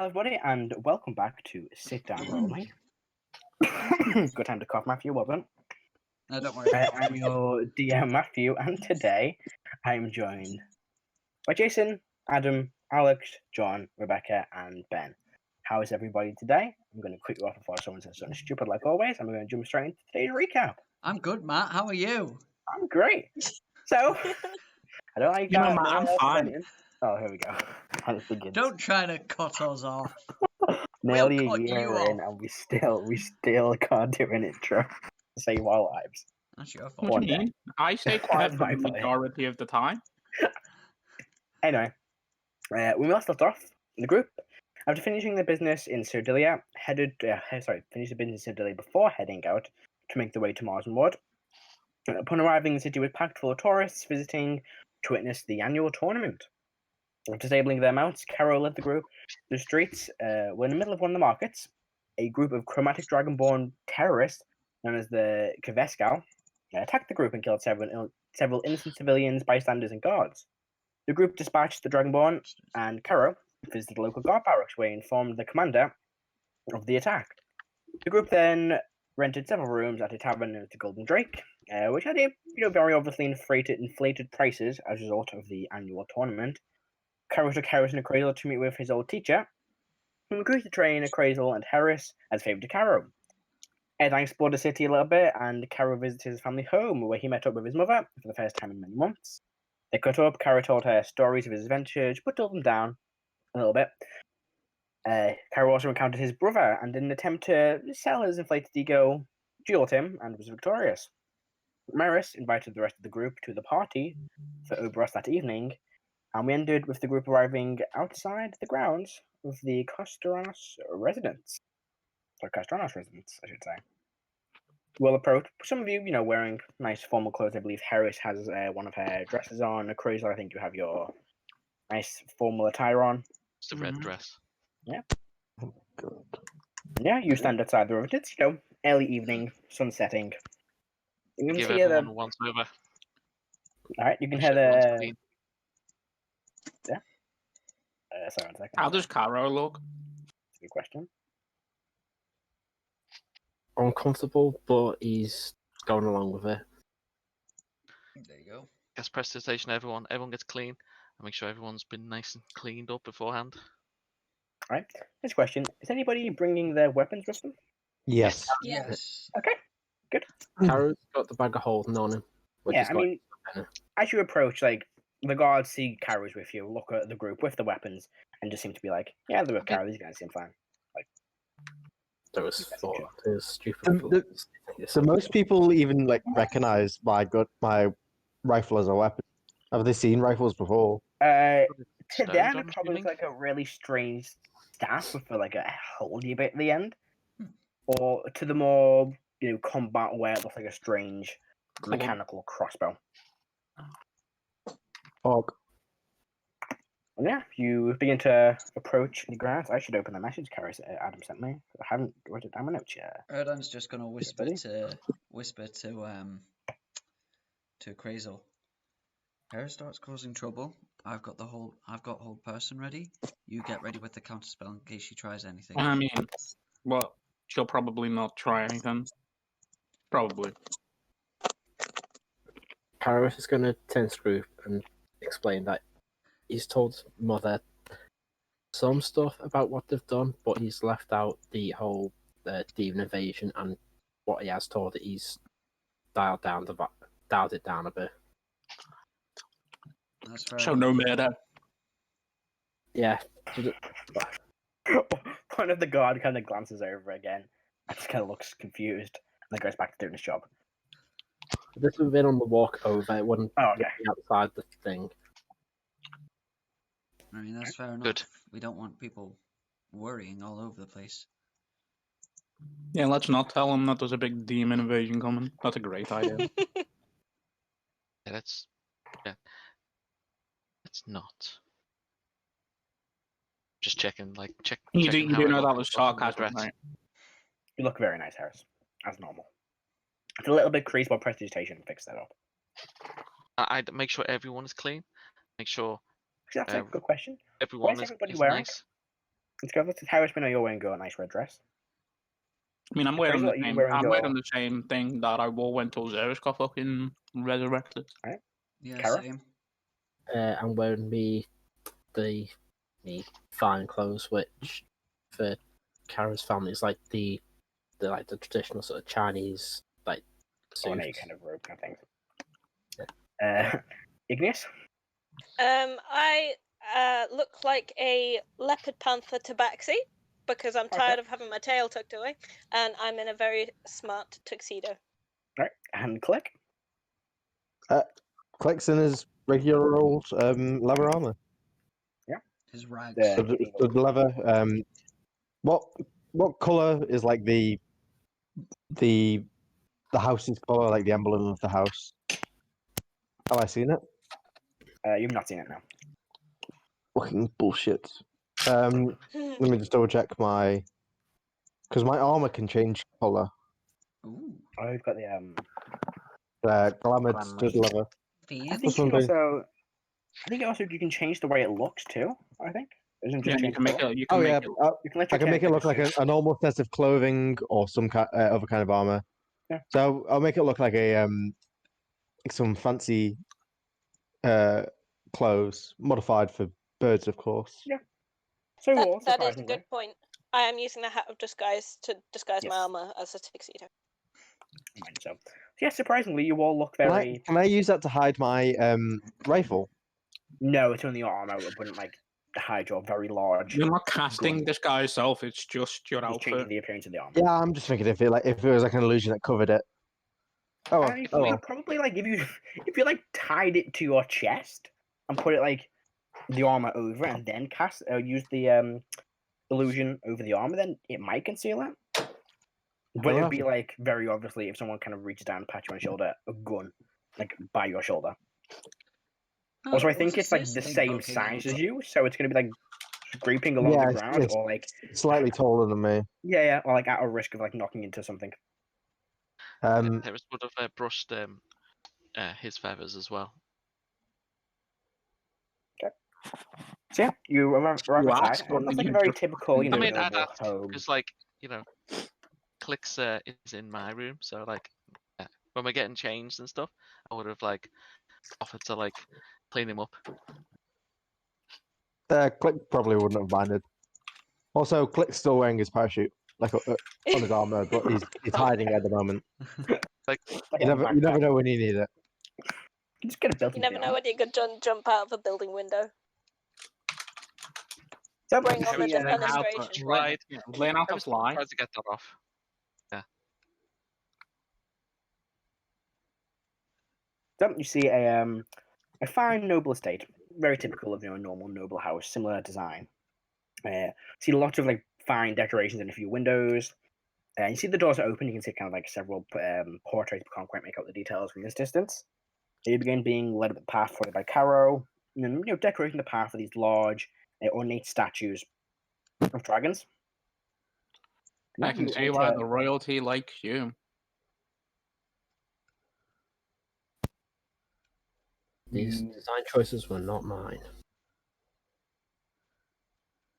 Hello, everybody, and welcome back to Sit Down Rolling. Good time to cough, Matthew, wasn't? No, don't worry. I'm your DM, Matthew, and today I'm joined by Jason, Adam, Alex, John, Rebecca, and Ben. How is everybody today? I'm going to quit you off before someone says something stupid like always, and we're going to jump straight into today's recap. I'm good, Matt. How are you? I'm great. So, I don't like Matt, I'm fine. Oh, here we go. And it begins. Don't try to cut us off. Nearly We'll a cut year you in, off. and we still can't do an intro to save our lives. That's your fault. What do you mean? I stay quiet for the That's my fault. majority of the time. Anyway, we last left off. The group, after finishing their business in Sardinia, finished the business in Sardinia before heading out to make their way to Marzenward. Upon arriving, the city was packed full of tourists visiting to witness the annual tournament. After stabling their mounts, Karo led the group to the streets. We're in the middle of one of the markets. A group of chromatic Dragonborn terrorists, known as the Kveskal, attacked the group and killed several innocent civilians, bystanders, and guards. The group dispatched the Dragonborn, and Karo visited the local guard barracks where he informed the commander of the attack. The group then rented several rooms at a tavern known as the Golden Drake, which had very obviously inflated prices as a result of the annual tournament. Karo took Heris and Crazel to meet with his old teacher, who agreed to train Crazel and Heris as favour to Karo. Erdan explored the city a little bit, and Karo visited his family home, where he met up with his mother for the first time in many months. They cut up. Karo told her stories of his adventures, but dulled them down a little bit. Karo also encountered his brother, and in an attempt to sell his inflated ego, dueled him and was victorious. Maris invited the rest of the group to the party for Oberos that evening, and we ended with the group arriving outside the grounds of the Castranos residence. Or Castranos residence, I should say. Well approached. Some of you, wearing nice formal clothes. I believe Heris has one of her dresses on. Crazel, I think you have your nice formal attire on. It's the red dress. Yeah. Oh, God. Yeah, you stand outside the room. It's, early evening, sun setting. You can Give see everyone the... once over. Alright, you can Push hear everyone's the... clean. Yeah? Sorry, 1 second. How does Karo look? That's a good question. Uncomfortable, but he's going along with it. There you go. Guest presentation, everyone. Everyone gets clean. And make sure everyone's been nice and cleaned up beforehand. Alright, next question. Is anybody bringing their weapons with them? Yes. Yes. Okay, good. Karo's got the bag of holding on him. Which Yeah, has I got mean, in it. as you approach, the guards see Karo's with you, look at the group with the weapons, and just seem to be like, yeah, they're with Karo, these guys seem fine. Those That's thought, true. those stupid. So most people even recognize my rifle as a weapon. Have they seen rifles before? To Stones, them, I'm it probably looks assuming? like a really strange staff with a holdy bit at the end. Or to the more, combat aware, it looks like a strange mechanical crossbow. Hog. And yeah, you begin to approach the grounds. I should open the message Adam sent me. I haven't wrote it down my notes yet. Erdan's just gonna whisper buddy. to Crazel. Heris starts causing trouble. I've got hold person ready. You get ready with the counterspell in case she tries anything. I mean, well, she'll probably not try anything. Probably. Karo is going to turn to the group and explain that he's told Mother some stuff about what they've done, but he's left out the whole demon invasion, and what he has told that he's dialed it down a bit. That's fair. So no murder. Yeah. One of the guard kind of glances over again and just kind of looks confused and then goes back to doing his job. This would have been on the walk over. It wouldn't Oh, be okay. outside the thing. I mean, that's fair enough. Good. We don't want people worrying all over the place. Yeah, let's not tell them that there's a big demon invasion coming. That's a great idea. Yeah, let's not. Just checking, check. You checking do how I know look that was across the sarcasm, dress. right? You look very nice, Heris, as normal. It's a little bit creased, but prestidigitation fix that up. I'd make sure everyone is clean. Make sure That's a good question. everyone Where's is everybody is wearing? nice. Let's go. Let's Heris. We know you're wearing a nice red dress. I mean, I'm wearing Appraisal, the are you same. wearing I'm your- wearing the same thing that I wore when Sorcerer got fucking resurrected. Yeah, Karo? same. I'm wearing me fine clothes, which for Karo's family is like the traditional sort of Chinese like Ornate suits. kind of robe kind of thing. Igneous? I look like a leopard panther tabaxi because I'm tired of having my tail tucked away, and I'm in a very smart tuxedo. Right. And Click? Clicks in his regular old leather armor. His rags. Yeah. The leather. What color is like the house's color, like the emblem of the house? Have I seen it? You've not seen it now. Fucking bullshit. Let me just double check because my armor can change color. Ooh. Oh, you've got the Glamored stud leather. I Fancy. think one you thing. also. I think also you can change the way it looks too. I think. It doesn't Yeah, just you change can make color. it. You can Oh make yeah, it. You can let I your can make it look character like a normal set of clothing or some other kind of armor. Yeah. So I'll make it look like a some fancy clothes modified for birds, of course. Yeah. So That what? is a Surprisingly. good point. I am using the hat of disguise to disguise my Yes. armor as a tuxedo. Right, so yeah, surprisingly, you all look Can very. I use that to hide my rifle? No, it's only your armor. It wouldn't like hide your very large. You're not casting this guy yourself. It's just your Just changing outfit. the appearance of the armor. Yeah, I'm just thinking if it was like an illusion that covered it. Oh, well, You oh well. could probably like if you like tied it to your chest and put it like the armor over and then cast use the illusion over the armor, then it might conceal it. But it would be like very obviously if someone kind of reaches down and pats you on the shoulder, a gun like by your shoulder. Oh, Also, I what's think the it's like sis the thing? same Okay, size yeah. as you, so it's gonna be like scraping along Yeah, the it's- ground it's or like Slightly taller than me. yeah, or like at a risk of like knocking into something. Heris would have brushed his feathers as well. So yeah, you arrive You outside. asked, or That's did like a you very just typical, fucking I do mean, it? I'd noble ask home. because, like, Clicks is in my room, so like when we're getting changed and stuff, I would have like offered to like clean him up. Click probably wouldn't have minded. Also, Click's still wearing his parachute, like on his armor, but he's hiding at the moment. Like, Like You a never backpack. know when you need it. You just get a built You never know when you could jump out of a building window. So Bring on the you see, defenestration. Right. Laying out I a was fly. trying to get that off. so you see a fine noble estate, very typical of a normal noble house, similar design. See lots of like fine decorations and a few windows. You see the doors are open. You can see kind of like several portraits, but can't quite make out the details from this distance. You begin being led up the path followed by Karo, and then decorating the path with these large, ornate statues of dragons. I can You see why enter- the royalty likes you. These design choices were not mine.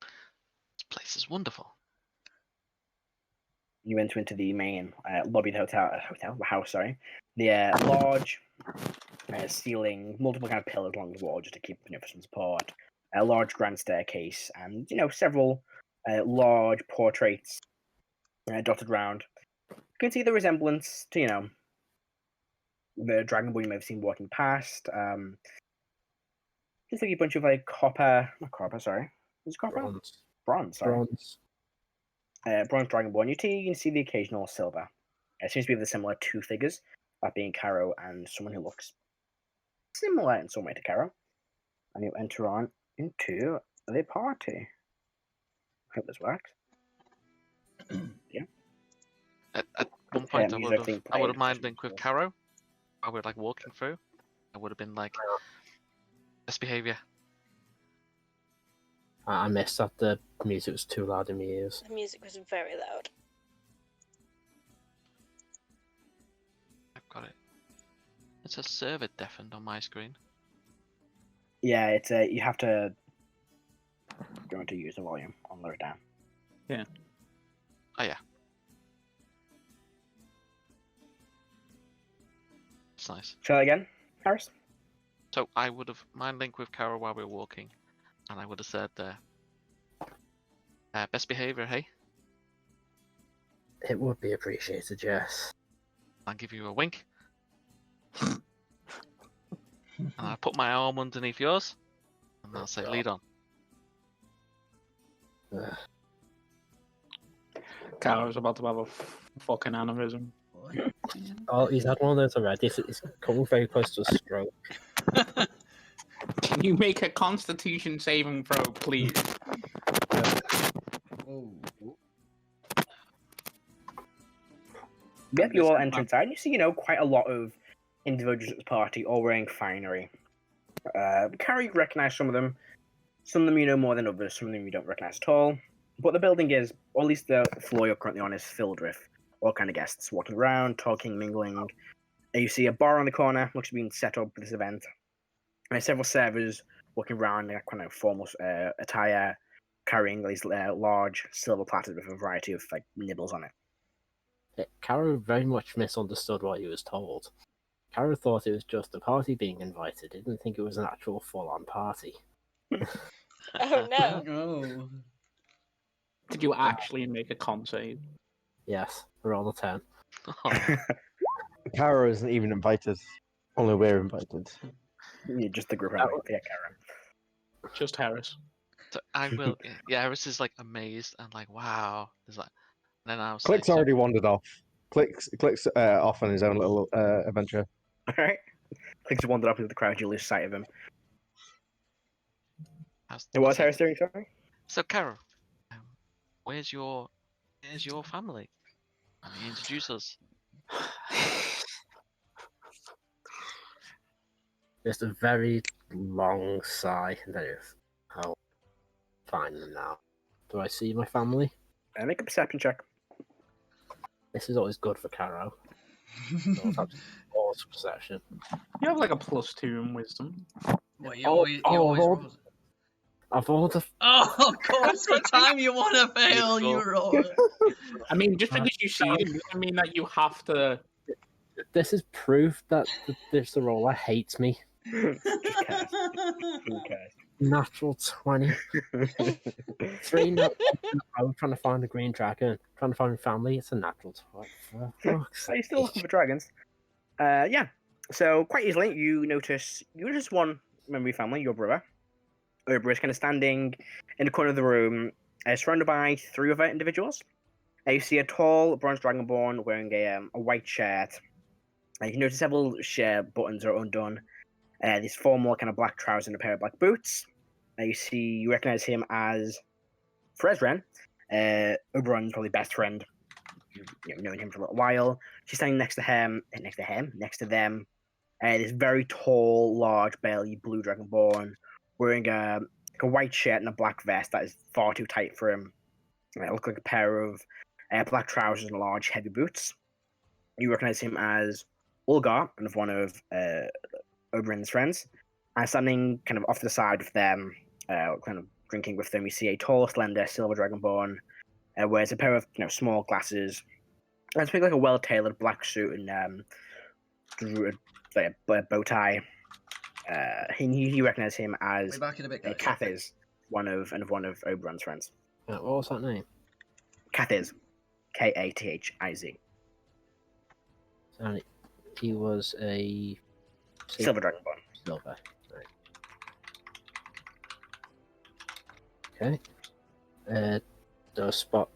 This place is wonderful. You enter into the main lobby of the house. Sorry, the large ceiling, multiple kind of pillars along the wall just to keep for some support. A large grand staircase, and several large portraits dotted around. You can see the resemblance to the Dragonborn you may have seen walking past. Just like a bunch of like not copper. Sorry, is it copper? Bronze. Sorry. Bronze Dragonborn. You can see the occasional silver. It seems to be the similar two figures, that being Karo and someone who looks similar in some way to Karo. And you enter on into the party. I hope this works. Yeah. At one point, music being I would have played, mind just linked with cool. Karo. I would like walking through. I would have been like, best behavior. I missed that the music was too loud in my ears. The music was very loud. I've got it. It says server deafened on my screen. Yeah, it's you have to Going to use the volume on lower down. Oh yeah. It's nice. Try that again, Harris? So I would have mind link with Karo while we were walking, and I would have said, best behavior, hey? It would be appreciated, yes. I'll give you a wink. And I'll put my arm underneath yours, and I'll say, lead on. Ugh. Karo's about to have a fucking aneurysm. Oh, he's had one of those already. It's coming very close to a stroke. Can you make a Constitution saving throw, please? Oh. Yep, you all enter inside. You see, quite a lot of individuals at the party, all wearing finery. Karo, you recognize some of them. Some of them you know more than others. Some of them you don't recognize at all. But the building is, or at least the floor you're currently on, is filled with all kind of guests walking around, talking, mingling. You see a bar on the corner, looks to be set up for this event. And several servers walking around in a kind of formal attire, carrying these large silver platters with a variety of nibbles on it. Karo very much misunderstood what he was told. Karo thought it was just a party being invited. He didn't think it was an actual full-on party. Oh no. Oh. Did you actually make a con save? Yes, roll a 10. Karo isn't even invited. Only we're invited. Yeah, just the group. Yeah, Karo. Just Heris. So I will. Yeah, Heris is amazed and wow. There's and then I was Click's already wandered off. Click's off on his own little adventure. Alright. Clicks wandered up into the crowd, you lose sight of him. And what's Harris doing, sorry? So Karo, where's your family? Introduce us. Just a very long sigh, and then I'll find them now. Do I see my family? Make a perception check. This is always good for Karo. Always have to perception. You have a +2 in wisdom. What, you always roll it? I've rolled a... Oh, of course, the time you want to fail, you roll it. I mean, just because you see it doesn't mean that you have to... This is proof that this roller hates me. Just cast. Who cares? Natural 20. 3 nuts in a row trying to find a green dragon. Trying to find a family. It's a natural 20. For fuck's Are you still looking for dragons? Yeah. So quite easily, you notice one memory family, your brother. Ober is kind of standing in the corner of the room, surrounded by 3 other individuals. You see a tall bronze dragonborn wearing a white shirt. You can notice several shirt buttons are undone. These formal kind of black trousers and a pair of black boots. You recognize him as Fresren, Oberon's probably best friend. You've known him for a little while. She's standing next to them. This very tall, large, belly blue dragonborn wearing a white shirt and a black vest that is far too tight for him. It looks like a pair of black trousers and large, heavy boots. You recognize him as Ulgar, one of Oberon's friends. And standing kind of off to the side of them, kind of drinking with them, you see a tall, slender, silver dragonborn, wears a pair of small glasses, and it's like a well-tailored black suit and a bow tie. He recognizes him as Way back in a bit, guys. Kathiz, one of Oberon's friends. What was that name? Kathiz, Kathiz. And he was a... Silver dragonborn. Silver. Right. Okay. Do I spot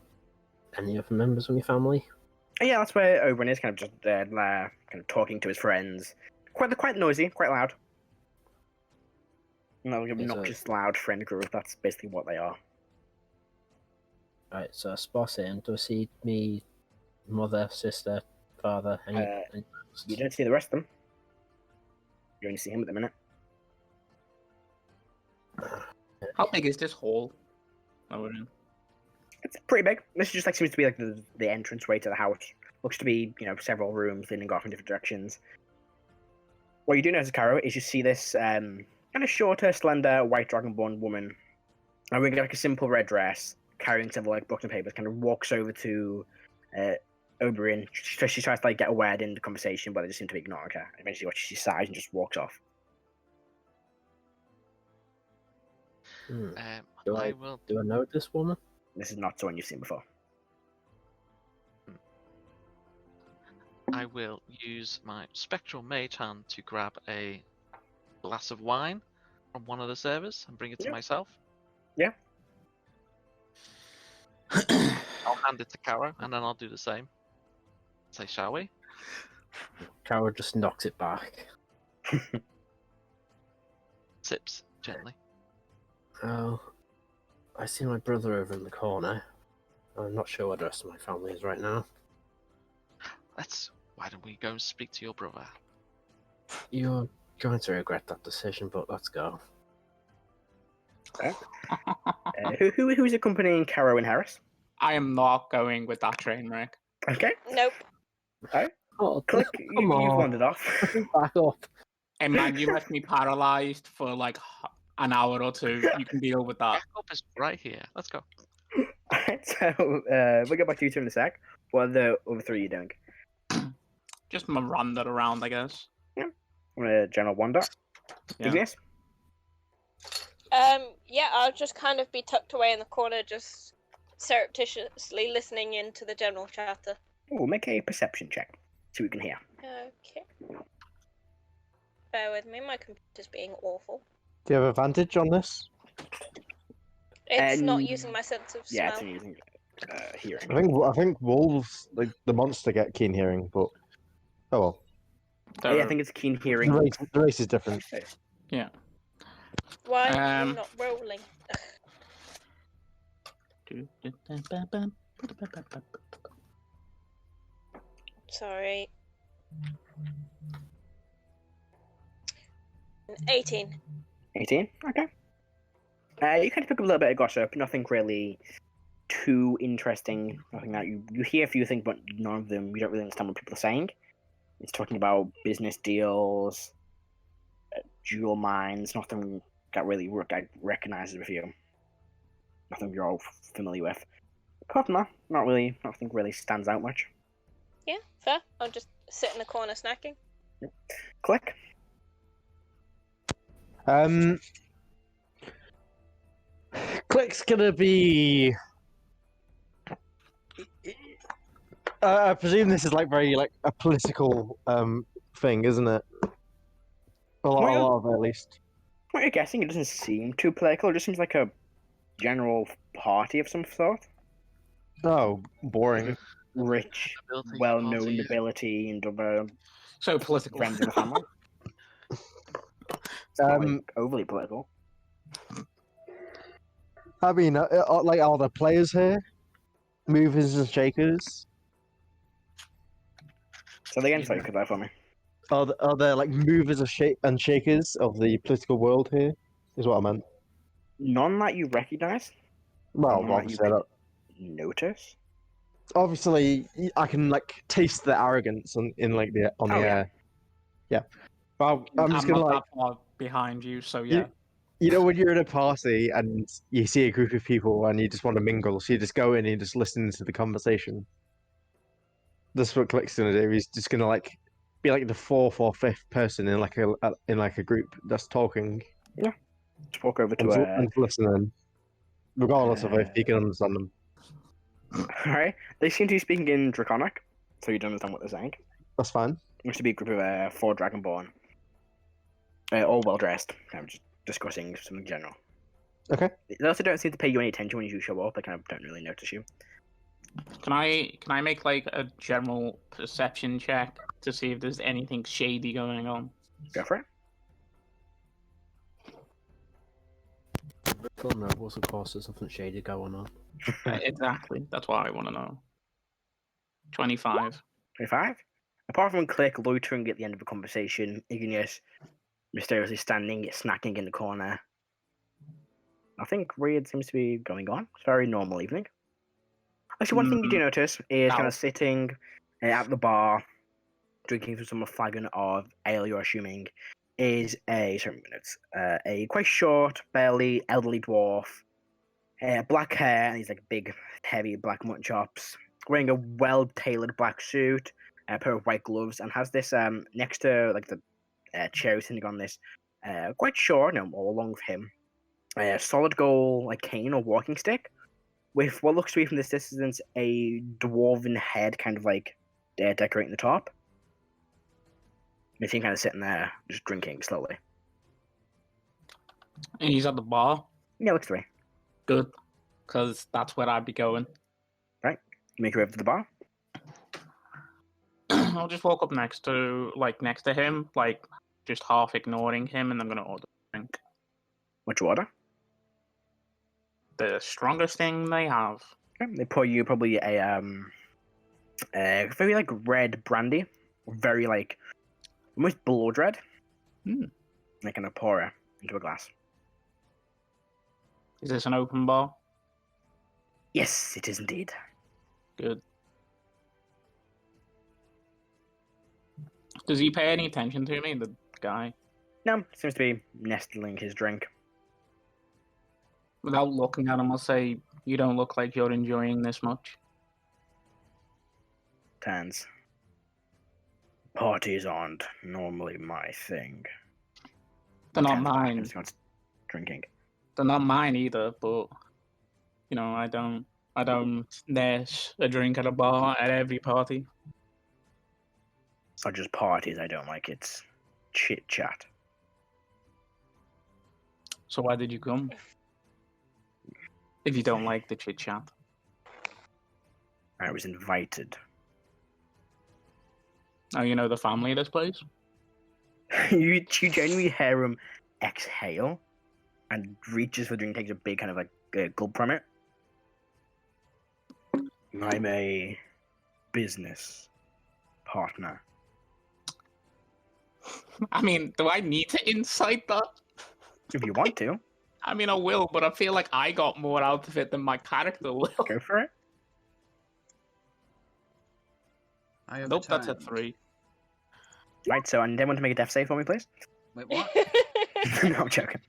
any other members of your family? Yeah, that's where Oberon is, kind of just kind of talking to his friends. Quite noisy, quite loud. No, not just loud friend group. That's basically what they are. Right, so I spot him. Do I see me, mother, sister, father? Any You don't see the rest of them. You only see him at the minute. How big is this hall that we're in? It's pretty big. This just seems to be the entranceway to the house. Looks to be several rooms leading off in different directions. What you do notice, Karo, is you see this kind of shorter, slender, white dragonborn woman And wearing like a simple red dress, carrying several like books and papers, kind of walks over to Oberyn. She tries to like get a word in the conversation, but they just seem to be ignoring her. Eventually, she sighs and just walks off. Do I I will. do I know this woman? This is not someone you've seen before. I will use my spectral mage hand to grab a glass of wine from one of the servers and bring it to Yeah. myself. Yeah. I'll hand it to Karo, and then I'll do the same. Say, shall we? Karo just knocks it back. Sips gently. Oh, I see my brother over in the corner. I'm not sure where the rest of my family is right now. Why don't we go and speak to your brother? You're going to regret that decision, but let's go. Who's accompanying Karo and Heris? I am not going with that train wreck. Okay. Nope. Oh, Click. come You've on. wandered off. Back up. Hey man, you left me paralyzed for like an hour or two. You can deal with that. Backup is right here. Let's go. So we'll get back to you two in a sec. What are the other three you doing? Just Miranda around, I guess. General Wander. Yeah. Igneous. Yeah, I'll just kind of be tucked away in the corner, just surreptitiously listening into the general chatter. Oh, make a perception check. See what you can hear. Okay. Bear with me, my computer's being awful. Do you have advantage on this? It's not using my sense of Yeah, smell. it's using hearing. I think wolves, like the monster, get keen hearing, but oh well. Yeah, I think it's keen hearing. The race is different. Yeah. Why are you not rolling? Sorry. 18. 18? Okay. You kind of pick up a little bit of gossip, nothing really too interesting. Nothing that you hear a few things, but none of them, you don't really understand what people are saying. It's talking about business deals, jewel mines, nothing that really recognizes with you. Nothing you're all familiar with. Apart from that, nothing really stands out much. Yeah, fair. I'll just sit in the corner snacking. Click. Click's gonna be. I presume this is like very like a political thing, isn't it? A lot of it, at least. What you're guessing, it doesn't seem too political. It just seems like a general party of some sort. Oh, boring. Rich, Nobility, well-known party. nobility and other So political. friends of the family. It's not like overly political. I mean, like, are the players here? Movers and shakers? So again, sorry, could that for me? Are there like movers and shakers of the political world here? Is what I meant. None that you recognize. Well, None that you obviously, could notice. obviously, I can like taste the arrogance on the Oh, yeah. air. Yeah, but I'm just gonna not like that far behind you, so yeah. you know when you're in a party and you see a group of people and you just want to mingle, so you just go in and you just listen to the conversation. That's what Click's gonna do. He's just gonna like be like the fourth or fifth person in like a group that's talking Just walk over to and listening, regardless of if you can understand them. Alright. They seem to be speaking in Draconic, so you don't understand what they're saying. That's fine. It used to be a group of 4 Dragonborn. All well dressed, kind of just discussing something general. Okay. They also don't seem to pay you any attention when you show up. They kind of don't really notice you. Can I make like a general perception check to see if there's anything shady going on? Go for it. Little nobles, of course, there's nothing shady going on. Exactly. That's what I want to know. 25. 25. Apart from Click loitering at the end of the conversation, Igneous mysteriously standing, snacking in the corner. Nothing weird seems to be going on. It's a very normal evening. Actually, one thing you do notice is kind No. of sitting at the bar, drinking from some flagon of ale, you're assuming, is a quite short, barely elderly dwarf Black hair, and he's like big, heavy black mutton chops. Wearing a well-tailored black suit, a pair of white gloves, and has this next to like the chair he's sitting on this, quite short, all along with him, solid gold like cane or walking stick, with what looks to be from this distance a dwarven head, kind of like decorating the top. You see him kind of sitting there, just drinking slowly. And he's at the bar. Yeah, looks to be. Good, because that's where I'd be going. Right, you make your way over to the bar. I'll just walk up next to him, like just half ignoring him, and I'm gonna order a drink. What you order? The strongest thing they have. Okay, they pour you probably a very like red brandy, very like almost blood red. They kind of pour it into a glass. Is this an open bar? Yes, it is indeed. Good. Does he pay any attention to me, the guy? No, seems to be nestling his drink. Without looking at him, I'll say, you don't look like you're enjoying this much. Turns. Parties aren't normally my thing. They're not Turns back and mine. starts drinking. They're not mine either, but you know, I don't nurse a drink at a bar at every party. It's not just parties I don't like, it's chit chat. So why did you come? If you don't like the chit chat. I was invited. Oh, you know the family of this place? you genuinely hear him exhale and reaches for the drink, takes a big kind of like gulp from it. I'm a business partner. I mean, do I need to incite that? If you want to, I mean, I will, but I feel like I got more out of it than my character will. go for it. Nope, that's a 3. Right, so and anyone to make a death save for me, please? Wait, what? No, I'm joking.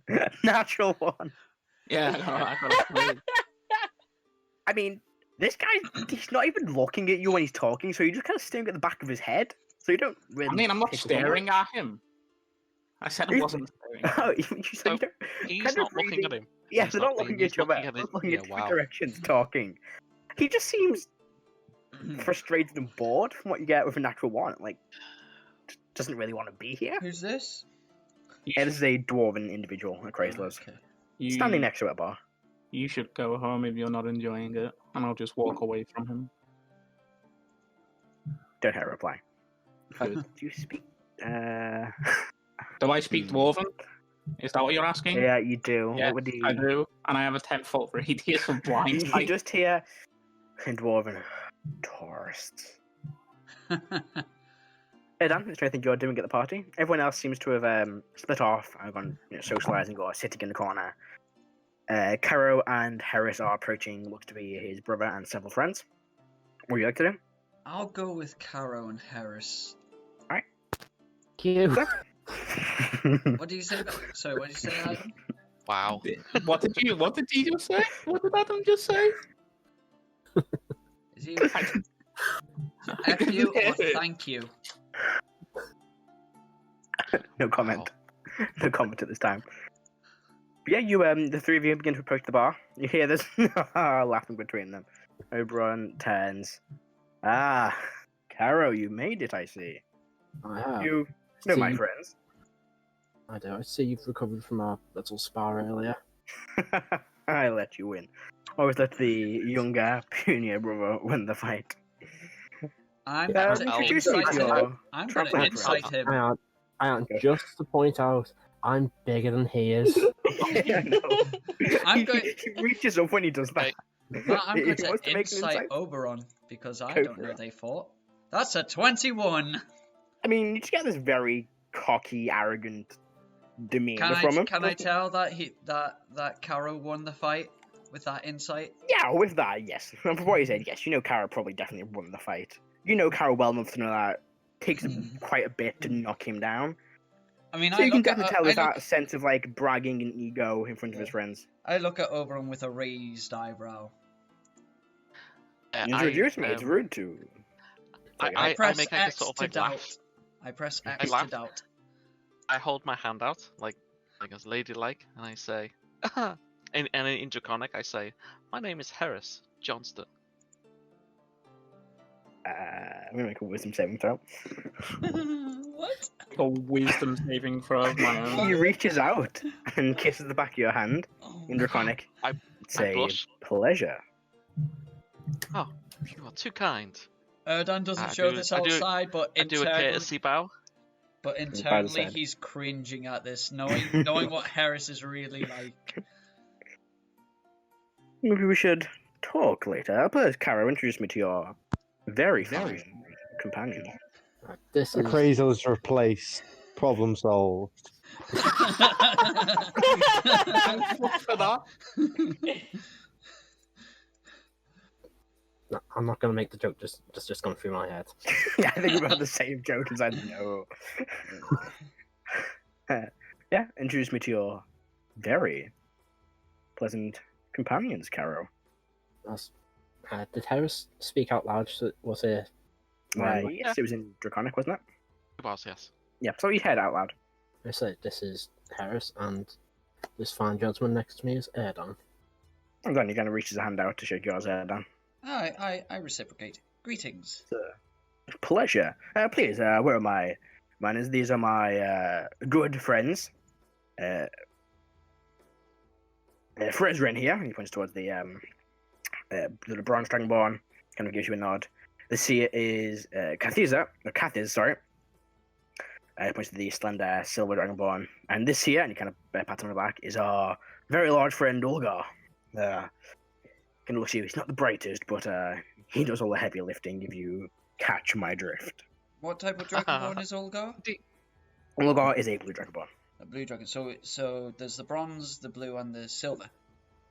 Natural 1. Yeah, no, I got a 3. I mean, this guy, he's not even looking at you when he's talking, so you're just kind of staring at the back of his head. So you don't really. I mean, I'm not pick up on staring at him. I said I wasn't staring. Oh, you said you don't. He's kind not of looking at reading- him. Yeah, He's they're not not looking he's at you, looking but at it. looking Yeah, in different wow. directions, talking. He just seems frustrated and bored from what you get with a natural 1. Like, doesn't really want to be here. Who's this? Yeah, this is a dwarven individual at Chrysler's. Okay. Standing next to a bar. You should go home if you're not enjoying it, and I'll just walk away from him. Don't hear a reply. Good. Do you speak? Do I speak Dwarven? Is that what you're asking? Yeah, you do. Yeah, What would you? I do, and I have a 10-foot radius of blind You sight. just hear in dwarven tourists. Erdan, is there anything you're doing at the party? Everyone else seems to have split off and gone socialising or sitting in the corner. Karo and Heris are approaching, looks to be his brother and several friends. What would you like to do? I'll go with Karo and Heris. Cute. What did you say? Sorry, what did you say, Adam? Wow. What did you just say? What did Adam just say? Is he F you or thank you? No comment. No comment at this time. But yeah, you the three of you begin to approach the bar. You hear this laughing between them. Oberon turns. Ah, Karo, you made it, I see. I have. You know my See- friends. I do. I see you've recovered from our little spa earlier. I let you win. Always let the younger, puny brother win the fight. I'm Yeah, gonna introduce me incite to him. your I'm traveling gonna friends. incite him. I am just to point out, I'm bigger than he is. Yeah, I know. I'm he, going- he reaches up when he does that. No, I'm He going wants to make an incite insight. Oberon because I Go don't for know it. they fought. That's a 21. I mean, you just get this very cocky, arrogant demeanor Can from him. I tell that that Karo won the fight with that insight? Yeah, with that, yes. And from what you said, yes, you know Karo probably definitely won the fight. You know Karo well enough to know that it takes quite a bit to knock him down. I mean, So you can look at definitely tell there's I that sense of like bragging and ego in front of his Yeah. friends. look at Oberon with a raised eyebrow. Introduce me. It's rude to. I press make like a X sort of to like doubt. laugh. I press X to laugh. doubt. I hold my hand out like as ladylike, and I say, in Draconic, I say, "My name is Heris Johnston." I'm gonna make a wisdom saving throw. What? A wisdom saving throw of my own. He reaches out and kisses the back of your hand Oh, in Draconic. I It's a blush. pleasure. Oh, you are too kind. Erdan doesn't I show do- this I do- outside, but I do a internally, courtesy bow. internally side. he's cringing at this, knowing what Heris is really like. Maybe we should talk later. Please, Karo, introduce me to your very fine companion. This A is Crazel's replaced. Problem solved. For that. No, I'm not gonna make the joke. Just gone through my head. Yeah, I think about the same joke as I know. Yeah, introduce me to your very pleasant companions, Karo. Did Harris speak out loud? Was it? Yes, it was in Draconic, wasn't it? It was, yes. Yeah, so he heard out loud. I said this is Harris, and this fine gentleman next to me is Erdan. And then he kind of reaches a hand out to shake yours, Dan. I reciprocate. Greetings. Pleasure. Please, where are my manners? These are my good friends. Fresren here. He points towards the bronze dragonborn. Kind of gives you a nod. The seer is Kathiz, sorry. He points to the slender silver dragonborn. And this here, and he kind of pats him on the back, is our very large friend Ulgar. Can look at you. He's not the brightest, but he does all the heavy lifting if you catch my drift. What type of dragonborn is Olgar? Ulgar is a blue dragonborn. A blue dragon. So there's the bronze, the blue, and the silver.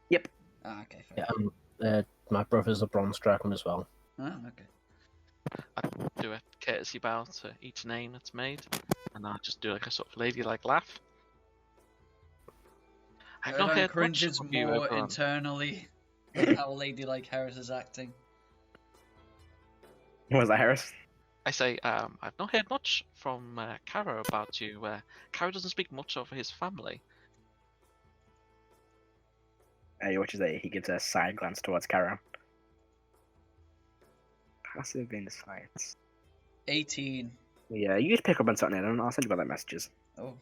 Yep. Ah, okay. Fair. Yeah, my brother's a bronze dragon as well. Ah, okay. I do a courtesy bow to each name that's made, and I just do like a sort of ladylike laugh. I've not Erdan heard much cringes from you, more Oberon. internally at how ladylike Harris is acting. What was that, Heris? I say, I've not heard much from Karo about you. Karo doesn't speak much of his family. He gives a side glance towards Karo. Passive insights. 18. Yeah, you just pick up on something, and I'll send you other messages. Oh.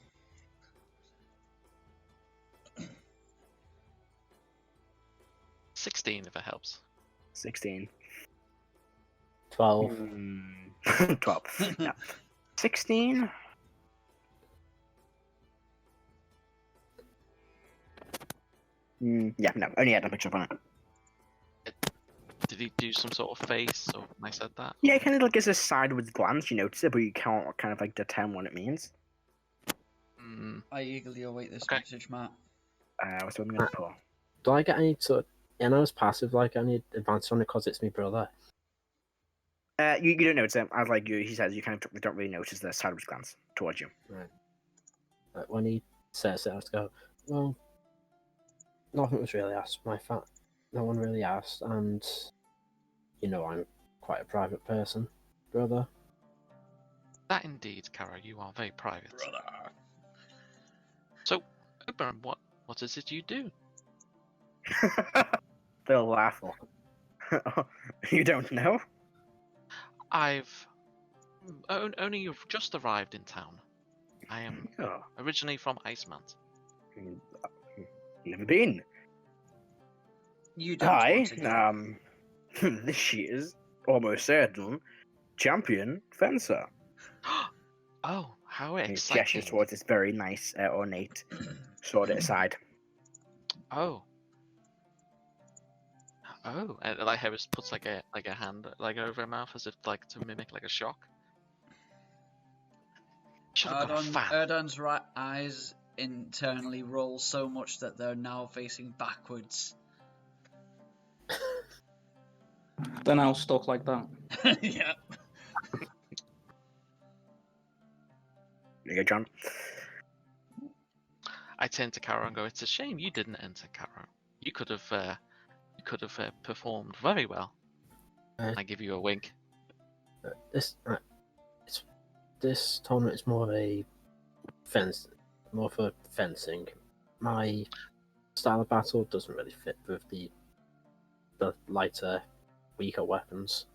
$16 if it helps. 16. 12. 12. Yeah. 16. Yeah, no, only Adam picks up on it. Did he do some sort of face or when I said that? Yeah, it kind of like gives a sideways glance, you notice it, but you can't kind of like determine what it means. I eagerly await this Okay. message, Matt. What's what I'm gonna pull? Do I get any sort? And I was passive, like any advantage on it because it's my brother. You don't notice it. As like he says, you kind of don't really notice the sideways glance towards you. Like when he says it, I have to go, well, nothing was really asked. No one really asked, and you know I'm quite a private person, brother. That indeed, Karo, you are very private. Brother. So, Oberon, what is it you do? They'll laugh. You don't know? I've only you've just arrived in town. I am Oh, originally from Icemount. never been. You don't Hi, want to go. this year's almost certain champion fencer. Oh, how And he exciting! gestures towards this very nice, ornate sword at his side. Oh, and like Heris puts like a hand like over her mouth as if like to mimic like a shock. Should have got a fan. Erdan's right eyes internally roll so much that they're now facing backwards. They're now stuck like that. Yeah. There you go, John. I turn to Karo and go, "It's a shame you didn't enter, Karo. You could have performed very well." I give you a wink. This tournament is more for fencing. My style of battle doesn't really fit with the lighter, weaker weapons.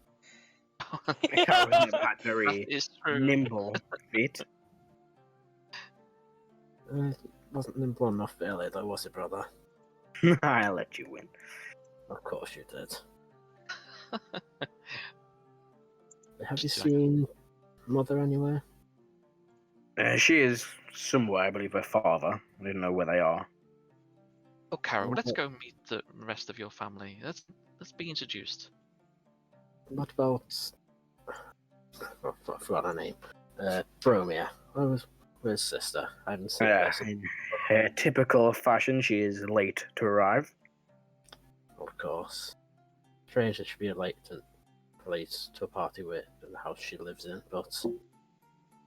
Karo has never had very It's true. nimble feet. Wasn't nimble enough earlier, though, was it, brother? I'll let you win. Of course you did. Have you Just seen Mother anywhere? She is somewhere, I believe, her father. I don't know where they are. Oh, Karo, let's go meet the rest of your family. Let's be introduced. What about... I forgot her name. Bromia. I was with his sister. I haven't seen her since. In her typical fashion, she is late to arrive. Of course. Strange that she'd be late to a party with in the house she lives in, but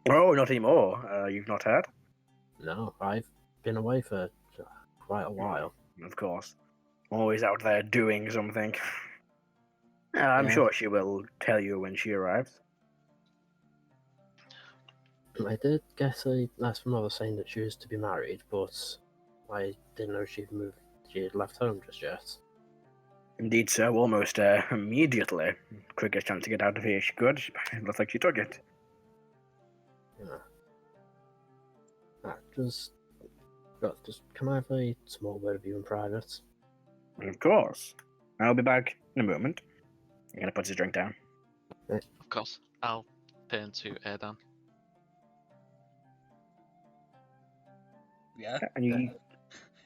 Oh, not anymore. You've not heard? no, I've been away for quite a while. Of course. Always out there doing something. I'm Yeah. sure she will tell you when she arrives. I did get a letter from Mother saying that she was to be married, but I didn't know she had left home just yet. Indeed, so. Almost immediately. Quickest chance to get out of here she could. It looks like she took it. Yeah. Just can I have a small word of you in private? Of course. I'll be back in a moment. I'm gonna put his drink down. Of course. I'll turn to Erdan. Yeah. And you,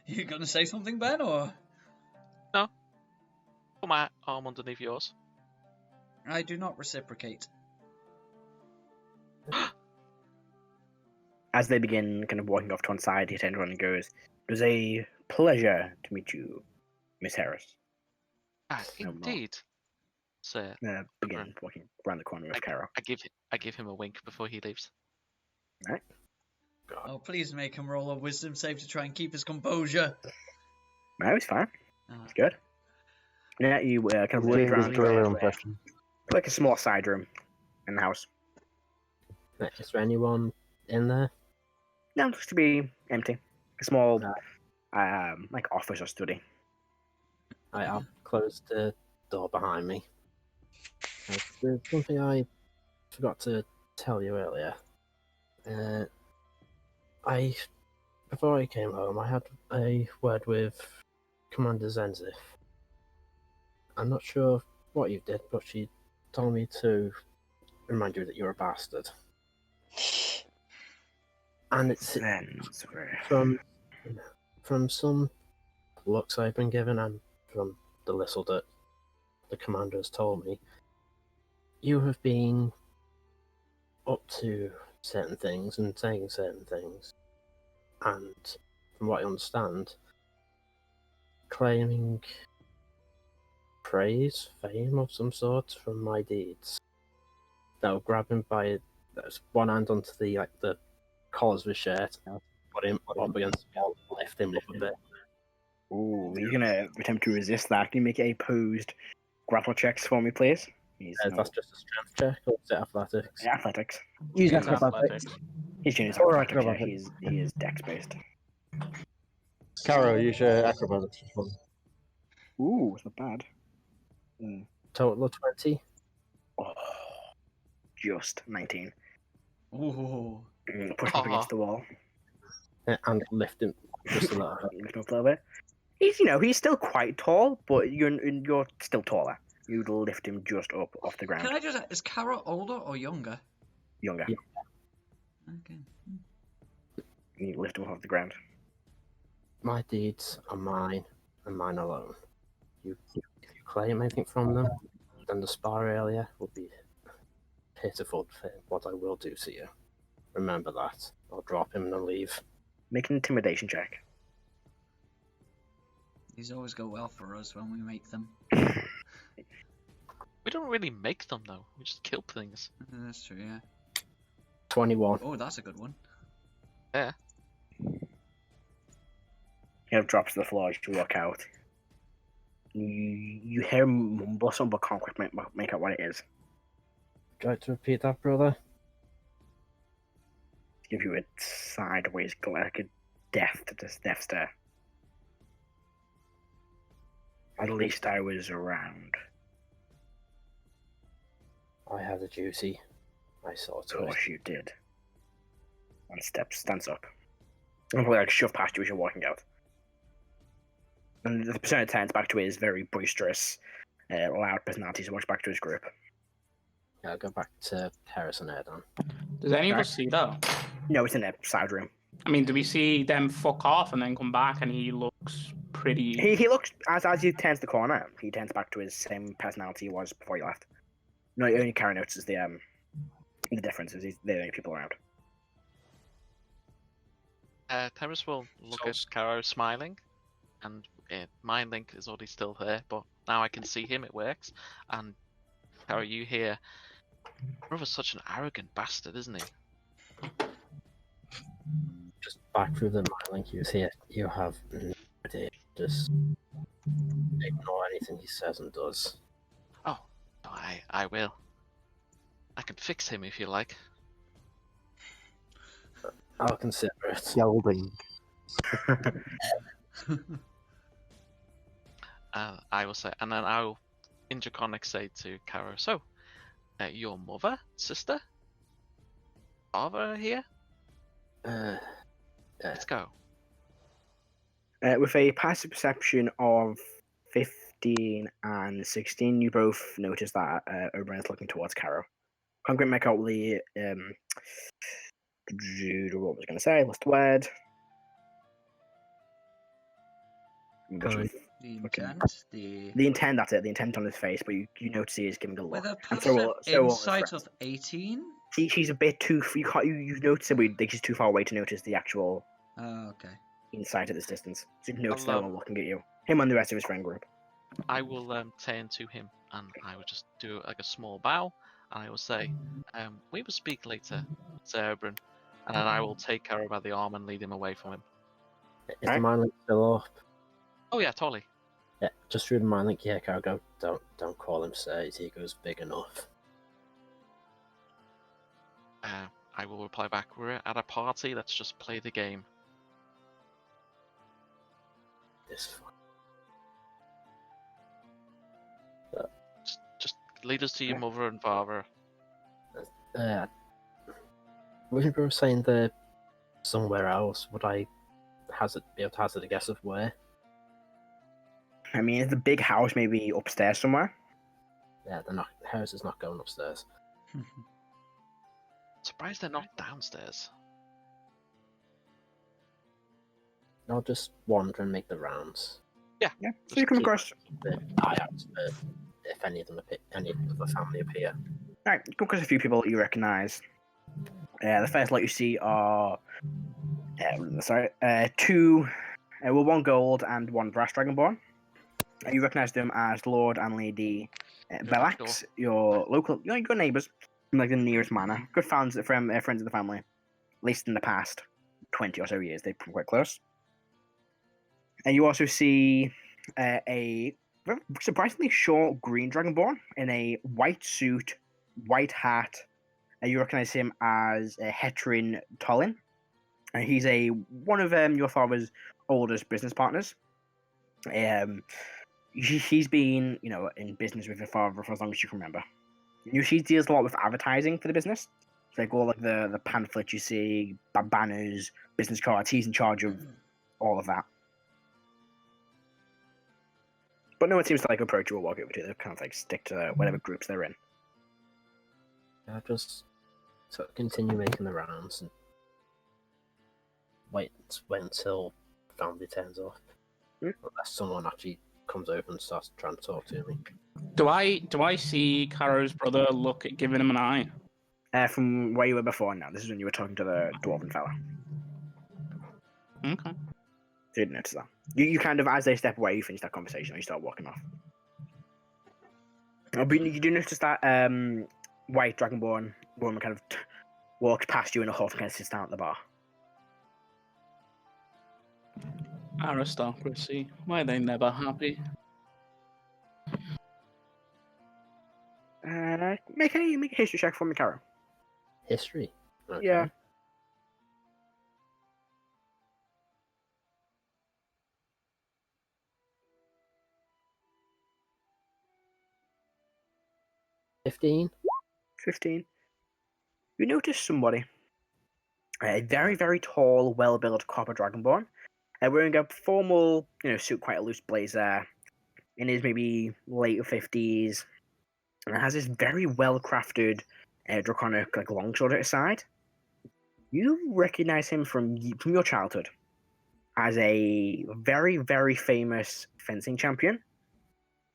You gonna say something, Ben, or? Put my arm underneath yours. I do not reciprocate. as they begin kind of walking off to one side, he turns around and goes, "It was a pleasure to meet you, Miss Heris." Ah, No more. indeed. So Begin walking around the corner with Karo. I give him a wink before he leaves. Right? Oh, please make him roll a wisdom save to try and keep his composure. No, it's fine. Ah. It's good. Yeah, you kind of Doing lead his around gorilla impression. like a small side room in the house. Is there anyone in there? No, looks to be empty. A small, like office or study. I'll close the door behind me. There's something I forgot to tell you earlier. Before I came home, I had a word with Commander Zenzif. I'm not sure what you did, but she told me to remind you that you're a bastard. And it's Then, from some looks I've been given and from the little that the commander has told me, you have been up to certain things and saying certain things, and from what I understand, claiming praise, fame of some sort from my deeds. That'll grab him by one hand onto the collars of his shirt, put him up against the wall, lift him up a bit. ooh, he's gonna attempt to resist that. Can you make a posed grapple checks for me, please? That's just a strength check, or is it athletics? Athletics. Use Use acrobatics. He's doing his Or acrobatics. Yeah, acrobatics. he is dex based. Karo, use your acrobatics. Ooh, it's not bad. Total of 20. Oh, just 19. Ooh. Push him up against the wall. And lift him just a little bit. Lift him up a little bit. He's still quite tall, but you're still taller. You'd lift him just up off the ground. Can I just is Karo older or younger? Younger. Yeah. Okay. You lift him off the ground. My deeds are mine and mine alone. If you claim anything from them, then the spar earlier will be pitiful for what I will do to you. Remember that. I'll drop him and I'll leave. Make an intimidation check. These always go well for us when we make them. We don't really make them though. We just kill things. That's true, yeah. 21. Oh, that's a good one. Yeah. kind of drops to the floor as you walk out. You hear him mumble something, but can't quite make out what it is. Try to repeat that, brother. Give you a sideways glare, like a death stare. At least I was around. I had a duty. I saw Of to it. course you did. And stands up. And probably like shove past you as you're walking out. And the persona turns back to his very boisterous, loud personality, so much back to his group. Yeah, I'll go back to Heris and Erdan. Does any of Right. us see that? No, it's in a side room. I mean, do we see them fuck off and then come back and he looks pretty... He looks, as he turns the corner, he turns back to his same personality he was before he left. No, only Karo notices the differences. They're the only people around. Terrace will look at Karo smiling, and Mind Link is already still there, but now I can see him, it works. And Karo, you hear, Brother's such an arrogant bastard, isn't he? Just back through the mind link you here. You have no idea. Just ignore anything he says and does. Oh, no, I will. I can fix him if you like. I'll consider it. Gelding. I will say, and then I'll interconnect say to Karo, so, your mother, sister, father are here? Let's go. With a passive perception of 15 and 16, you both notice that Oberon is looking towards Karo. Can't quite make out the what was I going to say? Lost the word. Good. The Okay. intent, the The intent, that's it. The intent on his face, but you notice he is giving a look. with a And passive all his insight friends. of 18. She's a bit too. You notice it, but you think she's too far away to notice the actual Oh, okay. insight at this distance. So you can notice Hello. that one looking at you. Him and the rest of his friend group. I will turn to him and I will just do like a small bow and I will say, we will speak later, Sir Oberon. And then I will take Karo by the arm and lead him away from him. Is the Alright. mind link still up? Oh yeah, totally. Yeah, just through the mind link. Yeah, Carol, go. Don't call him sir. His ego's big enough. I will reply back, we're at a party, let's just play the game. This. Just lead us to your mother and father. We were saying they're somewhere else. Would I be able to hazard a guess of where? I mean, it's a big house, maybe upstairs somewhere. Yeah, they're not. Heris is not going upstairs. Surprised they're not downstairs. I'll just wander and make the rounds. Yeah. So you come keep across. The eye out if any of them any of the family appear. Alright, you come across a few people that you recognise. The first lot you see are two, one gold and one brass dragonborn. You recognise them as Lord and Lady Bellax, your local, your good neighbours, in like the nearest manor. Good friends of the family. At least in the past 20 or so years, they've been quite close. And you also see a surprisingly short green dragonborn in a white suit, white hat. You recognise him as Hetrin Tollin. He's one of your father's oldest business partners. He's been, in business with your father for as long as you can remember. She deals a lot with advertising for the business. So like all like the pamphlets you see, banners, business cards. He's in charge of all of that. But no one seems to like approach you or walk over to. They kind of like stick to whatever groups they're in. I'll just sort of continue making the rounds and wait until family turns off. Unless someone actually comes over and starts trying to talk to me. Do I see Karo's brother giving him an eye? From where you were before now. This is when you were talking to the dwarven fella. Okay. So you didn't notice that. You kind of, as they step away, you finish that conversation and you start walking off. But you do notice that white dragonborn woman kind of walks past you in a huff and kind of sits down at the bar. Aristocracy. Why are they never happy? Make a history check for me, Karo. History. Okay. Yeah. $15. 15. You notice somebody. A very, very tall, well-built copper dragonborn. Wearing a formal, suit, quite a loose blazer. In his maybe late 50s. And has this very well-crafted draconic longsword at his side. You recognize him from your childhood as a very, very famous fencing champion.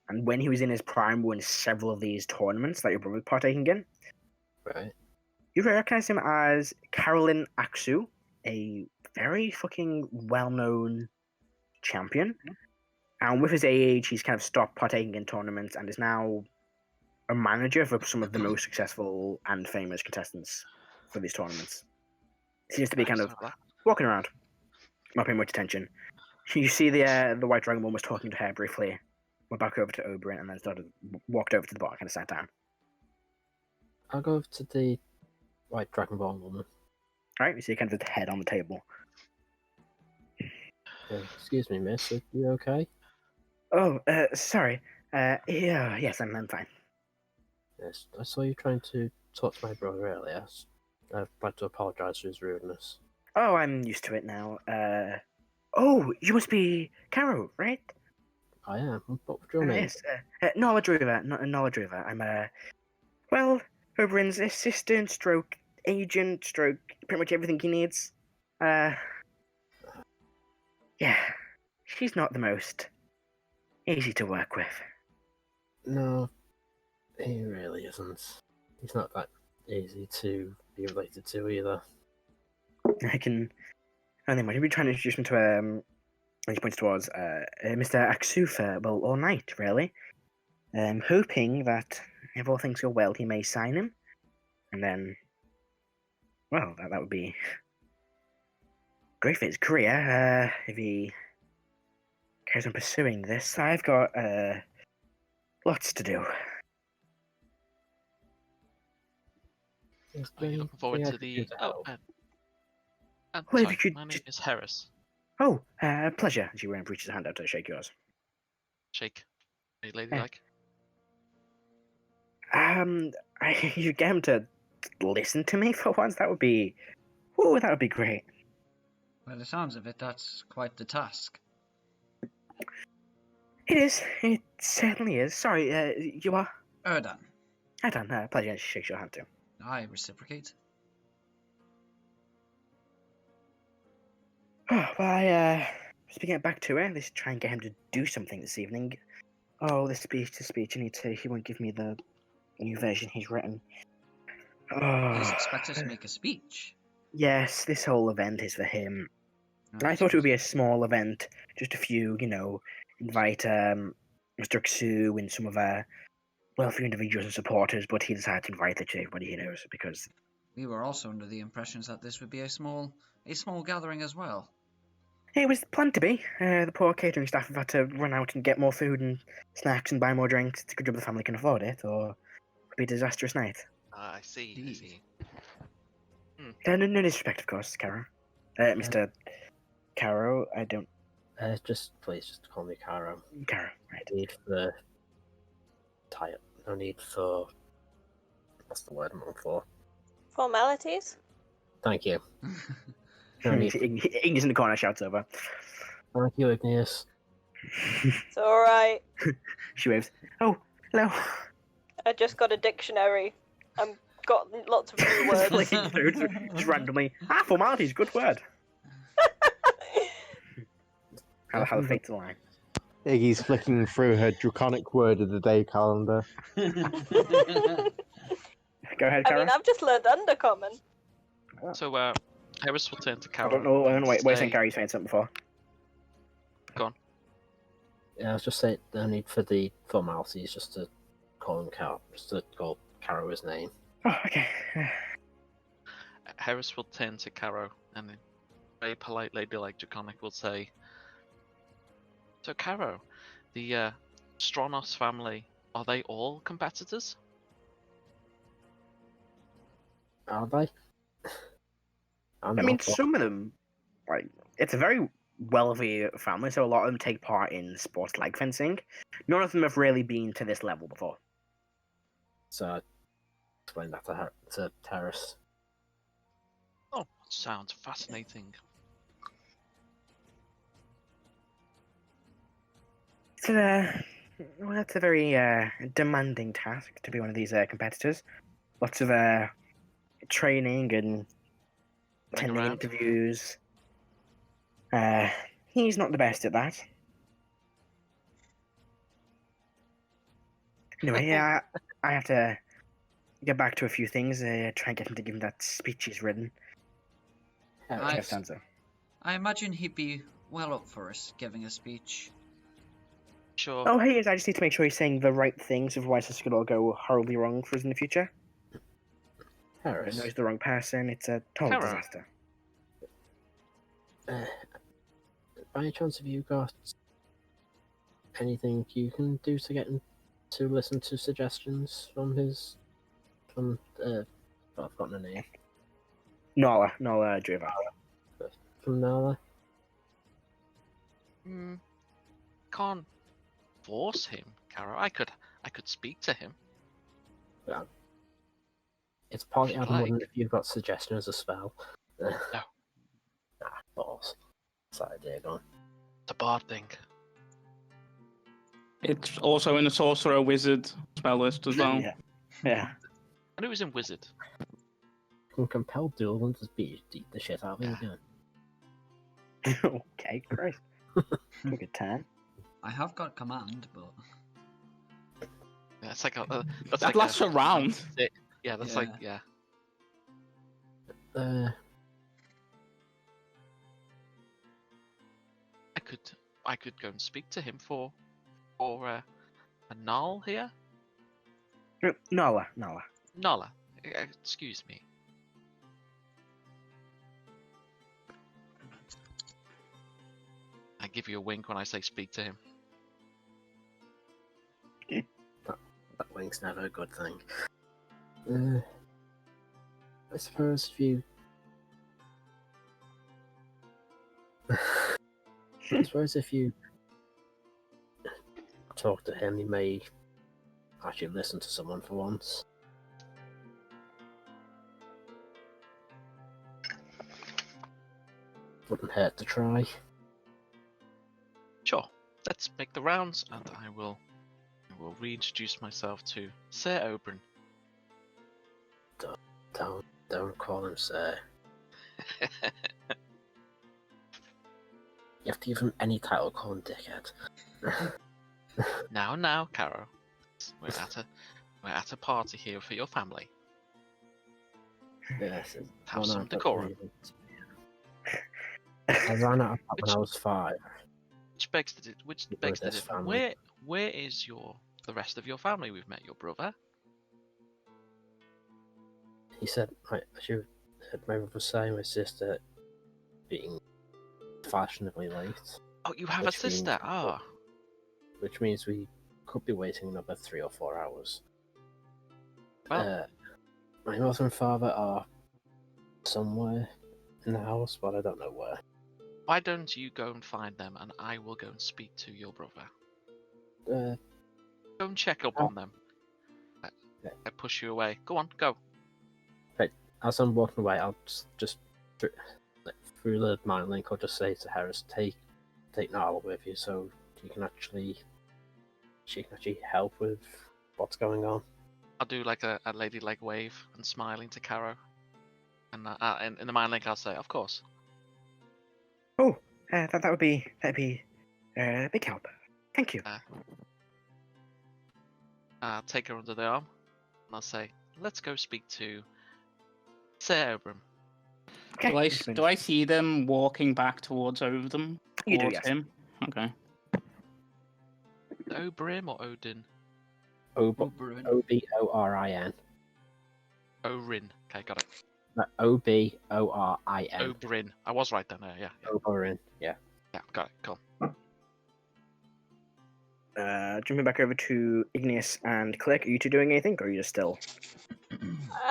And when he was in his prime, won several of these tournaments that your brother was partaking in. Right. You recognize him as Carolyn Aksu, a very fucking well-known champion. And with his age, he's kind of stopped partaking in tournaments and is now a manager for some of the most successful and famous contestants for these tournaments. Seems to be kind of walking around, not paying much attention. You see the white dragonborn was talking to her briefly, went back over to Oberyn, and then walked over to the bar, kind of sat down. I'll go over to the white dragonborn woman. Right, you see kind of the head on the table. Excuse me, miss, are you okay? Oh, sorry. Yes, I'm fine. Yes, I saw you trying to talk to my brother earlier. I'd like to apologise for his rudeness. Oh, I'm used to it now. Oh, you must be Karo, right? I am. What would your name? Yes, Knowledge River. Knowledge River. I'm Oberyn's assistant, stroke agent, stroke pretty much everything he needs. Yeah, she's not the most easy to work with. No, he really isn't. He's not that easy to be related to either. I can only imagine. We're trying to introduce him to and he points towards Mr. Aksufa. Well, all night really. Hoping that if all things go well, he may sign him, and then, well, that would be great for his career. If he carries on pursuing this, I've got lots to do. Are you looking forward to the? Well, Sorry, if you could my name is Heris. Oh, pleasure. She reaches his hand out to shake yours. Shake. Are you ladylike? You get him to listen to me for once. That would be great. By the sounds of it, that's quite the task. It is. It certainly is. Sorry, you are? Erdan. Erdan, pleasure. She shakes your hand too. I reciprocate. Oh, well, I just to get back to it. Let's try and get him to do something this evening. Oh, the speech. He won't give me the new version he's written. Oh. He's expected to make a speech. Yes, this whole event is for him. I thought it would be a small event, just a few, invite Mr. Xu and some of our wealthy individuals and supporters, but he decided to invite literally everybody he knows because We were also under the impressions that this would be a small gathering as well. it was planned to be. The poor catering staff have had to run out and get more food and snacks and buy more drinks. It's a good job the family can afford it, or it would be a disastrous night. I see. No disrespect, of course, Karo. Mr. Karo, I don't... Please call me Karo. Karo, right. No need for... No need for... What's the word I'm looking for? Formalities? Thank you. No need. Igneous in the corner shouts over. Thank you, Igneous. It's alright. She waves. Oh, hello. I just got a dictionary. I've got lots of new words. Flicking through just randomly. Formalities, good word. How the fates align. Iggy's flicking through her draconic word of the day calendar. Go ahead, Karo. I've just learned undercommon. So, Heris will turn to I Karo. don't know. Wait, Say- saying Gary's saying something before. Yeah, I was just saying no need for the formalities, just to call him Karo, just to call Karo his name. Oh, okay. Heris will turn to Karo and then very polite ladylike Draconic will say, So, Karo, the Stronos family, are they all competitors? Are they? I'm I mean, not, but some of them, like, it's a very wealthy family, so a lot of them take part in sports like fencing. None of them have really been to this level before. so explain that to Heris. Oh, sounds fascinating. Well, that's a very demanding task to be one of these competitors. Lots of training and Running attending around. interviews. He's not the best at that. Anyway, yeah, I have to get back to a few things. Try and get him to give him that speech he's written. I- Jeff Stanza. I imagine he'd be well up for us giving a speech. Sure. Oh, he is. I just need to make sure he's saying the right things, otherwise this could all go horribly wrong for us in the future. If Heris, he knows the wrong person, it's a total Karo. disaster. by any chance have you got anything you can do to get him to listen to suggestions from I've forgotten the name. Nala Driva. From Nala? Can't force him, Karo. I could speak to him. Yeah. It's partly If I'm you like. wondering if you've got suggestion as a spell. No. Balls. That's the idea gone. It's a bard thing. It's also in the Sorcerer Wizard spell list as well. Yeah. And it was in Wizard. Can compel duel and just beat the shit out of him again. Okay, great. Took a turn. I have got command, but Yeah, it's like a. That's That like lasts a round. Yeah, that's Yeah. like yeah. I could go and speak to him for a null here. Nala. Nala, excuse me. I give you a wink when I say speak to him. That wink's never a good thing. I suppose if you talk to him, he may actually listen to someone for once. Wouldn't hurt to try. Sure, let's make the rounds, and I will reintroduce myself to Sir Oberon. Don't call him sir. You have to give him any title, call him dickhead. Now, Karo, we're at a party here for your family. Yes, Have some decorum. I ran out of that when I was 5. Which begs the this difference. family. Where is the rest of your family? We've met your brother. He said, as you heard my brother say, my sister being fashionably late. Oh, you have a Which means- sister. Ah, Which means we could be waiting another 3 or 4 hours. well, My mother and father are somewhere in the house, but I don't know where. why don't you go and find them, and I will go and speak to your brother. Go and check up on them. I push you away. Go on, go. As I'm walking away, I'll just through the mind link, I'll just say to Heris, take Nala with you, so she can actually help with what's going on. I'll do like a ladylike wave and smiling to Karo. And in the mind link, I'll say, of course. Oh, that'd be a big help. Thank you. I'll take her under the arm, and I'll say, let's go speak to Sir Oberon. Okay. Do I see them walking back towards Odin? You do, Towards yes. him? Okay. Oberon or Odin? Oberon. Oborin. Orin. Okay, got it. Oborin. Oberon. I was right then. Yeah. Oborin. Yeah. Yeah, got it. Cool. Jumping back over to Igneous and Cleric, are you two doing anything, or are you just still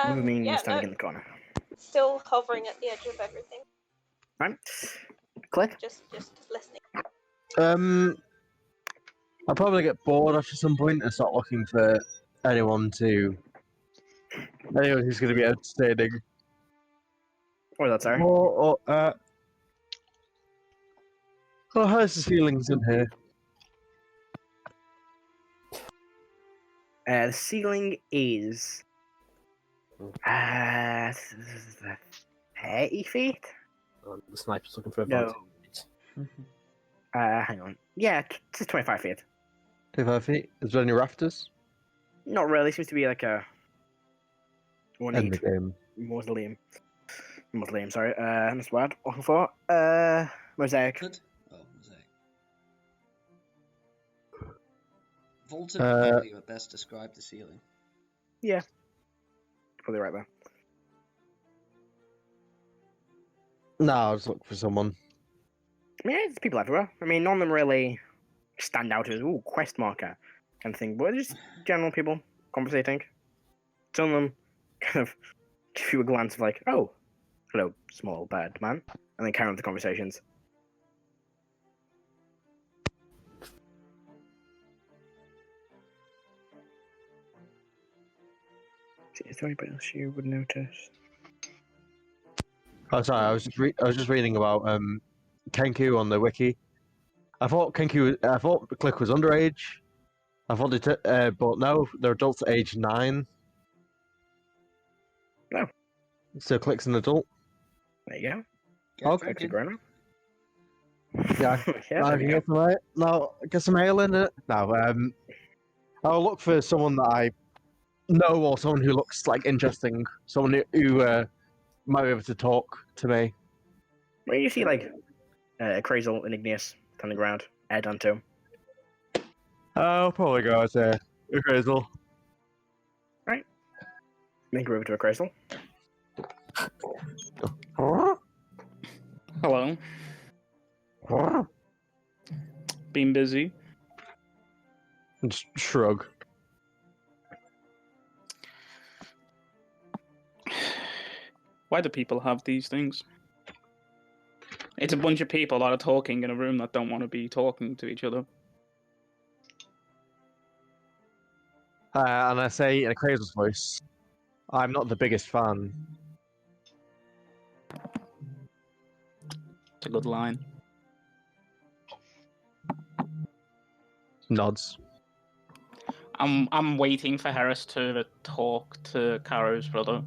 moving, Yeah, standing no, in the corner? still hovering at the edge of everything. Right. Cleric? Just listening. I'll probably get bored after some point and start looking for anyone who's going to be entertaining. Or that's sorry. How's the ceilings in here? The ceiling is 30 feet? The sniper's looking for a No. vantage. Hang on. Yeah, it's 25 feet. 25 feet? Is there any rafters? Not really. Seems to be like a End the ornate game. mausoleum. Mausoleum, sorry. That's the word I'm looking for. Mosaic. Good. Oh, mosaic. Vaulted Uh, would probably best describe the ceiling. Probably right there. No, I'll just look for someone. I mean, there's people everywhere. I mean, none of them really stand out as, ooh, quest marker kind of thing, but they're just general people conversating. Some of them kind of give you a glance of like, oh, hello, small bird man, and then carry on with the conversations. Is there anybody else you would notice? Oh, sorry, I was just reading about Kenku on the wiki. I thought Click was underage. I thought but no, they're adults at age 9. No. So Click's an adult. There you go. Get Okay. Actually, drinking. grown up. Yeah. Yeah, I there can we go. get some no, get some ale in it. No, I'll look for someone that I know or someone who looks like interesting. Someone who might be able to talk to me. Well, you see like Crazel and Igneous on the ground. Erdan too. I'll probably go out to Crazel. Make her over to a Crazel. Hello. Been busy. Just shrug. Why do people have these things? It's a bunch of people that are talking in a room that don't want to be talking to each other. And I say in a Crazel's voice, I'm not the biggest fan. It's a good line. Nods. I'm waiting for Heris to talk to Karo's brother.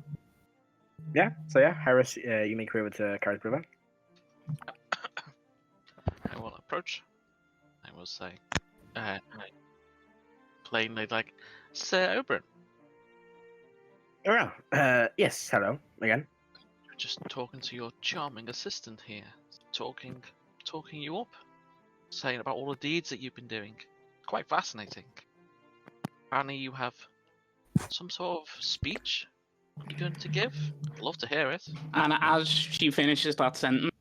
Yeah. So yeah, Heris, you make her over to Karo's brother. I will approach. I will say, plainly, like, Sir Oberon, Oh, yes. Hello again. just talking to your charming assistant here, talking you up, saying about all the deeds that you've been doing. Quite fascinating. Apparently, you have some sort of speech you're going to give. I'd love to hear it. And as she finishes that sentence,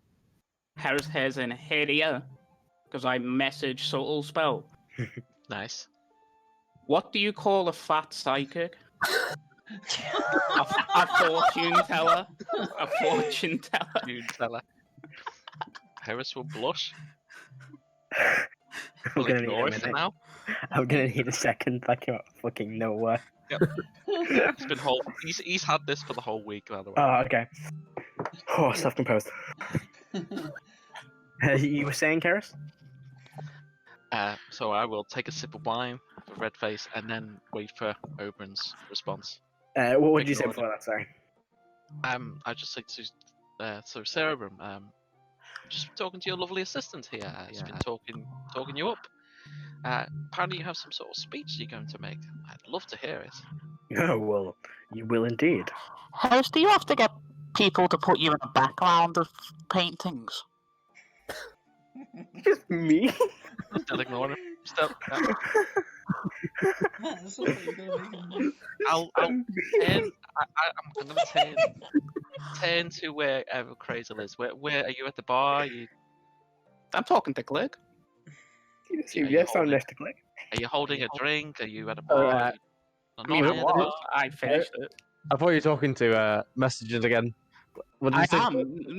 Heris hears in here, because I message subtle spell. Nice. What do you call a fat psychic? a fortune teller. A fortune teller. Tune teller. Heris will blush. I'm We'll gonna need ignore a it for minute. now. I'm gonna need a second. That came out of fucking nowhere. It's been he's had this for the whole week, by the way. Oh, okay. Oh, self-composed. You were saying, Karis? So I will take a sip of wine, with a red face, and then wait for Oberon's response. What did you say Ignore before that? Sorry. I just say to so Sir Oberon, just talking to your lovely assistant here. He's been talking you up. Apparently you have some sort of speech you're going to make. I'd love to hear it. Oh, well, you will indeed. Heris, do you have to get people to put you in the background of paintings? Just me? Still ignoring him. Still. That's all you're gonna make him do. I'll turn. I'm gonna turn to wherever Crazel is. Where are you at the bar? I'm talking to Click. You sound nice to click. Are you holding a drink? Are you at a Oh, bar? yeah. Not I mean, near the bar. I finished it. I thought you were talking to messages again. What did I you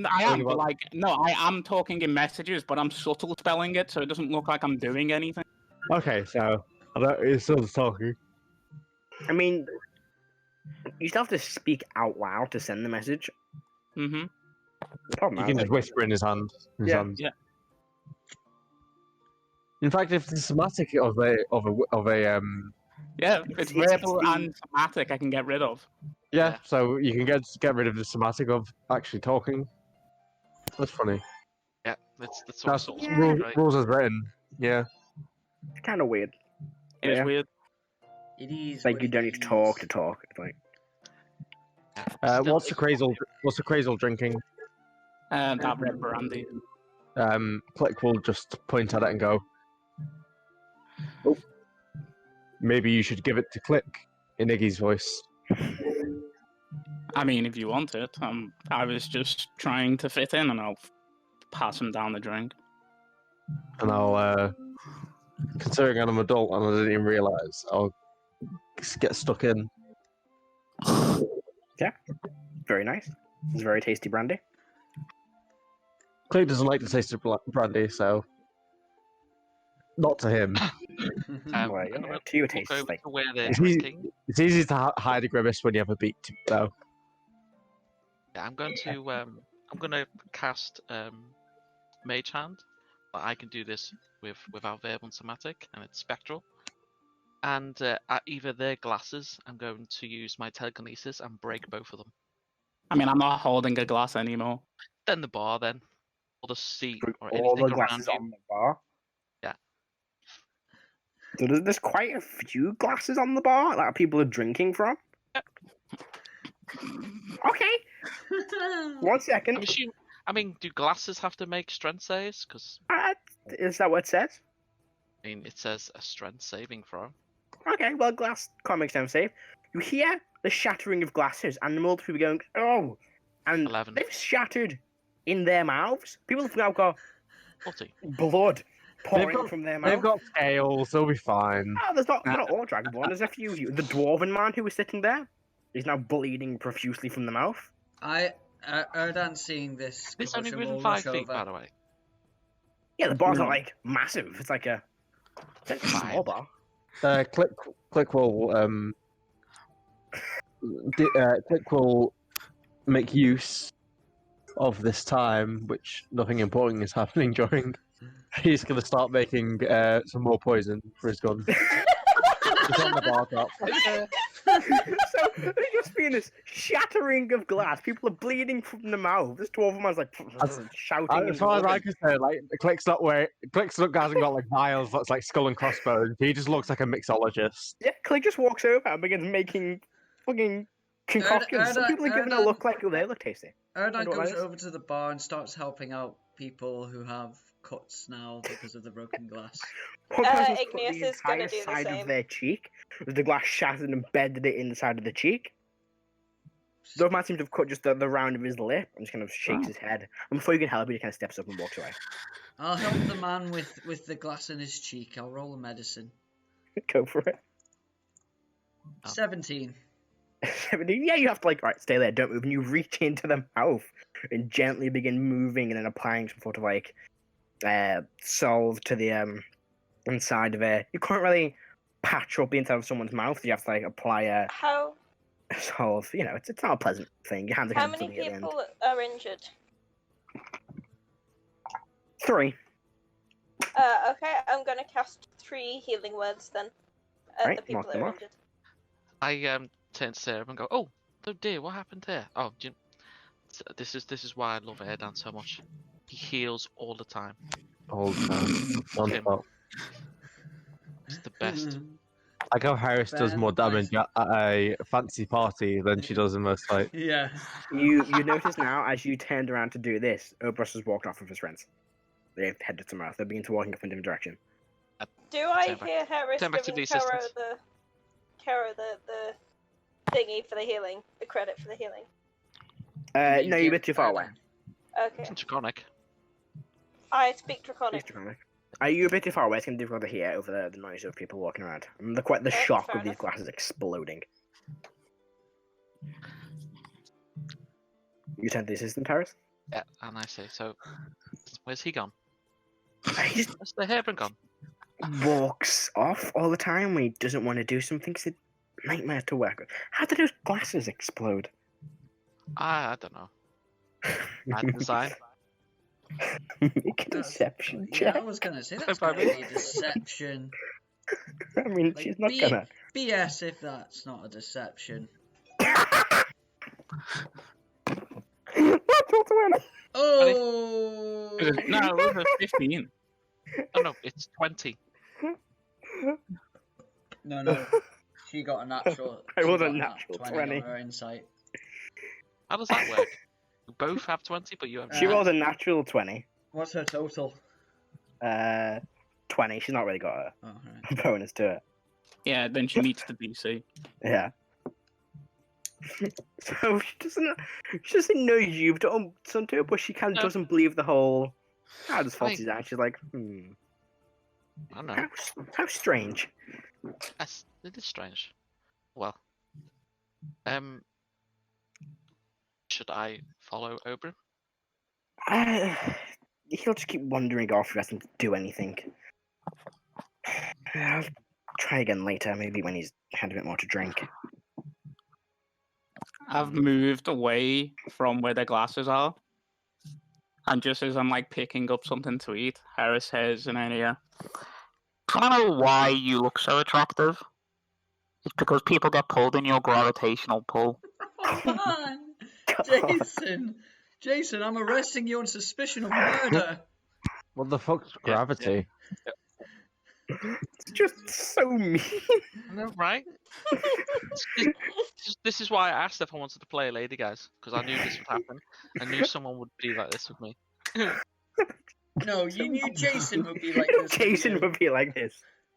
say? am, but like, no, I am talking in messages, but I'm subtle spelling it, so it doesn't look like I'm doing anything. Okay, so you're still talking. I mean, you still have to speak out loud to send the message. Mm-hmm. The problem You is, can just like, whisper in his hand. Yeah. Yeah. In fact, if the somatic of a Yeah, if it's It's verbal the- and somatic, I can get rid of. yeah, so you can get rid of the somatic of actually talking. That's funny. Yeah, that's what That's sort Yeah. rules as written. Yeah. it's kind of weird. It is Yeah. weird. It is. Like what you don't it need to talk to is. talk. It's like What's the crazel drinking? That red brandy. Click will just point at it and go, Oh. maybe you should give it to Click in Iggy's voice. I mean, if you want it, I was just trying to fit in, and I'll pass him down the drink. And I'll, considering I'm an adult and I didn't even realise, I'll get stuck in. very nice. It's very tasty brandy. Click doesn't like the taste of brandy, so not to him. Well, I'm gonna to you it walk tastes over like to where they're It's easy, drinking. it's easy to hide a grimace when you have a beat, though. Yeah, I'm going to cast Mage Hand, but I can do this without verbal and somatic, and it's spectral. And at either their glasses, I'm going to use my telekinesis and break both of them. I mean, I'm not holding a glass anymore. Then the bar, then, or the seat, Break or all anything the glasses around you. on the bar. Yeah. So there's quite a few glasses on the bar that people are drinking from. Okay, 1 second. I mean, do glasses have to make strength saves? Because Is that what it says? I mean, it says a strength saving throw. Okay, well, glass can't make sound safe. You hear the shattering of glasses, and the multiple people going, oh! And 11. they've shattered in their mouths. People have now got 40. blood pouring got- from their mouth. They've got scales, they'll be fine. Oh, there's not all Dragonborn. There's a few of you. The dwarven man who was sitting there is now bleeding profusely from the mouth. Erdan seeing this. It's only commotion within will 5 rush feet, over. by the way. Yeah, the bar's No. not like massive. It's like a small bar. Click will Click will make use of this time, which nothing important is happening during. He's going to start making some more poison for his gun. It's on the bar top. So there's just been this shattering of glass. People are bleeding from the mouth. This dwarven man's like shouting. As far as I can say, like Click's hasn't got like vials that's like skull and crossbones. He just looks like a mixologist. Yeah, Click just walks over and begins making fucking concoctions. Some people are giving it a look like, oh, they look tasty. Erdan what that goes is? over to the bar and starts helping out people who have cuts now because of the broken glass. One person's put Igneous the is gonna entire do the side same. of their cheek, with the glass shattered and embedded it in the side of the cheek. Though man seems to have cut just the round of his lip and just kind of shakes his head. And before you can help, he kind of steps up and walks away. I'll help the man with the glass in his cheek. I'll roll a medicine. Go for it. 17. 17. Yeah, you have to right, stay there, don't move, and you reach into the mouth and gently begin moving and then applying some sort of salve to the inside of it. You can't really patch up the inside of someone's mouth. You have to apply a How salve. You know, it's not a pleasant thing. Your hands are how kind of many fuzzy at the end. people are injured? 3. Okay, I'm gonna cast 3 healing words then. Right, The people mark that them are off. injured. I turn to Sarah and go, "Oh dear, what happened there? Oh, this is why I love Erdan so much. He heals all the time. All the time. Non-stop. It's the best." Like how Heris does more damage at a fancy party than she does in most fights. Yeah. You notice now, as you turned around to do this, Obros has walked off with his friends. They've headed somewhere else. They begin to walking up in different direction. Do I Turn back- hear Heris turn back to giving the assistants. Karo the thingy for the healing, the credit for the healing? You No, you're a give bit too far away. Erdan. Okay. It's Draconic. I speak Draconic. Please, Draconic. Are you a bit too far away? It's going to be difficult to hear over the noise of people walking around. And the shock fair of these enough. glasses exploding. You turn to the assistant, Harris? Yeah, and I say, so where's he gone? He Where's the Herbron gone? walks off all the time when he doesn't want to do something. It's a nightmare to work with. How did those glasses explode? I don't know. Bad design. Make a deception Yeah, I check. was gonna say that's Bye, gonna be deception. I mean, Like, she's not gonna. BS if that's not a deception. Natural 20. Oh! No, it was a 15. Oh no, it's 20. No. She got a natural. I she rolled a got natural 20 20. on her insight. How does that work? We both have 20, but you have. She Uh, rolled a natural 20. What's her total? 20. She's not really got Oh, right. a bonus to it. Yeah, then she meets the DC. Yeah. So she doesn't know you've done something to her, but she kind of No. doesn't believe the whole. How does I- faulty that? She's like, I don't know. how strange. Yes, it is strange. Well, should I follow Oberyn? He'll just keep wandering off if he doesn't do anything. I'll try again later, maybe when he's had a bit more to drink. I've moved away from where the glasses are. And just as I'm like picking up something to eat, Heris says in an ear, Do you know why you look so attractive? It's because people get pulled in your gravitational pull. Oh, man! God. Jason, I'm arresting you on suspicion of murder. What the fuck's gravity? It's just so mean. I know, right? This is why I asked if I wanted to play a lady, guys, because I knew this would happen. I knew someone would be like this with me. No, you knew Jason would be like this. with Jason you. would be like this.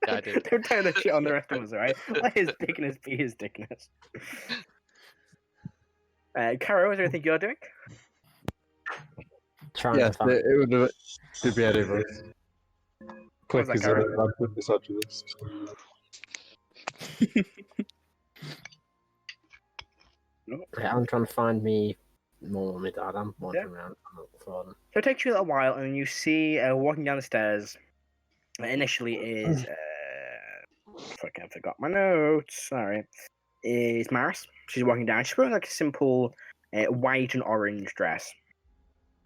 Yeah, I did. Don't turn that shit on the rest of us, alright? Let his dickness be his dickness. Karo, is there anything you're doing? Trying Yes, to find. it would have should be ahead of us. Click that, is Karen? a misogynist. Yeah, I'm trying to find me more and my dad. I'm wandering around for them. So it takes you a little while, and you see walking down the stairs. Initially is I forgot my notes. Sorry, is Maris. She's walking down. She's wearing like a simple white and orange dress.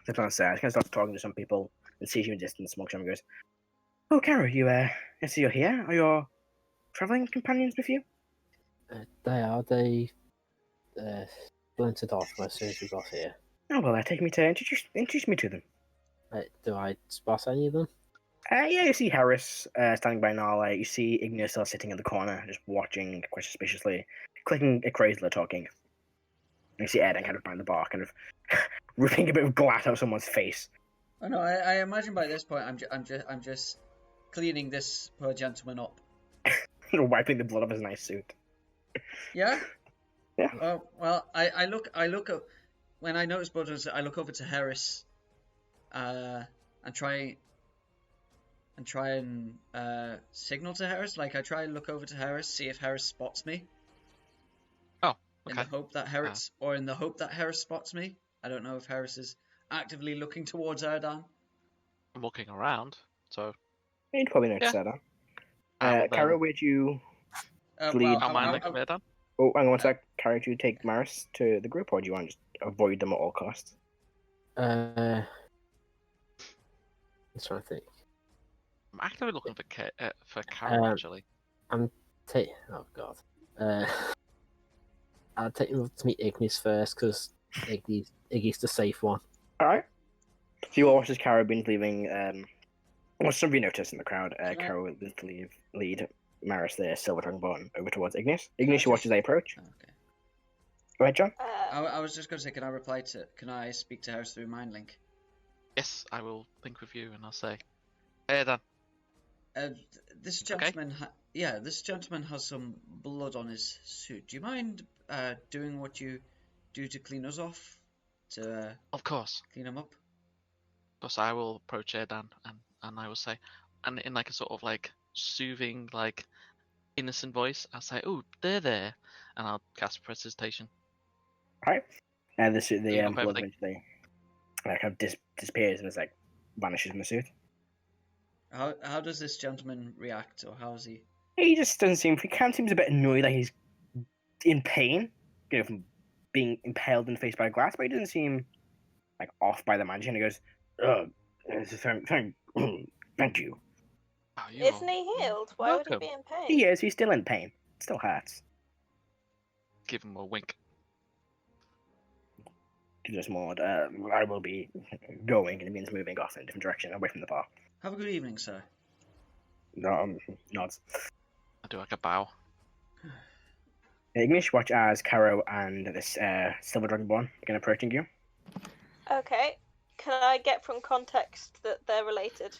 Sits on the stairs. Kind of starts talking to some people and sees you in distance. Smokes and goes, "Oh, Karo, I see you're here. Are your traveling companions with you?" They splintered off as soon as we got here. Oh well, take me to introduce me to them. Do I spot any of them? Yeah, you see Heris standing by Nala. You see Igneous still sitting in the corner, just watching quite suspiciously, clicking a crazily talking. And you see Erdan kind of behind the bar, kind of ripping a bit of glass out of someone's face. Oh no, I imagine by this point I'm just cleaning this poor gentleman up. Wiping the blood off his nice suit. Yeah. Yeah. Well, I look up when I notice blood. I look over to Heris, and try and signal to Heris. Like I try and look over to Heris, see if Heris spots me. Oh, In the okay. hope that Heris spots me. I don't know if Heris is actively looking towards Erdan. I'm walking around, so You'd probably notice Yeah. that. I will Karo, then- where'd you... Well, Am I like Erdan? Oh, hang on one sec. Karo, do you take Maris to the group, or do you want to just avoid them at all costs? I'm trying to think. I'm actively looking for Karo, actually. Oh god. I'll take him to meet Igneous first because Iggy's the safe one. Alright. So you all watch as Karo begins leaving... well, some of you notice in the crowd, Right. Karo begins to lead Maris, the Silver Dragonborn, over towards Igneous. Igneous, you watch as they approach. Okay. Go ahead, John. I was just going to say, can I speak to Heris through Mind Link? Yes, I will think with you, and I'll say, Erdan. This gentleman, this gentleman has some blood on his suit. Do you mind doing what you do to clean us off? To Of course. clean him up? Of course, I will approach Erdan, and I will say, and in like a sort of like soothing, like innocent voice, I'll say, "Oh, they're there," and I'll cast Prestidigitation. Right. And the Clean up blood everything. eventually like kind of disappears and it's like vanishes from the suit. How does this gentleman react, or how is he? He just doesn't seem. He kind of seems a bit annoyed that he's in pain, from being impaled in the face by glass, but he doesn't seem like off by the magic. And he goes, thank you. Oh, you Isn't are he healed? Why would he welcome. be in pain? He is. He's still in pain. It still hurts. Give him a wink. Just more. I will be going, and it means moving off in a different direction, away from the bar. Have a good evening, sir. Nods. I do like a bow. Igneous, watch as Karo and this silver dragonborn begin approaching you. Okay. Can I get from context that they're related?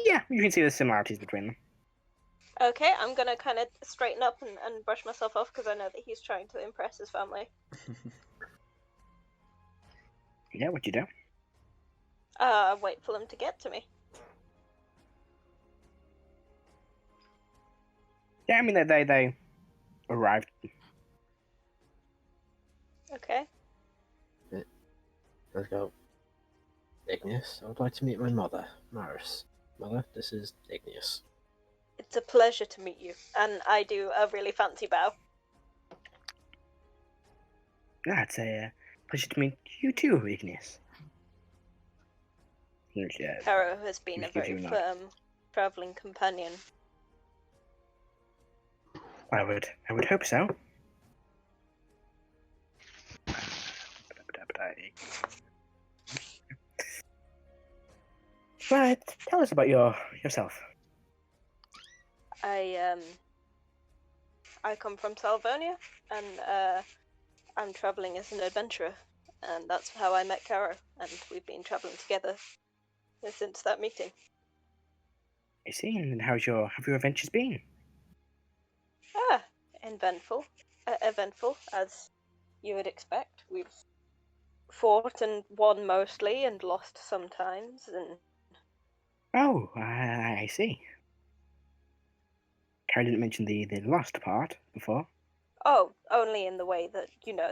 Yeah, you can see the similarities between them. Okay, I'm gonna kind of straighten up and brush myself off because I know that he's trying to impress his family. Yeah, what you do? Wait for them to get to me. Yeah, I mean they arrived. Okay. Let's go. Igneous, I would like to meet my mother, Maris. Mother, this is Igneous. It's a pleasure to meet you, and I do a really fancy bow. Yeah, it's a pleasure to meet you too, Igneous. Yeah, Karo has been a Excuse very you, firm travelling companion. I would hope so. Right, tell us about yourself. I come from Salvonia, and I'm travelling as an adventurer, and that's how I met Karo, and we've been travelling together since that meeting. I see, and have your adventures been? Eventful, as you would expect. We've fought and won mostly, and lost sometimes, and... Oh, I see. Karo didn't mention the last part before. Oh, only in the way that,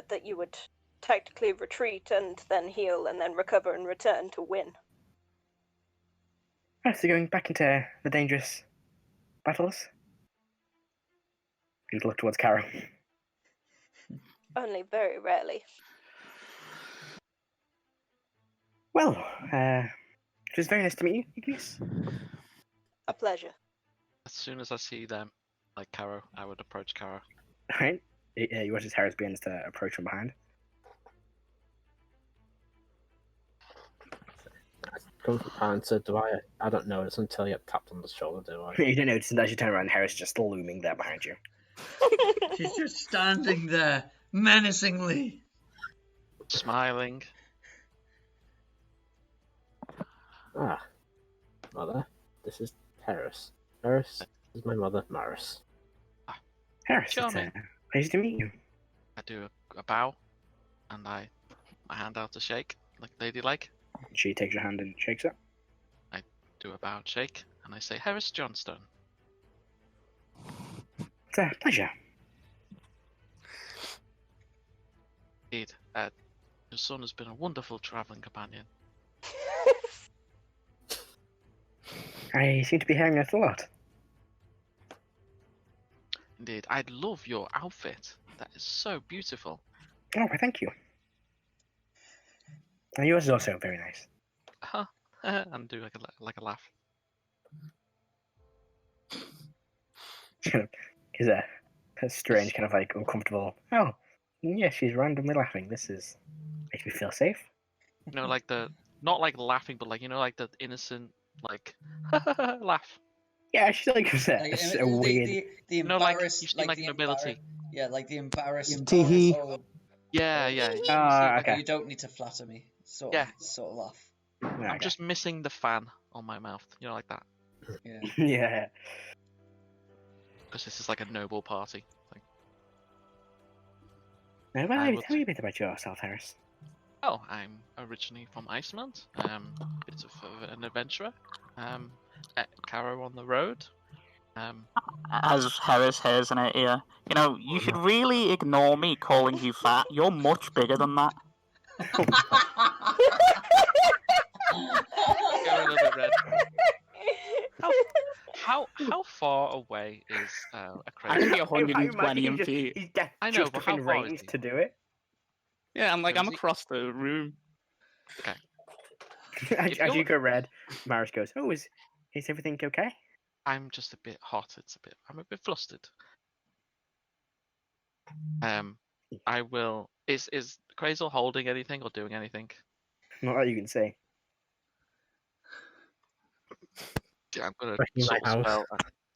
that you would tactically retreat and then heal and then recover and return to win. Oh, so going back into the dangerous battles? You look towards Karo. Only very rarely. Well, it was very nice to meet you, Igneous. A pleasure. As soon as I see them, like Karo, I would approach Karo. Alright. You watch as Heris begins to approach from behind. Come from behind, so do I? I don't notice until you get tapped on the shoulder, do I? You don't notice, and as you turn around, Heris is just looming there behind you. She's just standing there, menacingly. Smiling. Ah, mother, this is Heris. Heris is my mother, Maris. Heris, it's Charming. a pleasure to meet you. I do a bow, and my hand out to shake, like ladylike. She takes your hand and shakes it. Do a bow and shake, and I say, Heris Johnstone. It's a pleasure. Indeed, your son has been a wonderful travelling companion. I seem to be hearing that a lot. Indeed, I love your outfit. That is so beautiful. Oh, well, thank you. And yours is also very nice. Huh? And do like a laugh. Is a strange kind of like uncomfortable. Oh, yeah, she's randomly laughing. This makes me feel safe. Like not like laughing, but like like the innocent like laugh. Yeah, she's like a weird. The like embarrassed, you've seen like the nobility. Yeah, like the embarrassed. Tee-hee. Yeah. Okay. You don't need to flatter me. Sort of laugh. I'm just missing the fan on my mouth. Like that. Yeah. Yeah. Because this is like a noble party. Like, Now, tell me a bit about yourself, Heris. oh, I'm originally from Iceland. Bit of an adventurer. Karo on the road. As Heris hears in her ear, you know, you should really ignore me calling you fat. You're much bigger than that. Go a little bit red. How far away is a I can crazy? be 120 in feet. He's I know, just but how within far is range he? to do it. Yeah, I'm Is he- across the room. Okay. As you're- you go red, Maris goes, "Oh, is everything okay?" I'm just a bit hot. I'm a bit flustered. I will. Is Crazel holding anything or doing anything? Not that you can say. Yeah, I'm gonna Especially in my sort of house. spell.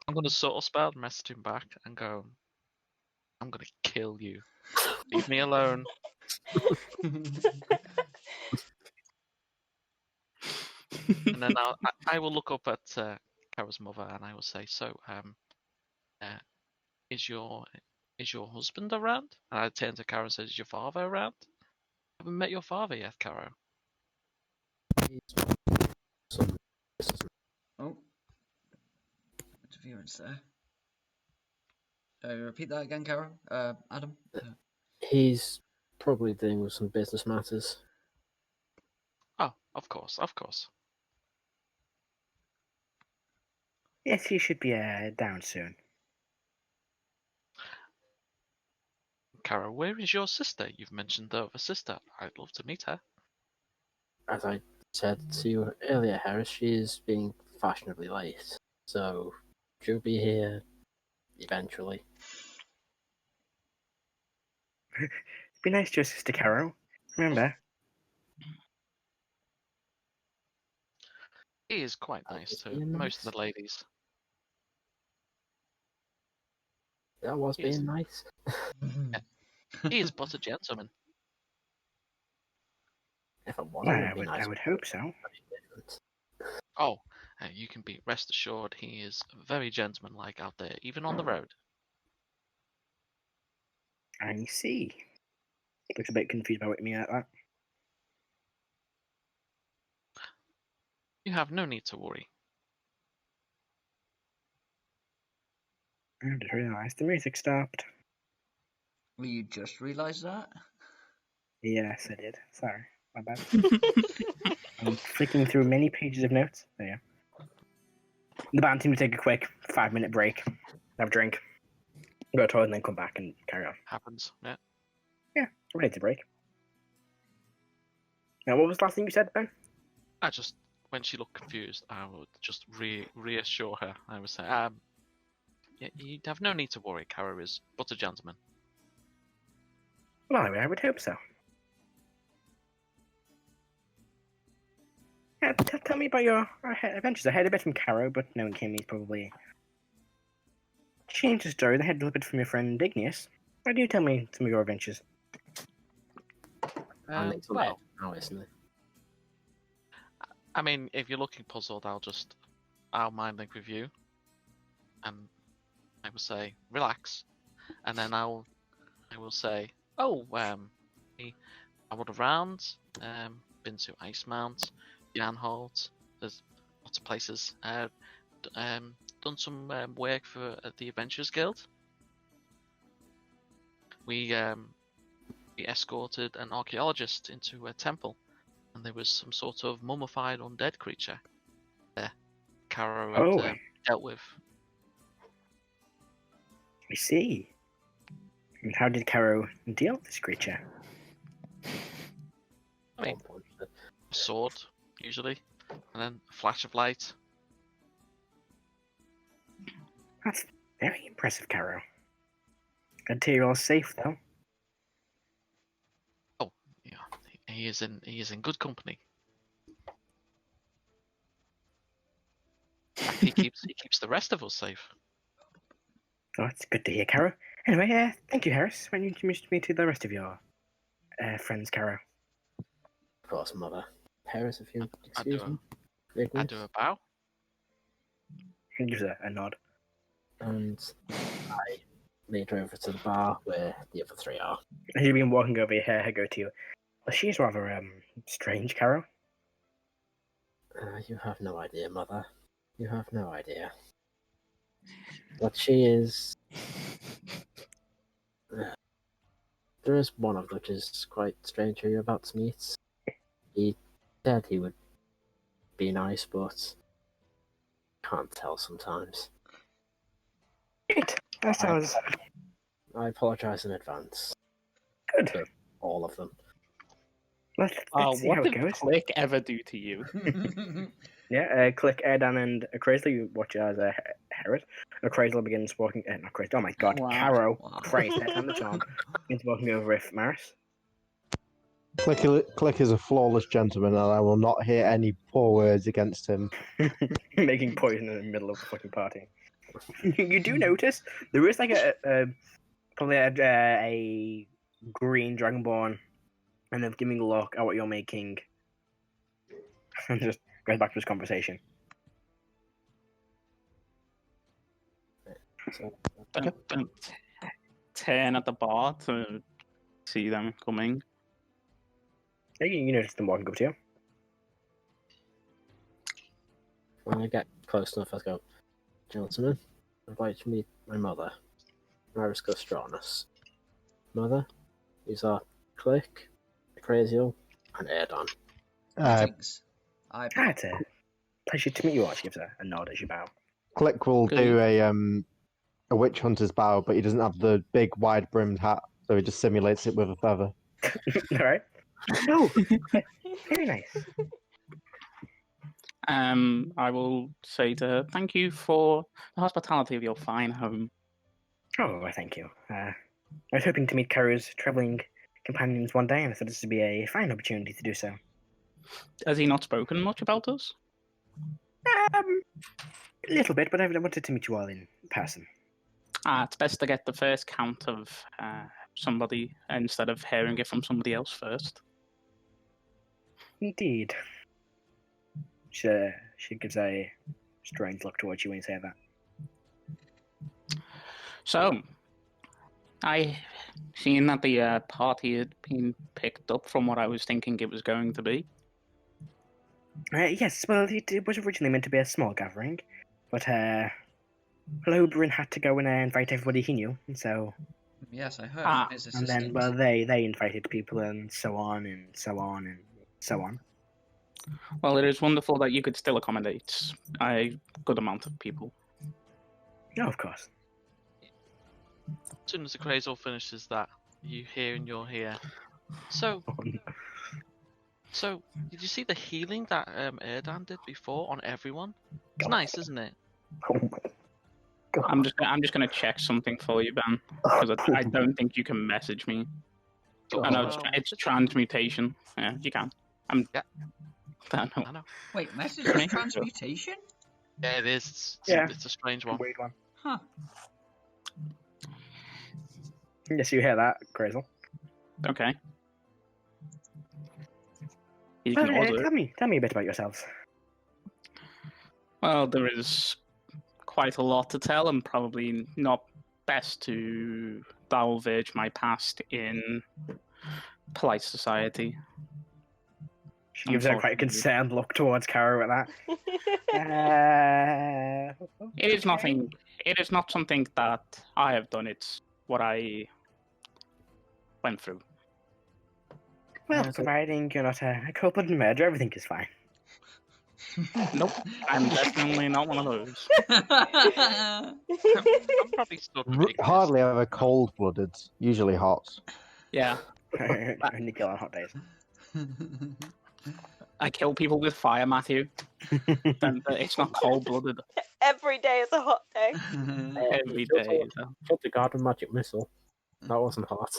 I'm gonna sort of spell, message him back, and go. I'm gonna kill you. Leave me alone. And then I will look up at Kara's mother, and I will say, "So, is your husband around?" And I turn to Kara and says, "Is your father around?" I haven't met your father yet, Kara. Oh, interference there. Repeat that again, Karo. Adam. He's probably dealing with some business matters. Oh, of course. Yes, he should be down soon. Kara, where is your sister? You've mentioned the other sister. I'd love to meet her. As I said to you earlier, Heris, she is being fashionably late, so she'll be here eventually. Be nice to your sister Karo. Remember, He is quite nice Is to he most nice? of the ladies. That was Yes. being nice. He is but a gentleman. If it was, well, it would be nice. I would hope so. Different. Oh, you can be rest assured he is very gentlemanlike out there, even on the road. I see. Looks a bit confused about what you mean like that. You have no need to worry. I just realised the music stopped. Well, you just realised that? Yes, I did. Sorry, my bad. I'm flicking through many pages of notes. There you go. The band team to take a quick 5-minute break, have a drink, go to the toilet, and then come back and carry on. Happens. Yeah. Yeah, ready to break. Now, what was the last thing you said, Ben? I just, when she looked confused, I would just reassure her. I would say, yeah, you have no need to worry. Kara is but a gentleman. Well, I would hope so. Yeah, tell me about your adventures. I heard a bit from Karo, but knowing him, he's probably changed the story. I heard a little bit from your friend Igneous. Why do you tell me some of your adventures? And it's on Well, now, isn't it? I mean, if you're looking puzzled, I'll mind link with you, and I will say relax, and then I will say, oh, I traveled around, been to Ice Mount, Janholt. There's lots of places. Done some work for the Adventurers Guild. We escorted an archaeologist into a temple, and there was some sort of mummified undead creature there. Karo had dealt with. I see. And how did Karo deal with this creature? I mean, a sword, usually, and then a flash of light. That's very impressive, Karo. I'd say you're all safe, though. Oh, yeah, he is in good company. He keeps the rest of us safe. Oh, it's good to hear, Karo. Anyway, thank you, Heris. When you introduced me to the rest of your friends, Karo. Of course, Mother. Heris, if you I excuse do me. I do a bow. He gives a nod. And I lead her over to the bar where the other three are. He's been walking over here, I go to you. Well, she's rather strange, Karo. You have no idea, Mother. You have no idea. But she is. There is one of which is quite strange who you're about to meet. He said he would be nice, but can't tell sometimes. That sounds I apologize in advance. good. To all of them. Let's see What how it did goes. Click ever do to you? Yeah, click Erdan and Crazy, watch as Heris. Crazy begins walking. Not Crazy. Oh my god, Wow. Karo. Wow. Christ, that's on the charm. Begins walking over with Maris. Click is a flawless gentleman, and I will not hear any poor words against him. Making poison in the middle of the fucking party. You do notice there is like probably a green Dragonborn, and then giving a look at what you're making, and just goes back to this conversation. So, Don't turn at the bar to see them coming. Yeah, you notice them walking up to you. when I get close enough, I go, "Gentlemen, I'd like to meet my mother, Raesokeran. Mother, these are Cleric, Crazy, and Erdan." Greetings. It's a pleasure to meet you all. She gives a nod as you bow. Click will Good. do a witch hunter's bow, but he doesn't have the big wide brimmed hat, so he just simulates it with a feather. All right. Oh, very nice. I will say to her, thank you for the hospitality of your fine home. Oh, well, thank you. I was hoping to meet Karo's traveling companions one day, and I thought this would be a fine opportunity to do so. Has he not spoken much about us? A little bit, but I wanted to meet you all in person. It's best to get the first count of somebody instead of hearing it from somebody else first. Indeed. She gives a strange look towards you when you say that. So, I seen that the party had been picked up from what I was thinking it was going to be. Yes, well, it was originally meant to be a small gathering, but Oberyn had to go and invite everybody he knew, and so... Yes, I heard Ah, from his And then, assistant. well, they invited people, and so on, and so on, and so on. Well, it is wonderful that you could still accommodate a good amount of people. Oh, of course. As soon as the Crazor finishes that, you hear and you'll hear. So, did you see the healing that Erdan did before on everyone? It's nice, isn't it? Oh my god. I'm just gonna check something for you, Ben, because I don't think you can message me. I know it's transmutation. Yeah, you can. Yeah. I know. I know. Wait, message is transmutation? Yeah, it is. Yeah. It's a strange one. Weird one. Huh. Yes, you hear that, Crazel. Okay. He Well, ignores it. tell me a bit about yourselves. Well, there is quite a lot to tell, and probably not best to divulge my past in polite society. She gives a quite a Unfortunately. concerned look towards Karo at that. It is nothing. It is not something that I have done. It's what I went through. Well, Yeah, so- providing you're not a culprit in murder, everything is fine. Nope, I'm definitely not one of those. I'm probably still ridiculous. Hardly ever cold blooded, usually hot. Yeah, Only kill on hot days. I kill people with fire, Matthew. Then it's not cold-blooded Every day is a hot day. every day. So. Put the garden magic missile. That wasn't hot.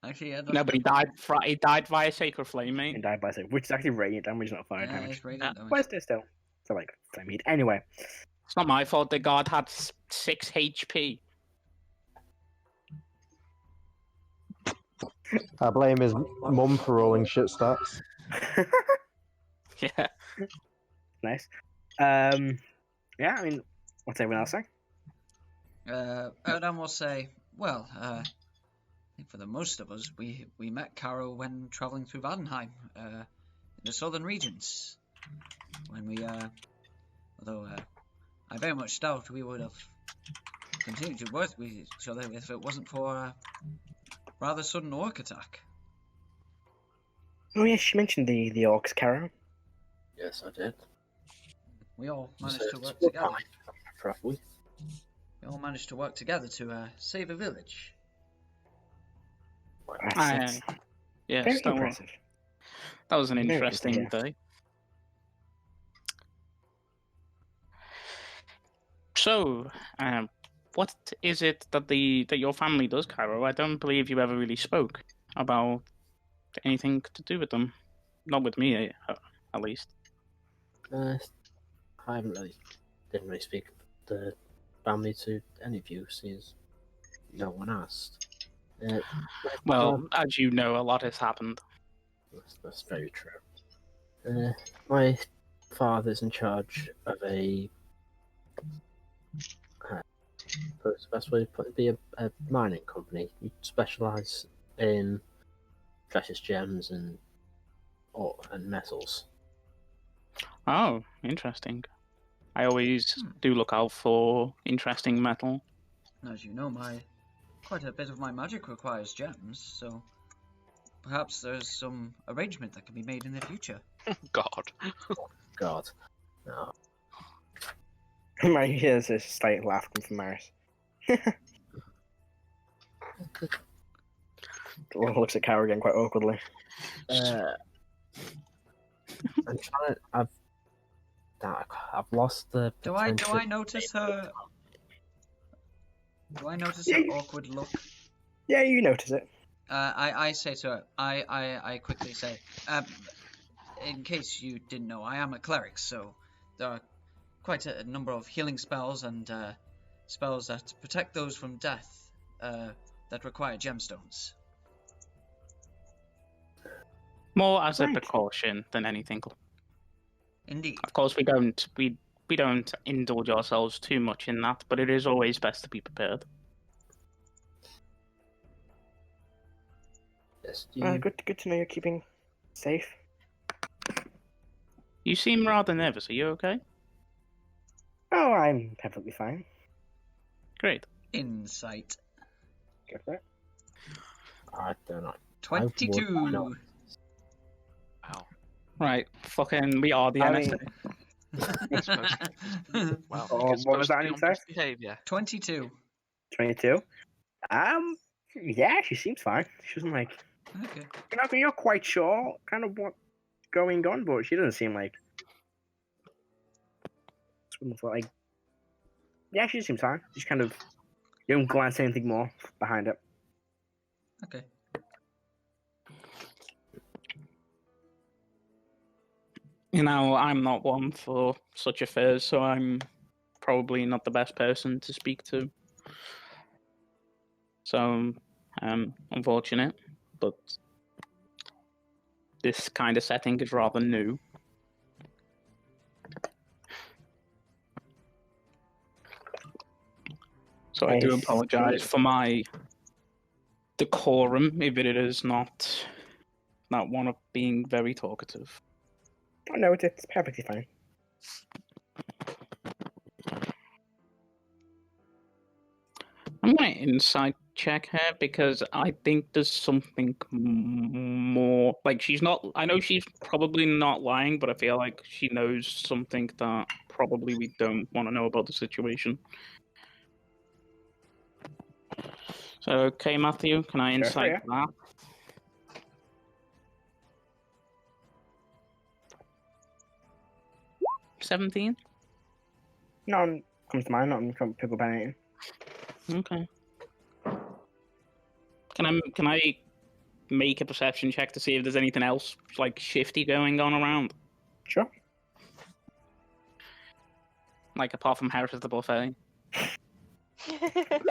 Actually, yeah, No, but he died. He died via sacred flame, mate. And died by which is actually radiant damage, not fire yeah, damage. it's radiant damage. Where's this still? So like flame heat. Anyway, It's not my fault. The guard had 6 HP. I blame his mum for rolling shit stats. Yeah. nice. Yeah, I mean, what's everyone else saying? Erdan will say, well, I think for the most of us, we met Karo when travelling through Valdenheim, in the southern regions. When we, although I very much doubt we would have continued to work with each other if it wasn't for a rather sudden orc attack. Oh yes, she mentioned the orcs, Karo. Yes, I did. We all managed to work We're together. fine, probably. We all managed to work together to save a village. That's Yes, very that impressive. was an Very good to interesting hear. day. So, what is it that your family does, Karo? I don't believe you ever really spoke about anything to do with them. Not with me, at least. I didn't really speak the family to any of you, since no one asked. Well, as you know, a lot has happened. That's very true. My father's in charge of a. That's the best way to put it, be a mining company. We specialise in precious gems and metals. Oh, interesting. I always do look out for interesting metal. As you know, quite a bit of my magic requires gems, so perhaps there's some arrangement that can be made in the future. God. God. No. Here's a slight laugh coming from Maris. Looks at Karo again quite awkwardly. I'm trying. I've lost the. Do I potential- notice her? Do I notice her awkward look? Yeah, you notice it. I say to her. I quickly say, in case you didn't know, I am a cleric, so there are quite a number of healing spells and spells that protect those from death that require gemstones. More as a Right. precaution than anything. Indeed. Of course, we don't indulge ourselves too much in that, but it is always best to be prepared. Yes, do you- Good to know you're keeping safe. You seem rather nervous. Are you okay? Oh, I'm perfectly fine. Great. Insight. Go for it. I don't know. 22. Wow. Right. Fucking, we are the I NSA. mean, Well, Oh, it's what was supposed to that be in on size? best behaviour. 22. 22. Yeah, she seems fine. She doesn't like. Okay. You're quite sure kind of what's going on, but she doesn't seem like. Like. Yeah, she seems fine. Just kind of. You don't glance anything more behind it. Okay. You know, I'm not one for such affairs, so I'm probably not the best person to speak to. So, unfortunate, but this kind of setting is rather new. So I do I apologize see. for my decorum, if it is not one of being very talkative. Oh no, it's perfectly fine. I'm going to insight check her because I think there's something more. Like, she's not. I know she's probably not lying, but I feel like she knows something that probably we don't want to know about the situation. So, okay, Matthew, can I Sure, insight yeah. that? $17? None comes to mind. Not from people panicking. Okay. Can I make a perception check to see if there's anything else like shifty going on around? Sure. Like apart from Heris at the buffet?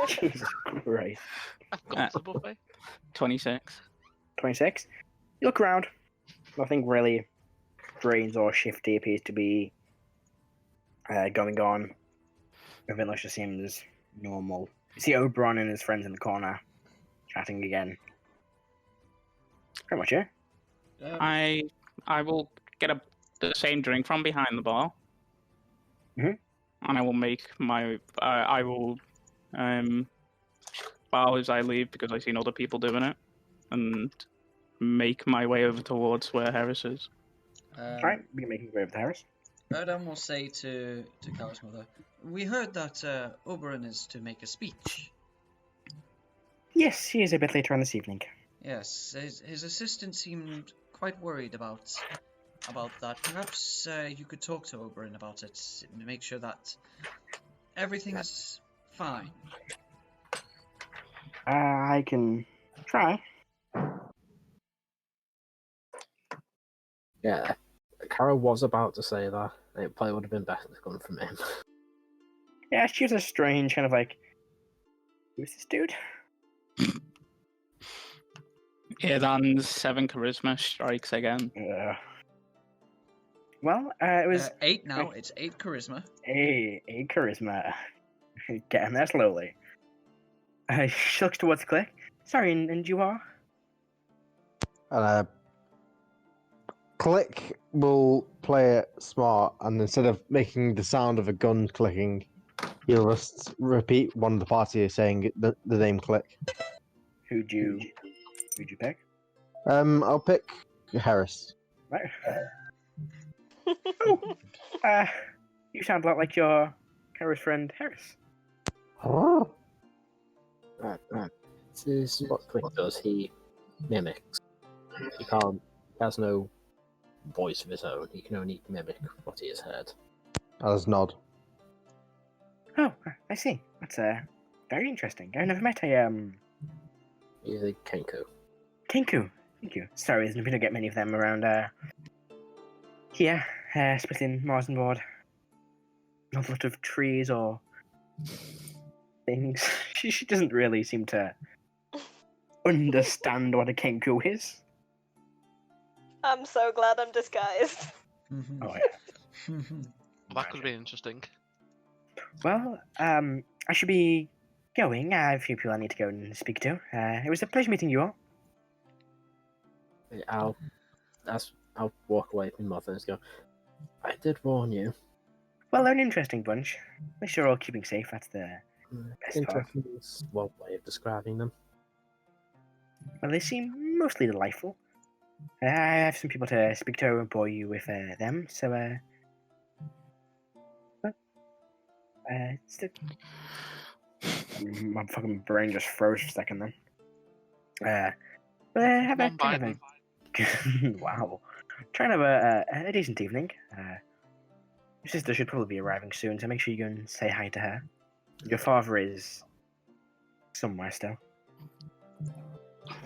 Jesus Christ. I've got the buffet. 26. 26. You look around. Nothing really strange or shifty appears to be going on. Everything else just seems normal. You see Oberon and his friends in the corner chatting again. Pretty much it. I will get the same drink from behind the bar. Mhm. and I will make my. I will bow as I leave because I've seen other people doing it, and make my way over towards where Heris is. Alright, we can make your way over to Heris. Erdan will say to Karo's mother, "We heard that Oberon is to make a speech." Yes, he is a bit later on this evening. Yes, his assistant seemed quite worried about that. Perhaps you could talk to Oberon about it and make sure that everything is fine. I can try. Yeah, Karo was about to say that. It probably would have been better to come from him. Yeah, she was a strange kind of like, who's this dude? Erdan's 7 charisma strikes again. Well, it was 8 now. It's 8 charisma. a charisma. Getting there slowly. She looks towards Click. Sorry, and you are? Click will play it smart, and instead of making the sound of a gun clicking, he'll just repeat one of the party saying the name Click. Who'd you pick? I'll pick Heris. Right. You sound a lot like your Kara's friend Heris. Right. This is what Click does. He mimics. He has no voice of his own. He can only mimic what he has heard. I'll just nod. Oh, I see. That's very interesting. I've never met a He's a Kenku. Kenku. Thank you. Sorry, we don't get many of them around here, especially in Marzenward. Not a lot of trees or things. She doesn't really seem to understand what a Kenku is. I'm so glad I'm disguised. Oh yeah. That could be interesting. Well, I should be going. I have a few people I need to go and speak to. It was a pleasure meeting you all. I'll walk away from Mother and go, I did warn you. Well, they're an interesting bunch. At least you're all keeping safe. That's the best part. Interesting is one way of describing them. Well, they seem mostly delightful. I have some people to speak to. I won't bore you with them. So, my fucking brain just froze for a second then. Have a kind of a wow. Try and have a decent evening. Your sister should probably be arriving soon, so make sure you go and say hi to her. Your father is somewhere still.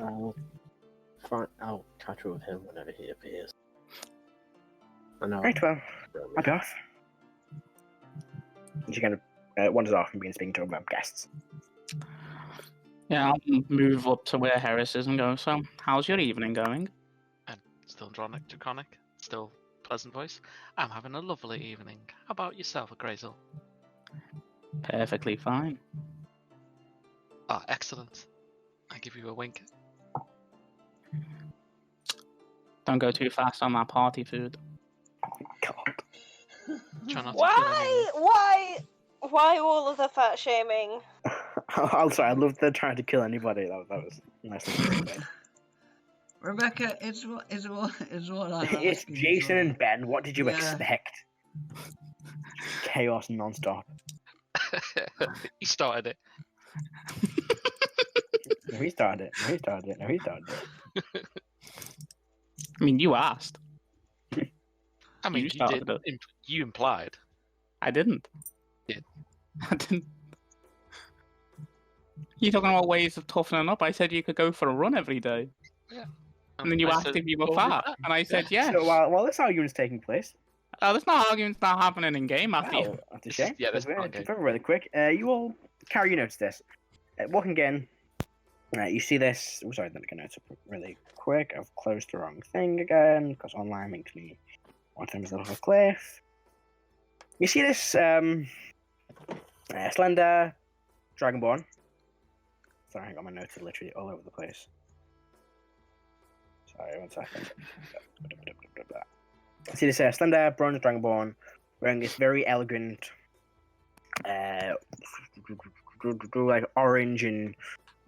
I'll catch up with him whenever he appears. Right, well, I'll be off. And she kind of wanders off and begins speaking to guests. Yeah, I'll move up to where Heris is and go, so, how's your evening going? And still draconic, still pleasant voice. I'm having a lovely evening. How about yourself, Grazel? Perfectly fine. Ah, excellent. I give you a wink. Don't go too fast on that party food. God. Try not to kill anyone. Why all of the fat shaming? I'm sorry, I love the trying to kill anybody. That was nicely said. Rebecca, it's what I'm It's asking Jason for. and Ben. What did you Yeah. expect? Chaos non-stop. He started it. No, he started it. I mean, you asked. I mean, You you started did. You implied. I didn't. Yeah. I didn't. You're talking about ways of toughening up. I said you could go for a run every day. Yeah. And then you I asked said, if you were "Oh, fat. yeah." And I said yes. So while this argument's taking place, There's no arguments not happening in game after you. wow, that's a shame. Yeah, that's Very- not good. very really quick. You all, Karo, you notice this. Walking again, you see this. Oh, sorry, let me get notes up really quick. I've closed the wrong thing again because online makes me want things a little cliff. You see this slender Dragonborn. Sorry, I got my notes are literally all over the place. Sorry, 1 second. See this slender bronze Dragonborn wearing this very elegant like orange and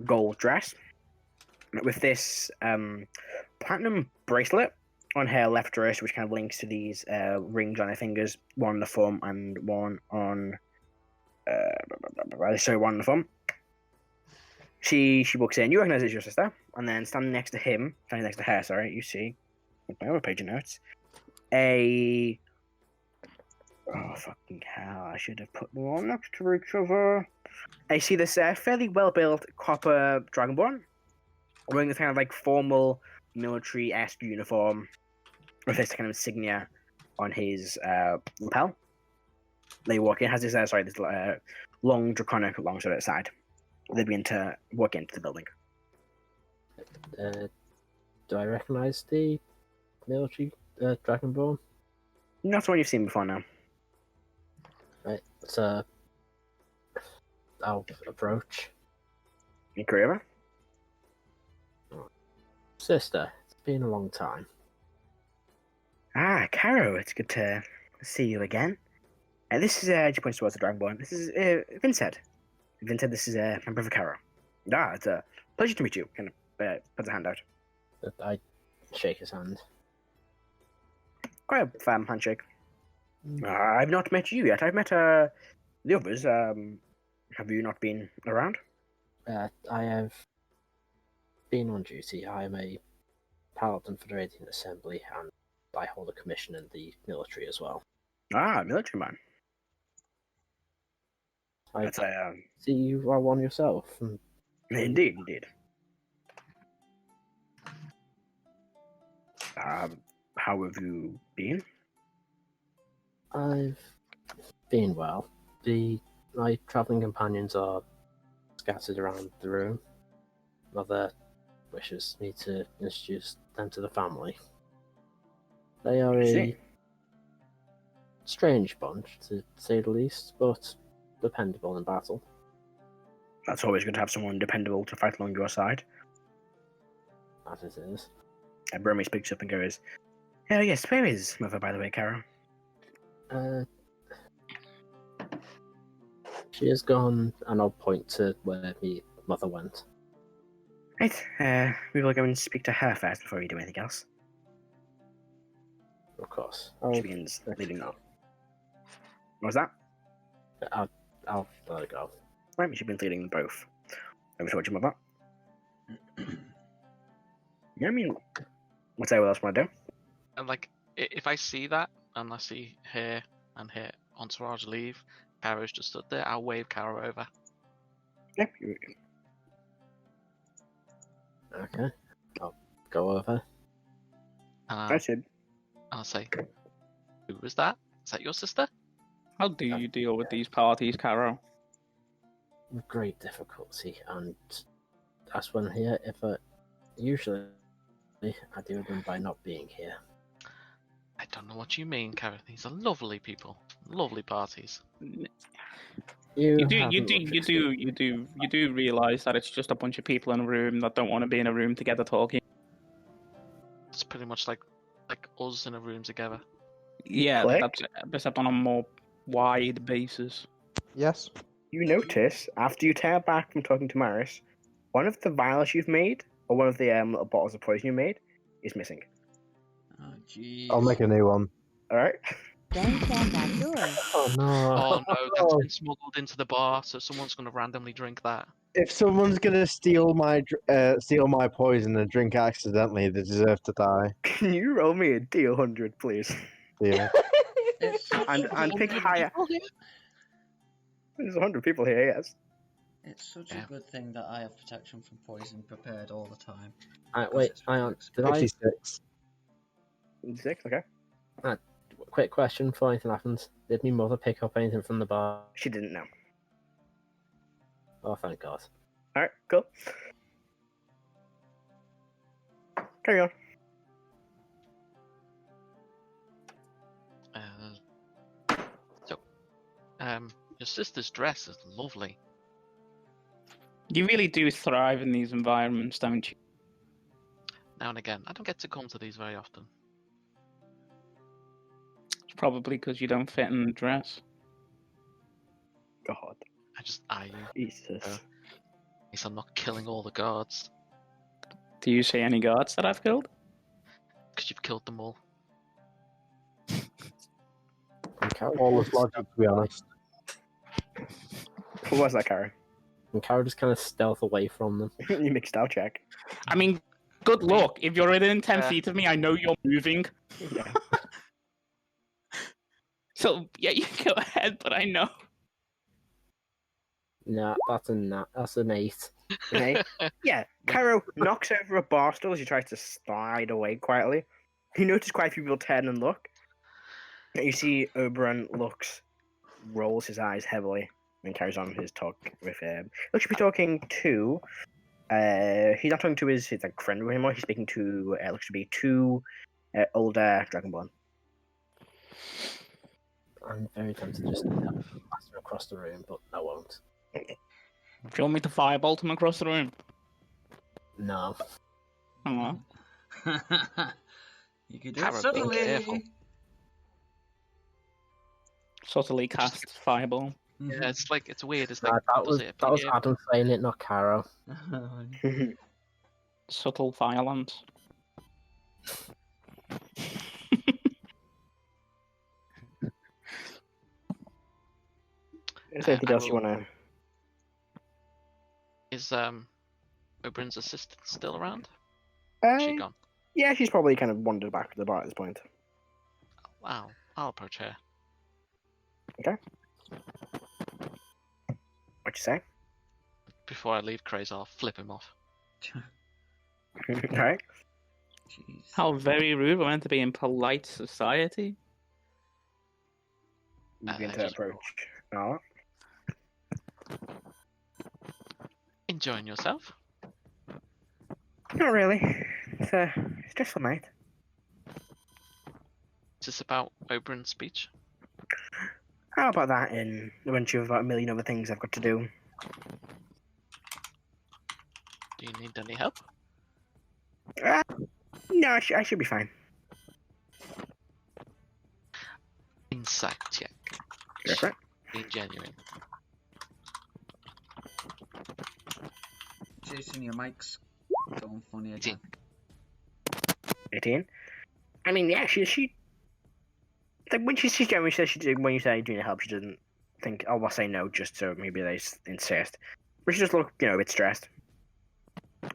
gold dress with this platinum bracelet on her left wrist, which kind of links to these rings on her fingers, one on the thumb and one on one on the thumb. She walks in. You recognize it's your sister, and then standing next to her, sorry, you see my other page of notes. Oh fucking hell! I should have put them all next to each other. I see this fairly well-built copper Dragonborn wearing this kind of like formal military-esque uniform with this kind of insignia on his lapel. They walk in, has this this long draconic longsword at the side. They begin to walk into the building. Do I recognize the military Dragonborn? Not one you've seen before now. Right, so I'll approach. You career? Sister, it's been a long time. Ah, Karo, it's good to see you again. And this is, she points towards the Dragonborn. This is Vincent. Vincent, this is my brother Karo. Ah, it's a pleasure to meet you. Kind of puts a hand out. I shake his hand. Quite a firm handshake. I've not met you yet. I've met the others. Have you not been around? I have been on duty. I am a Paladin for the Radiant Assembly, and I hold a commission in the military as well. Ah, military man. I That's see you are one yourself. Indeed. How have you been? I've been well. My travelling companions are scattered around the room. Mother wishes me to introduce them to the family. They are a strange bunch, to say the least, but dependable in battle. That's always good to have someone dependable to fight along your side. As it is. Bromie speaks up and goes, "Oh yes, where is Mother, by the way, Karo?" She has gone, and I'll point to where my mother went. Right, we will go and speak to her first before we do anything else. Of course. She begins leading up. What was that? I'll let her go. Right, she begins leading them both. Over towards your mother. Yeah, I mean, what's anyone else want to do? And like, if I see that and I see her and her entourage leave, Caro's just stood there, I'll wave Caro over. Yeah. Okay. I'll go over. I said. I'll say, "Who was that? Is that your sister?" How do you deal with these parties, Karo? With great difficulty, and that's when here, usually I deal with them by not being here. I don't know what you mean, Caro. These are lovely people, lovely parties. You do realise that it's just a bunch of people in a room that don't want to be in a room together talking. It's pretty much like us in a room together. Yeah, Click. that's except on a more wide basis. Yes. You notice, after you turn back from talking to Maris, one of the vials you've made, or one of the little bottles of poison you made, is missing. Oh, jeez. I'll make a new one. Alright? Don't stand that door. Oh no! Oh no, that's been smuggled into the bar, so someone's going to randomly drink that. If someone's gonna steal my poison and drink it accidentally, they deserve to die. Can you roll me a D100, please? Deal. And pick higher. There's 100 people here, yes. It's such Yeah. a good thing that I have protection from poison prepared all the time. Wait, hang on. Did I? 56. 6, okay. Quick question before anything happens. Did my mother pick up anything from the bar? She didn't know. Oh, thank God. Alright, cool. Carry on. Your sister's dress is lovely. You really do thrive in these environments, don't you? Now and again, I don't get to come to these very often. It's probably because you don't fit in the dress. God. I just eye you. Jesus. At least I'm not killing all the guards. Do you see any guards that I've killed? Because you've killed them all. All is logic, to be honest. What was that, Karo? And Karo just kind of stealth away from them. You mixed out check. I mean, good luck. If you're within 10 Yeah. feet of me, I know you're moving. Yeah. So, yeah, you go ahead, but I know. Nah, that's an 8. Okay. Yeah, Karo knocks over a bar stool as he tries to slide away quietly. You notice quite a few people turn and look. You see Oberon rolls his eyes heavily, and carries on his talk with him. Looks to be talking to. He's not talking to his like friend anymore. He's speaking to looks to be two older Dragonborn. I'm very tempted to just blast him across the room, but I won't. Do you want me to firebolt him across the room? No. Oh, You could do Karo, it be subtly. careful. subtly cast fireball. Yeah, it's weird. It's Nah, like that was it, that was Adam saying it, not Karo. Subtle violence. Is there anything else you want to? Is Oberon's assistant still around? She gone. Yeah, she's probably kind of wandered back to the bar at this point. Wow, I'll approach her. Okay. What you say? Before I leave Craze, I'll flip him off. Alright. Jeez. How very rude. We're meant to be in polite society. You begin to just- approach. Oh. Enjoying yourself? Not really. It's a stressful night. Is this about Oberon's speech? How about that in a bunch of about a million other things I've got to do? Do you need any help? No, I should be fine. Insight check. Go for it. Being genuine. Jason, your mic's going funny again. 18. I mean, yeah, she like when she's generally says when you say do you need help, she doesn't think, oh, I'll say no just so maybe they insist. But she just look, a bit stressed.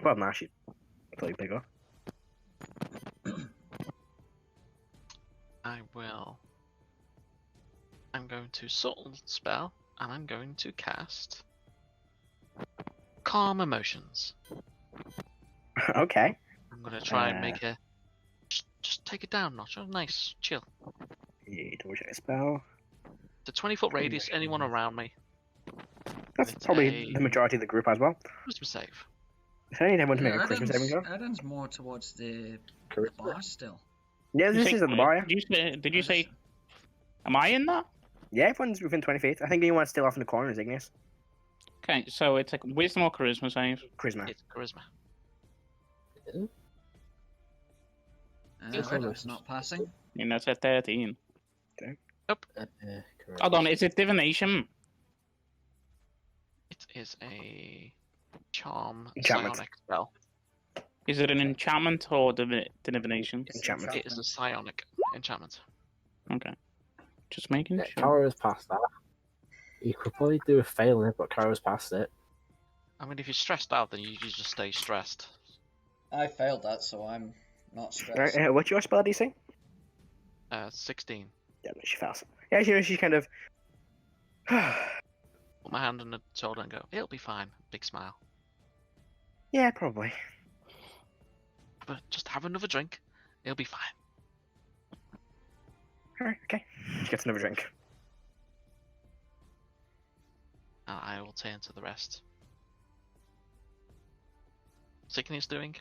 Well, now she's pretty bigger. I will. I'm going to subtle spell, and I'm going to cast Calm Emotions. Okay. I'm gonna try and make her just take it down a notch. Oh, nice, chill. Yeah, double check a spell. The 20-foot radius, anyone around me. That's It's probably a- the majority of the group as well. Christmas save. If I need everyone to make a Christmas saving throw. Erdan's more towards the Charisma. bar still. Yeah, this is at the bar. Yeah. Did you say? Am I in that? Yeah, everyone's within 20 feet. I think the only one still off in the corner is Igneous. Okay, so it's like wisdom or charisma save. Charisma. It's charisma. Erdan's almost- not passing. That's a 13. Correct. Hold on, is it divination? It is a charm Enchantment. psionic spell. Is it an enchantment or divination? Enchantment. It is a psionic enchantment. Okay. Just making Yeah, sure. Karo's past that. You could probably do a failing it, but Karo's past it. I mean, if you're stressed out, then you just stay stressed. I failed that, so I'm not Right, stressed. what's your spell DC? 16. Yeah, no, she fails. Yeah, she's kind of. Put my hand on the shoulder and go, it'll be fine. Big smile. Yeah, probably. But just have another drink. It'll be fine. Alright, okay. She gets another drink. And I will turn to the rest. What's Igneous doing?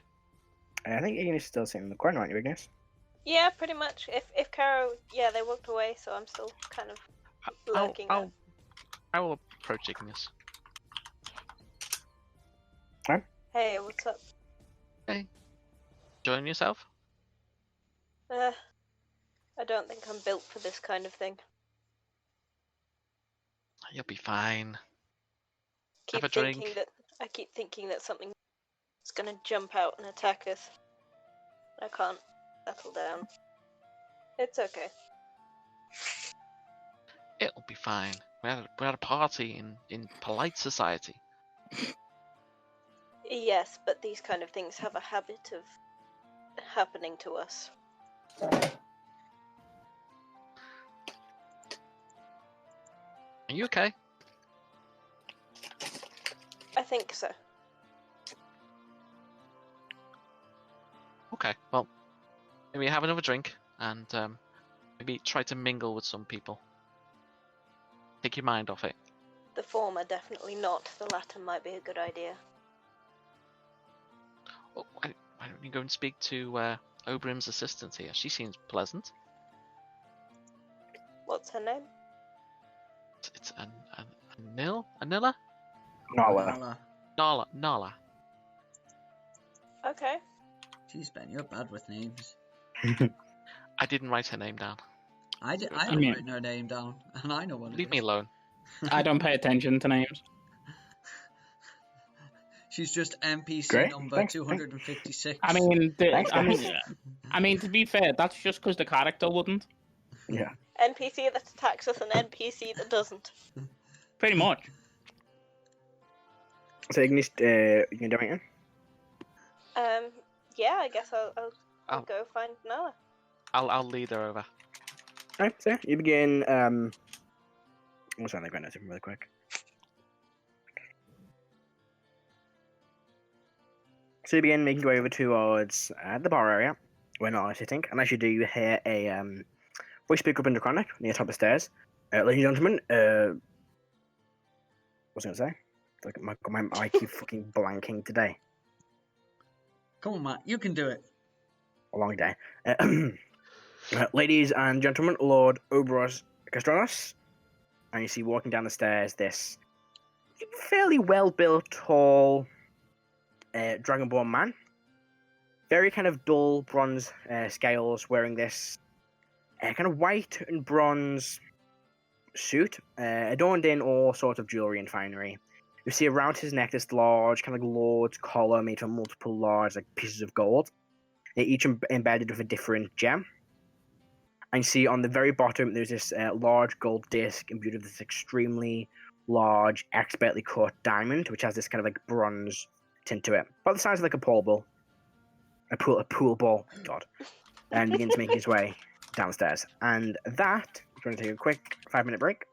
I think Igneous is still sitting in the corner, aren't you, Igneous? Yeah, pretty much. If Karo, yeah, they walked away, so I'm still kind of lurking. there. I will approach Igneous. Hey, what's up? Enjoying yourself? I don't think I'm built for this kind of thing. You'll be fine. Keep Have a thinking drink. that I keep thinking that something is gonna jump out and attack us. I can't settle down. It's okay. It'll be fine. We're at a party in polite society. Yes, but these kind of things have a habit of happening to us. Are you okay? I think so. Okay, well, maybe have another drink and maybe try to mingle with some people. Take your mind off it. The former definitely not. The latter might be a good idea. Oh, why don't you go and speak to Obrim's assistant here? She seems pleasant. What's her name? It's Anila? Nala. Nala. Okay. Jeez, Ben, you're bad with names. I didn't write her name down. I I haven't mean- written her name down, and I know what it Leave is. me alone. I don't pay attention to names. She's just NPC Great, number thanks. 256. I mean, Thanks, I mean, to be fair, that's just because the character wouldn't. Yeah. NPC that attacks with an NPC that doesn't. Pretty much. So Igneous, you can do it. Yeah, I guess I'll I'll- go find Nala. I'll lead her over. Alright, so you begin. What's that? I'm going to really quick. So you begin making your way over towards the bar area where Nala is sitting, and as you do, you hear a voice speak up in Draconic near the top of the stairs. Ladies and gentlemen, what's I going to say? Like I keep fucking blanking today. Come on, Matt, you can do it. A long day. Ladies and gentlemen, Lord Obros Castronos, and you see walking down the stairs this fairly well-built, tall Dragonborn man. Very kind of dull bronze scales, wearing this kind of white and bronze suit, adorned in all sorts of jewelry and finery. You see around his neck this large kind of lord's collar made from multiple large pieces of gold, each embedded with a different gem. And you see on the very bottom there's this large gold disc imbued with this extremely large, expertly cut diamond, which has this kind of bronze tint to it, about the size of a pool ball. A pool ball, God. And begins making his way downstairs. And that, we're going to take a quick 5-minute break.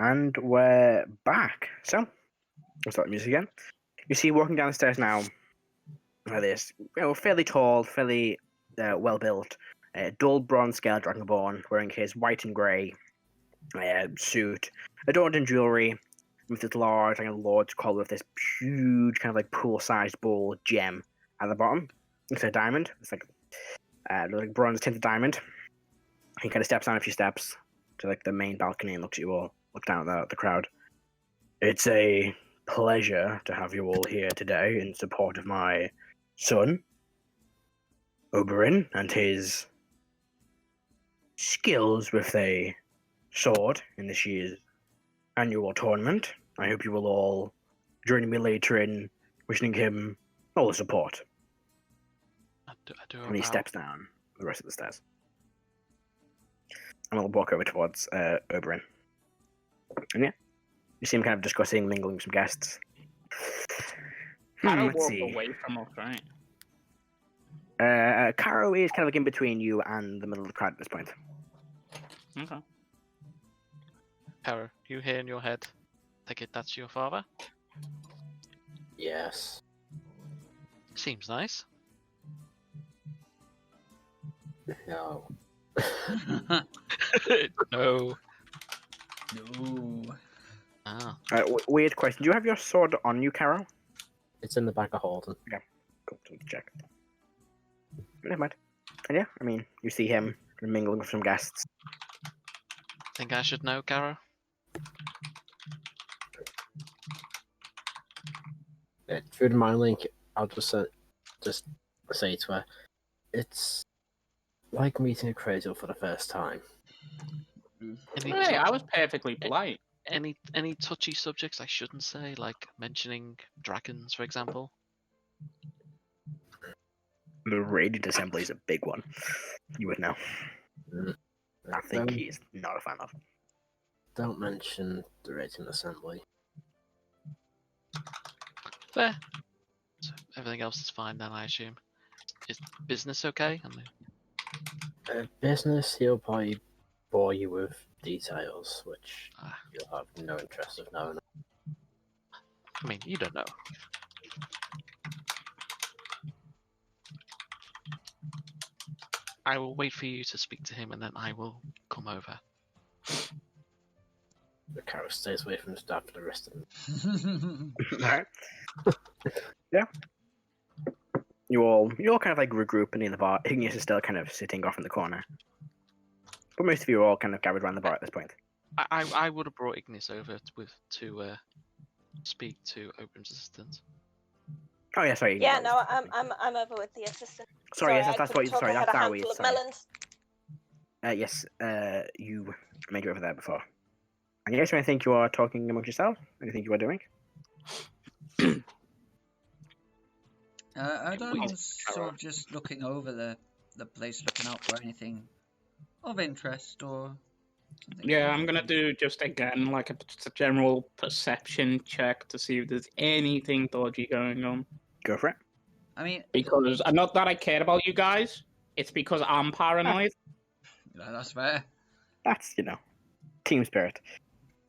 And we're back. So, we'll start the music again. You see walking down the stairs now, this fairly tall, fairly well-built, dull bronze scale Dragonborn wearing his white and grey suit, adorned in jewellery, with this large lord's collar with this huge kind of like pool-sized ball gem at the bottom. It's a diamond. It's like bronze tinted diamond. He kind of steps down a few steps to like the main balcony and looks at you all. Looks down at the crowd. It's a pleasure to have you all here today in support of my son, Oberyn, and his skills with a sword in this year's annual tournament. I hope you will all join me later in wishing him all the support. I do And he steps down the rest of the stairs. And we'll walk over towards Oberyn. And yeah, you see him kind of discussing, mingling with some guests. Karo Let's walked see. away from us, right? Karo is kind of like in between you and the middle of the crowd at this point. Okay. Karo, you hear in your head, take it that's your father? Yes. Seems nice. No. No. No. Ah. Weird question. Do you have your sword on you, Karo? It's in the bag of holding. Cool, check. Never mind. And yeah, I mean, you see him mingling with some guests. Think I should know, Karo? Through the mind link, I'll just say to her, it's like meeting a Crazel for the first time. Hey, I was perfectly polite. Any touchy subjects I shouldn't say, like mentioning dragons, for example? The Radiant Assembly is a big one. You would know. I think Don't- he's not a fan of. Don't mention the Radiant Assembly. Fair. So everything else is fine then, I assume. Is business okay? Business, he'll probably bore you with details, which Ah. you'll have no interest of knowing. I mean, you don't know. I will wait for you to speak to him and then I will come over. The Karo stays away from the staff for the rest of them. Alright. Yeah. You all kind of like regroup near the bar. Igneous is still kind of sitting off in the corner. But most of you are all kind of gathered around the bar at this point. I would have brought Igneous over to speak to Oberyn's assistant. Oh yeah, sorry. Yeah, Igneous. no, I'm over with the assistant. Sorry, yes, I that's what couldn't you. talk, Sorry, I had that's a how we. handful of Sorry. melons. Yes, you made it over there before. And you guys may think you are talking amongst yourself. What do you think you are doing? Erdan's sort of just looking over the place, looking out for anything of interest or something. Yeah, I'm gonna do just again like a general perception check to see if there's anything dodgy going on. Go for it. I mean, Because not that I care about you guys, it's because I'm paranoid. that's fair. That's team spirit.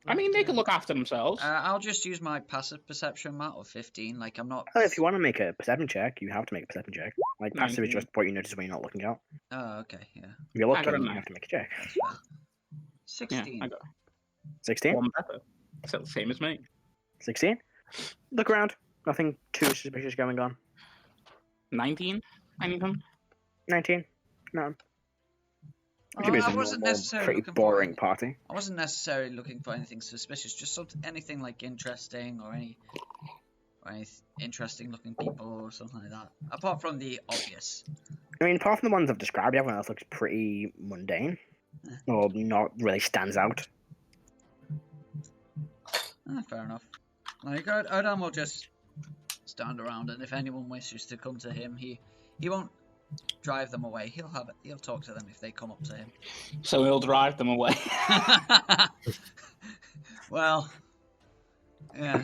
I mean, they can look after themselves. I'll just use my passive perception mat of 15. Like, I'm not. Oh, if you want to make a perception check, you have to make a perception check. Like passive is 19. just what you notice when you're not looking out. Oh, okay, yeah. If you're I got a looking, you 9. have to make a check. That's fair. 16. Yeah, I got 16. one better. So the same as me. 16. Look around. Nothing too suspicious going on. 19. Anything? 19. No. Oh, Should be I a wasn't normal, necessarily pretty looking boring for. party. I wasn't necessarily looking for anything suspicious. Just anything like interesting or any interesting looking people or something like that. Apart from the obvious. I mean, apart from the ones I've described, everyone else looks pretty mundane. Or not really stands out. Fair enough. Like, Erdan will just stand around, and if anyone wishes to come to him, he won't drive them away. He'll talk to them if they come up to him. So he'll drive them away. Well, yeah.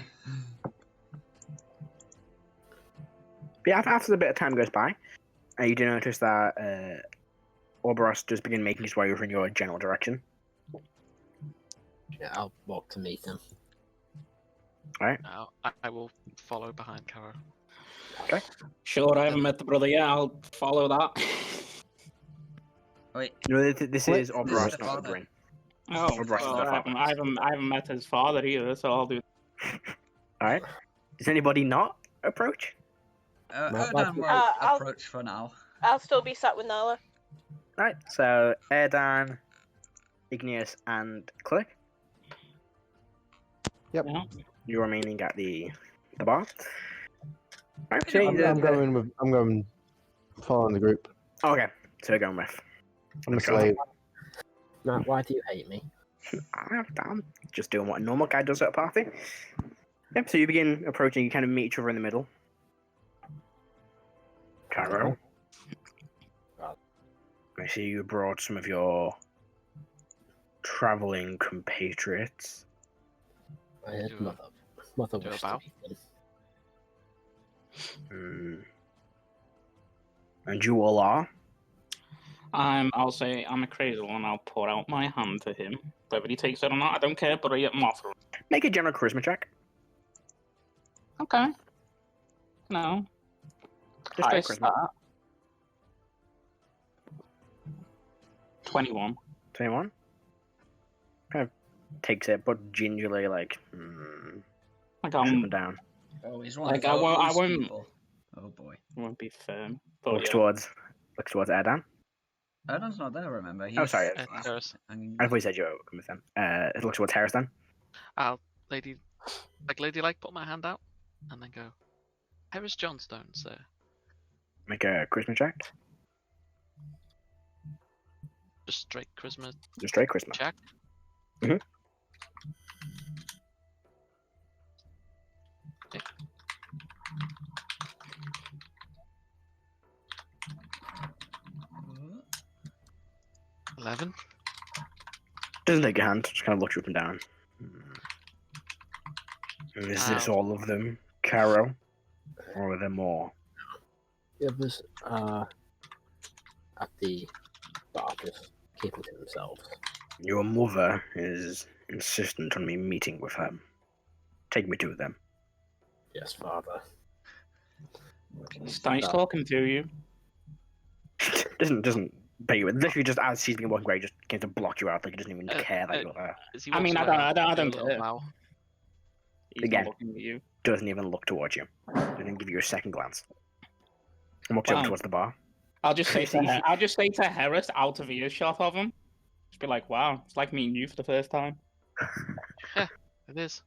But yeah, after a bit of time goes by, you do notice that Orboros does begin making his way over in your general direction. Yeah, I'll walk to meet him. Now, I will follow behind Karo. Sure, I haven't met the brother yet. I'll follow that. Wait, No, this is the Obras, not father. Bryn. Oh, Or Bryce is well, their I father. haven't met his father either, so I'll do. Alright. Does anybody not approach? Erdan won't I'll- approach for now. I'll still be sat with Nala. Right, so Erdan, Igneous, and Cleric. Yep. Yeah. You're remaining at the bar. Right, so Yeah, I'm going following the group. okay, so we're going with. I'm a slave. Matt, why do you hate me? I'm just doing what a normal guy does at a party. Yep, so you begin approaching, you kind of meet each other in the middle. Karo. I see you brought some of your travelling compatriots. I heard Do a- mother do a wished bow? to meet them. And you all are? I'll say I'm a crazy one. I'll put out my hand to him. Whether he takes it or not, I don't care. But I'm offering. Make a general charisma check. Okay. No. Just I straight charisma. start. 21. 21? Kind of takes it, but gingerly, like, Like up I'm and down. Oh, he's one Like, of I those won't- people. Oh boy. won't be firm. But Looks yeah. towards Erdan. Erdan's not there, remember? He's, Oh, sorry. Heris. I thought you said you were with them. It looks towards Heris then. I'll ladylike put my hand out and then go. Heris Johnstone, sir. Make a charisma check. Just straight charisma Just straight charisma. check. Mhm. Okay. Uh, 11. Doesn't take your hand, just kind of looks you up and down. Is this Ow. all of them, Karo? Or are there more? The others are at the bar, just keeping to themselves. Your mother is insistent on me meeting with her. Take me to them. Yes, father. It's nice talking to you. doesn't pay you. Literally, just as she's been walking away, just came to block you out. Like he doesn't even care that you're there. As he I mean, walks I away, don't do a little care. bow. He's Again. not looking at you. Doesn't even look towards you. Doesn't even give you a second glance. And walks over Wow. towards the bar. I'll just say to Heris out of earshot of him. Just be like, wow, it's like meeting you for the first time. It is.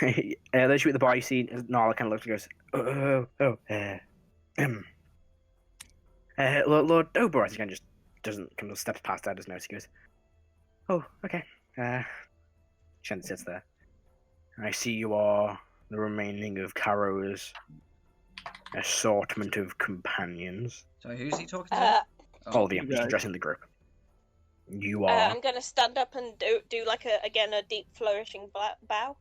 There's you at the bar. You see Nala kind of looks and goes, Lord Oberus. He kind of just doesn't kind of steps past that. Doesn't notice. He goes, oh, okay. Shen sits there. I see you are the remaining of Karo's assortment of companions. So who's he talking to? All of you, just right. addressing the group. You are. I'm gonna stand up and do like a deep flourishing bow.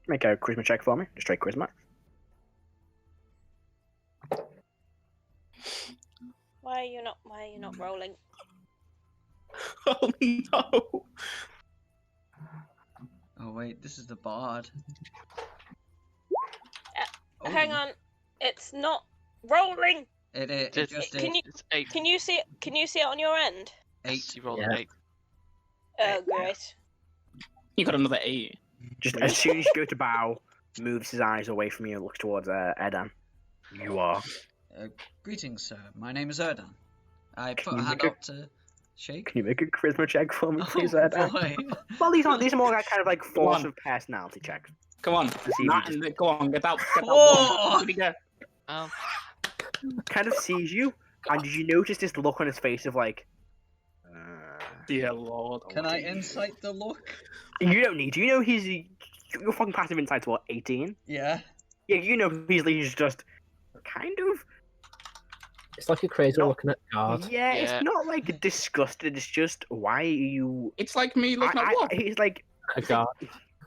Make a charisma check for me. Just straight charisma. Why are you not rolling? Oh no! Oh wait, this is the bard. Oh, Hang on, it's not rolling. It It's, just Can did. you- it's 8. Can you see it on your end? 8. You rolled Yeah. an 8. Oh, great. You got another 8. Just as soon as you go to bow, moves his eyes away from you and looks towards Erdan. You are. Greetings, sir. My name is Erdan. I put Can a you hand make a- up to shake. Can you make a charisma check for me, please, Oh, Erdan? boy. Well, these are more like kind of like force on. of personality checks. Come on, see if you Matt, just- go on, get that Oh! one. What did he get? Kind of sees you, and did you notice this look on his face of like? Dear Lord. Can I insight the look? You don't need to. You know your fucking passive insight's what, 18? Yeah. Yeah, you know he's just kind of. It's like a crazy No. looking at God. Yeah, Yeah. it's not like disgusted. It's just why are you? It's like me looking at what? He's like, A God.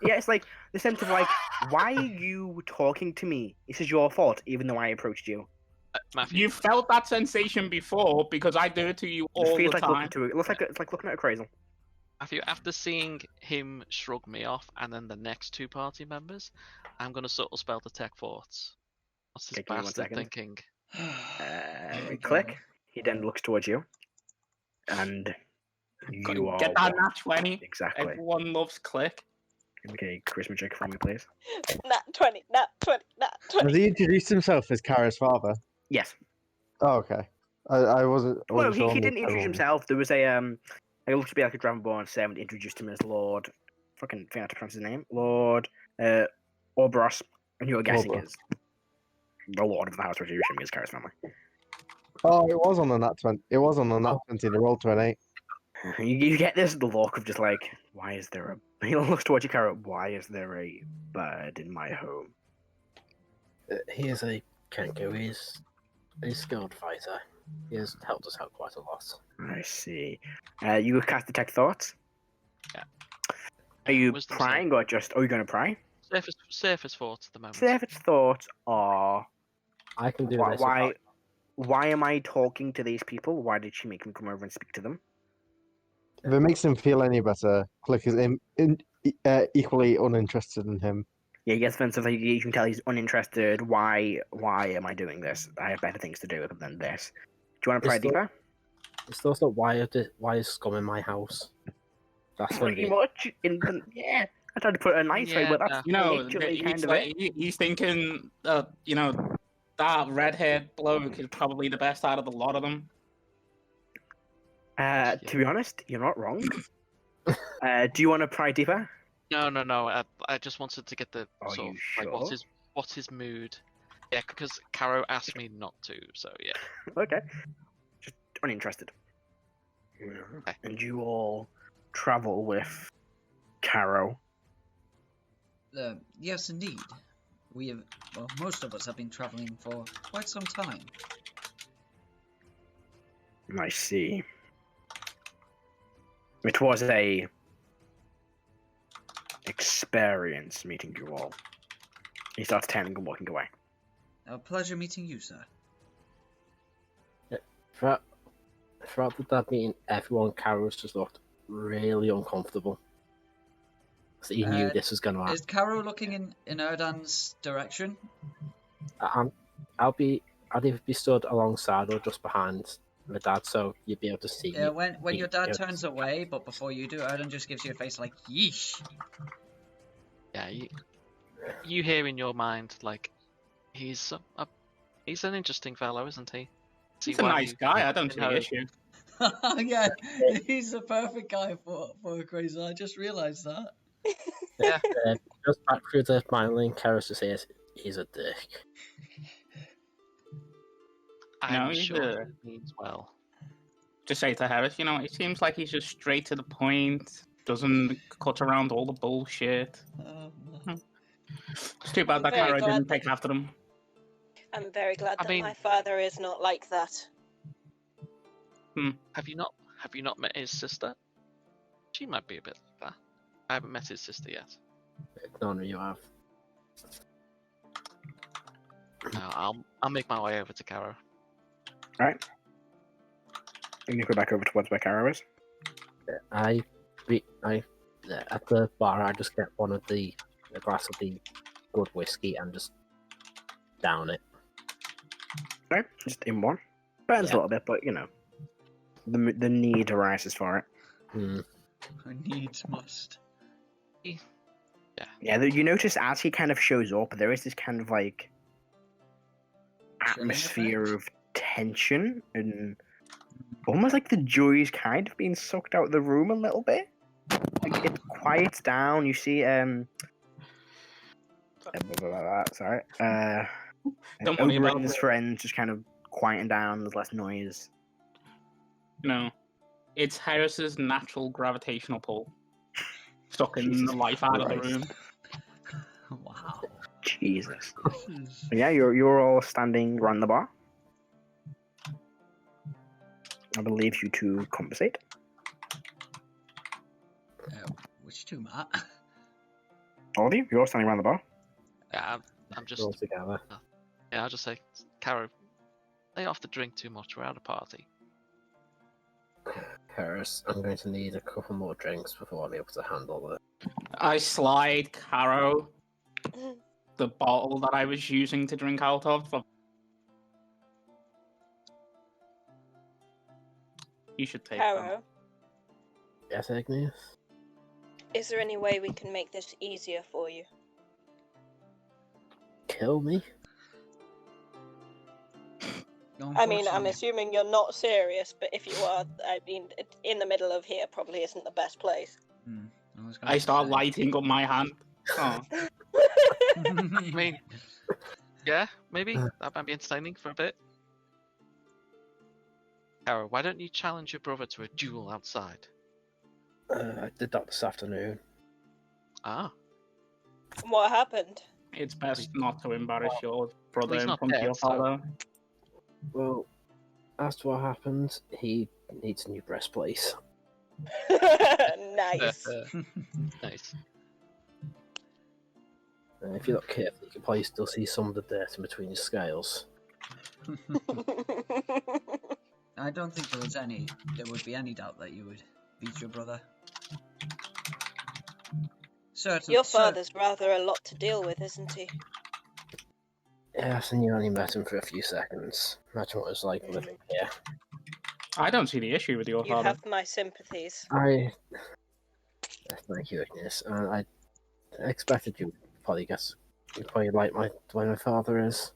yeah, it's like the sense of like, why are you talking to me? This is your fault, even though I approached you. Matthew, You felt that sensation before because I do it to you It all feels the like time. looking to it. Looks like it's like looking at a crazy. After seeing him shrug me off and then the next two party members, I'm gonna subtle spell detect thoughts. What's this Okay, give me 1 bastard second. thinking? Here we Click. go. He then looks towards you, and you are Get that nat 20. exactly. Everyone loves click. Okay, charisma check for me, please. Nat 20, nat 20, nat 20. Has he introduced himself as Kara's father? Yes. Oh, okay. I wasn't. I Well, wasn't sure he on the didn't introduce title. himself. There was a it looked to be like a Dragonborn servant introduced him as Lord. Fucking think I have to pronounce his name. Lord Orbros, and you're guessing Orbros. is the Lord of the House, which you're assuming is Kara's family. Oh, it was on the nat 20. It was on the nat 20. The roll 28. You get this look of just like, why is there a? He looks towards you, Kara. Why is there a bird in my home? He is a Kenku. He's a skilled fighter. He has helped us out quite a lot. I see. You cast detect thoughts. Yeah. Are you Wisdom prying or just? Are you going to pry? Safest thoughts at the moment. Safest thoughts are. I can do this. Why am I talking to these people? Why did she make me come over and speak to them? If it makes him feel any better, Click is equally uninterested in him. Yeah, he gets offensive. Like, you can tell he's uninterested. Why am I doing this? I have better things to do than this. Do you want to pry It's still- deeper? It's still not why is scum in my house? That's when Pretty much. Yeah, I tried to put it a nice way, but that's You know, literally kind he's, of like, it. he's thinking, you know, that red-haired bloke is probably the best out of the lot of them. To be honest, you're not wrong. Do you want to pry deeper? No. I just wanted to get the Are sort you of like sure? what's his mood? Yeah, because Karo asked me not to, so yeah. Okay. Just uninterested. Okay. And you all travel with Karo. Yes, indeed. We have, well, most of us have been traveling for quite some time. I see. It was a experience meeting you all. He starts turning and walking away. A pleasure meeting you, sir. throughout that meeting, everyone Karo's just looked really uncomfortable. So he knew this was going to happen. Is Karo looking in Erdan's direction? I'd either be stood alongside or just behind my dad, so you'd be able to see. Yeah, when your dad turns away, but before you do, Erdan just gives you a face like, yeesh. Yeah, you hear in your mind, like, he's an interesting fellow, isn't he? He's a nice guy, I don't see the issue. Yeah, he's the perfect guy for a crazy. I just realised that. Yeah. Just back through the mind link, Karos just says, he's a dick. I'm sure he means well. Just say to Heris, you know, it seems like he's just straight to the point, doesn't cut around all the bullshit. It's too bad that Karo didn't take after him. I'm very glad that my father is not like that. Have you not met his sister? She might be a bit like that. I haven't met his sister yet. None of you have. No, I'll make my way over to Karo. Right. I'm gonna go back over towards where Karo is. At the bar, I just get one of a glass of the good whiskey and just down it. Right, just in one. Burns a little bit, but you know, the need arises for it. Needs must. Yeah, you notice as he kind of shows up, there is this kind of like atmosphere of tension and almost like the joy's kind of being sucked out of the room a little bit. Like it quiets down. You see, sorry. Don't worry about his friends just kind of quieting down. There's less noise. No, it's Harris's natural gravitational pull, sucking the life out of the room. Wow. Jesus. Yeah, you're all standing around the bar. I will leave you to conversate. Which two, Matt? All of you? You're all standing around the bar? Yeah, I'm just... all together. Yeah, I'll just say, Karo, lay off the drink too much. We're at a party. Heris, I'm going to need a couple more drinks before I'm able to handle it. I slide Karo the bottle that I was using to drink out of. You should take them. Karo, Yes, Igneous? is there any way we can make this easier for you? Kill me? I mean, I'm Unfortunately- assuming you're not serious, but if you are, I mean, in the middle of here probably isn't the best place. I start lighting up my hand. Oh. I mean, yeah, maybe that might be entertaining for a bit. Kara, why don't you challenge your brother to a duel outside? I did that this afternoon. Ah, What happened? It's best not to embarrass your brother he's in not front of dead, your so- father. Well, as to what happened, he needs a new breastplate. Nice. nice. If you're not careful, you can probably still see some of the dirt in between his scales. I don't think there would be any doubt that you would beat your brother. Certainly. Your father's rather a lot to deal with, isn't he? Yes, and you only met him for a few seconds. Imagine what it was like living here. I don't see the issue with your You father. have my sympathies. Thank you, Igneous. I expected you probably guess you probably like the way my father is.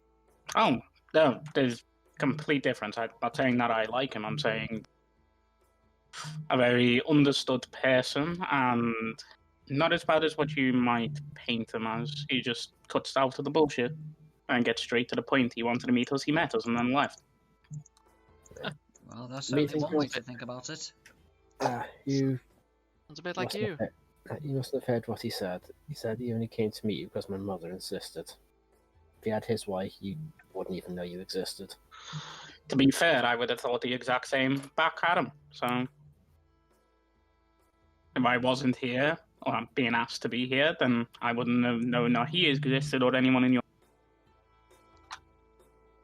Oh, no, there's complete difference. I'm not saying that I like him. I'm saying a very understood person and not as bad as what you might paint him as. He just cuts out of the bullshit and gets straight to the point. He wanted to meet us, he met us, and then left. Well, that's certainly Meeting one way was- to think about it. You Sounds a bit like mustn't you. You must have heard what he said. He said he only came to meet you because my mother insisted. If he had his way, you wouldn't even know you existed. To be fair, I would have thought the exact same back at him. So, if I wasn't here, or I'm being asked to be here, then I wouldn't have known that he existed or anyone in your.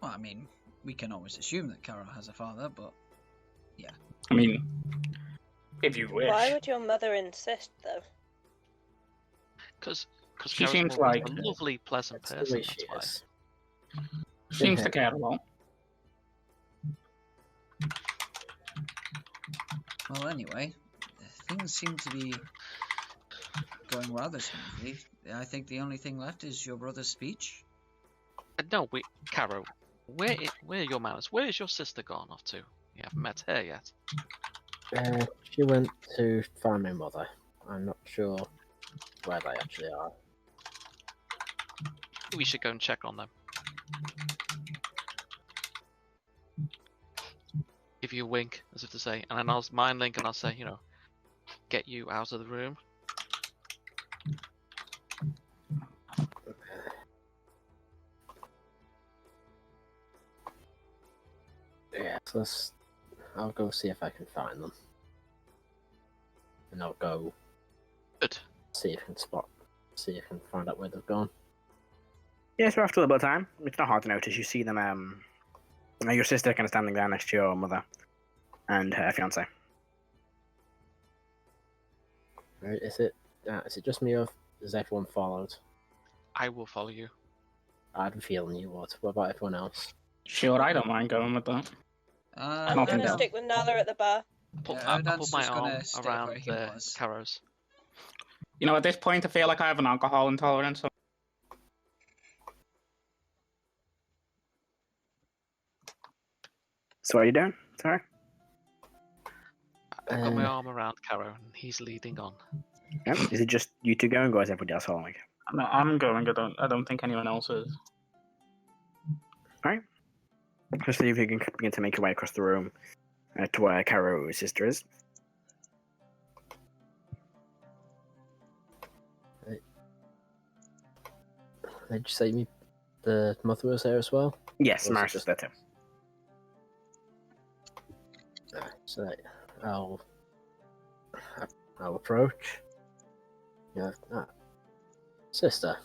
Well, I mean, we can always assume that Karo has a father, but I mean, if you wish. Why would your mother insist, though? Because She Kara's seems mother's like- a lovely, pleasant That's the person. way That's she why. is. Seems to care a lot. well, anyway, things seem to be going rather smoothly. I think the only thing left is your brother's speech. No, Karo, where are your manners? Where is your sister gone off to? You haven't met her yet. She went to find my mother. I'm not sure where they actually are. We should go and check on them. Give you a wink, as if to say, and then I'll mind link and I'll say, get you out of the room. Yeah, so I'll go see if I can find them. And I'll go Good. see if I can find out where they've gone. Yeah, so after a little bit of time, it's not hard to notice. You see them, your sister kind of standing there next to your mother and her fiance. Right, is it just me or is everyone followed? I will follow you. I had a feeling you would. What about everyone else? Sure, I don't mind going with that. I'm Not gonna down. stick with Nala at the bar. I'll Erdan's put my just gonna arm stay around where he was. Karo's. You know, at this point, I feel like I have an alcohol intolerance. So So what are you doing? Sorry? I've got my Uh, arm around Karo and he's leading on. Yeah. Is it just you two going, or is everybody else following? no, I'm going. I don't think anyone else is. Just see if you can begin to make your way across the room to where Karo's sister is. Did you say the mother was there as well? Yes, Or is it Maris is just- there too. So I'll approach. Yeah, sister,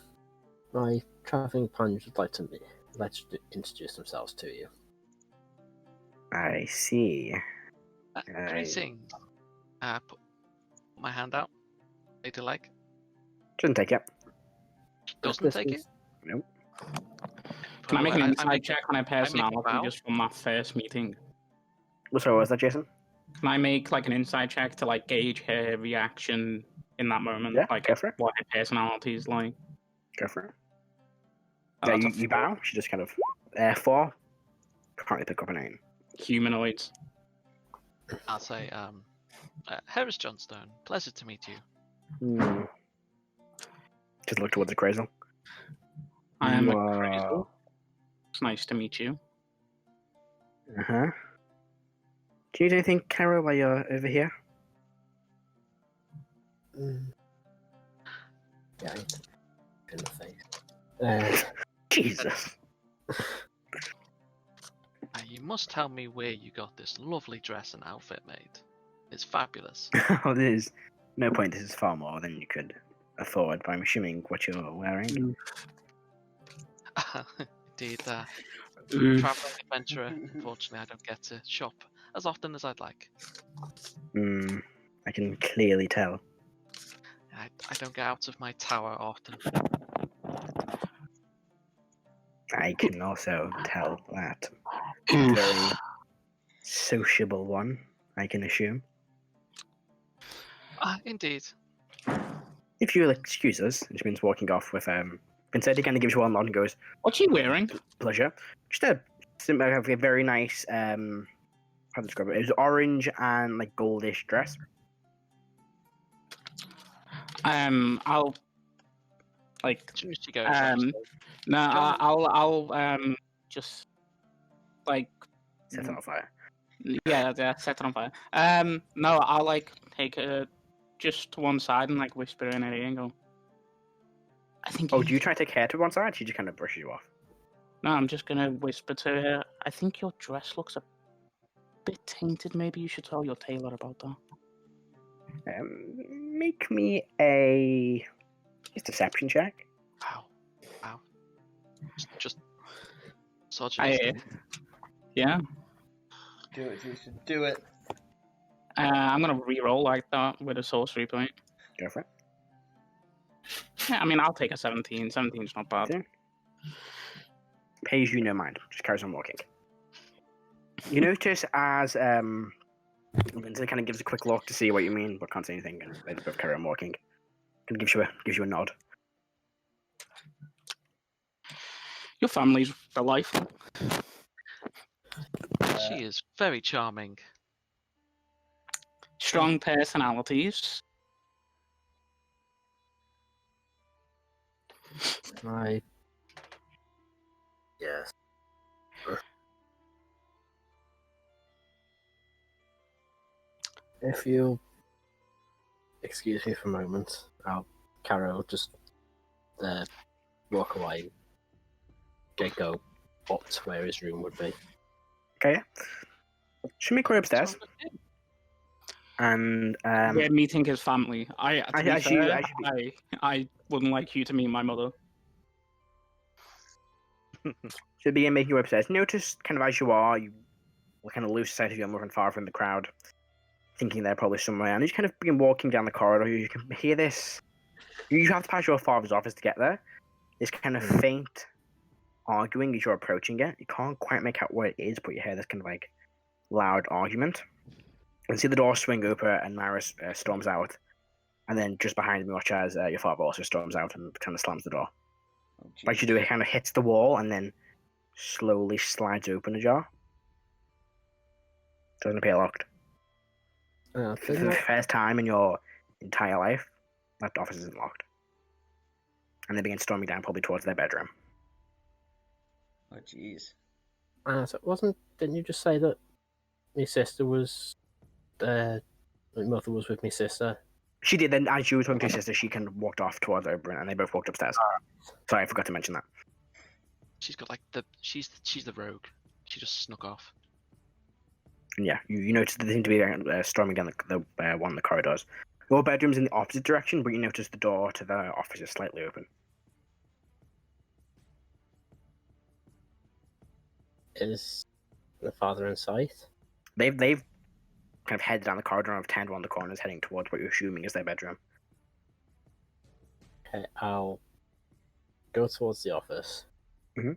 my traveling companions would like to introduce themselves to you. I see. Greetings. Put my hand out. Lady like. Doesn't take it. Doesn't take it? Nope. Can I make an insight check on her a personality bow. just from that first meeting? Sorry, what was that, Jason? Can I make like an insight check to like gauge her reaction in that moment? Yeah, like go for it. what her personality is like. Go for it. Oh, Yeah, that's a you four. bow. She just kind of 4. Can't really pick up a name. Humanoids. I'll say, Heris Johnstone, pleasure to meet you. Just look towards the cradle. I am a Wow. Crazel. It's nice to meet you. Uh-huh. Do you need anything, Karo, while you're over here? Yeah, in the face. Jesus. You must tell me where you got this lovely dress and outfit made. It's fabulous. Oh, there's no point. This is far more than you could afford, but I'm assuming what you're wearing. Indeed, traveling adventurer. Unfortunately, I don't get to shop as often as I'd like. I can clearly tell. I don't get out of my tower often. I can also tell that. A very sociable one, I can assume. Indeed. If you'll excuse us, which means walking off with Vincent, he kind of gives you one nod and goes, What's she wearing? pleasure. Just a very nice, how to describe it? It was orange and like goldish dress. I'll like Choose to go. no, I'll just like Set it on fire. yeah, set it on fire. No, I'll like take her just to one side and like whisper in her ear and go. I think. Oh, do you try to take her to one side? She just kind of brushes you off. No, I'm just gonna whisper to her. I think your dress looks a bit tainted. Maybe you should tell your tailor about that. Make me a deception check. Wow. Just such Yeah. Do it, Jason. Do it. I'm gonna re-roll like that with a sorcery point. Go for it. Yeah, I mean, I'll take a 17. 17's not bad. Yeah. Pays you no mind. Just carries on walking. You notice as Vincent kind of gives a quick look to see what you mean, but can't say anything, and they both carry on walking. Kind of gives you a nod. Your family's delightful. She is very charming. Strong personalities. Yes. If you excuse me for a moment, Karo just walk away, go up to where his room would be. Okay. Should make way upstairs. And We're meeting his family. I wouldn't like you to meet my mother. should begin making your way upstairs. Notice, kind of as you are, you will kind of lose sight of your mother and father from the crowd, thinking they're probably somewhere. And you just kind of begin walking down the corridor. You can hear this. You have to pass your father's office to get there. This kind of faint arguing as you're approaching it. You can't quite make out what it is, but you hear this kind of like loud argument. You can see the door swing open and Maris storms out. And then just behind him, you watch as your father also storms out and kind of slams the door. Oh, Like you do, it kind of hits the wall and then slowly slides open ajar. Doesn't appear locked. For the first time in your entire life, that office isn't locked. And they begin storming down probably towards their bedroom. Oh, jeez. So didn't you just say that my sister was, my mother was with my sister? She did, then as you were talking to your sister, she kind of walked off towards Oberyn and they both walked upstairs. Sorry, I forgot to mention that. She's got like she's the rogue. She just snuck off. And yeah, you notice that they seem to be storming down the one of the corridors. Your bedroom's in the opposite direction, but you notice the door to the office is slightly open. Is the father in sight? They've kind of head down the corridor and have turned around the corners, heading towards what you're assuming is their bedroom. Okay, I'll go towards the office. Mhm.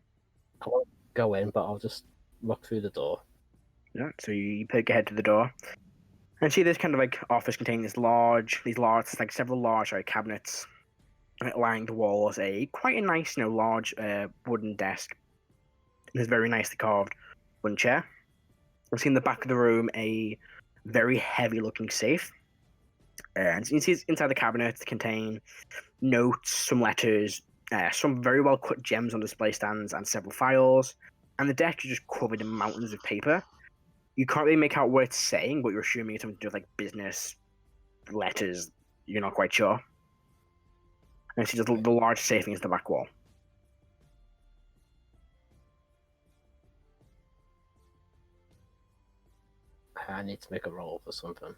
I won't go in, but I'll just look through the door. Yeah, so you poke your head to the door, and see this kind of like office containing like several large cabinets lining the walls. Quite a nice, large wooden desk. And this very nicely carved wooden chair. I've seen in the back of the room a very heavy-looking safe. And you see inside the cabinets contain notes, some letters, some very well-cut gems on display stands, and several files. And the desk is just covered in mountains of paper. You can't really make out what it's saying, but you're assuming it's something to do with like business letters. You're not quite sure. And see the large safe against the back wall. I need to make a roll for something.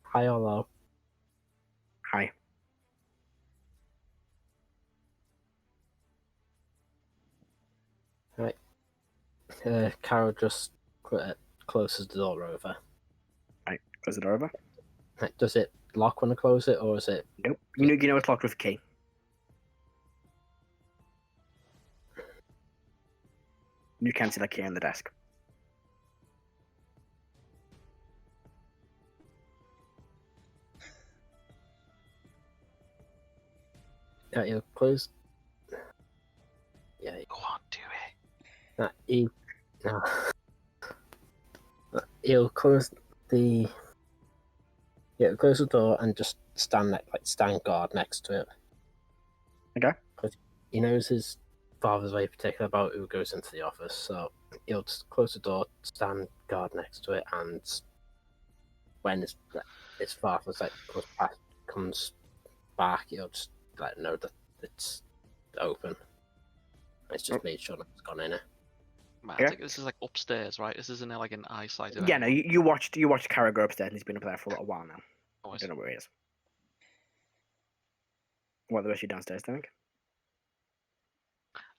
High or low? Hi. Right. Karo just closes the door over. Right, close the door over. Right, does it lock when I close it, or is it? Nope. You know it's locked with a key. You can't see that key on the desk. Yeah, you'll close. Yeah. Go on, do it. He'll close the. Yeah, close the door and just stand guard next to it. Okay. Because he knows his father's very particular about who goes into the office, so he'll just close the door, stand guard next to it, and when his father's comes back, he'll just let him know that it's open. It's just made sure nothing's gone in it. Man, Yeah. I think this is like upstairs, right? This isn't like an eyesight of Yeah, no, anyone. you watched Karo go upstairs, and he's been up there for a little while now. Oh, I I see. don't know where he is. What, the rest of you downstairs, I think?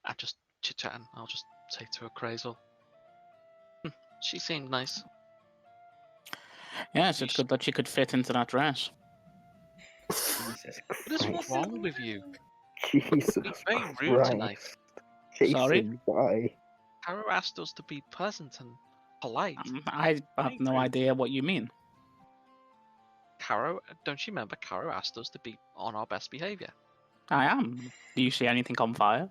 I'm just chit-chatting. I'll just say to her, Crazel. She seemed nice. Yes, it's good that she could fit into that dress. Jesus What is wrong with you? Jesus You're very rude Christ. tonight. Jason, Sorry? why? Karo asked us to be pleasant and polite. I have no idea what you mean. Karo, don't you remember? Karo asked us to be on our best behaviour. I am. Do you see anything on fire?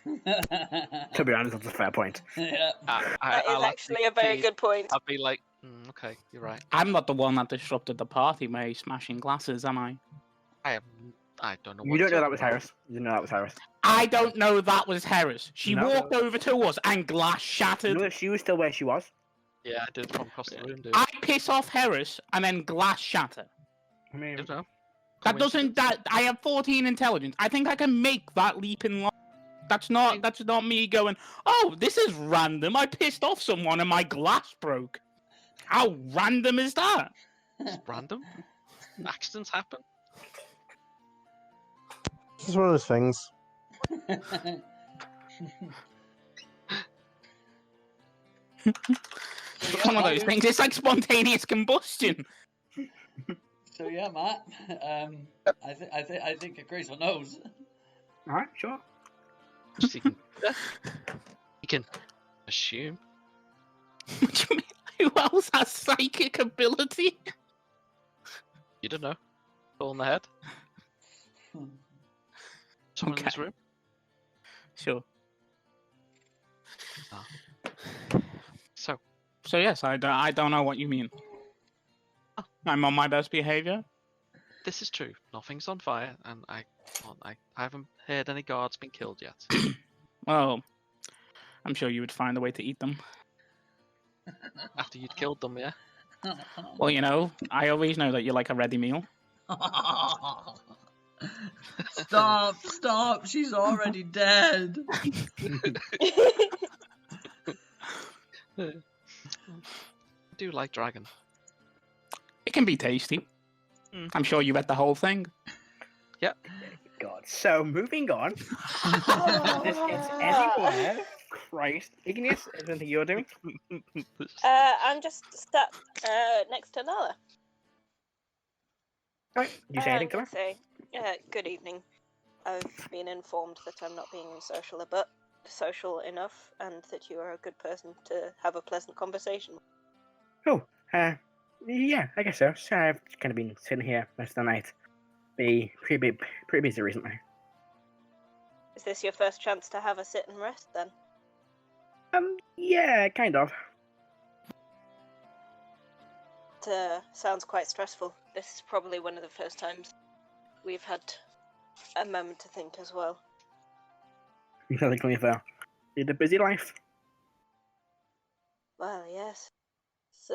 To be honest, that's a fair point. Yeah. That is actually a very good point. I'll be like, okay, you're right. I'm not the one that disrupted the party by smashing glasses, am I? I don't know. You what don't know to- that was Heris. You don't know that was Heris. I don't know that was Heris. She No. walked over to us and glass shattered. No, she was still where she was. Yeah, I did from across the room, dude. I piss off Heris and then glass shatter. I mean, I don't know. That doesn't. That I have 14 intelligence. I think I can make that leap in life. That's not me going, oh, this is random. I pissed off someone and my glass broke. How random is that? It's random. Accidents happen. It's one of those things. It's one of those things. It's like spontaneous combustion. So yeah, Matt. I think Grace knows. alright, sure. Just you can assume. What do you mean? Who else has psychic ability? You don't know. All in the head. Someone in this Okay. room. Sure. So, So yes, I don't know what you mean. I'm on my best behavior. this is true. Nothing's on fire, and I haven't heard any guards been killed yet. Well, I'm sure you would find a way to eat them. After you'd killed them, yeah. Well, you know, I always know that you like a ready meal. Stop! She's already dead. I do like dragon. It can be tasty. Mm. I'm sure you ate the whole thing. God God. So, moving on. This gets anywhere. Christ. Igneous, is there anything you're doing? I'm just sat next to Nala. Right, you say anything to her? Say, good evening. I've been informed that I'm not being social enough, and that you are a good person to have a pleasant conversation with. Oh, yeah, I guess so. So I've kind of been sitting here most of the night. Pretty busy recently. Is this your first chance to have a sit and rest, then? Yeah, kind of. It sounds quite stressful. This is probably one of the first times we've had a moment to think as well. You feel like lead a busy life. Well, yes. It's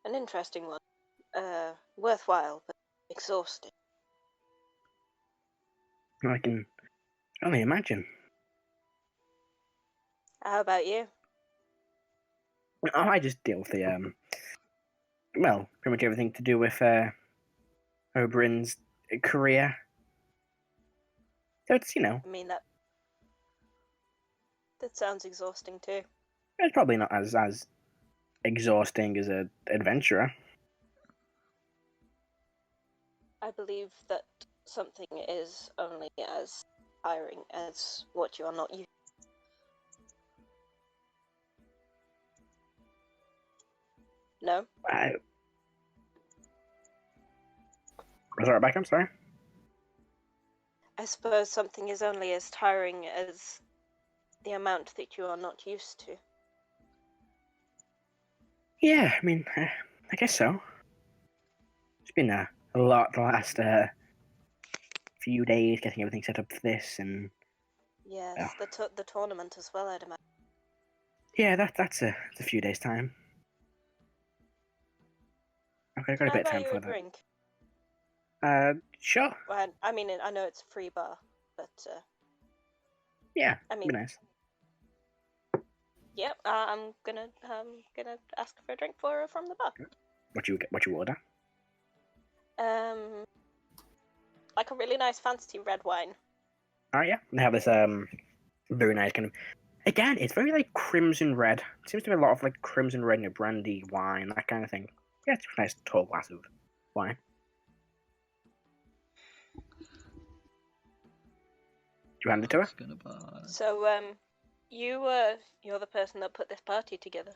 an interesting one. Worthwhile, but exhausting. I can only imagine. How about you? Oh, I just deal with the well, pretty much everything to do with Oberyn's career. So it's, I mean, that sounds exhausting too. it's probably not as exhausting as an adventurer. I believe that something is only as tiring as what you are not used to. No? Was that Rebecca? I'm sorry. I suppose something is only as tiring as the amount that you are not used to. Yeah, I mean, I guess so. It's been a lot the last few days getting everything set up for this, and Yes, the tournament as well, I'd imagine. yeah, that's a few days' time. Okay, I got a bit of time for a that. drink? Sure. Well, I mean, I know it's a free bar, but Yeah, I mean, be nice. Yep, I'm gonna ask for a drink from the bar. What you order? Like a really nice fancy red wine. Oh yeah, they have this very nice kind of. Again, it's very like crimson red. It seems to be a lot of like crimson red and brandy wine, that kind of thing. Yeah, it's a nice tall glass of wine. Do you hand it to her? So, you're the person that put this party together.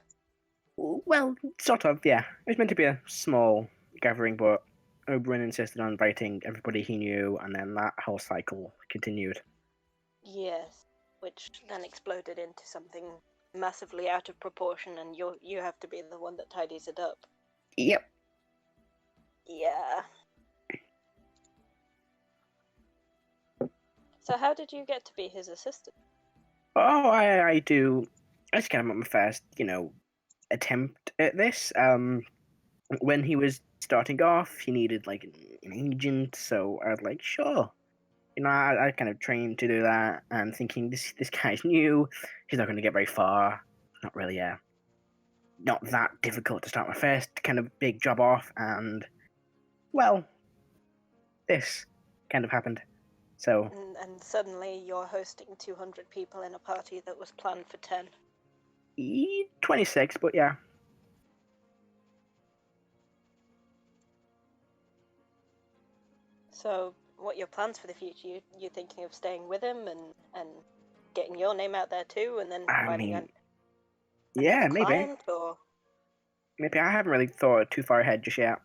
Well, sort of, yeah. It was meant to be a small gathering, but Oberyn insisted on inviting everybody he knew, and then that whole cycle continued. Yes, which then exploded into something massively out of proportion, and you have to be the one that tidies it up. Yep. Yeah. So how did you get to be his assistant? Oh, I just kind of my first, attempt at this. When he was starting off, he needed like an agent, so I was like, sure. I kind of trained to do that, and thinking this guy's new, he's not going to get very far. Not really, not that difficult to start my first kind of big job off, and well, this kind of happened. So. And suddenly you're hosting 200 people in a party that was planned for 10. 26, but yeah. So, what are your plans for the future? You thinking of staying with him and getting your name out there too, and then finding yeah, maybe. Client, or? Maybe I haven't really thought too far ahead just yet.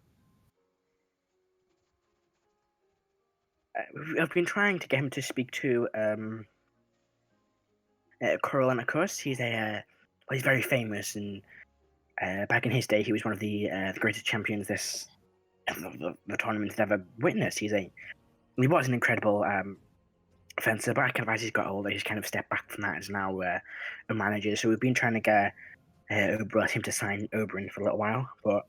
I've been trying to get him to speak to Corollanicus. He's he's very famous, and back in his day, he was one of the greatest champions the tournament's ever witnessed. He was an incredible fencer, but kind of as he's got older, he's kind of stepped back from that. As now a manager. So we've been trying to get him to sign Oberyn for a little while, but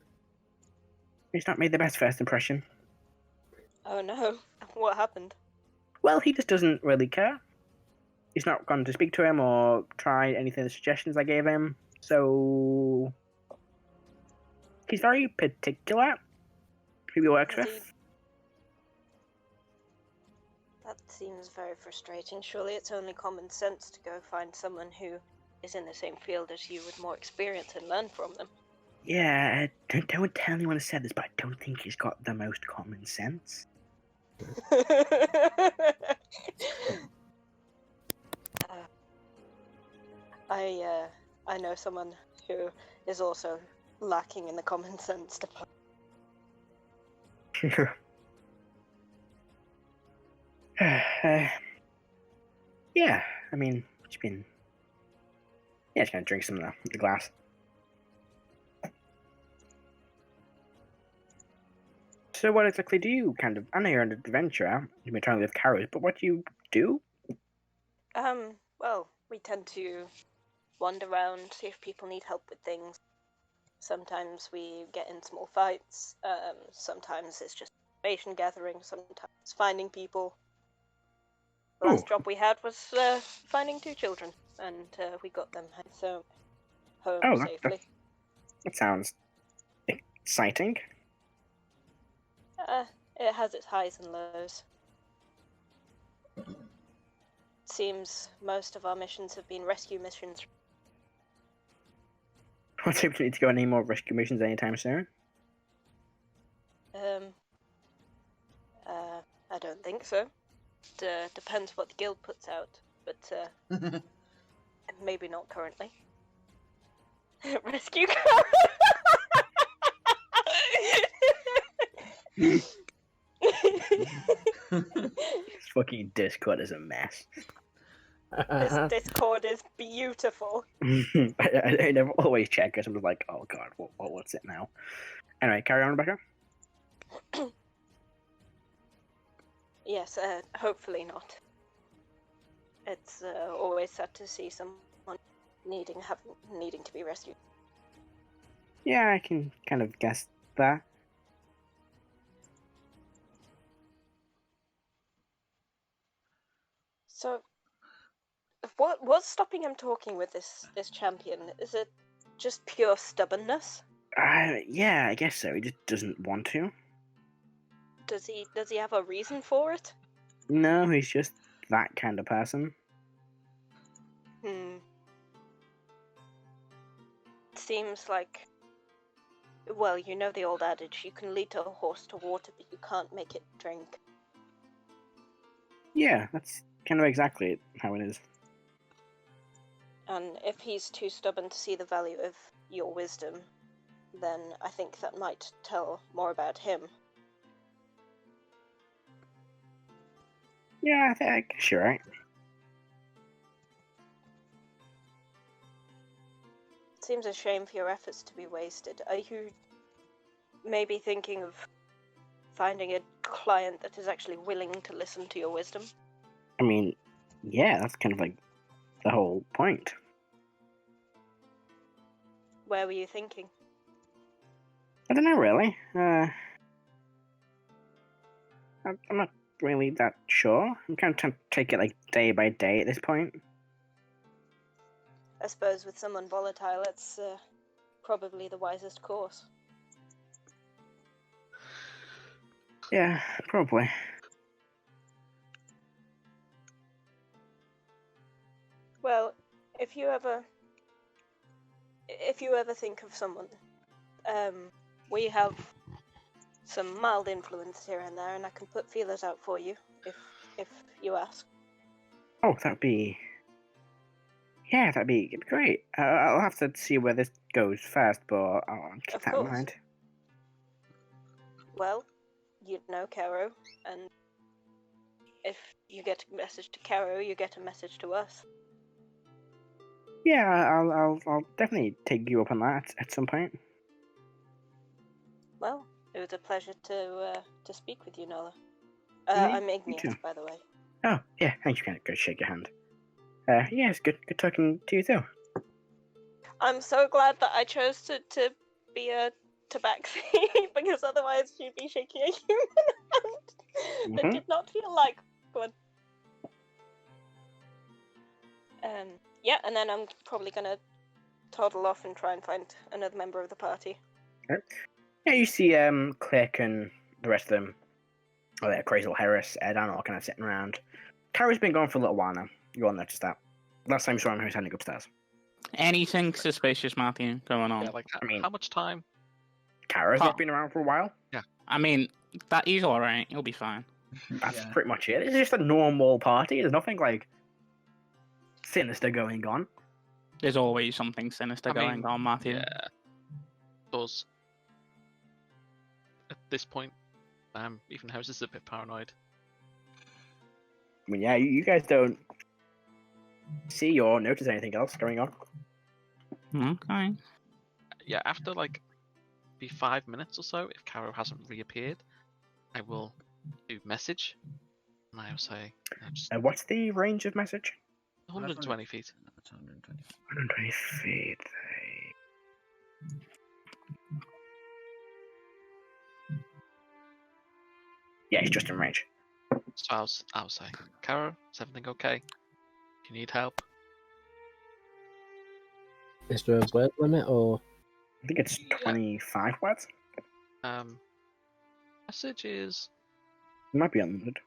he's not made the best first impression. Oh no, what happened? Well, he just doesn't really care. He's not gone to speak to him or try anything of the suggestions I gave him, so he's very particular who he works with. That seems very frustrating. Surely it's only common sense to go find someone who is in the same field as you with more experience and learn from them. Yeah, don't tell anyone I said this, but I don't think he's got the most common sense. I know someone who is also lacking in the common sense department. Yeah, I mean, it's been. Yeah, just gonna drink some of the glass. So, what exactly do you kind of? I know you're an adventurer. You've been trying to live Karos, but what do you do? Well, we tend to wander around, see if people need help with things. Sometimes we get in small fights. Sometimes it's just information gathering. Sometimes finding people. The last job we had was finding 2 children, and we got them home safely. That sounds exciting. It has its highs and lows. Seems most of our missions have been rescue missions. What's the opportunity to go on any more rescue missions anytime soon? I don't think so. It depends what the guild puts out, but maybe not currently. Rescue This fucking Discord is a mess. This Discord is beautiful. I never always check because I'm just like, oh god, what's it now? Anyway, carry on, Rebecca. Yes, hopefully not. It's always sad to see someone needing to be rescued. Yeah, I can kind of guess that. So, what's stopping him talking with this champion? Is it just pure stubbornness? Yeah, I guess so. He just doesn't want to. Does he have a reason for it? No, he's just that kind of person. Seems like, well, you know the old adage, you can lead a horse to water, but you can't make it drink. Yeah, that's kind of exactly how it is. And if he's too stubborn to see the value of your wisdom, then I think that might tell more about him. Yeah, I guess you're right. Seems a shame for your efforts to be wasted. Are you maybe thinking of finding a client that is actually willing to listen to your wisdom? I mean, yeah, that's kind of like the whole point. Where were you thinking? I don't know, really. I'm not really that sure. I'm kind of trying to take it like day by day at this point. I suppose with someone volatile, it's probably the wisest course. Yeah, probably. Well, if you ever think of someone, we have some mild influence here and there, and I can put feelers out for you if you ask. Oh, that'd be great. I'll have to see where this goes first, but I'll keep that in mind. Well, you know Karo, and if you get a message to Karo, you get a message to us. Yeah, I'll definitely take you up on that at some point. Well, it was a pleasure to speak with you, Nola. I'm Igneous, by the way. Oh, yeah, thank you. Go shake your hand. Yeah, it's good talking to you too. I'm so glad that I chose to be a tabaxi, because otherwise she'd be shaking a human hand that did not feel like one. Yeah, and then I'm probably gonna toddle off and try and find another member of the party. Okay. Yeah, you see Cleric and the rest of them Oh, yeah, crazy little Heris, Erdan all kind of sitting around. Karo's been gone for a little while now. You all noticed that. Last time you saw him, he was heading upstairs. Anything suspicious, Matthew, going on? Yeah, like I mean- how much time? Karo's Huh. not been around for a while. I mean, that he's alright. He'll be fine. That's Yeah. pretty much it. It's just a normal party. There's nothing like sinister going on. There's always something sinister I going mean, on, Matthew. Yeah. Does at this point, even Heris is a bit paranoid. I mean, yeah, you guys don't see or notice anything else going on. Okay. Yeah, after like be 5 minutes or so, if Karo hasn't reappeared, I will do message, and I will say just What's the range of message? 120 feet. That's 120. 120 feet. Yeah, he's just in range. So I'll say, Karo, is everything okay? Do you need help? Is there a word limit or? I think it's 25 words. Message is It might be unlimited.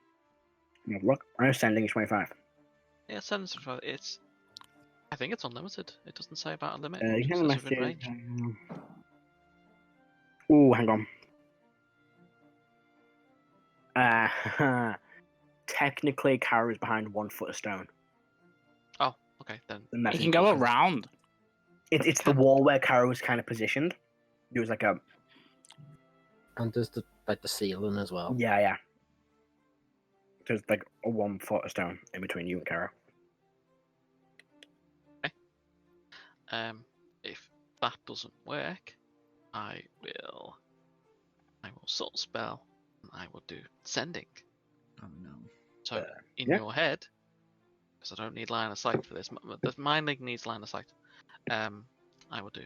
Have a look. I'm sending is 25. yeah, sentence. It's I think it's unlimited. It doesn't say about a limit. You It can just have a says within message. range. Oh, hang on. Technically, Kara is behind 1 foot of stone. Oh, okay then. The He message can go goes- around. It's the wall where Kara was kind of positioned. There was like a And there's the ceiling as well. yeah. There's like a 1 foot of stone in between you and Kara. If that doesn't work, I will sort of spell, and I will do sending. Oh no. So in yeah. your head, because I don't need line of sight for this. The mind link needs line of sight. I will do.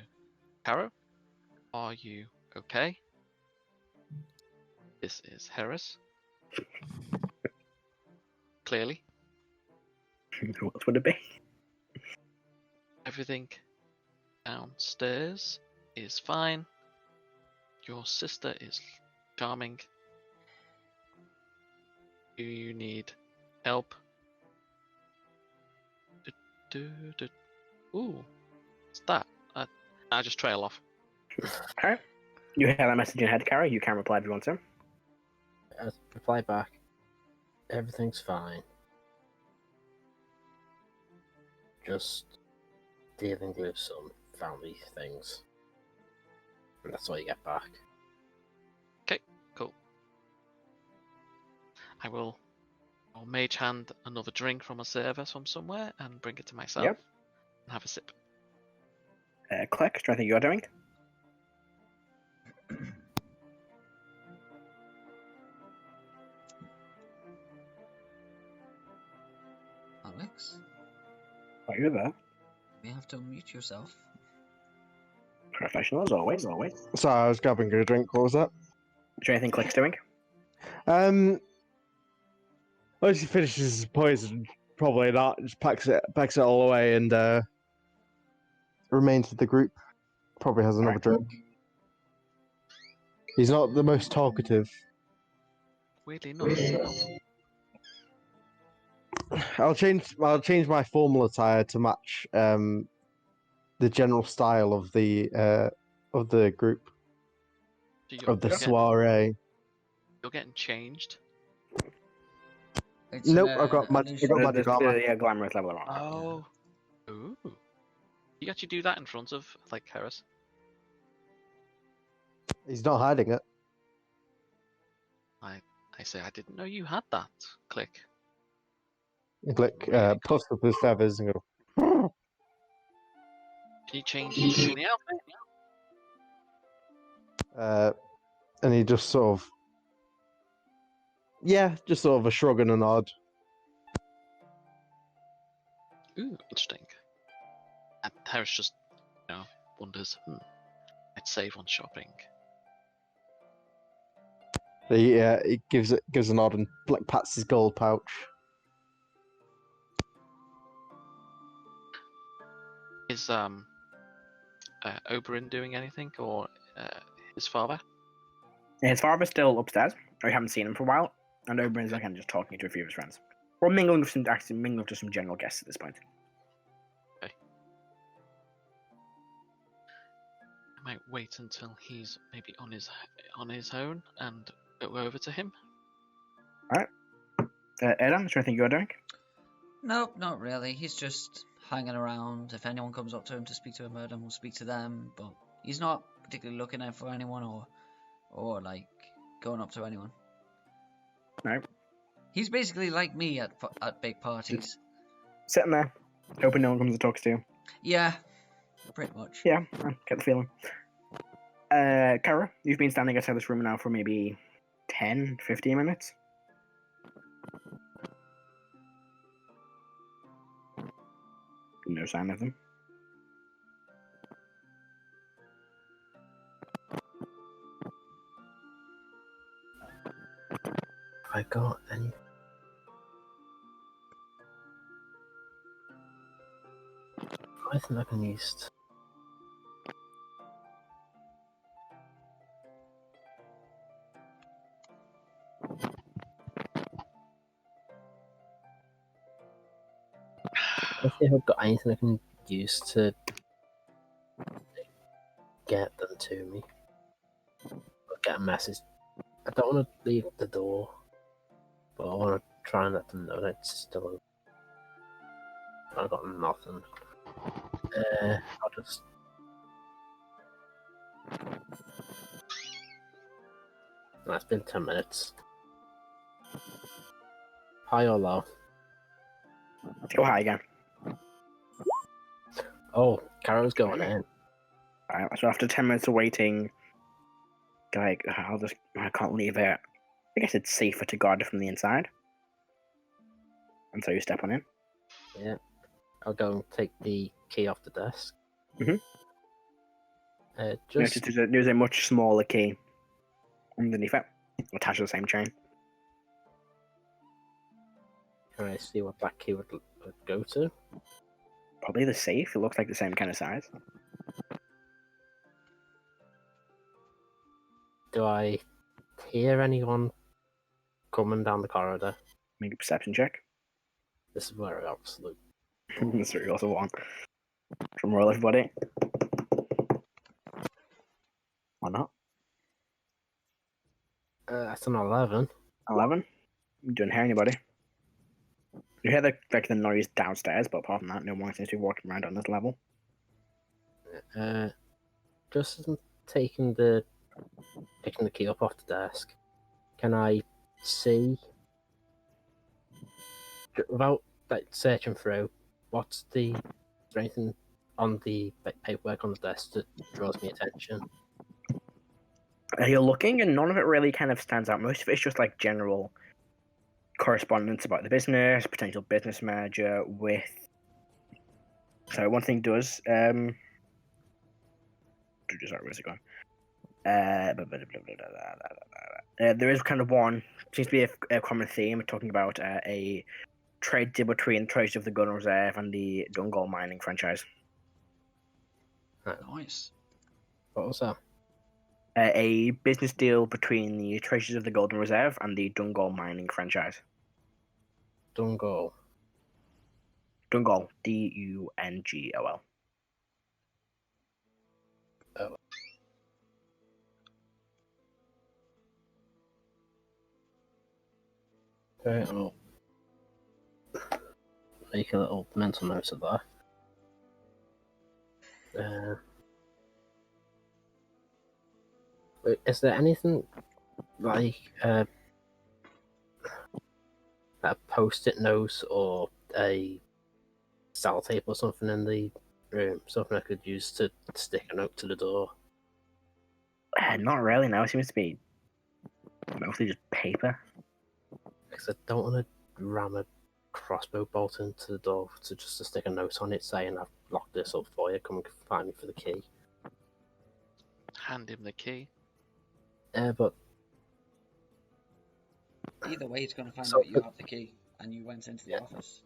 Karo, are you okay? This is Heris. Clearly, Who else would it be? everything downstairs is fine. Your sister is charming. Do you need help? Ooh, what's that? I just trail off. Okay. You hear that message in your head, Kara. You can reply if you want to. I reply back. Everything's fine. Just dealing with some family things. And that's all you get back. Cool. I'll mage hand another drink from a server from somewhere and bring it to myself Yep. and have a sip. Click, do you think you're doing? Alex, Oh, you're there. you have to unmute yourself. Professional as always. Sorry, I was grabbing a drink. What was that? Is there anything Click's doing? Once he finishes his poison, probably not. Just packs it all away and remains with the group. Probably has another drink. He's not the most talkative. Weirdly enough. I'll change my formal attire to match the general style of the group So of the you're getting- soiree. You're getting changed. It's Nope, an, I've got magic armor. The glamorous level armor. Oh. Ooh. You actually do that in front of like Heris. He's not hiding it. I say I didn't know you had that. Click. Click, puffs up his feathers and go. Can you change in the outfit? And he just sort of, just sort of a shrug and a nod. Ooh, interesting. And Heris just, wonders, I'd save on shopping. He gives a nod and like pats his gold pouch. Is Oberyn doing anything, or his father? His father's still upstairs. We haven't seen him for a while. And everybody's kind of just talking to a few of his friends. Or mingling with some general guests at this point. I might wait until he's maybe on his own and go over to him. Erdan, is there anything you're doing? Nope, not really. He's just hanging around. If anyone comes up to him to speak to him, Erdan will speak to them. But he's not particularly looking out for anyone or like going up to anyone. No. He's basically like me at big parties. Sitting there, hoping no one comes and talks to you. Yeah, pretty much. Yeah, I get the feeling. Karo, you've been standing outside this room now for maybe 10, 15 minutes. No sign of them. Have I got any? I think I can use. Let's see if I've got anything I can use to get them to me. Or get a message. I don't want to leave the door, but I want to try and let them know that it's still open. I've got nothing. I'll just. It's been 10 minutes. High or low? Let's go high again. Oh, Karo's going in. Alright, so after 10 minutes of waiting, I can't leave it. I guess it's safer to guard it from the inside. And so you step on in. Yeah. I'll go and take the key off the desk. Mm-hmm. Just There's a much smaller key underneath it, attached to the same chain. Can I see what that key would go to? Probably the safe. It looks like the same kind of size. Do I hear anyone coming down the corridor? Make a perception check. This is very absolute. That's what you also want. From roll, everybody. Or not? That's an 11. 11. You don't hear anybody. You hear the noise downstairs, but apart from that, no one seems to be walking around on this level. Just as I'm picking the key up off the desk, can I see, without searching through, is there anything on the paperwork on the desk that draws me attention? You're looking, and none of it really kind of stands out. Most of it's just like general correspondence about the business, potential business merger with. So one thing does. Sorry, where's it gone? There is kind of one. Seems to be a common theme talking about a trade deal between the Treasury of the Golden Reserve and the Dungal mining franchise. Nice. What was that? A business deal between the Treasuries of the Golden Reserve and the Dungal mining franchise. Dungal. Dungal. D-U-N-G-O-L. Oh. Okay, I'll make a little mental note of that. Is there anything like a post-it note or a sellotape or something in the room? Something I could use to stick a note to the door? Not really, no. It seems to be mostly just paper. Because I don't want to ram a crossbow bolt into the door to stick a note on it saying I've locked this up for you, come and find me for the key. Hand him the key. But Either way, he's going to find out you have the key and you went into the office.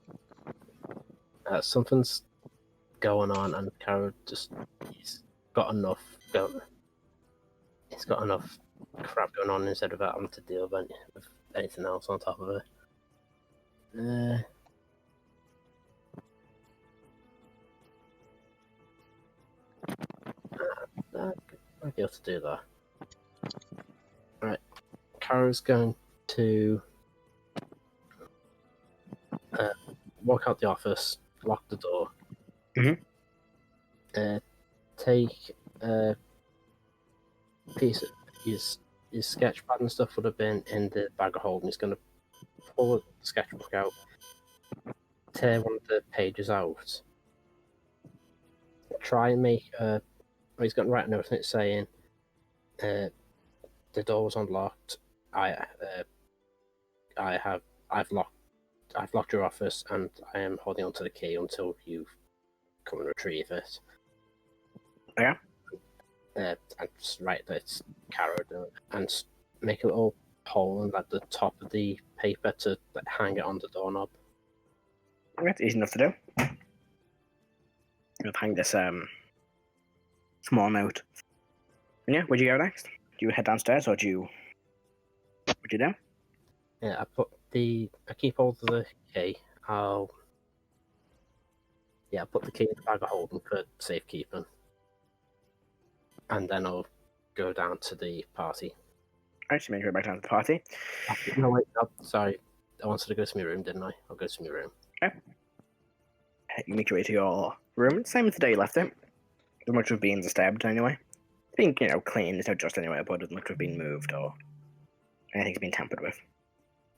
Something's going on, and Karo he's got enough crap going on instead of having to deal with anything else on top of it. I'd be able to do that. Right. Karo's going to walk out the office, lock the door. Take a piece of his sketch pad and stuff would have been in the bag of holding. He's going to pull the sketchbook out, tear one of the pages out, try and make he's going to write a note in it saying the door was unlocked. I've locked your office and I am holding onto the key until you come and retrieve it. Yeah. And just write that it's Karo and make a little hole in at the top of the paper to hang it on the doorknob. It's easy enough to do. I'll hang this small note. And yeah, where'd you go next? Do you head downstairs or do you? What'd you do? Yeah, I keep hold of the key. I put the key in the bag of holding for safekeeping. And then I'll go down to the party. Alright, so make your way back down to the party. No, wait, no, sorry. I wanted to go to my room, didn't I? I'll go to my room. Okay. You make your way to your room. Same as the day you left it. As much of being disturbed anyway. Being, clean, there's no dust anyway, but as much of being moved or anything's been tampered with.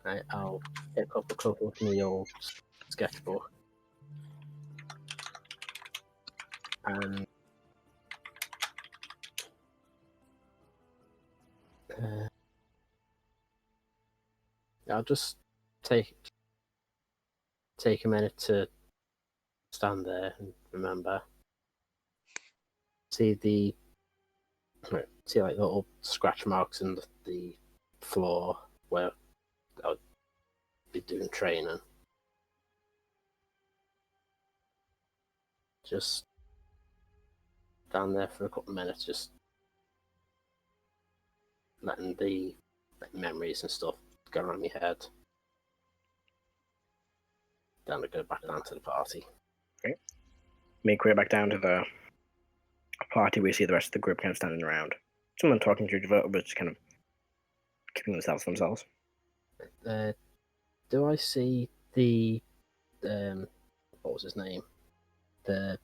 Right, I'll pick up a couple from the old sketchbook. And I'll just take a minute to stand there and remember. See like little scratch marks in the floor where I would be doing training. Just stand there for a couple of minutes, just letting the memories and stuff go around my head. Then I go back down to the party. Okay. Make your way back down to the party where you see the rest of the group kind of standing around. Some of them talking to each other, but just kind of keeping themselves to themselves. Do I see the what was his name? The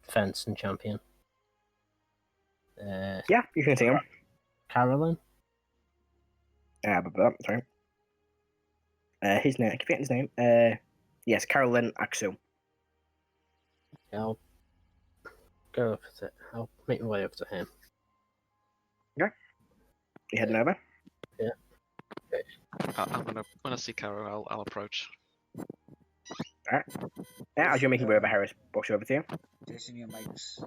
fencing champion. Yeah, you can see him. Carolyn? Sorry. His name, I keep forgetting his name. Yes, Carolyn Aksu. I'll go over to I'll make my way over to him. Okay. You heading over? Yeah. I'm gonna see Karo. I'll approach. Alright. Yeah, as you're making your way over, Heris walks over to you. Jason, your mic's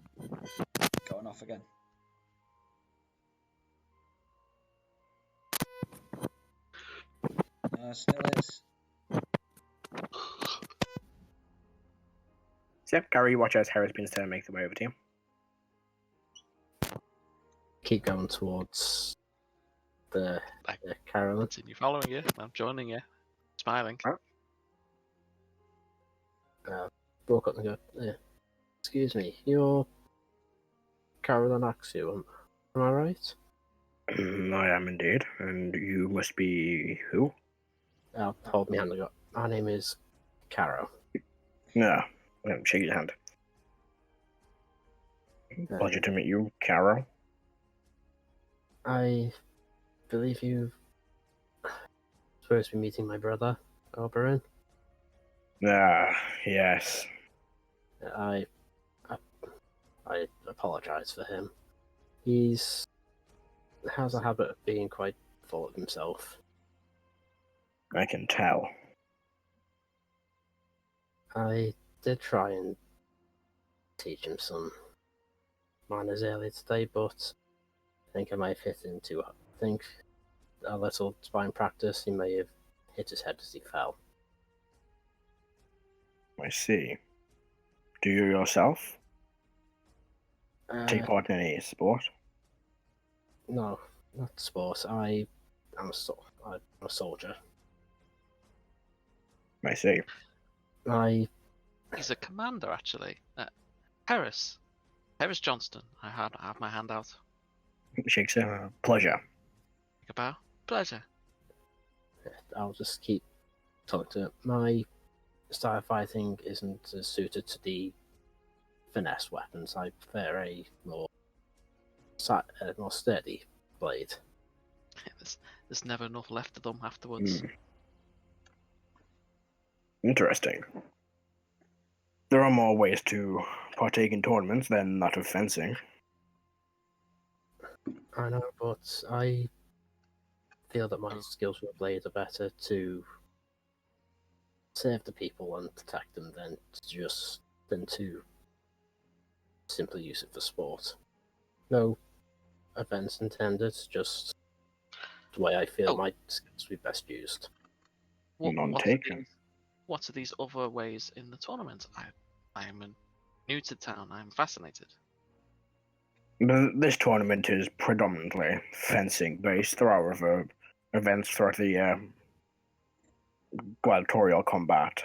going off again. Still is. So, yeah, Gary, you watch as Heris begins to make the way over to you. Keep going towards the Carolyn. Continue following you. I'm joining you. Smiling. Walk up and go, excuse me, you're Carolyn Aksu, am I right? I am indeed, and you must be who? I'll hold my hand and go, my name is Karo. No, shake your hand. Pleasure to meet you, Karo. I believe you're supposed to be meeting my brother, Oberyn. Yes. I apologize for him. He has a habit of being quite full of himself. I can tell. I did try and teach him some manners earlier today, but I think I might have hit him too hard. I think a little sparring practice, he may have hit his head as he fell. I see. Do you yourself take part in any sport? No, not sports. I am I'm a soldier. I see. He's a commander, actually. Heris Johnston. I have my hand out. Shakes a pleasure. Take a bow. Pleasure. I'll just keep talking to it. My style of fighting isn't as suited to the finesse weapons. I prefer a more sturdy blade. There's never enough left of them afterwards. Interesting. There are more ways to partake in tournaments than that of fencing. I know, but I feel that my skills with blade are better to serve the people and protect them than to simply use it for sport. No offense intended, just the way I feel my skills would be best used. What are these other ways in the tournament? I'm new to town. I'm fascinated. This tournament is predominantly fencing based. There are other events throughout the gladiatorial combat.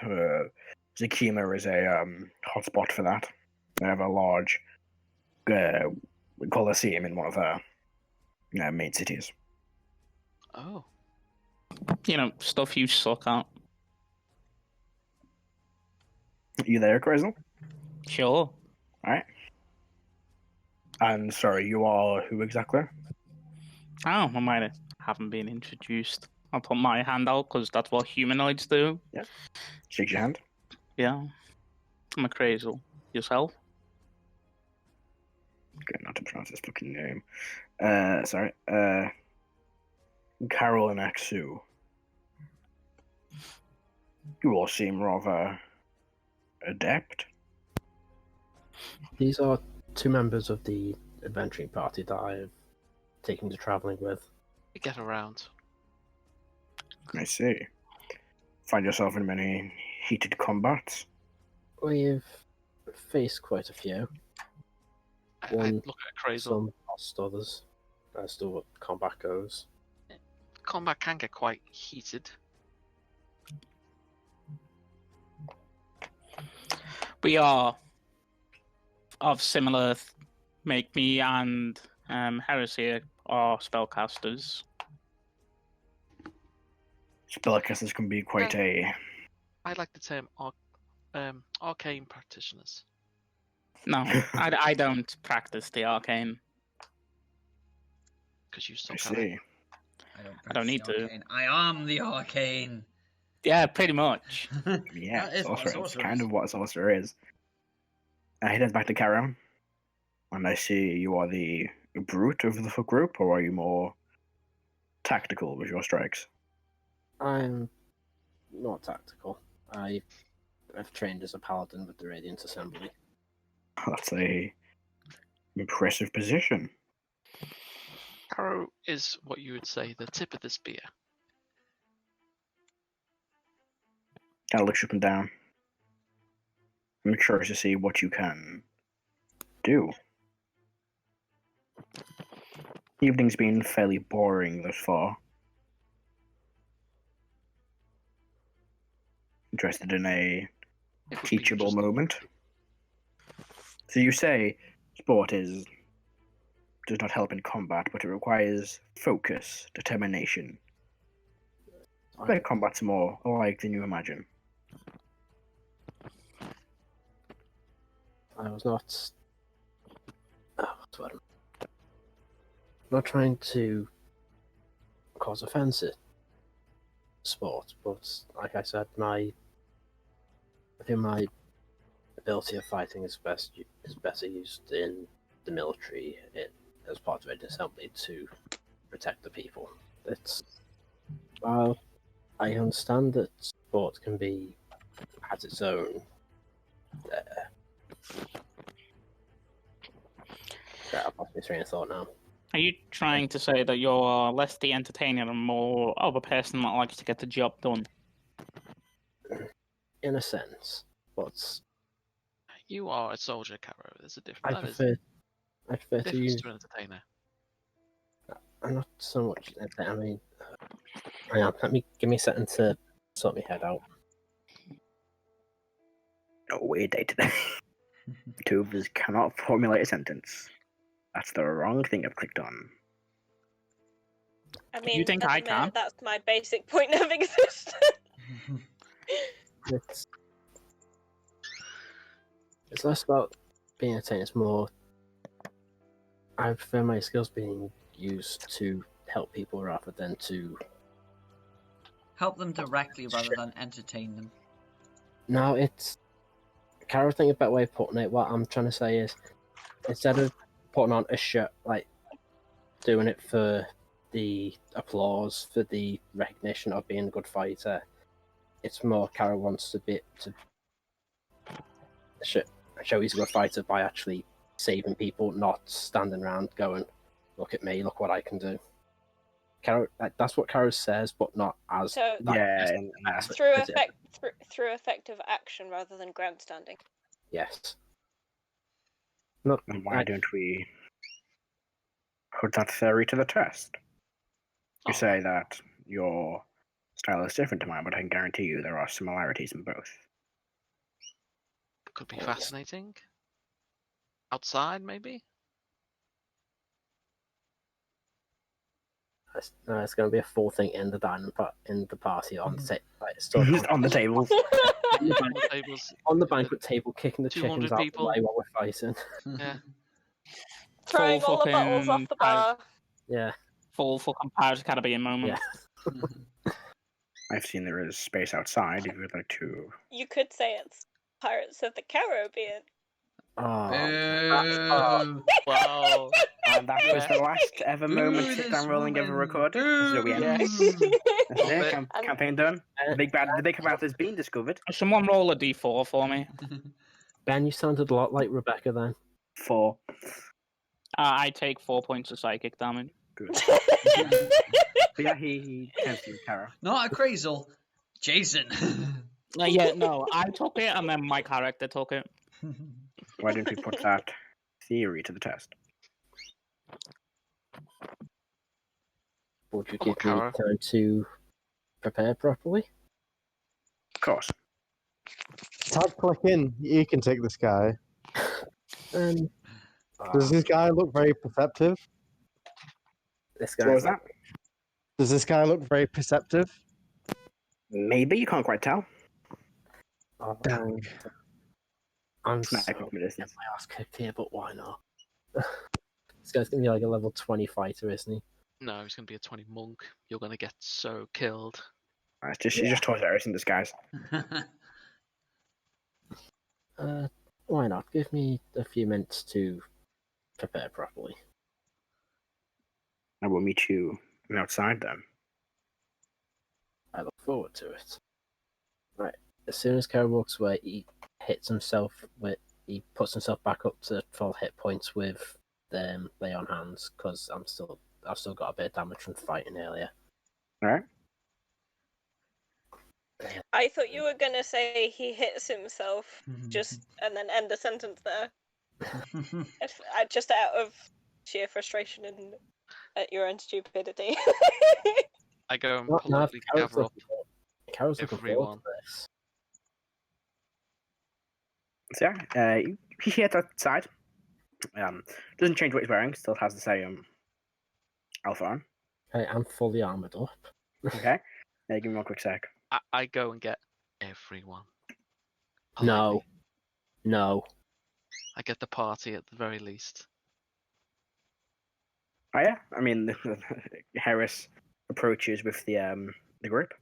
Zakima is a hotspot for that. They have a large coliseum in one of their main cities. Oh. Stuff you suck at. You there, Crazel? Sure. Alright. And sorry, you are who exactly? Oh, I might haven't been introduced. I'll put my hand out because that's what humanoids do. Yeah. Shake your hand. Yeah. I'm a Crazel. Yourself? Okay, not to pronounce this fucking name. Sorry. Carol and Axu. You all seem rather adept. These are two members of the adventuring party that I have taken to travelling with. We get around. I see. Find yourself in many heated combats? We've faced quite a few. I look at Crazel. Some lost others, as to what combat goes. Combat can get quite heated. We are of similar make. Me and Heris here are spellcasters. Spellcasters can be quite I like the term arcane practitioners. No, I don't practice the arcane. Because you suck I at it. see. I don't need to. I am the arcane. Yeah, pretty much. Yeah, That is what a sorcerer. It's sorcerer kind is. of what a sorcerer is. He heads back to Karo, and I see you are the brute of the group, or are you more tactical with your strikes? I'm not tactical. I've trained as a paladin with the Radiant Assembly. That's a impressive position. Karo is what you would say the tip of the spear. Kind of looks up and down. I'm curious to see what you can do. Evening's been fairly boring thus far. Interested in a It would be teachable interesting. moment. So you say sport does not help in combat, but it requires focus, determination. I bet combat's more alike than you imagine. I was not. What's what? Not trying to cause offence at sport, but like I said, I think my ability of fighting is better used in the military as part of an assembly to protect the people. While I understand that sport has its own. I've lost my train of thought now. Are you trying to say that you're less the entertainer and more of a person that likes to get the job done? In a sense, but You are a soldier, Karo. There's a difference. I prefer to difference use. to an entertainer. I'm not so much. I mean, Hang on, give me a second to sort my head out. Oh, weird day today. Two of us cannot formulate a sentence. That's the wrong thing I've clicked on. I mean, You think at I the minute, can? that's my basic point of existence. It's less about being entertained, it's more. I prefer my skills being used to help people rather than to. Help them directly rather than entertain them. No, it's. Karo, think a better way of putting it. What I'm trying to say is, instead of putting on a shirt, like doing it for the applause, for the recognition of being a good fighter, it's more Karo wants to show he's a good fighter by actually saving people, not standing around going, "Look at me, look what I can do." Karo, that's what Karo says, but not as So Yeah, through effective action rather than grandstanding. Yes. Not. and why don't we put that theory to the test? You Oh. say that your style is different to mine, but I can guarantee you there are similarities in both. Could be fascinating. Outside, maybe? It's going to be a full thing in the party on the Just on the tables. Tables. on the banquet table, kicking the 200 chickens out the people. way while we're fighting. Yeah. Throwing Full all the bottles off fucking the bar. Yeah. Full fucking Pirates of the Caribbean moment. Yeah. I've seen there is space outside if you would like to. You could say it's Pirates of the Caribbean. Oh, Boo. Wow. And that was the last ever moment Boo sit this down rolling ever woman. recorded. So we end. Yes. That's it, it. campaign done. The big bad has been discovered. Someone roll a d4 for me. Ben, you sounded a lot like Rebecca then. 4. I take 4 points of psychic damage. Good. But yeah, he tends to be Kara. Not a crazel. Jason. Yeah, no, I took it and then my character took it. Why don't we put that theory to the test? Would you Come on, give me Karo. time to prepare properly? Of course. Tab click in. You can take this guy. Um, Does this guy look very perceptive? this What guy was that? Does this guy look very perceptive? Maybe, you can't quite tell. Oh, Dang. I'm so Sniper from a get distance. my ass kicked here, but why not? This guy's gonna be like a level 20 fighter, isn't he? No, he's going to be a 20 monk. You're going to get so killed. It's just Toys R Us in disguise. Why not? Give me a few minutes to prepare properly. I will meet you outside then. I look forward to it. Right. As soon as Karo walks away, he puts himself back up to full hit points with lay on hands because I've still got a bit of damage from fighting earlier. Alright? I thought you were gonna say he hits himself, and then end the sentence there. Just out of sheer frustration and at your own stupidity. I go and No, politely gather up Karo's looking forward everyone. to this. So yeah, he hits outside. Doesn't change what he's wearing, still has the same alpha on. Hey, I'm fully armored up. Okay? Give me one quick sec. I go and get everyone. No. No. I get the party at the very least. Oh yeah? I mean, Heris approaches with the group.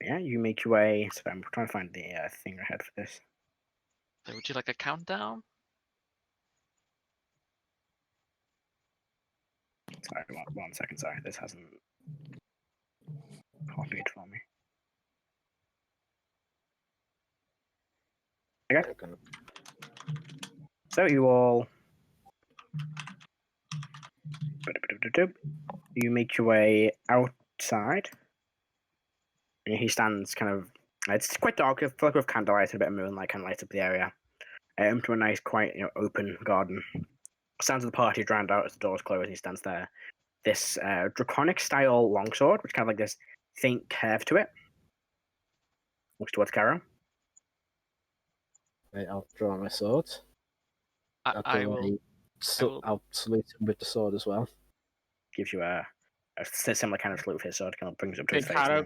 Yeah, you make your way. So I'm trying to find the thing I had for this. So would you like a countdown? Sorry, one second. Sorry, this hasn't copied for me. Okay. So you all, you make your way outside. And he stands kind of. It's quite dark. I feel like with candlelight and a bit of moonlight kind of lights up the area. to a nice, quiet, open garden. Sounds of the party drowned out as the doors close, and he stands there. This draconic-style longsword, which kind of like this faint curve to it. Looks towards Karo. Right, I'll draw my sword. I will. I'll salute him with the sword as well. Gives you a similar kind of salute with his sword, kind of brings up to his Did face. Karo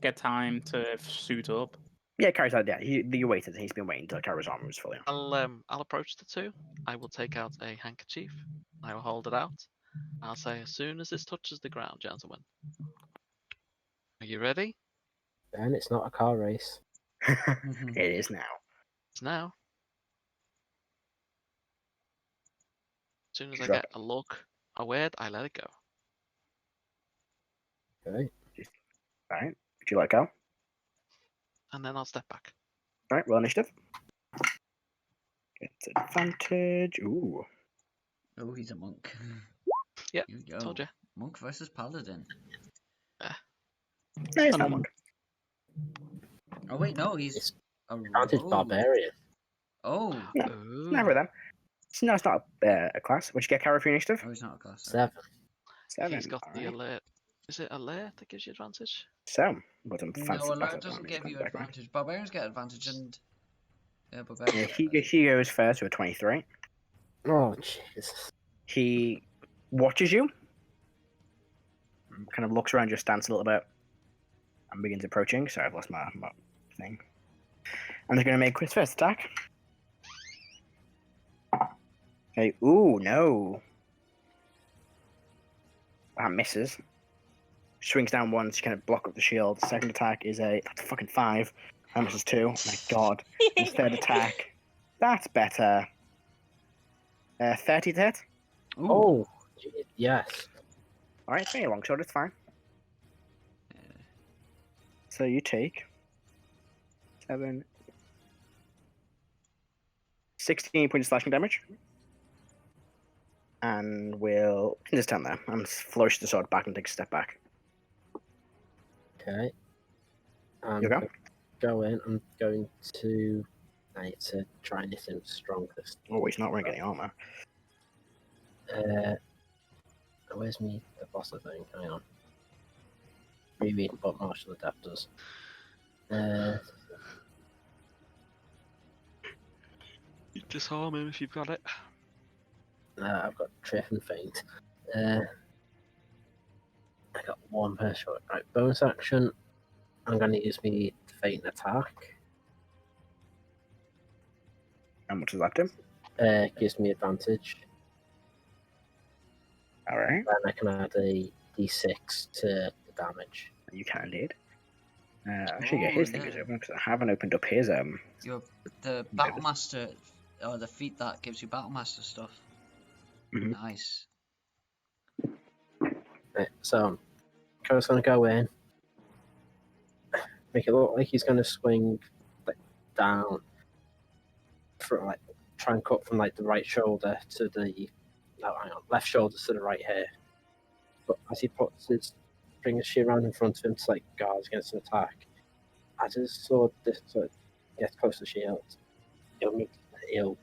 get time to suit up? Yeah, Karo's had, you waited. He's been waiting until Karo's armor was fully on. I'll approach the two. I will take out a handkerchief. I will hold it out. I'll say, as soon as this touches the ground, gentlemen. Are you ready? Ben, it's not a car race. It is now. It's now. As soon as I Drop get a look, a word, I let it go. Okay. Alright. Would you let go? And then I'll step back. Alright, roll initiative. Get advantage. Ooh. Oh, he's a monk. Yep, Here we go. told you. Monk versus Paladin. No, he's not one. Oh wait, no, he's It's a Advantage rogue. barbarian. Oh, No, Ooh. never them. No, it's not a class. Would you get Karo for your initiative? oh, he's not a class. 7. 7. He's got the alright. alert. Is it alert that gives you advantage? So, but some No, fancy alert battle doesn't damage give you comes back around. advantage. Barbarians get advantage, and yeah, Yeah, barbarians. he goes first with a 23. Oh, Jesus. He watches you, kind of looks around your stance a little bit, and begins approaching. Sorry, I've lost my thing. And they're going to make his first attack. Okay, ooh, no. That misses. Swings down once, kind of block up the shield. Second attack is that's a fucking 5. That misses 2. Oh my god. His third attack. That's better. 30 to hit. Ooh. Oh, yes. Alright, it's only a long shot, it's fine. So you take 16 points of slashing damage. And we'll just stand there and flourish the sword back and take a step back. Okay. I'm You go? gonna go in. I'm going to. I need to try anything strongest. Oh, he's not wearing any armor. Where's me the boss of thing? Hang on. Reread what Martial Adept does. You disarm him if you've got it. I've got Trip and Feint. I got 1 per shot. Right, bonus action. I'm going to use me Feint attack. How much does that do? Gives me advantage. Alright, Then I can add a d6 to the damage. you can indeed. I should get his Oh, things yeah. open because I haven't opened up his The Battlemaster, or the feat that gives you Battlemaster stuff. Mhm. Nice. Right, so Karo's going to go in. Make it look like he's going to swing like down. From like try and cut from like the right shoulder to the left shoulder to the right here. But as he puts his bring shear around in front of him to like guard against an attack, as his sword gets close to the shield, he'll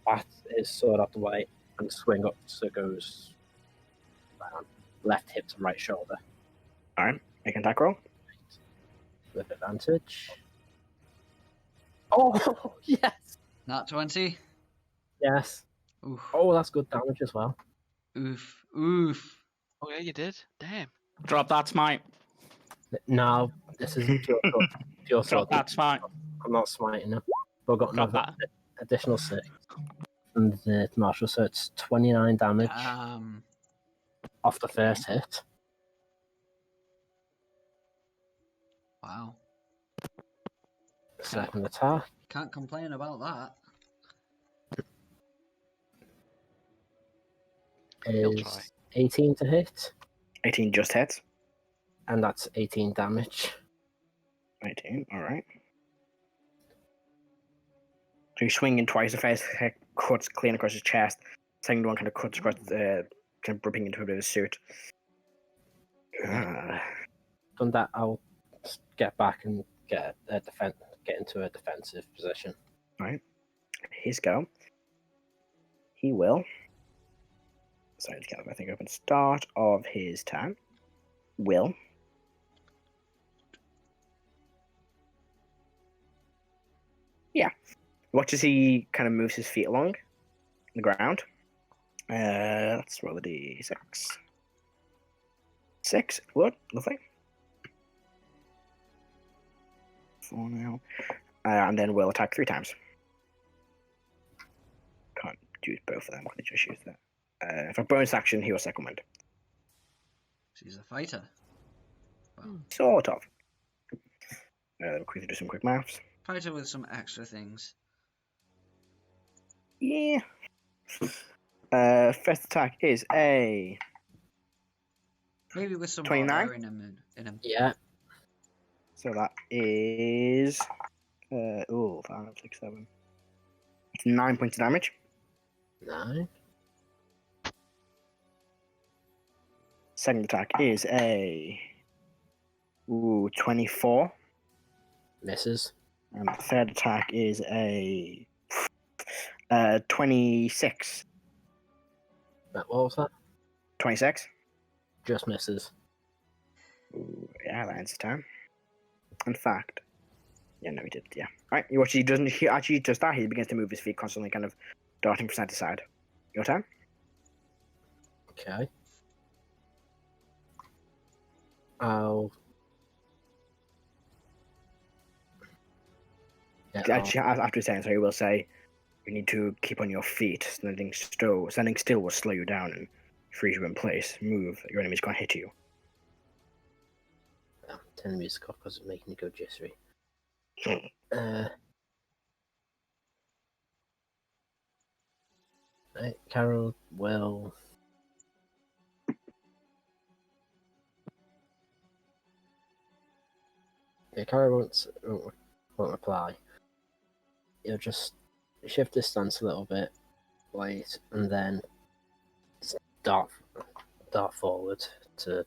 bat his sword out the way and swing up so it goes left hip to right shoulder. Alright, make an attack roll. With advantage. Oh yes! Nat 20. Yes. Oof. Oh, that's good damage as well. Oof. Oof. Oh yeah, you did. Damn. Drop that smite. No, this is pure Drop sword. that smite. I'm not smiting him. But I've got Drop another that. additional 6. And the martial, so it's 29 damage off the first hit. Wow. Second attack Can't complain about that. He'll is try. 18 to hit, 18 just hits. and that's 18 damage. 18, alright. So you swing in twice, the first hit cuts clean across his chest. Second one kind of cuts across kind of ripping into a bit of his suit. Done that, I'll get back and get into a defensive position. his go. He will. Sorry, just get everything open. Start of his turn. Will. Yeah. Watch as he kind of moves his feet along the ground. Let's roll a d6. 6. Wood. Lovely. 4 now. And then we'll attack 3 times. Can't do both of them. Can I just use that? For bonus action, he will second wind. She's a fighter. Well, Sort of. We'll quickly do some quick maths. fighter with some extra things. Yeah. First attack is a Maybe with some 29? barbarian in him. Yeah. So that is 5, 6, 7. That's 9 points of damage. 9. Second attack is a 24. Misses. And the third attack is a 26. What was that? 26. Just misses. Ooh, yeah, that ends the turn. In fact, yeah, no, he did. Yeah. All right. You watch. He doesn't. He actually does that. He begins to move his feet constantly, kind of darting from side to side. Your turn. Okay. I'll. Yeah, Actually, after saying so, he will say, "You need to keep on your feet. Standing still will slow you down and freeze you in place. Move. Your enemies can't hit you." I'll turn the music off because it's making me go jittery. Right, Karo will. Yeah, Karo won't reply. He'll just shift his stance a little bit, wait, and then dart forward to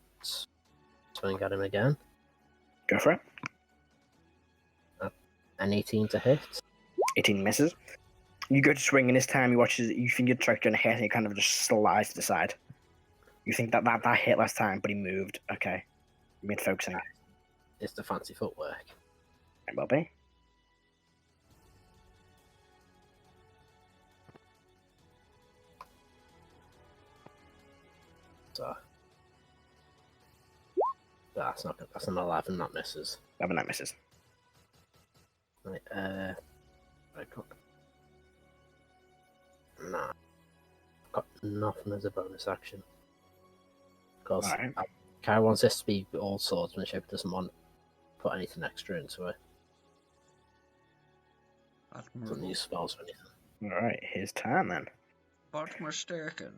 swing at him again. Go for it. An 18 to hit. 18 misses. You go to swing, and this time you watch. You think you're trying to hit, and he kind of just slides to the side. You think that hit last time, but he moved. Okay, mid focusing. It's the fancy footwork. It will be. So that's an 11. That misses. 11 that misses. Right, I got nah. I've got nothing as a bonus action. Because Alright. Kara wants this to be all swordsmanship. Doesn't want to put anything extra into it. Doesn't use spells or anything. Alright, his turn then. Bartmersterken.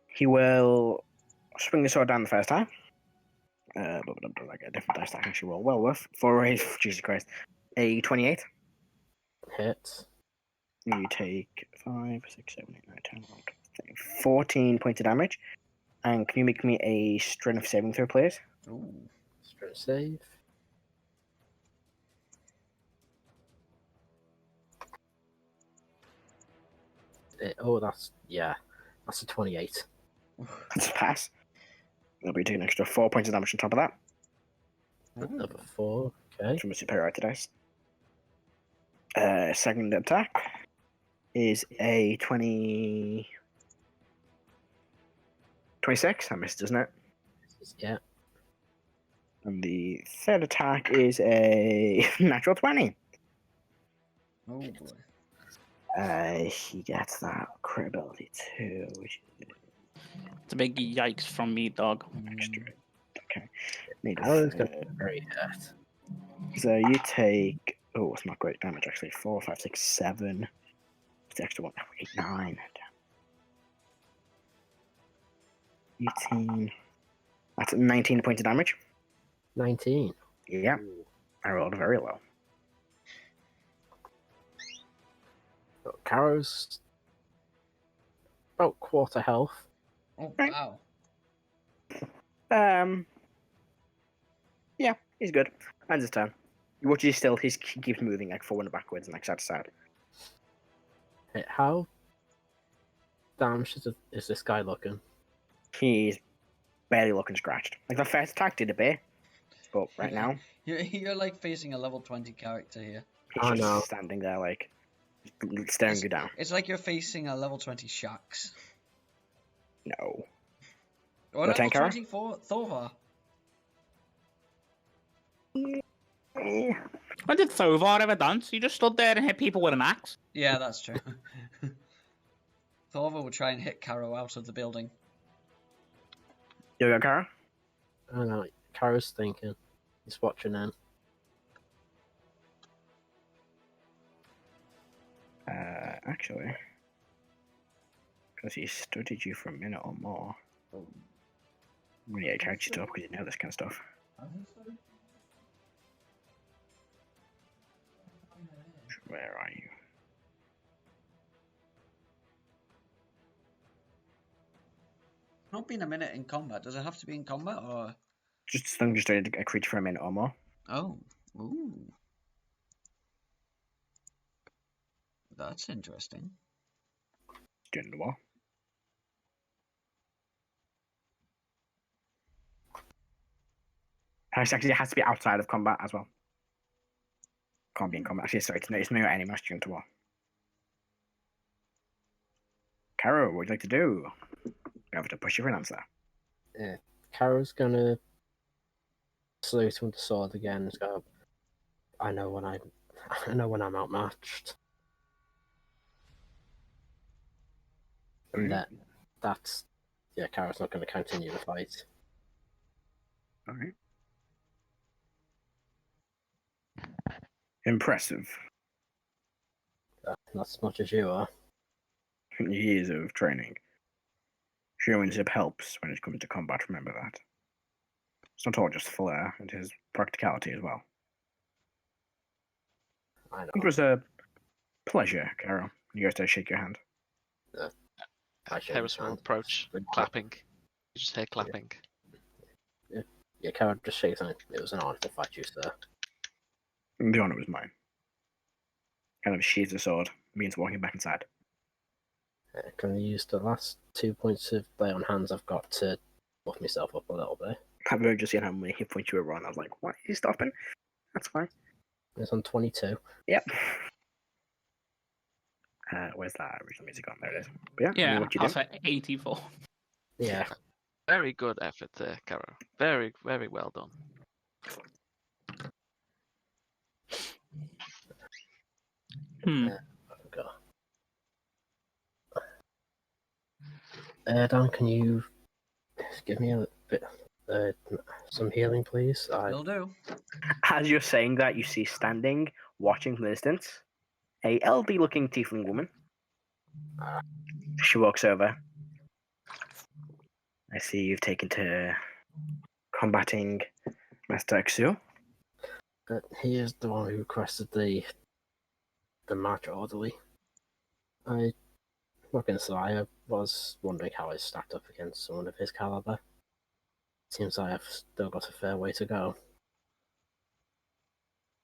He will swing the sword down the first time. Like a different dice stack actually roll well worth for a Jesus Christ. A 28. Hits. You take 5, 6, 7, 8, 9, 10, 11, 12, 14 points of damage. And can you make me a strength saving throw, please? Ooh. Strength save. That's a 28. That's a pass. That'll be taking an extra 4 points of damage on top of that Number 4. Okay. from a superiority dice. Second attack is a 26. That missed, doesn't it? Yeah. And the third attack is a natural 20. Oh boy. He gets that crit ability too, which is It's a big yikes from me, dog. extra. Okay. Need Karo's a going to be very hurt. So you take. Oh, it's not great damage actually. 4, 5, 6, 7. It's the extra one. 8, 9. 18. That's 19 points of damage. 19. Yeah. I rolled very low. So Karo's about quarter health. Oh Right. wow. Yeah, he's good. Ends his turn. You watch he keeps moving like forward and backwards and like side to side. Hey, how damaged is this guy looking? He's barely looking scratched. Like the first attack did a bit, but right now You're like facing a level 20 character here. he's Oh, just no. standing there, like staring you down. It's like you're facing a level 20 Shax. No. Or Your level tank, Karo? 24 Thorvar. When did Thovar ever dance? He just stood there and hit people with an axe. Yeah, that's true. Thorvar will try and hit Karo out of the building. You go, Karo? I don't know. Karo's thinking. He's watching him. Actually, because he studied you for a minute or more. Yeah, charge you up because you know this kind of stuff. Where are you? Not been a minute in combat. Does it have to be in combat or? Just as long as you studied a creature for a minute or more. Oh, ooh, that's interesting. During the war. Actually, it has to be outside of combat as well. Can't be in combat. Actually, sorry, it's no enemies during the war. Karo, what would you like to do? You have to push you for an answer. Yeah. Karo's gonna salute him with the sword again and go, I know when I'm outmatched. And that's Karo's not gonna continue the fight. Alright. Impressive. Not as much as you are. Years of training. Showmanship helps when it comes to combat, remember that. It's not all just flair, it is practicality as well. I know. It was a pleasure, Karo. You guys to shake your hand. Heris will approach, clapping. You just hear clapping. Yeah, Karo just shakes on it. It was an honor to fight you, sir. The honor was mine. Kind of sheathes the sword, means walking back inside. Can I use the last 2 points of lay on hands I've got to buff myself up a little bit? I've only just seen how many hit points you were on. I was like, what? Are you stopping? That's fine. It's on 22. Yep. Where's that original music on? There it is. But Yeah, what you I'll do? say 84. Yeah. Very good effort there, Karo. Very, very well done. Erdan, can you give me a bit, some healing, please? Will do. As you're saying that, you see standing, watching from the distance, a elderly-looking tiefling woman. She walks over. I see you've taken to combating Master Xu. He is the one who requested the march orderly. I'm not gonna lie, I was wondering how I stacked up against someone of his caliber. Seems I have still got a fair way to go.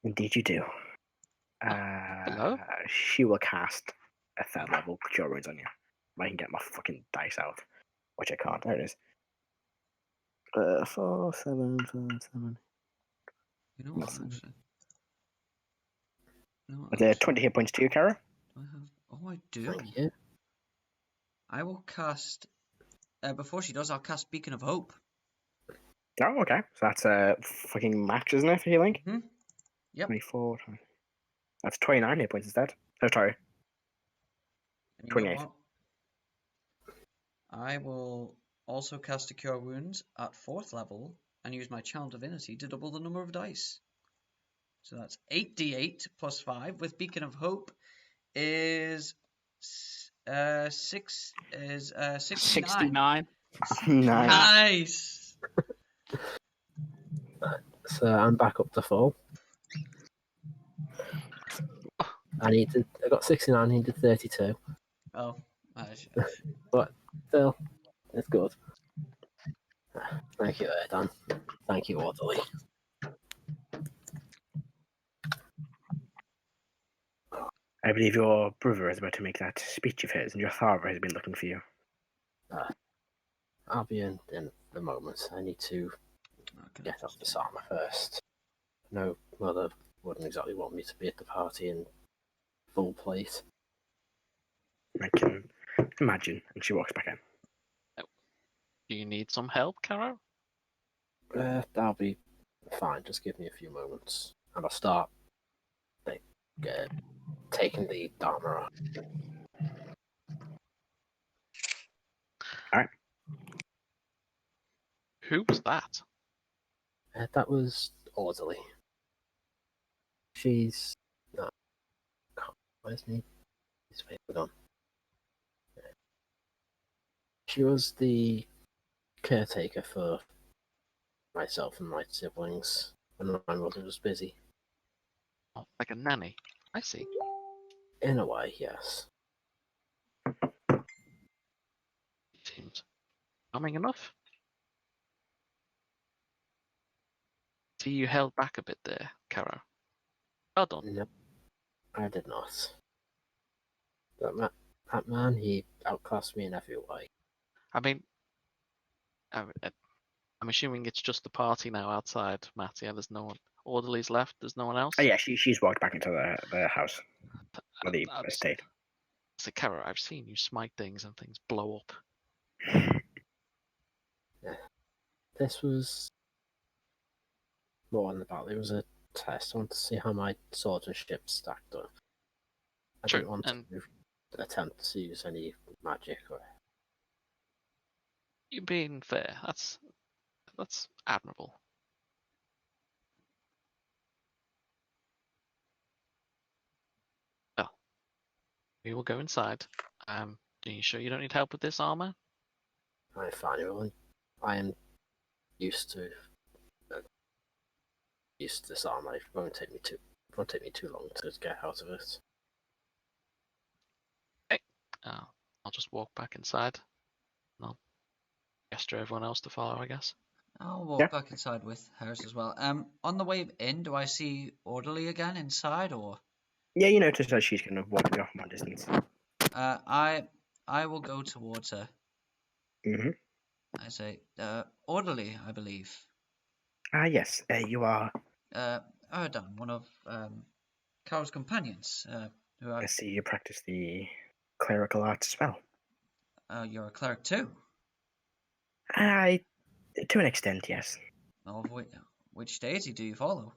Indeed you do. Hello? She will cast a 3rd level Cure Wounds on you. If I can get my fucking dice out. Which I can't. There it is. 4, 7, 5, 7. You know what? That's- Actually. You know what, Are there actually, 20 hit points to you, Kara? do I have? Oh, I do. Thank you. I will cast. Before she does, I'll cast Beacon of Hope. Oh, okay. So that's a fucking max, isn't it, for healing? Mm-hmm. Yep. 24. That's 29 hit points instead. Oh, sorry. And you know 28. what? I will also cast a Cure Wounds at 4th level and use my Channel Divinity to double the number of dice. So that's 8d8 plus 5 with Beacon of Hope is 69. 69. Nice. So I'm back up to full. I got 69, I needed 32. Oh, But still, it's good. Thank you, Erdan. Thank you, orderly. I believe your brother is about to make that speech of his, and your father has been looking for you. I'll be in a moment. I need to get off this armor first. No, Mother wouldn't exactly want me to be at the party in full plate. I can imagine. And she walks back in. Do you need some help, Karo? That'll be fine. Just give me a few moments, and I'll start taking the armor off. All right. Who was that? That was orderly. She's no. Where's me? His paper on. She was the caretaker for myself and my siblings when my mother was busy. Oh, like a nanny. I see. In a way, yes. Seems charming enough. See, you held back a bit there, Karo. Well done. No, I did not. That man, he outclassed me in every way. I mean, I'm assuming it's just the party now outside, Matt. Yeah, there's no one. Orderlies left. There's no one else. Oh, yeah, she's walked back into the house. Or the estate. So, Karo, I've seen you smite things and things blow up. Yeah. This was more than the battle. It was a test. I wanted to see how my swordsmanship stacked up. I didn't want to attempt to use any magic or. You being fair. That's admirable. Well, we will go inside. Are you sure you don't need help with this armor? I find it. I am used to this armor. It won't take me too long to get out of it. Hey, I'll just walk back inside. And I'll gesture everyone else to follow, I guess. I'll walk back inside with Heris as well. On the way in, do I see Orderly again inside, or? Yeah, you notice that she's kind of walking off from a distance. I will go towards her. Mm-hmm. I say, Orderly, I believe. Yes, you are. Erdan, one of Karo's companions. Who I see you practice the clerical arts as well. You're a cleric too? To an extent, yes. Of which deity do you follow?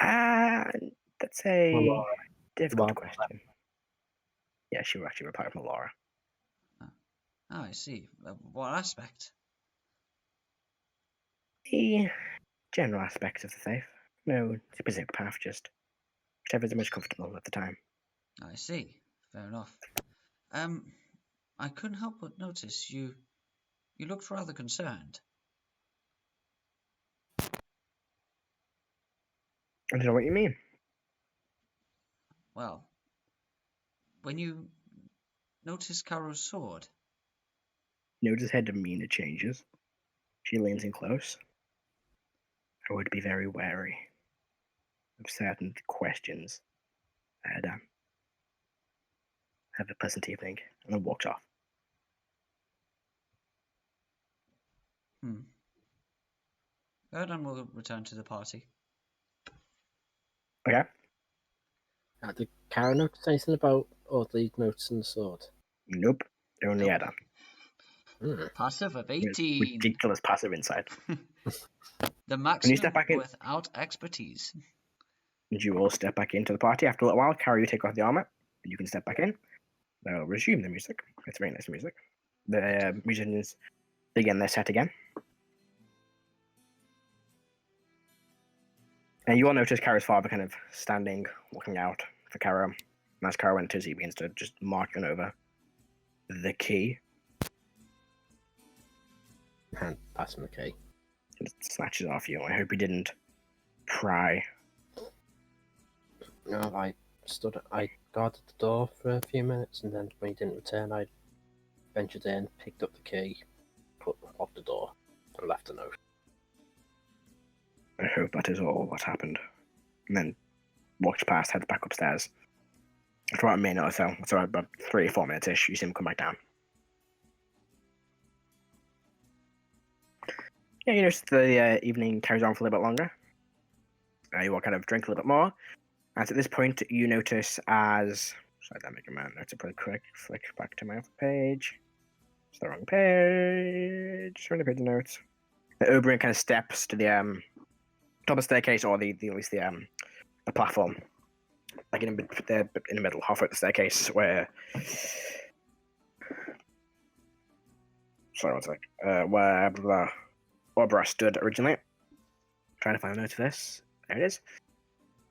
That's a Melora. difficult question. Yeah, she will actually reply with Melora. I see. What aspect? The general aspects of the faith. No specific path, just whichever is the most comfortable at the time. I see. Fair enough. I couldn't help but notice you looked rather concerned. I don't know what you mean. Well, when you noticed Karo's sword. Notice her demeanor changes. She leans in close. I would be very wary of certain questions. Erdan. Have a pleasant evening, and then walks off. Erdan will return to the party. Okay. Did Karo notice anything about Orderly notes and the sword? Nope. Only Nope. Erdan. Passive of 18. Ridiculous passive insight. The maximum step back in- without expertise. And you all step back into the party. After a little while, Karo, you take off the armor, and you can step back in. They'll resume the music. It's very nice music. The musicians begin their set again. And you all notice Karo's father kind of standing, looking out for Karo. And as Karo enters, he begins to just marking over the key. And pass him the key. And it snatches off you. I hope he didn't pry. No, I guarded the door for a few minutes, and then when he didn't return, I ventured in, picked up the key, locked the door, and left a note. I hope that is all what happened. And then walks past, heads back upstairs, For about a minute or so. So about 3 or 4 minutes ish. You see him come back down. Yeah, you notice the evening carries on for a little bit longer. You will kind of drink a little bit more. And at this point, you notice as... Sorry, that making my notes pretty quick. Flick back to my other page. It's the wrong page. Wrong page of notes. The Oberyn kind of steps to the top of the staircase, or at least the platform. Like in the middle, halfway up the staircase, where... Sorry, one sec. Where Orbra stood originally. Trying to find a note of this. There it is.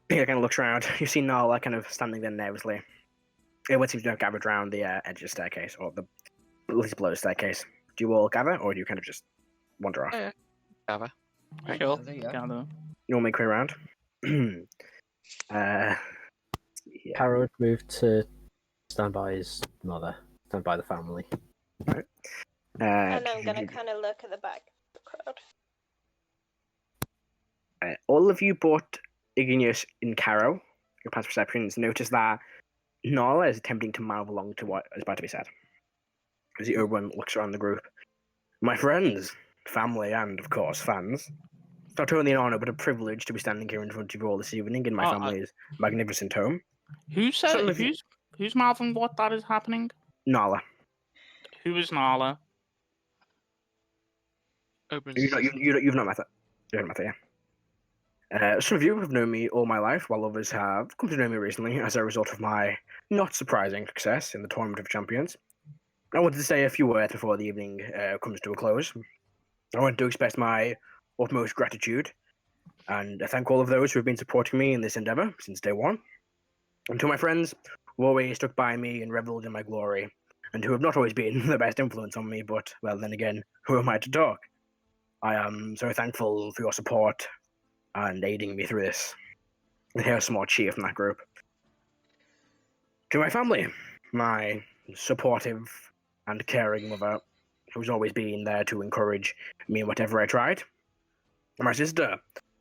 He kind of looks around. You see Nala kind of standing there nervously. Everyone seems to have gathered around the edge of the staircase, or at least below the staircase. Do you all gather, or do you kind of just wander off? Yeah. Gather. Sure. Yeah. Gather. You all make your way around. Karo would move to stand by his mother, stand by the family. And I'm gonna kind of look at the back of the crowd. All of you bought Igneous in Karo. Your past perceptions notice that Nala is attempting to mouth along to what is about to be said. As the Oberyn looks around the group. My friends, family, and, of course, fans. It's not only an honour, but a privilege to be standing here in front of you all this evening in my family's magnificent home. Who said... Who's mouthing what that is happening? Nala. Who is Nala? You've not met her. You haven't met her, yeah. Some of you have known me all my life, while others have come to know me recently as a result of my not surprising success in the Tournament of Champions. I wanted to say a few words before the evening comes to a close. I want to express my utmost gratitude and thank all of those who have been supporting me in this endeavour since day one. And to my friends who always stuck by me and revelled in my glory, and who have not always been the best influence on me, but, well, then again, who am I to talk? I am so thankful for your support and aiding me through this. And here's some more cheer from that group. To my family, my supportive and caring mother, who's always been there to encourage me in whatever I tried. And my sister,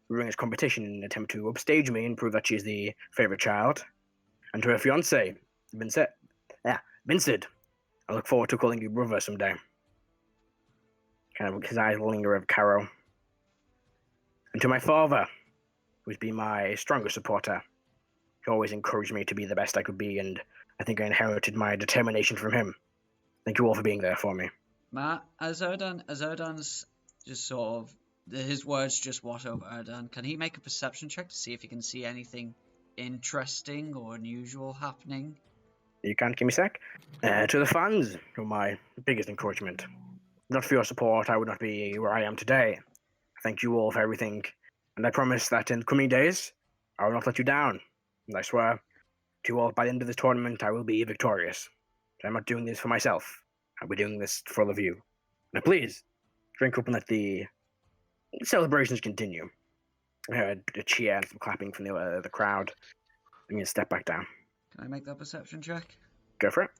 who brings competition in an attempt to upstage me and prove that she's the favourite child. And to her fiancé, Vincent. I look forward to calling you brother someday. Kind of his eyes linger over Karo. And to my father, who's been my strongest supporter. He always encouraged me to be the best I could be, and I think I inherited my determination from him. Thank you all for being there for me. Matt, as Erdan's just sort of... His words just wash over Erdan. Can he make a perception check to see if he can see anything interesting or unusual happening? You can't give me a sec. To the fans, you're my biggest encouragement. Not for your support, I would not be where I am today. Thank you all for everything, and I promise that in the coming days, I will not let you down. And I swear to you all, by the end of this tournament, I will be victorious. I'm not doing this for myself. I'll be doing this for all of you. Now please, drink up and let the celebrations continue. I heard a cheer and some clapping from the crowd. I'm going to step back down. Can I make that perception check? Go for it.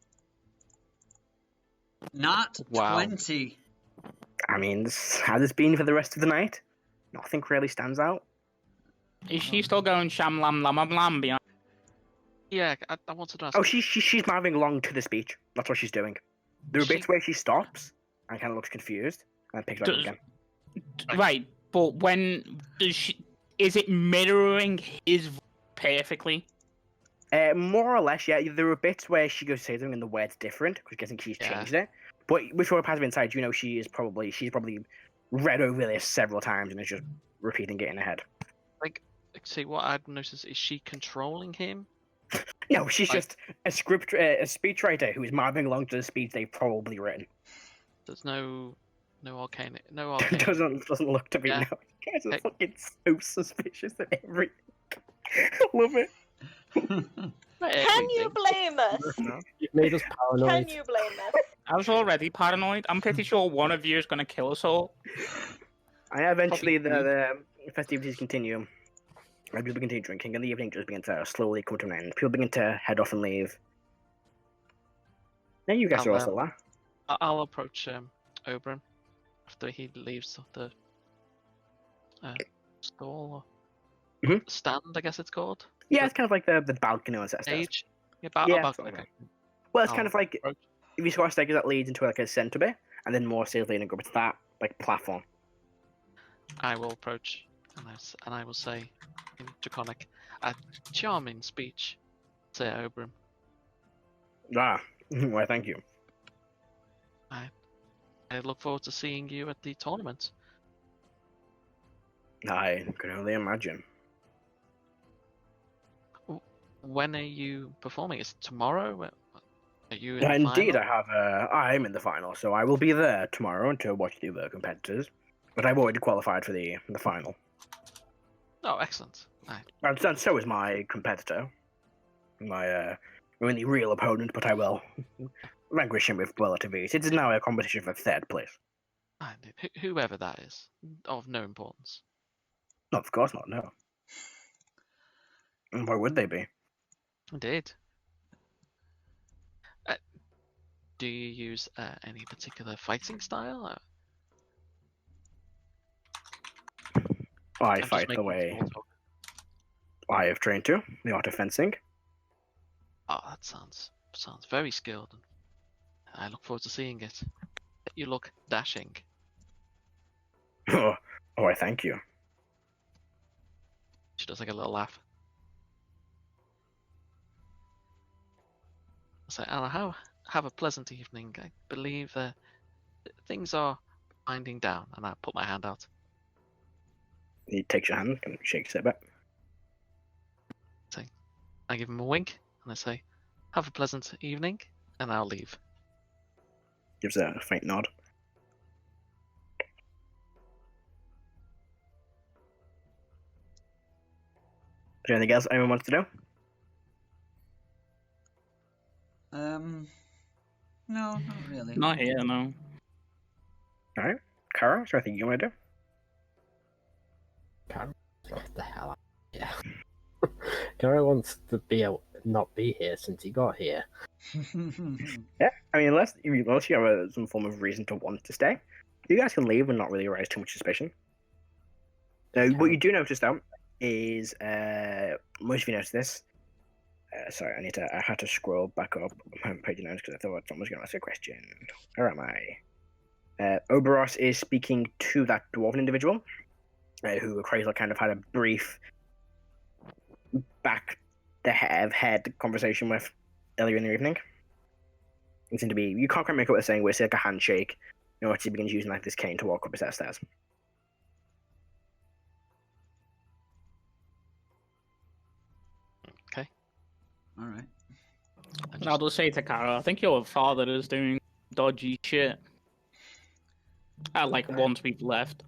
Not Wow. 20. I mean, has this been for the rest of the night? Nothing really stands out. Is she still going sham lam lam lam behind? Yeah, I wanted to ask. Oh, she's moving along to the speech. That's what she's doing. There are bits where she stops and kind of looks confused and picks it up again. Right, but when does she? Is it mirroring his perfectly? More or less, yeah. There are bits where she goes to say something and the word's different because I think she's changed it. But with her passive insight, you know she's probably read over this several times and is just repeating it in her head. Like, see, what I've noticed is she controlling him. No, she's just a speechwriter who is moving along to the speech they've probably written. There's no arcane. doesn't look to be. Yeah. No, you guys are fucking so suspicious of everything. I love it. Can you blame us? You've made us paranoid. Can you blame us? I was already paranoid. I'm pretty sure one of you is going to kill us all. And eventually the festivities continue. And people continue drinking, and the evening just begins to slowly come to an end. People begin to head off and leave. Now you guys are all still there. I'll approach Oberyn after he leaves the stall or stand, I guess it's called. Yeah, it's kind of like the balcony on the Stage. Yeah, but Yeah, about something like like Well, it's kind I'll of like approach. if you saw a staircase that leads into like a center bit, and then more stairs leading up to that like platform. I will approach, and I will say, in Draconic, a charming speech. Say it over him. Ah, why? Thank you. I look forward to seeing you at the tournament. I can only imagine. When are you performing? Is it tomorrow? Are you in the Indeed, final? I have. I am in the final, so I will be there tomorrow to watch the other competitors. But I've already qualified for the final. Oh, excellent. And so is my competitor, my only real opponent. But I will vanquish him with relative ease. It is now a competition for third place. Whoever that is, of no importance. No, of course not. No. Why would they be? Indeed. Do you use any particular fighting style? I I'm just fight the making way small talk. I have trained to, the art of fencing. Oh, that sounds very skilled. And I look forward to seeing it. You look dashing. Oh, I thank you. She does like a little laugh. I say, Anna, have a pleasant evening. I believe things are winding down, and I put my hand out. He takes your hand and shakes it back. I give him a wink, and I say, have a pleasant evening, and I'll leave. Gives a faint nod. Is there anything else anyone wants to do? No, not really. Not here, no. Alright. Karo, is there anything you want to do? Karo, what the hell? Yeah. Karo wants to not be here since he got here. Yeah, I mean, unless you have some form of reason to want to stay, you guys can leave and not really arouse too much suspicion. What you do notice, though, is most of you notice this. Sorry, I had to scroll back up my page notes because I thought someone was going to ask a question. Where am I? Oberos is speaking to that dwarven individual, who Chrysler kind of had a brief back the head conversation with earlier in the evening. It seemed to be, you can't quite make out what they're saying, but it's like a handshake. You know, he begins using like this cane to walk up a set of stairs. Okay. All right. And I'll just say to Kara, I think your father is doing dodgy shit. Like once we've left.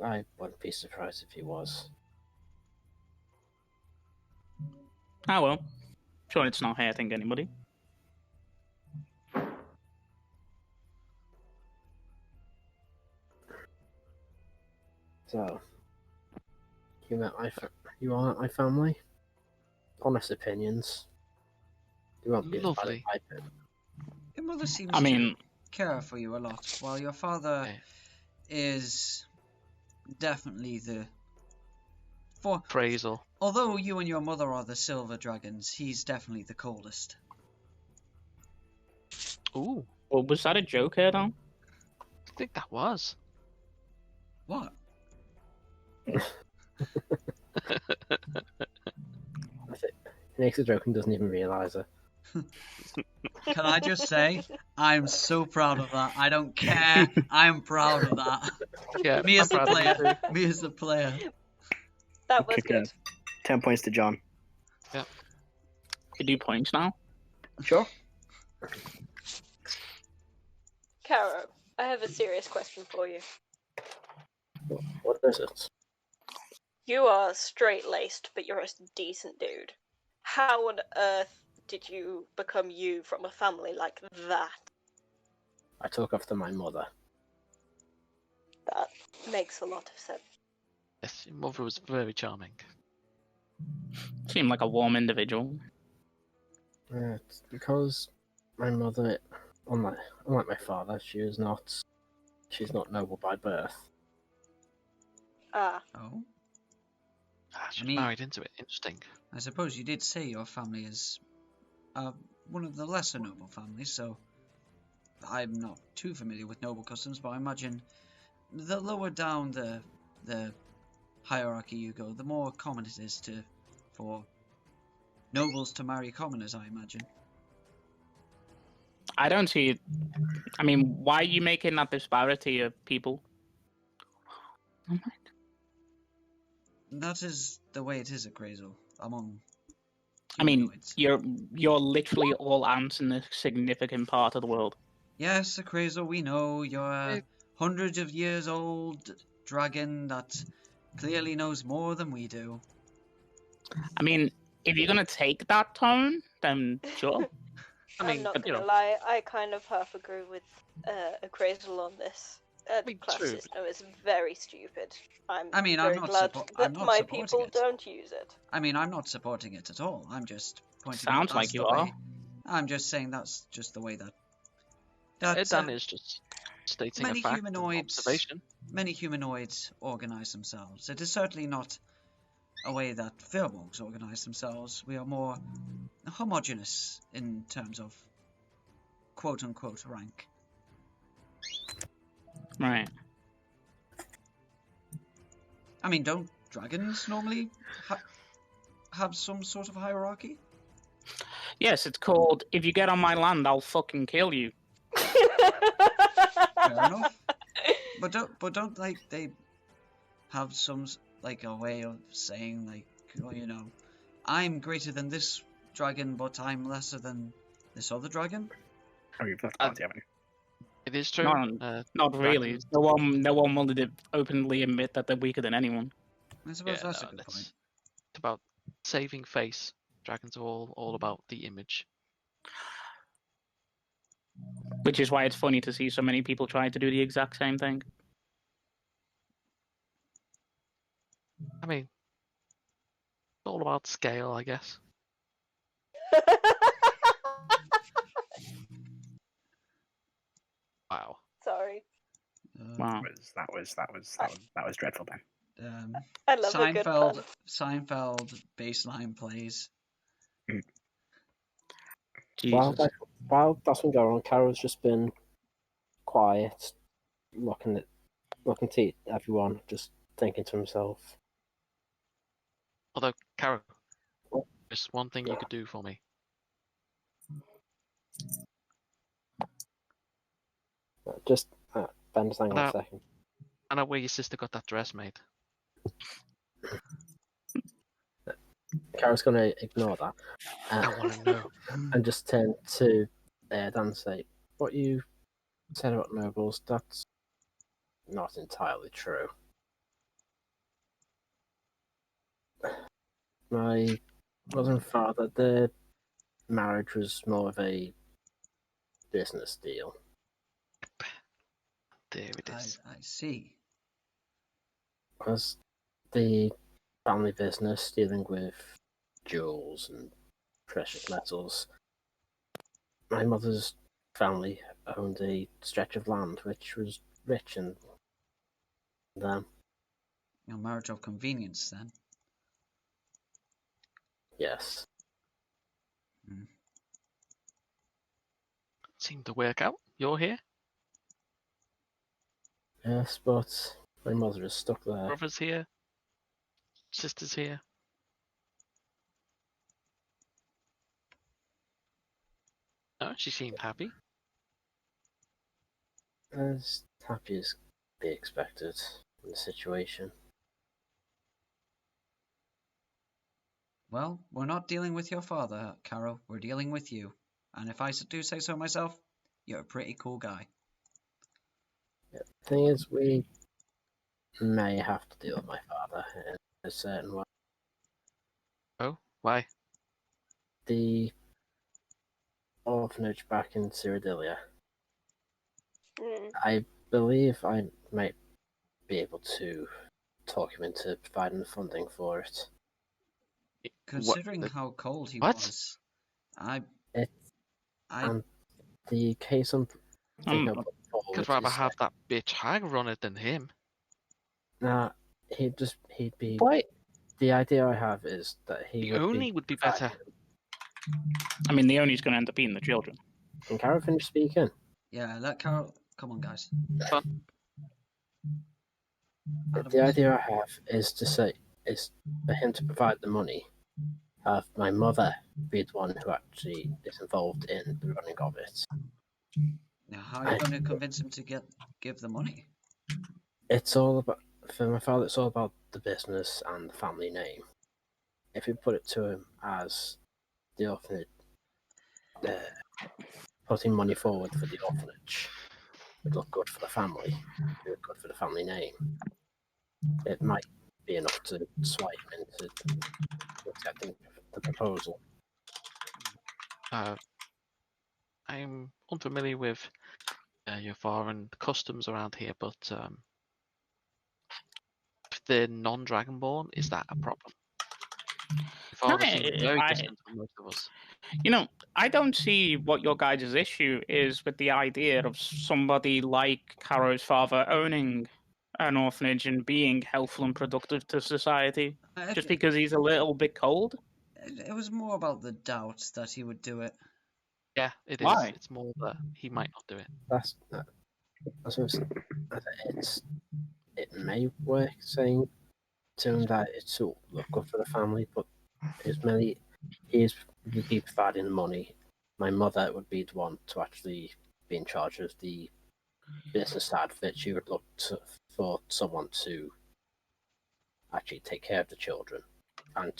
I wouldn't be surprised if he was. Ah well. Sure it's not hurting anybody. So, you met you are my family. Honest opinions. You won't be as bad as Lovely. I've been. Your mother seems I mean, to care for you a lot, while your father is definitely the... Appraisal. Although you and your mother are the silver dragons, he's definitely the coldest. Ooh, well, was that a joke, Erdan? I think that was. What? He makes a joke and doesn't even realise it. Can I just say, I'm so proud of that. I don't care. I'm proud of that. Yeah, Me as I'm the proud of you player. too. Me as the player. That was Okay. good. 10 points to John. You do points now? Sure. Karo, I have a serious question for you. What is it? You are straight-laced, but you're a decent dude. How on earth did you become you from a family like that? I took after my mother. That makes a lot of sense. Yes, your mother was very charming. Seemed like a warm individual. It's because my mother, unlike my father, she's not noble by birth. Ah, Oh? Ah, she's mean- married into it. Interesting. I suppose you did say your family is one of the lesser noble families, so I'm not too familiar with noble customs, but I imagine the lower down the hierarchy you go, the more common it is for nobles to marry commoners, I imagine. I don't see it. I mean, why are you making that disparity of people? That is the way it is at Grazel, among I mean, humanoids. you're literally all ants in a significant part of the world. Yes, at Grazel, we know you're a hundreds of years old dragon that clearly knows more than we do. I mean, if you're gonna take that tone, then sure. I mean, I'm not you gonna know, lie, I kind of half agree with Crazel on this. mean, Class true. system is very stupid. I'm I'm very not glad I'm that not my supporting people it. don't use it. I mean, I'm not supporting it at all. I'm just pointing out Sounds that's like you the are. way. I'm just saying that's just the way that Erdan is just stating a many fact, an humanoids- observation. many humanoids organize themselves. It is certainly not a way that Firbolgs organize themselves. We are more homogeneous in terms of quote-unquote rank. Right. I mean, don't dragons normally have some sort of hierarchy? Yes, it's called "If you get on my land, I'll fucking kill you." Fair enough. But don't like they have some like a way of saying like, well, you know, I'm greater than this dragon, but I'm lesser than this other dragon? Oh, you've left the party, haven't you? It is true. Not really. dragons- No one will openly admit that they're weaker than anyone. I suppose Yeah, that's no, a good that's point. it's about saving face. Dragons are all about the image. Which is why it's funny to see so many people trying to do the exact same thing. I mean, it's all about scale, I guess. Wow. Sorry. Wow. That was dreadful, Ben. I love a good pun. Seinfeld baseline plays. Jesus. While that's been going on, Karo's just been quiet, looking to everyone, just thinking to himself. Although, Karo, there's one thing you could do for me. Just Ben, just hang on a No. second. I know where your sister got that dress made. Karo's gonna ignore that. I want to know. And just turn to Dan and say, "What you said about nobles, that's not entirely true. My mother and father, their marriage was more of a business deal. There it is. I see. As the family business dealing with jewels and precious metals, my mother's family owned a stretch of land which was rich in them. Your marriage of convenience, then. Yes. Seemed to work out. You're here. Yes, but my mother is stuck there. Brother's here. Sister's here. Oh, she seemed happy. As happy as be expected in the situation. Well, we're not dealing with your father, Karo. We're dealing with you. And if I do say so myself, you're a pretty cool guy. The thing is, we may have to deal with my father in a certain way. Oh, why? The orphanage back in Cyrodilia. I believe I might be able to talk him into providing the funding for it. Considering how cold he What? was, The case I'm thinking of Could rather have that bitch hag run it than him. Nah, he'd be. Why The idea I have is that he The would Oni would be better. I mean, the Oni's going to end up being the children. Can Karo finish speaking? Yeah, let Carol. Come on, guys. The idea I have is for him to provide the money, have my mother be the one who actually is involved in the running of it. Now, how are you going to convince him to give the money? It's all about, for my father, it's all about the business and the family name. If we put it to him as the orphanage, putting money forward for the orphanage would look good for the family, it would look good for the family name. It might be enough to sway him into accepting the proposal. I'm unfamiliar with your foreign customs around here, but if they're non-Dragonborn, is that a problem? Your father seems very distant from most of us. You know, I don't see what your guys' issue is with the idea of somebody like Karo's father owning an orphanage and being helpful and productive to society, just because he's a little bit cold. It was more about the doubt that he would do it. Yeah, it is. Why? It's more that he might not do it. That's what I'm saying. It may work saying to him that it's all look good for the family, but he would be providing the money. My mother would be the one to actually be in charge of the business side of it. She would look for someone to actually take care of the children, and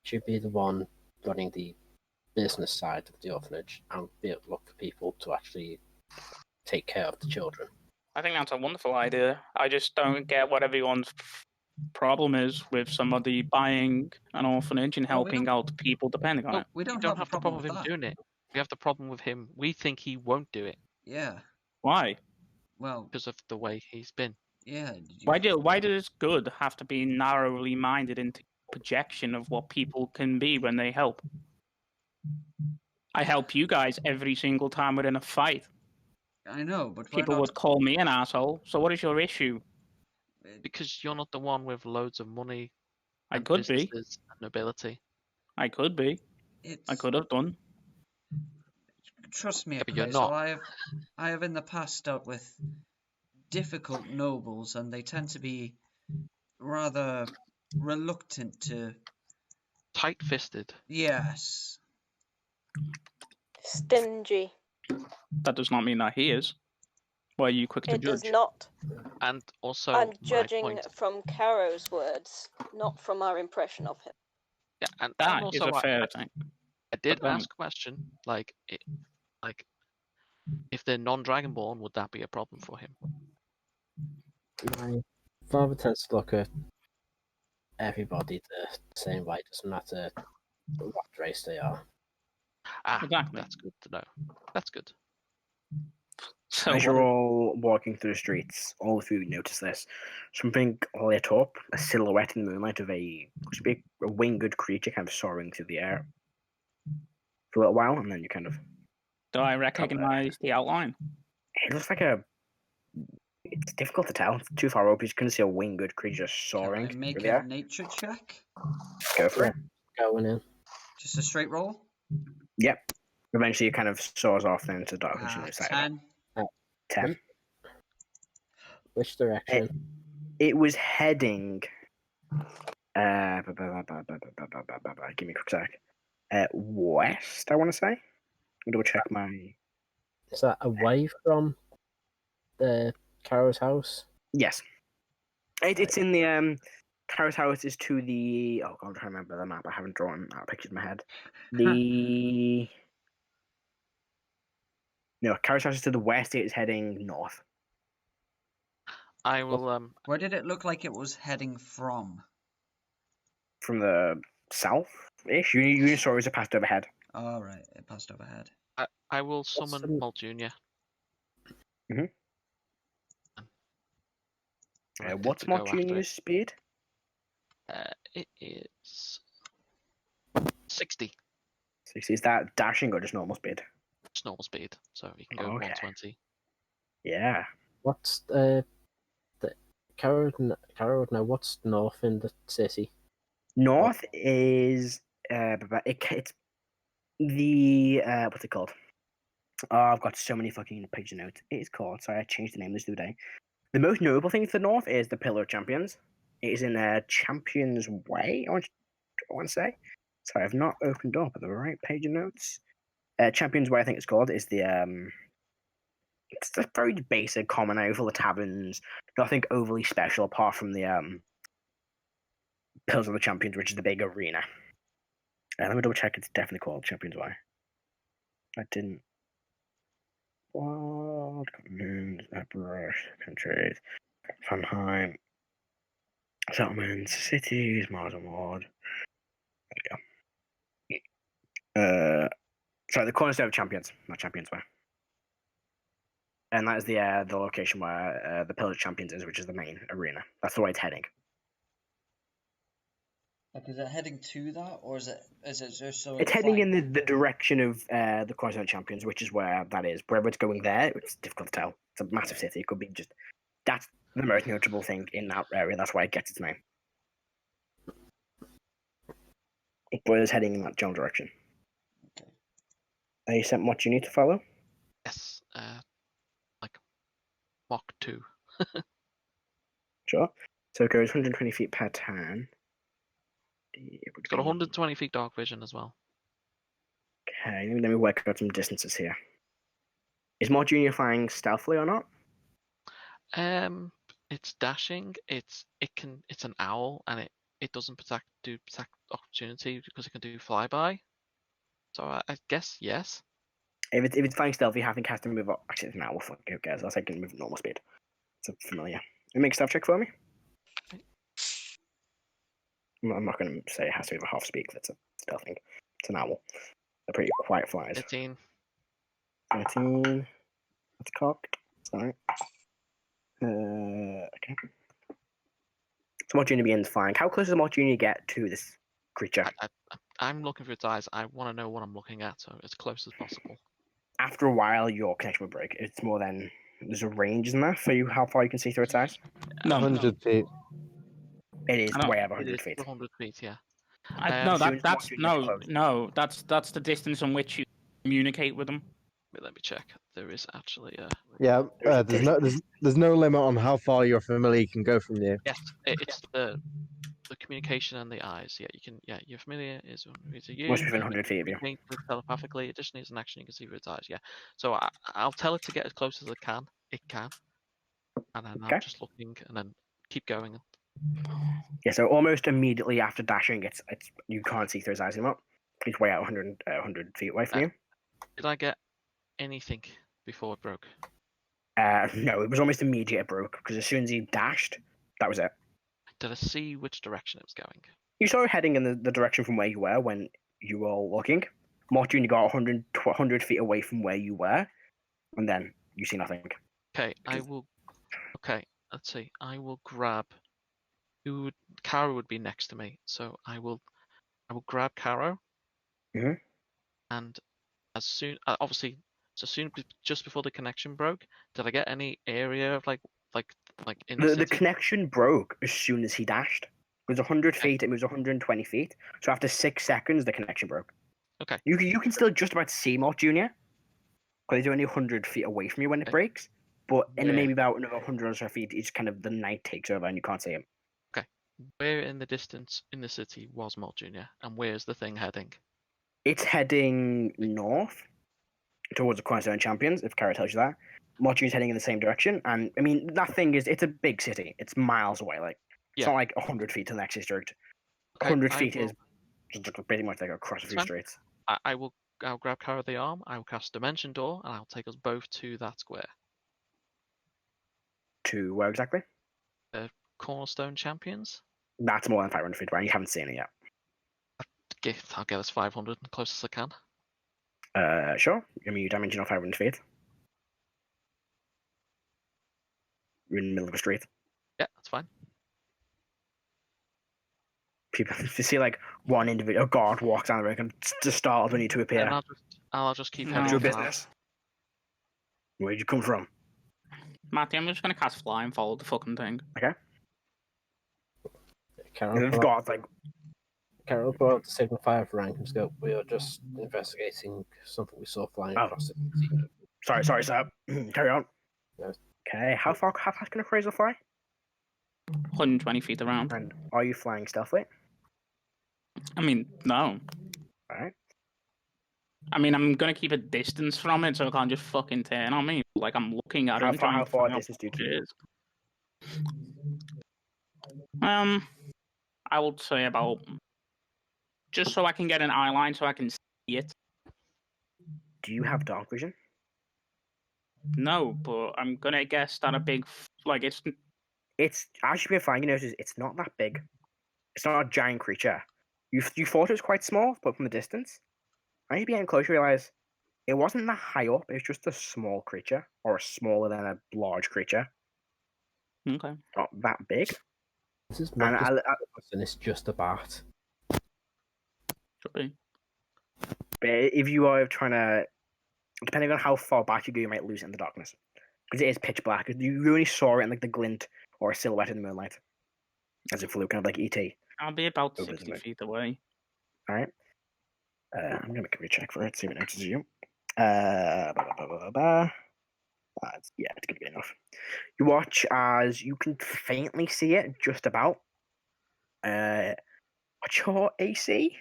she'd be the one running the business side of the orphanage and be able to look for people to actually take care of the children. I think that's a wonderful idea. I just don't get what everyone's problem is with somebody buying an orphanage and helping out people depending on it. We don't have have the problem with with him that. doing it. We have the problem with him. We think he won't do it Yeah. Why? Well, because of the way he's been. yeah. Why does good have to be narrowly minded into projection of what people can be when they help? I help you guys every single time we're in a fight. I know, but People would call me an asshole. So what is your issue? Because you're not the one with loads of money. I and could be. businesses and nobility. I could be. I could have done. Trust me, Yeah, but you're Clay, not. so I have in the past dealt with difficult nobles, and they tend to be rather reluctant to. Tight-fisted. Yes. Stingy. That does not mean that he is. Why are you quick to It judge? does not. And also, I'm my judging point. from Karo's words, not from our impression of him. Yeah, and That also, is a fair thing. I did But then- ask a question, like if they're non-Dragonborn, would that be a problem for him? My father tends to look at everybody the same way. It doesn't matter what race they are. Ah, Exactly. that's good to know. That's good. So As you're all walking through the streets, all of you notice this. Something lit up, a silhouette in the moonlight of a winged creature kind of soaring through the air for a little while, and then you kind of... do I recognize the outline? It looks like a... It's difficult to tell. It's too far up. You just couldn't see a winged creature soaring Can I make through the a air. nature check? Go for it. Going in. Just a straight roll? Yep. Eventually it kind of soars off then into darkness on the side. 10. 10. Which direction? It was heading... Give me a quick sec. West, I want to say. I'm double check my... Is that away from the Karo's house? Yes. It's in the... Karo's house is to the... Oh, God, I'm trying to remember the map. I haven't drawn that picture in my head. The... No, Karo's house is to the west. It is heading north. I will. Where did it look like it was heading from? From the south-ish. You saw it was a path overhead. Oh, right. It passed overhead. I will summon the- Molt Junior. Mhm. Ready What's to go Molt after Junior's speed? It is 60. 60. Is that dashing or just normal speed? It's normal speed, so you can go Okay. 120. Yeah. What's the Karo would know what's north in the city. North is it's the what's it called? Oh, I've got so many fucking page notes. It is called. Sorry, I changed the name this other day. The most notable thing to the north is the Pillar of Champions. It is in Champions Way. I want to say. Sorry, I've not opened up the right page of notes. Champions Way, I think it's called, is the it's a very basic common area full of taverns. Nothing overly special apart from the Pillars of the Champions, which is the big arena. Let me double check. It's definitely called Champions Way. I didn't. What? Communes, Brush, countries, Funheim, settlements, cities, Marzenward. There we go. Sorry, the cornerstone of Champions, not Champions Way. And that is the location where the Pillar of Champions is, which is the main arena. That's the way it's heading. Like, is it heading to that, or is it just so? It's heading in the direction of the Cornerstone Champions, which is where that is. Wherever it's going there, it's difficult to tell. It's a massive city. It could be just... That's the most notable thing in that area. That's why it gets its name. But it's heading in that general direction. Okay. Are you sent what you need to follow? Yes. Like Mach 2. Sure. So it goes 120 feet per turn. It's got 120 feet dark vision as well. Okay, let me work out some distances here. Is Molt Junior flying stealthily or not? It's dashing. It's an owl, and it doesn't do attack opportunity because it can do flyby. So I guess yes. If it's flying stealthy, I think it has to move up. Actually, it's an owl. Fuck, who cares? I'll say it can move at normal speed. It's familiar. You make a stealth check for me. I'm not going to say it has to be a half speed because it's a stealth thing. It's an owl. They're pretty quiet flies. 13. 13. That's cocked. Sorry. Okay. So Molt Junior begins flying. How close does Molt Junior get to this creature? I'm looking for its eyes. I want to know what I'm looking at, so as close as possible. After a while, your connection will break. It's more than... There's a range, isn't there, for you how far you can see through its eyes? No, 100 feet. It is way over It 100 is feet. 100 feet, yeah. no, as soon as that's Molt Junior gets no, that's the distance on which you communicate with them. Wait, let me check. There is actually a... Yeah, there's no limit on how far your familiar can go from you. Yes, it's the communication and the eyes. Yeah, you can. Yeah, your familiar is to you. Must be within 100 feet of you. Communicate with telepathically. Additionally, as an action, you can see with its eyes. Yeah. So I'll tell it to get as close as it can. It can. And then Okay. I'm just looking, and then keep going. Yeah, so almost immediately after dashing, it's you can't see through his eyes anymore. He's way out 100 feet away from you. Did I get anything before it broke? No, it was almost immediate it broke, because as soon as he dashed, that was it. Did I see which direction it was going? You saw it heading in the direction from where you were when you were looking. Molt Junior got 100 feet away from where you were, and then you see nothing. Okay, I will. Okay, let's see. I will grab. Karo would be next to me, so I will grab Karo. Mhm. And as soon, obviously, just before the connection broke, did I get any area of like in The city? connection broke as soon as he dashed. It was 100 feet, it was 120 feet. So after 6 seconds, the connection broke. Okay. You can still just about see Molt Junior, because he's only 100 feet away from you when it Okay. breaks. But in Where? maybe about another 100 or so feet, it's kind of the night takes over and you can't see him. Where in the distance in the city was Molt Junior, and where's the thing heading? It's heading north towards the Cornerstone Champions, if Kara tells you that. Molt Junior's heading in the same direction, and I mean that thing it's a big city. It's miles away. Like it's Yeah. not like 100 feet to the next district. Okay, 100 I feet will- is just pretty much like across a few fine. streets. I'll grab Karo the arm. I will cast Dimension Door, and I'll take us both to that square. To where exactly? Cornerstone Champions. That's more than 500 feet away. You haven't seen it yet. I'll get us 500 as close as I can. Sure. I mean, you dimension off 500 feet. You're in the middle of a street. Yeah, that's fine. People, if you see like one individual, a guard walks down the road and just startled when you two appear. And I'll just keep No. heading. Your Your business. Where'd you come from? Matty, I'm just gonna cast fly and follow the fucking thing. Of God, like Karo brought up the signifier of rank and just go, we are just investigating something we saw flying across it. sorry, sir. Carry on. Yes. Okay, how fast can a Fraser fly? 120 feet around. And are you flying stealthily? I mean, no. Alright. I mean, I'm gonna keep a distance from it so it can't just fucking turn on me. Like, I'm looking at it. How far distance do you keep? I would say about, just so I can get an eye line so I can see it. Do you have dark vision? No, but I'm gonna guess that a big, like, it's as you've been flying, you notice it's not that big. It's not a giant creature. You thought it was quite small, but from the distance, as you getting closer, you realize it wasn't that high up. It's just a small creature, or smaller than a large creature. okay. Not that big. This is And not and it's just a bat. Should be. But if you are trying to, depending on how far back you go, you might lose it in the darkness because it is pitch black. You only saw it in like the glint or a silhouette in the moonlight, as if flew kind of like ET. I'll be about Over 60 the way. feet away. All right. I'm gonna make a recheck for it. See if it notices you. Yeah, it's gonna be enough. You watch as you can faintly see it, just about. What's your AC?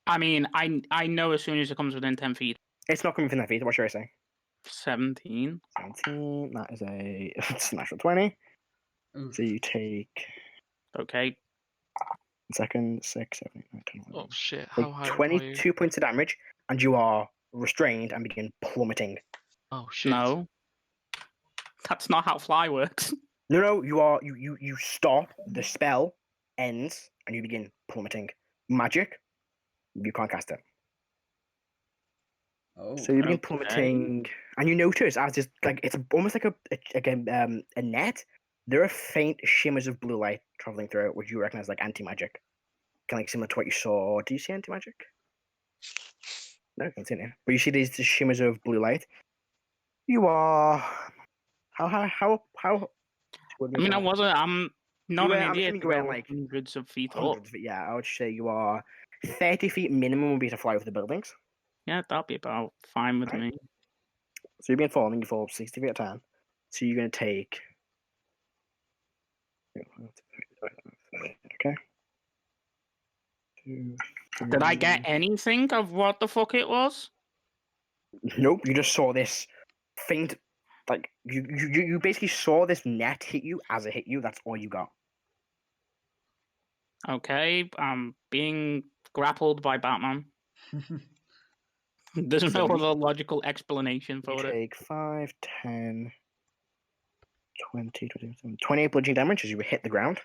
I mean, I know as soon as it comes within 10 feet. It's not coming from that feet. What's your AC? 17. 17. That is it's a natural 20. Oof. So you take Okay. second 6, 7, 8, 9, 10, 11. Oh shit! Take How high are you? 22 points of damage, and you are restrained and begin plummeting. Oh shit! No. That's not how fly works. No, you stop, the spell ends, and you begin plummeting. Magic, you can't cast it. Oh. So you begin Okay. plummeting, and you notice as it's like it's almost like a net. There are faint shimmers of blue light traveling through it, which you recognize like anti-magic, kind of like similar to what you saw. Do you see anti-magic? No, you can't see it now. But you see these shimmers of blue light. You are how? I mean, I'm not You an I'm idiot assuming to you were go like hundreds of feet up. hundreds of feet. Yeah, I would say you are 30 feet minimum would be to fly over the buildings. Yeah, that'll be about fine with Right. me. So you've been falling, you fall 60 feet at a time. So you're going to take. Okay. 2, Did I 3. get anything of what the fuck it was? Nope, you just saw this faint. Like, you basically saw this net hit you as it hit you. That's all you got. Okay, I'm being grappled by Batman. There's no So other logical explanation You for it. take 5, 10, 20, 27, 28 bludgeoning damage as you hit the ground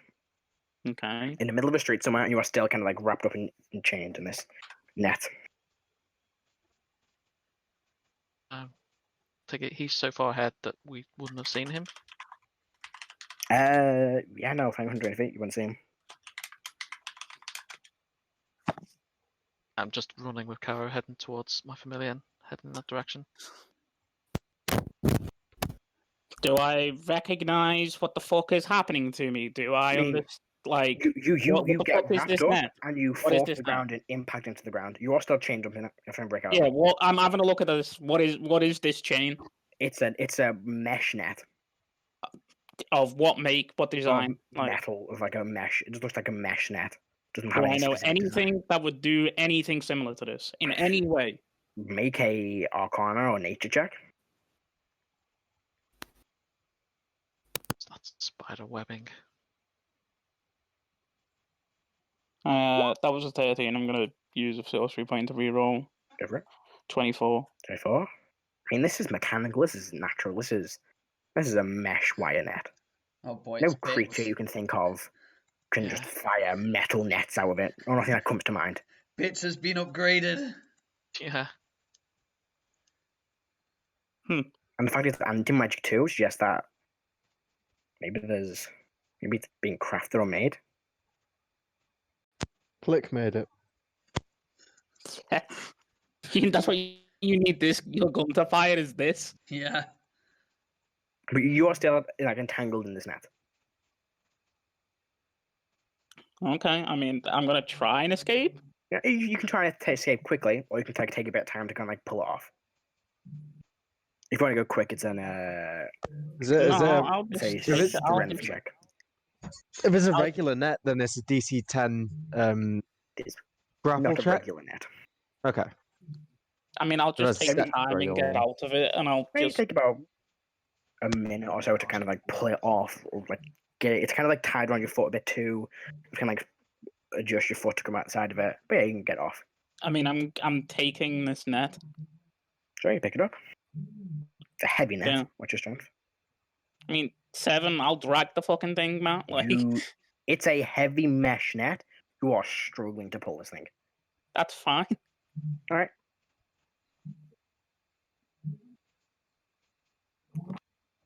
Okay. in the middle of a street somewhere, and you are still kind of like wrapped up and chained in this net. Take it. He's so far ahead that we wouldn't have seen him. Yeah, no, 520 feet, you wouldn't see him. I'm just running with Karo, heading towards my familiar, heading in that direction. Do I recognize what the fuck is happening to me? Do I mean, understand? Like, You what the get fuck is wrapped this up net? and you What is fall to this the net? ground and impact into the ground. You are still chained up in it. You're trying to break out. Yeah, well, I'm having a look at this. What is this chain? It's a mesh net Of what make? What design? of Like, metal of like a mesh. It just looks like a mesh net. Doesn't have do any I know specific design. anything that would do anything similar to this in any way? Make a Arcana or Nature check. That's spider webbing. That was a 13. I'm gonna use a sorcery point to reroll. Go for it. 24. 24. I mean, this is mechanical. This is natural. This is a mesh wire net. Oh boy, No it's creature Bits. you can think of can just Yeah. fire metal nets out of it. Or nothing that comes to mind. Bits has been upgraded. Yeah. And the fact it's anti-magic too suggests that maybe it's being crafted or made. Click made it. That's what you need this your gun to fire is this. Yeah. But you are still like entangled in this net. Okay, I mean, I'm gonna try and escape. Yeah, you can try to escape quickly, or you can take a bit of time to kind of like pull it off. If you want to go quick, it's an Is it, No, is it a, I'll it's just a if it's- strength check. if it's a I'll- regular net, then it's a DC 10 It's grapple not a check. regular net. Okay. I mean, I'll just That's take the step time and regular get one. out of it, and I'll Maybe just. take about a minute or so to kind of like pull it off, or like get it. It's kind of like tied around your foot a bit too. You can like adjust your foot to come outside of it, but yeah, you can get off. I mean, I'm taking this net. So you pick it up. It's a heavy net. Yeah. What's your strength? I mean, 7. I'll drag the fucking thing, Matt. Like It's a heavy mesh net. You are struggling to pull this thing. that's fine. All right.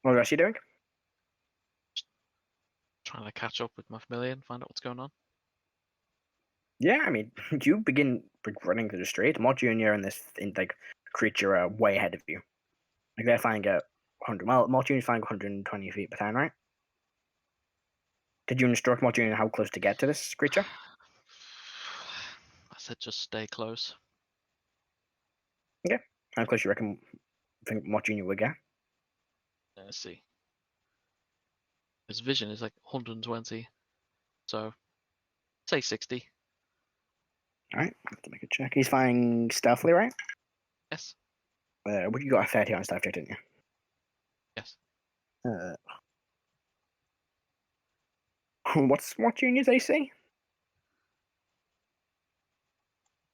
What else are you doing? Trying to catch up with my familiar and find out what's going on. Yeah, I mean, you begin running through the street. Molt Junior and this like creature are way ahead of you. Like they're flying at 100. Well, Molt Junior's flying 120 feet per time, right? Did you instruct Molt Junior how close to get to this creature? I said just stay close. How close you think Molt Junior would get? Let's see. His vision is like 120, so say 60. All right, I have to make a check. He's flying stealthily, right? Yes. What you got a 30 on stealth check, didn't you? Yes. What's Molt Junior's AC?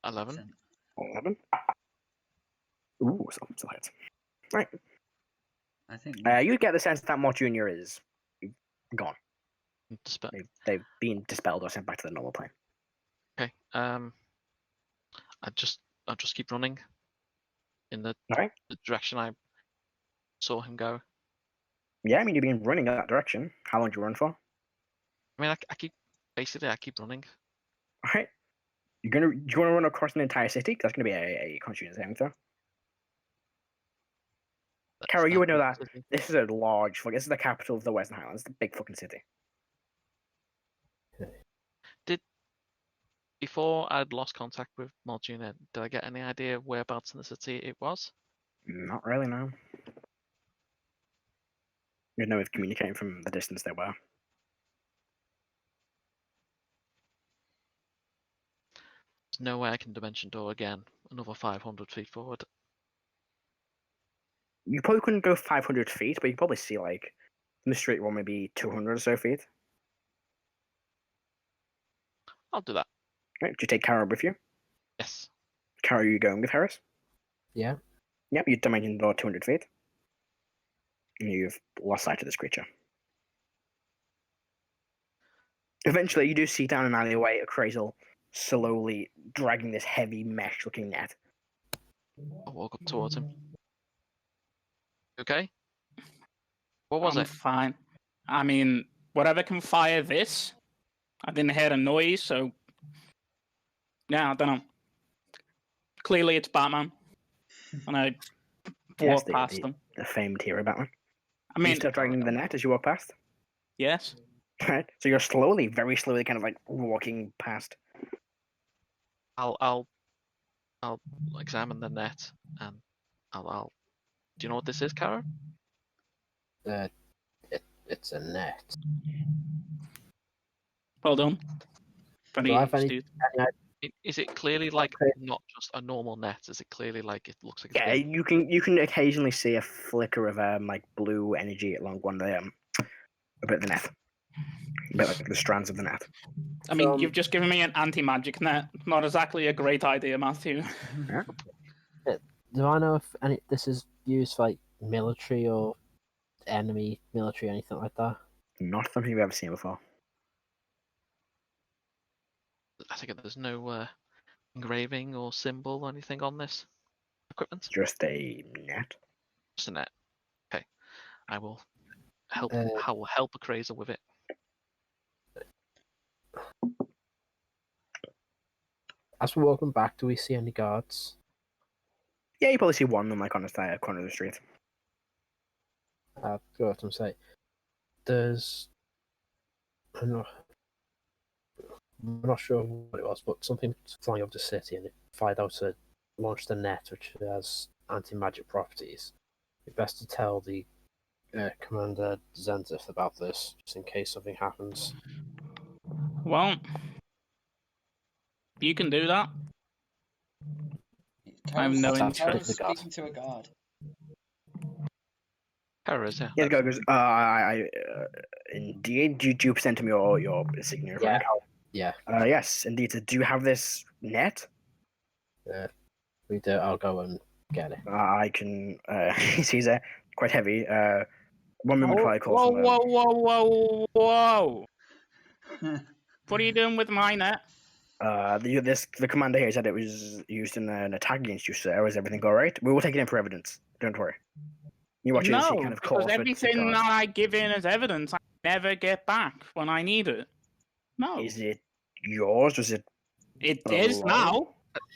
11. 11. Ooh, so hits. Right. I think. You get the sense that Molt Junior is gone. Dispel. They've been dispelled or sent back to the normal plane. Okay. I'll just keep running in the Alright. direction I saw him go. Yeah, I mean, you've been running in that direction. How long do you run for? I mean, I keep running. Alright. Do you want to run across an entire city? 'Cause that's going to be a constitution saving throw. That's Karo, you would know that. city. This is a large, this is the capital of the Western Highlands, the big fucking city. Before I'd lost contact with Molt Junior, did I get any idea whereabouts in the city it was? Not really, no. You'd know if communicating from the distance they were. There's no way I can dimension door again. Another 500 feet forward. You probably couldn't go 500 feet, but you could probably see, like, in the street one, maybe 200 or so feet. I'll do that. Right, do you take Karo with you? Yes. Karo, you going with Heris? Yeah. Yep, you dimension door 200 feet. And you've lost sight of this creature. Eventually, you do see down an alleyway a Crazel slowly dragging this heavy mesh-looking net. I'll walk up towards him. Okay? What was I'm it? fine. I mean, whatever can fire this. I didn't hear a noise, so yeah, I don't know. Clearly, it's Batman, and I Yes, walk past them. the famed hero Batman. I You mean, start dragging the net as you walk past. yes. Right. So you're slowly, very slowly, kind of like walking past. I'll examine the net and I'll. Do you know what this is, Kara? It's a net. Well done. Very Do I have any- astute. Is it clearly like not just a normal net? Is it clearly like it looks like it's Yeah, been... you can occasionally see a flicker of like blue energy along one of the a bit of the net, a bit like the strands of the net. I mean, From- you've just given me an anti-magic net. Not exactly a great idea, Matthew. Do I know if this is used for, like, military or enemy military, anything like that? Not something you've ever seen before. I think there's no engraving or symbol or anything on this equipment. It's just a net. Just a net. Okay, I will help. Uh, I will help a Crazer with it. As we're walking back, do we see any guards? Yeah, you probably see one of them like on the side corner of the street. I'll go up to them and say, there's... I don't know. we're not sure what it was, but something flying over the city, and it fired out to launch the net, which has anti-magic properties. It's best to tell the Commander Zenzith about this, just in case something happens. Well, you can do that. I have no Sounds interest. good to the god. Speaking to a guard. Karo is here. Yeah, go goes. Indeed. Do you present him your insignia? Yeah. Rank? Yeah, Yes, indeed. So do you have this net? we do. I'll go and get it. I can. He sees it quite heavy. One moment while I call Whoa, some. whoa, whoa, whoa, whoa! What are you doing with my net? The commander here said it was used in an attack against you, sir. Is everything all right? We will take it in for evidence. Don't worry. You watch it as he No, kind of because calls for everything guard. that I give in as evidence, I never get back when I need it. No, Is it yours? Was it? it is belong?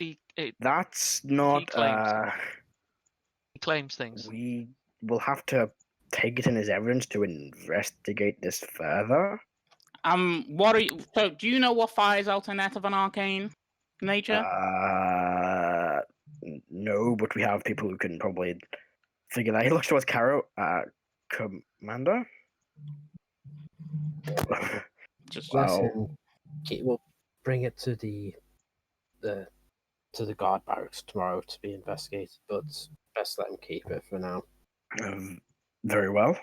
now. That's not. claims He claims things. We will have to take it in as evidence to investigate this further. What are you? So, do you know what fires out a net of an arcane nature? No, but we have people who can probably figure that. He looks towards Karo. Commander. Just Bless Wow. him. We'll bring it to the guard barracks tomorrow to be investigated, but best let him keep it for now. Very well.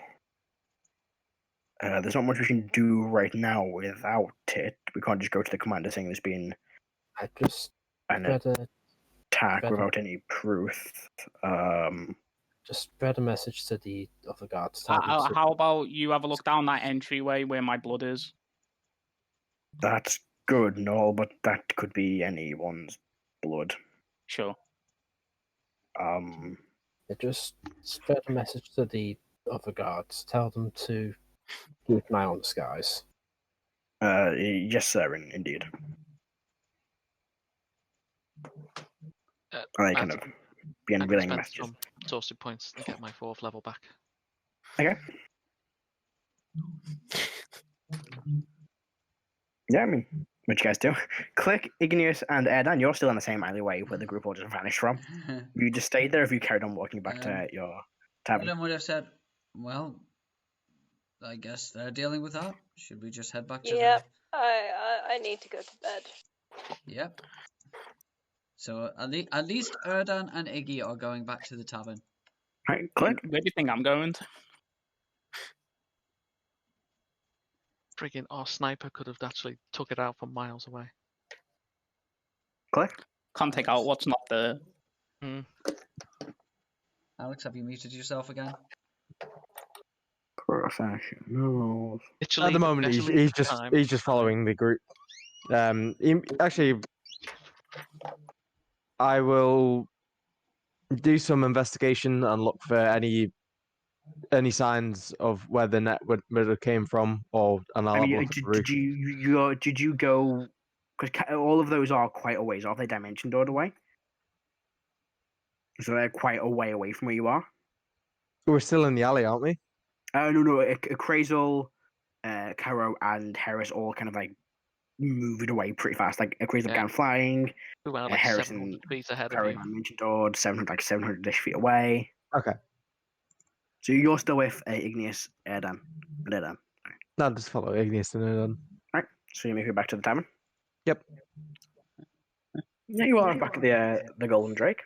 There's not much we can do right now without it. We can't just go to the commander saying there's been I just an better attack without any proof. just spread a message to the other guards. Tell them to- how about you have a look down that entryway where my blood is? That's good and all, but that could be anyone's blood. Sure. Just spread a message to the other guards. Tell them to keep an eye on the skies. Yes, sir, indeed. I kind of begin I'm relaying spend messages. some sourcing points to get my 4th level back. Okay. Yeah, I mean, what you guys do? Click, Igneous, and Erdan. You're still in the same alleyway where the group all just vanished from. You just stayed there, if you carried on walking back to your tavern. Erdan would have said, well, I guess they're dealing with that. Should we just head back to Yeah, I need to go to bed. Yep. So at least Erdan and Iggy are going back to the tavern. Right, click. Where do you think I'm going to? Friggin' our sniper could have actually took it out from miles away. Click. Can't take out what's not there. Alex, have you muted yourself again? Professionals. Literally, At the moment, he's just following the group. Actually, I will do some investigation and look for any signs of where the net would have came from, and I'll have a look at the roof. Did you go? Because all of those are quite a ways off. They dimension doored away, so they're quite a way away from where you are. We're still in the alley, aren't we? No. Crazel, Karo, and Heris all kind of like moved away pretty fast. Like Crazel began flying. We went like Heris 700 and feet ahead Karo of you. dimension doored 700-ish feet away. Okay. So you're still with Igneous, Erdan, and Erdan. No, just follow Igneous and Erdan. Right. So you make it back to the tavern. Yep. Yeah, you are back at the Golden Drake.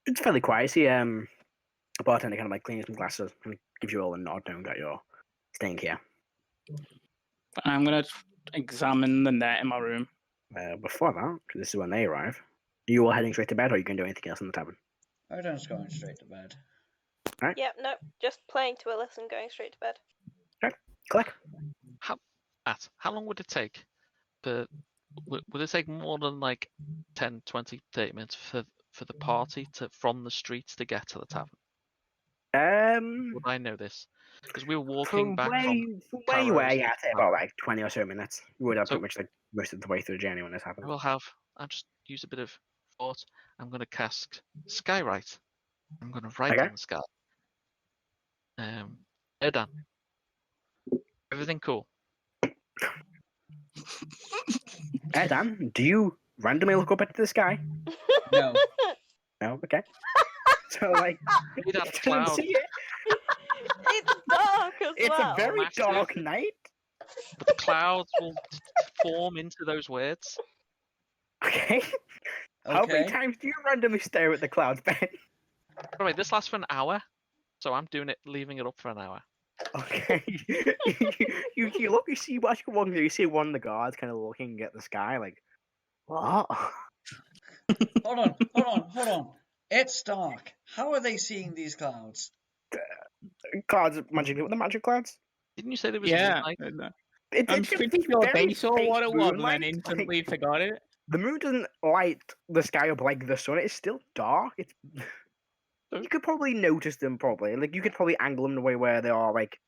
It's fairly quiet. See, a bartender kind of like cleans some glasses and gives you all a nod knowing that you're staying here. I'm gonna examine the net in my room. Before that, because this is when they arrive, are you all heading straight to bed, or are you going to do anything else in the tavern? Erdan's going straight to bed. Right. Yep, no, just playing to Willis and going straight to bed. Click. How long would it take? Would it take more than like 10, 20, 30 minutes for the party from the streets to get to the tavern? Would I know this? Because we were walking back from where you were, Karo's yeah, I'd say about like 20 or so minutes. You would have So- pretty much like most of the way through the journey when this happened. I'll just use a bit of thought. I'm going to cast Skywrite. I'm going to write Okay. on the sky. Erdan. Everything cool? Erdan, do you randomly look up into the sky? No. No, okay. So like, Made you out of don't cloud. see it. It's dark as It's well. a very Massive. dark night. But the clouds will form into those words. Okay. How many Okay. times do you randomly stare at the clouds, Ben? Alright, this lasts for an hour. So I'm leaving it up for an hour. Okay. you look, you see what you're walking through. You see one of the guards kind of looking at the sky, like, what? Hold on. It's dark. How are they seeing these clouds? Clouds, magic, the magic clouds. Didn't you say there was Yeah. moonlight? I'm It's pretty sure very they saw faint what it was and moonlight, then like- instantly forgot it. The moon doesn't light the sky up like the sun. It's still dark. It's you could probably notice them. Probably like you could probably angle them in a way where they are like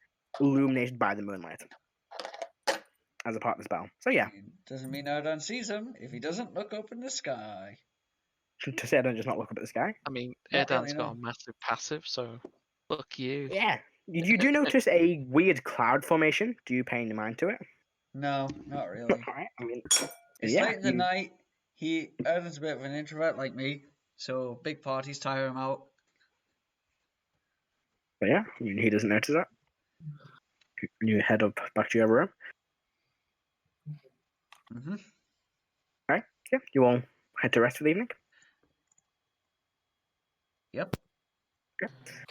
illuminated by the moonlight as a part of the spell. So yeah, Doesn't mean Erdan sees him if he doesn't look up in the sky. to say I don't just not look up at the sky. I mean, Not Erdan's really, got no. a massive passive, so fuck you. Yeah, you do notice a weird cloud formation. Do you pay any mind to it? No, not really. Alright, I mean, It's yeah, late in the you- night. Erdan's a bit of an introvert like me, so big parties tire him out. But yeah, I mean, he doesn't notice that. You head up back to your room. Mm-hmm. Yeah, you all head to rest for the evening. Yep.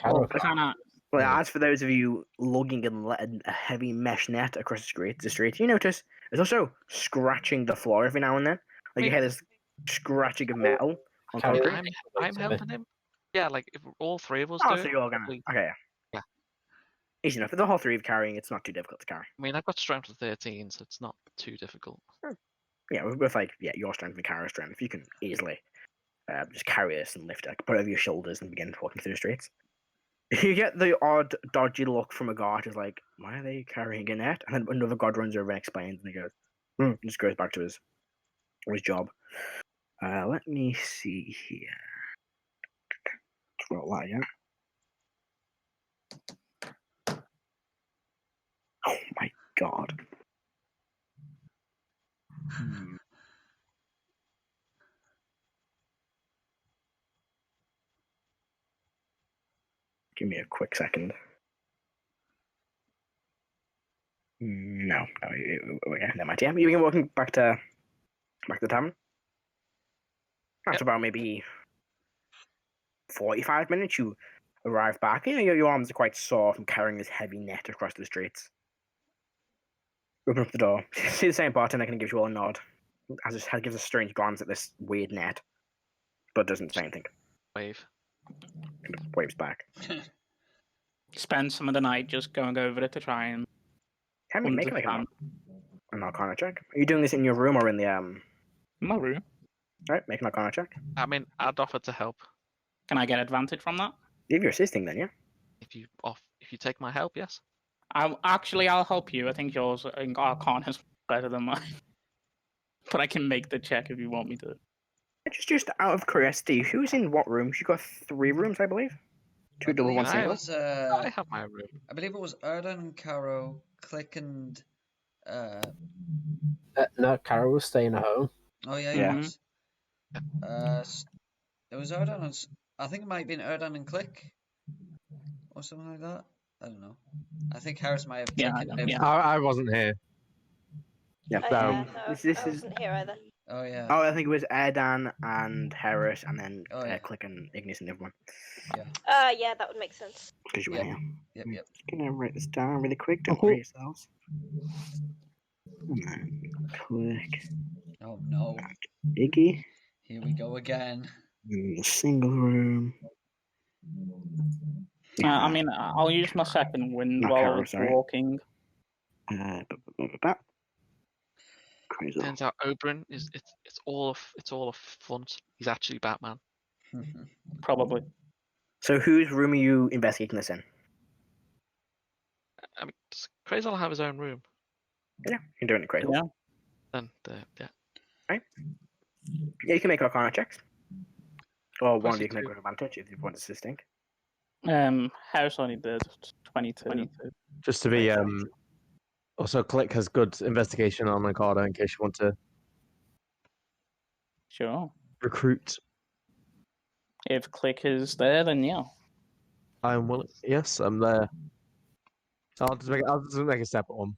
Karo, Kinda, Well, Yeah. as for those of you lugging and letting a heavy mesh net across the street, you notice it's also scratching the floor every now and then. Like you hear this scratching of metal on Karo, concrete. I'm helping him. Yeah, like if all three of us Oh, do so it, you're all gonna. probably- Okay, yeah. Yeah. Easy enough. If the whole three of you carrying, it's not too difficult to carry. I mean, I've got strength of 13, so it's not too difficult. Yeah, with like your strength and Kara's strength, if you can easily just carry this and lift it, put it over your shoulders and begin walking through the streets. You get the odd, dodgy look from a guard who's like, "Why are they carrying a net?" And then another guard runs over and explains, and he goes, and just goes back to his job. Let me see here. Let's roll that again. Oh my god. Give me a quick second. No, okay, never mind. Yeah, you begin walking back to the tavern. After about maybe 45 minutes, you arrive back. You know, your arms are quite sore from carrying this heavy net across the streets. Open up the door. See the same bartender kind of gives you all a nod. Gives a strange glance at this weird net, but doesn't say anything. Wave. Kind of waves back. spend some of the night just going over it to try and Can we make like understand. an Arcana check? Are you doing this in your room or in the My room. Alright, make an Arcana check. I mean, I'd offer to help Can I get advantage from that? If you're assisting, then yeah. if you take my help. Yes. I'll help you. I think yours in Arcana is better than mine. But I can make the check if you want me to. Just out of curiosity, who's in what rooms? You got 3 rooms, I believe. 2 double, 1 I single. was, I have my room. I believe it was Erdan, Karo, Click, and no, Karo was staying at home. oh yeah, Yeah. he was. It was Erdan and I think it might have been Erdan and Click, or something like that. I don't know. I think Heris might have Yeah, taken him. yeah. I wasn't here. Yeah. Oh, No. yeah, no, This I is. wasn't here either. Oh yeah. Oh, I think it was Erdan and Heris, and then Oh, yeah. Click and Igneous and everyone. Yeah, that would make sense. Because you were Yep. here. Yep. Just gonna write this down really quick. Don't worry yourselves. And then Click, Oh no. Iggy, Here we go again. in the single room. I mean, I'll use my second wind Not while Karo, sorry. walking. Crazy. Turns out Oberyn is it's all a front. He's actually Batman. Probably. So, whose room are you investigating this in? I mean, does Crazel have his own room? Yeah, you're doing it crazy. Yeah. Then yeah. Yeah, you can make Arcana checks. Or one of you Proceed can make to- with advantage if you want assisting. House only did 22. Just to be Also, Click has good investigation on Ricardo in case you want to Sure. recruit. If Click is there, then yeah. I'm willing. Yes, I'm there. I'll just make a separate one.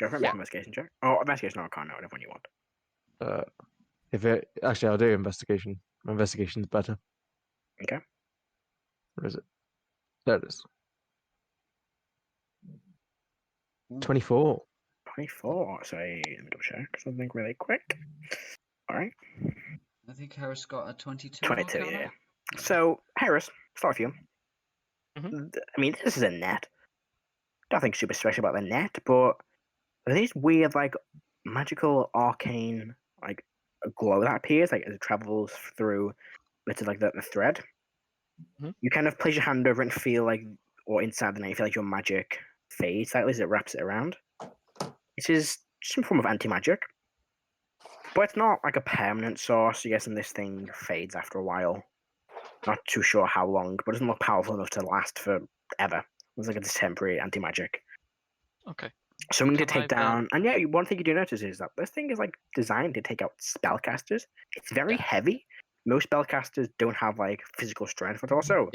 Go for an investigation check. Oh, investigation or Arcana, whatever one you want. If it actually, I'll do investigation. My investigation's better. Okay. Where is it? There it is. 24. 24. Sorry, let me double check something really quick. All right. I think Harris got a 22. 22, Arcana. yeah. So, Heris, start with you. Mhm. I mean, this is a net. Nothing super special about the net, but these weird, like, magical, arcane, like, glow that appears, like, as it travels through bits of, like, the thread. Mhm. You kind of place your hand over it and feel like, or inside the net, you feel like your magic fades slightly as it wraps it around. This is some form of anti-magic. But it's not like a permanent source. You're guessing this thing fades after a while. Not too sure how long, but it doesn't look powerful enough to last forever. It's like it's temporary anti-magic. Okay. So we need to Can I take down... And yeah, one thing you do notice is that this thing is like designed to take out spellcasters. It's very heavy. Most spellcasters don't have like physical strength, but also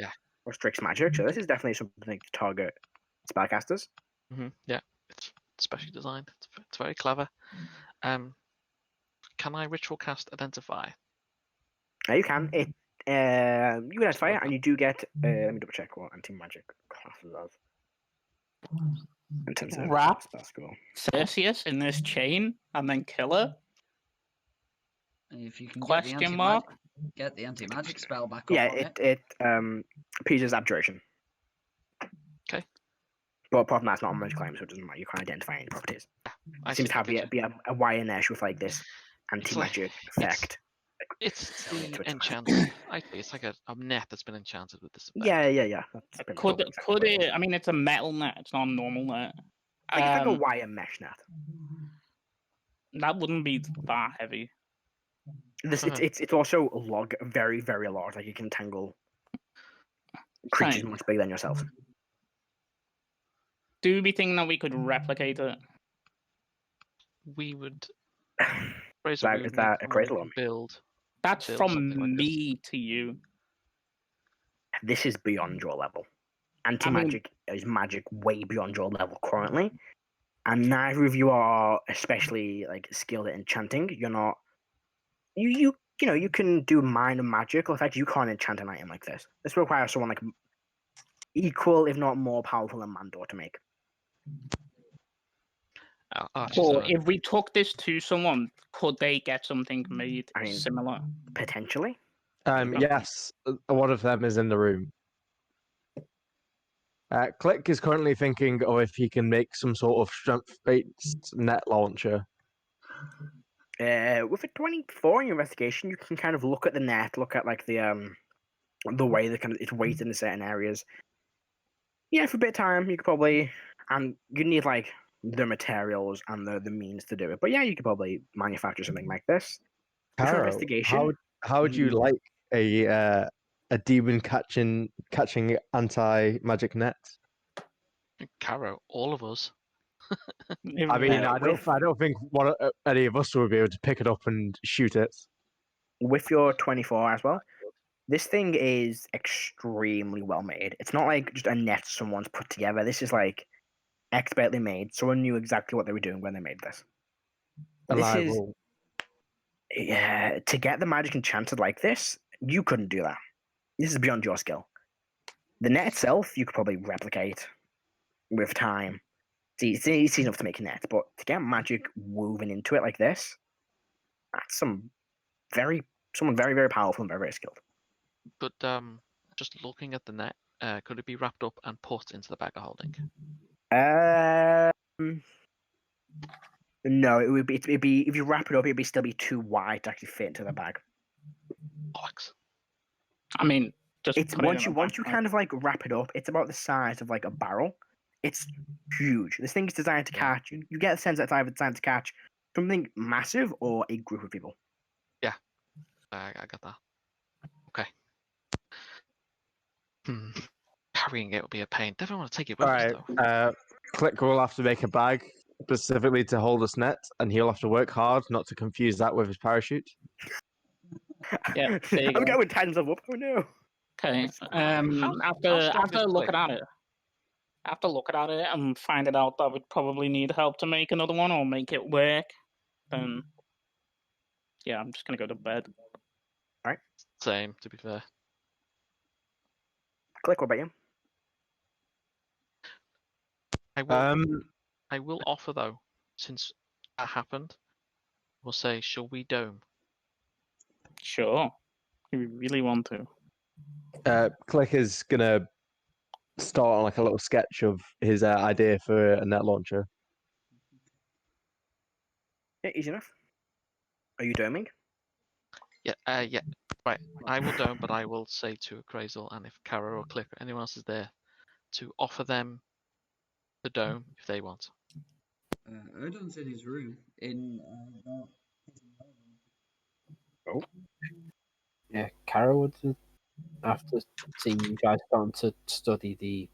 restricts magic. So this is definitely something to target spellcasters. Yeah, it's specially designed. It's very clever. Can I ritual cast Identify? You can. You can identify it, and you do get... let me double check what anti-magic classes have. In terms of Wrap spell school. Theseus in this chain and then kill her? And if you can Question mark? get the anti-magic spell back up Yeah, on it. it appears abjuration. Okay. But apart from that, it's not a magic claim, so it doesn't matter. You can't identify any properties. It seems to have be a wire mesh with like this anti-magic effect. It's Selling to the its enchanted. It's like a net that's been enchanted with this effect. Yeah. That's pretty Could much could it? I mean, it's a metal net. It's not a normal net. like, it's like a wire mesh net. That wouldn't be that heavy. It's also very, very large. Like you can tangle creatures Fine. much bigger than yourself. Do we think that we could replicate it? We would. Is that a cradle on me? Build. That's Build from something like this. me to you. This is beyond your level. Anti-magic is magic way beyond your level currently, and neither of you are especially like skilled at enchanting. You're not. You can do minor magical effects. You can't enchant an item like this. This requires someone like equal, if not more powerful than Mandor to make. Or if we took this to someone, could they get something made similar? Potentially. Yes, one of them is in the room. Click is currently thinking of if he can make some sort of strength-based net launcher. With a 24 in your investigation, you can kind of look at the net, look at like the way that kind of it's weighted in certain areas. Yeah, for a bit of time, you could probably, and you need like the materials and the means to do it. But yeah, you could probably manufacture something like this. Karo, investigation. How would you like a demon catching anti-magic net? Karo, all of us. I mean, I don't think any of us would be able to pick it up and shoot it. With your 24 as well, this thing is extremely well made. It's not like just a net someone's put together. This is like expertly made. Someone knew exactly what they were doing when they made this. Yeah, to get the magic enchanted like this, you couldn't do that. This is beyond your skill. The net itself, you could probably replicate with time. It's easy enough to make a net, but to get magic woven into it like this, that's someone very, very powerful and very, very skilled. But just looking at the net, could it be wrapped up and put into the bag of holding? No, it'd be if you wrap it up, it'd still be too wide to actually fit into the bag. Bollocks. I mean, once you kind of like wrap it up, it's about the size of like a barrel. It's huge. This thing is designed to catch. You get a sense that it's either designed to catch something massive or a group of people. Yeah, I got that. Okay. Carrying it would be a pain. Definitely want to take it with us, though. Click will have to make a bag specifically to hold his net, and he'll have to work hard not to confuse that with his parachute. Yeah, there you I'm go. going tens of up. Oh no. Okay. How After strong is looking Click? at it, and finding out that we'd probably need help to make another one or make it work, then yeah, I'm just gonna go to bed. Same, to be fair. Click, what about you? I will offer though, since that happened, we'll say, shall we dome? Sure. If you really want to. Click is gonna start on like a little sketch of his idea for a net launcher. Yeah, easy enough. Are you doming? Yeah, yeah. Right, I will dome, but I will say to Crazel and if Kara or Click or anyone else is there, to offer them the dome if they want. Erdan's in his room. Yeah, Karo would have, after seeing you guys starting to study the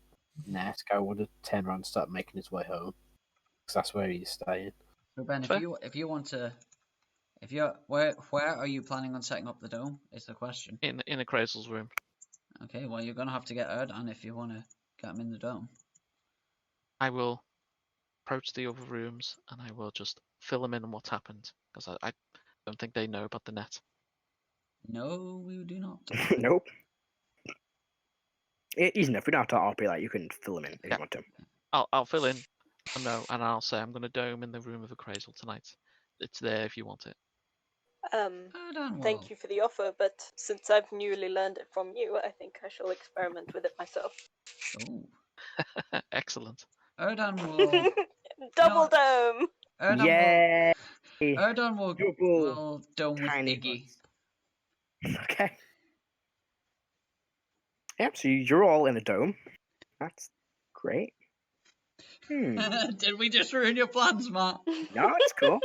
net, Karo would have turned around and started making his way home. Because that's where he's staying. So Ben, Fair. if you want to, where are you planning on setting up the dome? Is the question. In a Crazel's room. Okay, well you're gonna have to get Erdan if you want to get him in the dome. I will approach the other rooms and I will just fill them in on what's happened because I don't think they know about the net. No, we do not. Nope. Easy enough. We don't have to RP that. You can fill them in if Yeah. you want to. I'll fill in. No, and I'll say I'm going to dome in the room of a Crazel tonight. It's there if you want it. Erdan will. Thank you for the offer, but since I've newly learned it from you, I think I shall experiment with it myself. Oh, Excellent. Erdan will. Double dome! Erdan Yay! will. Erdan will Double dome with tiny Iggy. ones. Okay. Yep, so you're all in a dome. That's great. Did we just ruin your plans, Matt? No, it's cool.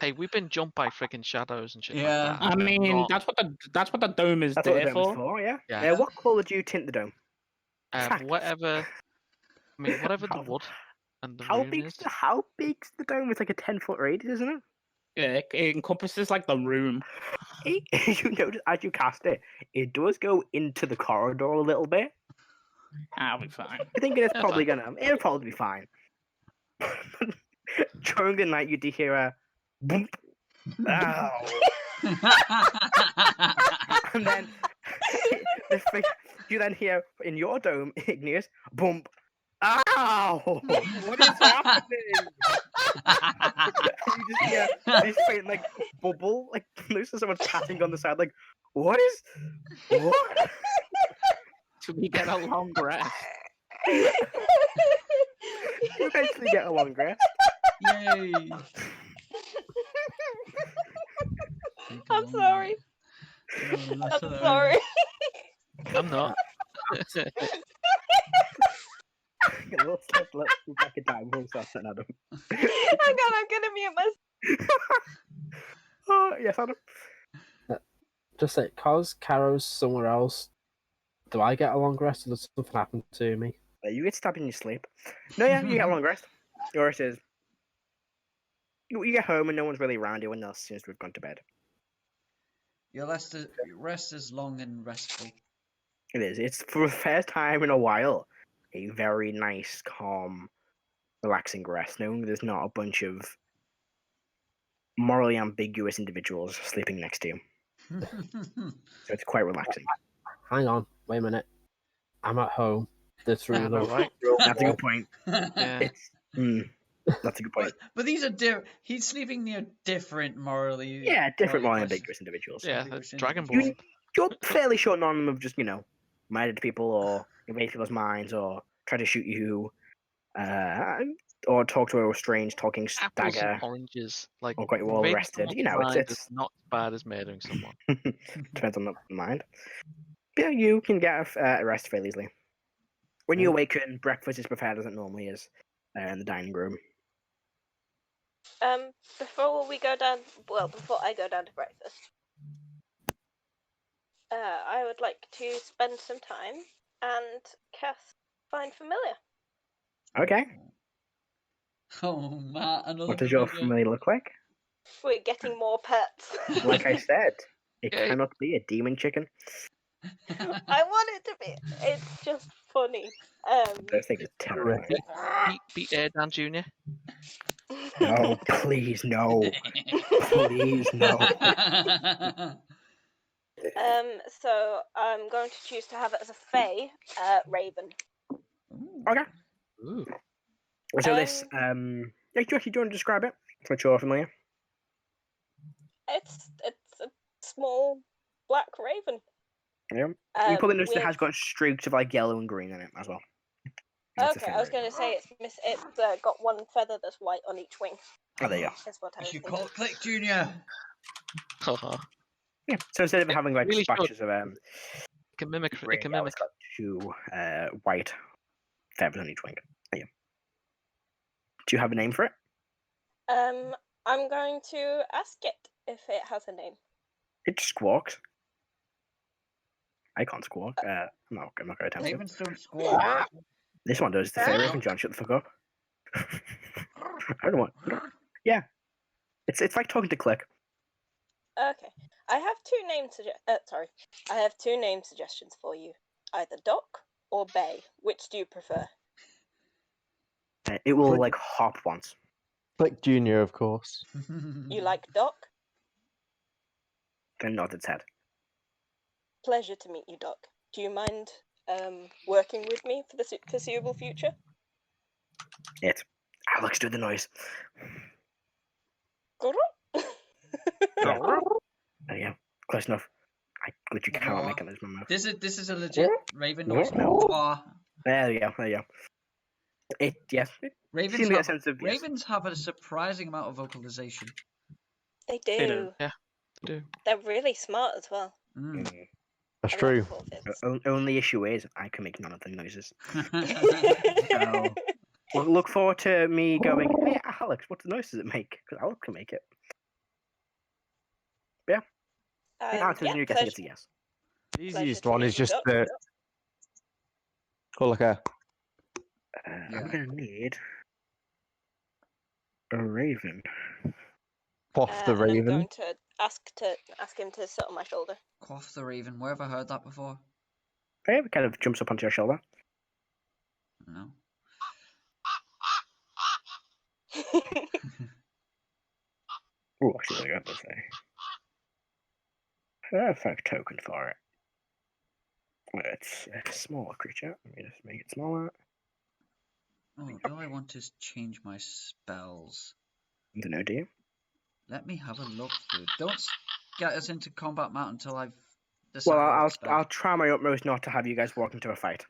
Hey, we've been jumped by freaking shadows and shit Yeah. like that. I mean, Not- that's what the dome is That's what there the dome is for. for, yeah. Yeah. What colour do you tint the dome? Fact. whatever. I mean, whatever the How- wood and the How room big's is. how big's the dome? It's like a 10-foot radius, isn't it? Yeah, it encompasses like the room. You notice as you cast it, it does go into the corridor a little bit. I'll be fine. I think it's Yeah, probably fine. it'll probably be fine. During the night, you do hear a boom, ow, and then you then hear in your dome, Igneous, boom, ow! What is happening? You just hear this faint like bubble, like looks like someone patting on the side, like what? Should we get a long rest? You eventually get a long rest. Yay! I'm sorry. I'm sorry. I'm not. Let's go back in time. We'll start setting Adam. Hang on, I'm gonna mute myself. Oh, yes, Adam. Just say, cause Karo's somewhere else, do I get a long rest or does something happen to me? You get stabbed in your sleep. No, yeah, you get a long rest. Or it is. You get home and no one's really around you when else since we've gone to bed. Your rest is long and restful. It is. It's for the first time in a while a very nice, calm, relaxing rest. Knowing there's not a bunch of morally ambiguous individuals sleeping next to you. So it's quite relaxing. Hang on, wait a minute. I'm at home. The three of them. Right. That's a good point. Yeah. It's that's a good point. But these are he's sleeping near different morally. Yeah, different morally ambiguous- ambiguous individuals. Yeah, ambiguous the individuals. Dragonborn. You're fairly sure none of them have just, murdered people or invaded people's minds or tried to shoot you, or talk to a strange talking Apples stagger and oranges. Like, or got you all invading arrested. someone's mind It's is not as bad as murdering someone. depends on the mind. Yeah, you can get arrested fairly easily. When you awaken, breakfast is prepared as it normally is in the dining room. Before I go down to breakfast, I would like to spend some time and cast Find Familiar. Okay. Oh, Matt, another What does your familiar. familiar look like? We're getting more pets. Like I said, it Yay. cannot be a demon chicken. I want it to be. It's just funny. Those things are terrifying. Beat Erdan Jr. No, please, no. Please, no. So I'm going to choose to have it as a Fey Raven. Okay. Ooh. So this, yeah, do you want to describe it? For sure, familiar. It's a small black raven. Yeah. You probably noticed it with- has got streaks of like yellow and green in it as well. That's a Okay, Fey I was raven. going to say it's got one feather that's white on each wing. Oh, there you go. Is what I You was should thinking. call it Click Junior. Yeah. So instead of having like really should. splashes of It can mimic. It green, can now mimic. it's got two white feathers on each wing. There you go. Do you have a name for it? I'm going to ask it if it has a name. It squawks. I can't squawk. I'm not going to attempt to. Ravens don't squawk. This one does. The Fey Raven. John, shut the fuck up. I don't want. Yeah. It's like talking to Click. Okay, I have I have two name suggestions for you. Either Doc or Bay. Which do you prefer? It will Click. like hop once. Click Junior, of course. You like Doc? Then nod its head. Pleasure to meet you, Doc. Do you mind working with me for the foreseeable future? It. Alex, do the noise. Grrrr. There you go. Close enough. I literally cannot make it as my mouth. This is a legit Raven noise. Aw. There you go. There you go. It yes. It Ravens seems to get a have, sense of yes. Ravens have a surprising amount of vocalization. They do. They do. Yeah, they do. They're really smart as well. Mm. Mm. That's I true. love Forfeits. Only issue is I can make none of the noises. Mm. So look forward to me going. Hey Alex, what noise does it make? Because Alex can make it. Alex is new. Guessing it's a yes. The easiest to one meet is you, just Doc. the. Call like a. Yeah. I'm gonna need a raven. Quaff the And I'm Raven. going to ask him to sit on my shoulder. Quaff the Raven. Where have I heard that before? Okay, it kind of jumps up onto your shoulder. No. Oh, actually, I got to say. Perfect token for it. It's a smaller creature. Let me just make it smaller. Oh, do I want to change my spells? I don't know, do you? Let me have a look through. Don't get us into combat, Matt, until I've decided. Well, what I'll spell. try my utmost not to have you guys walk into a fight.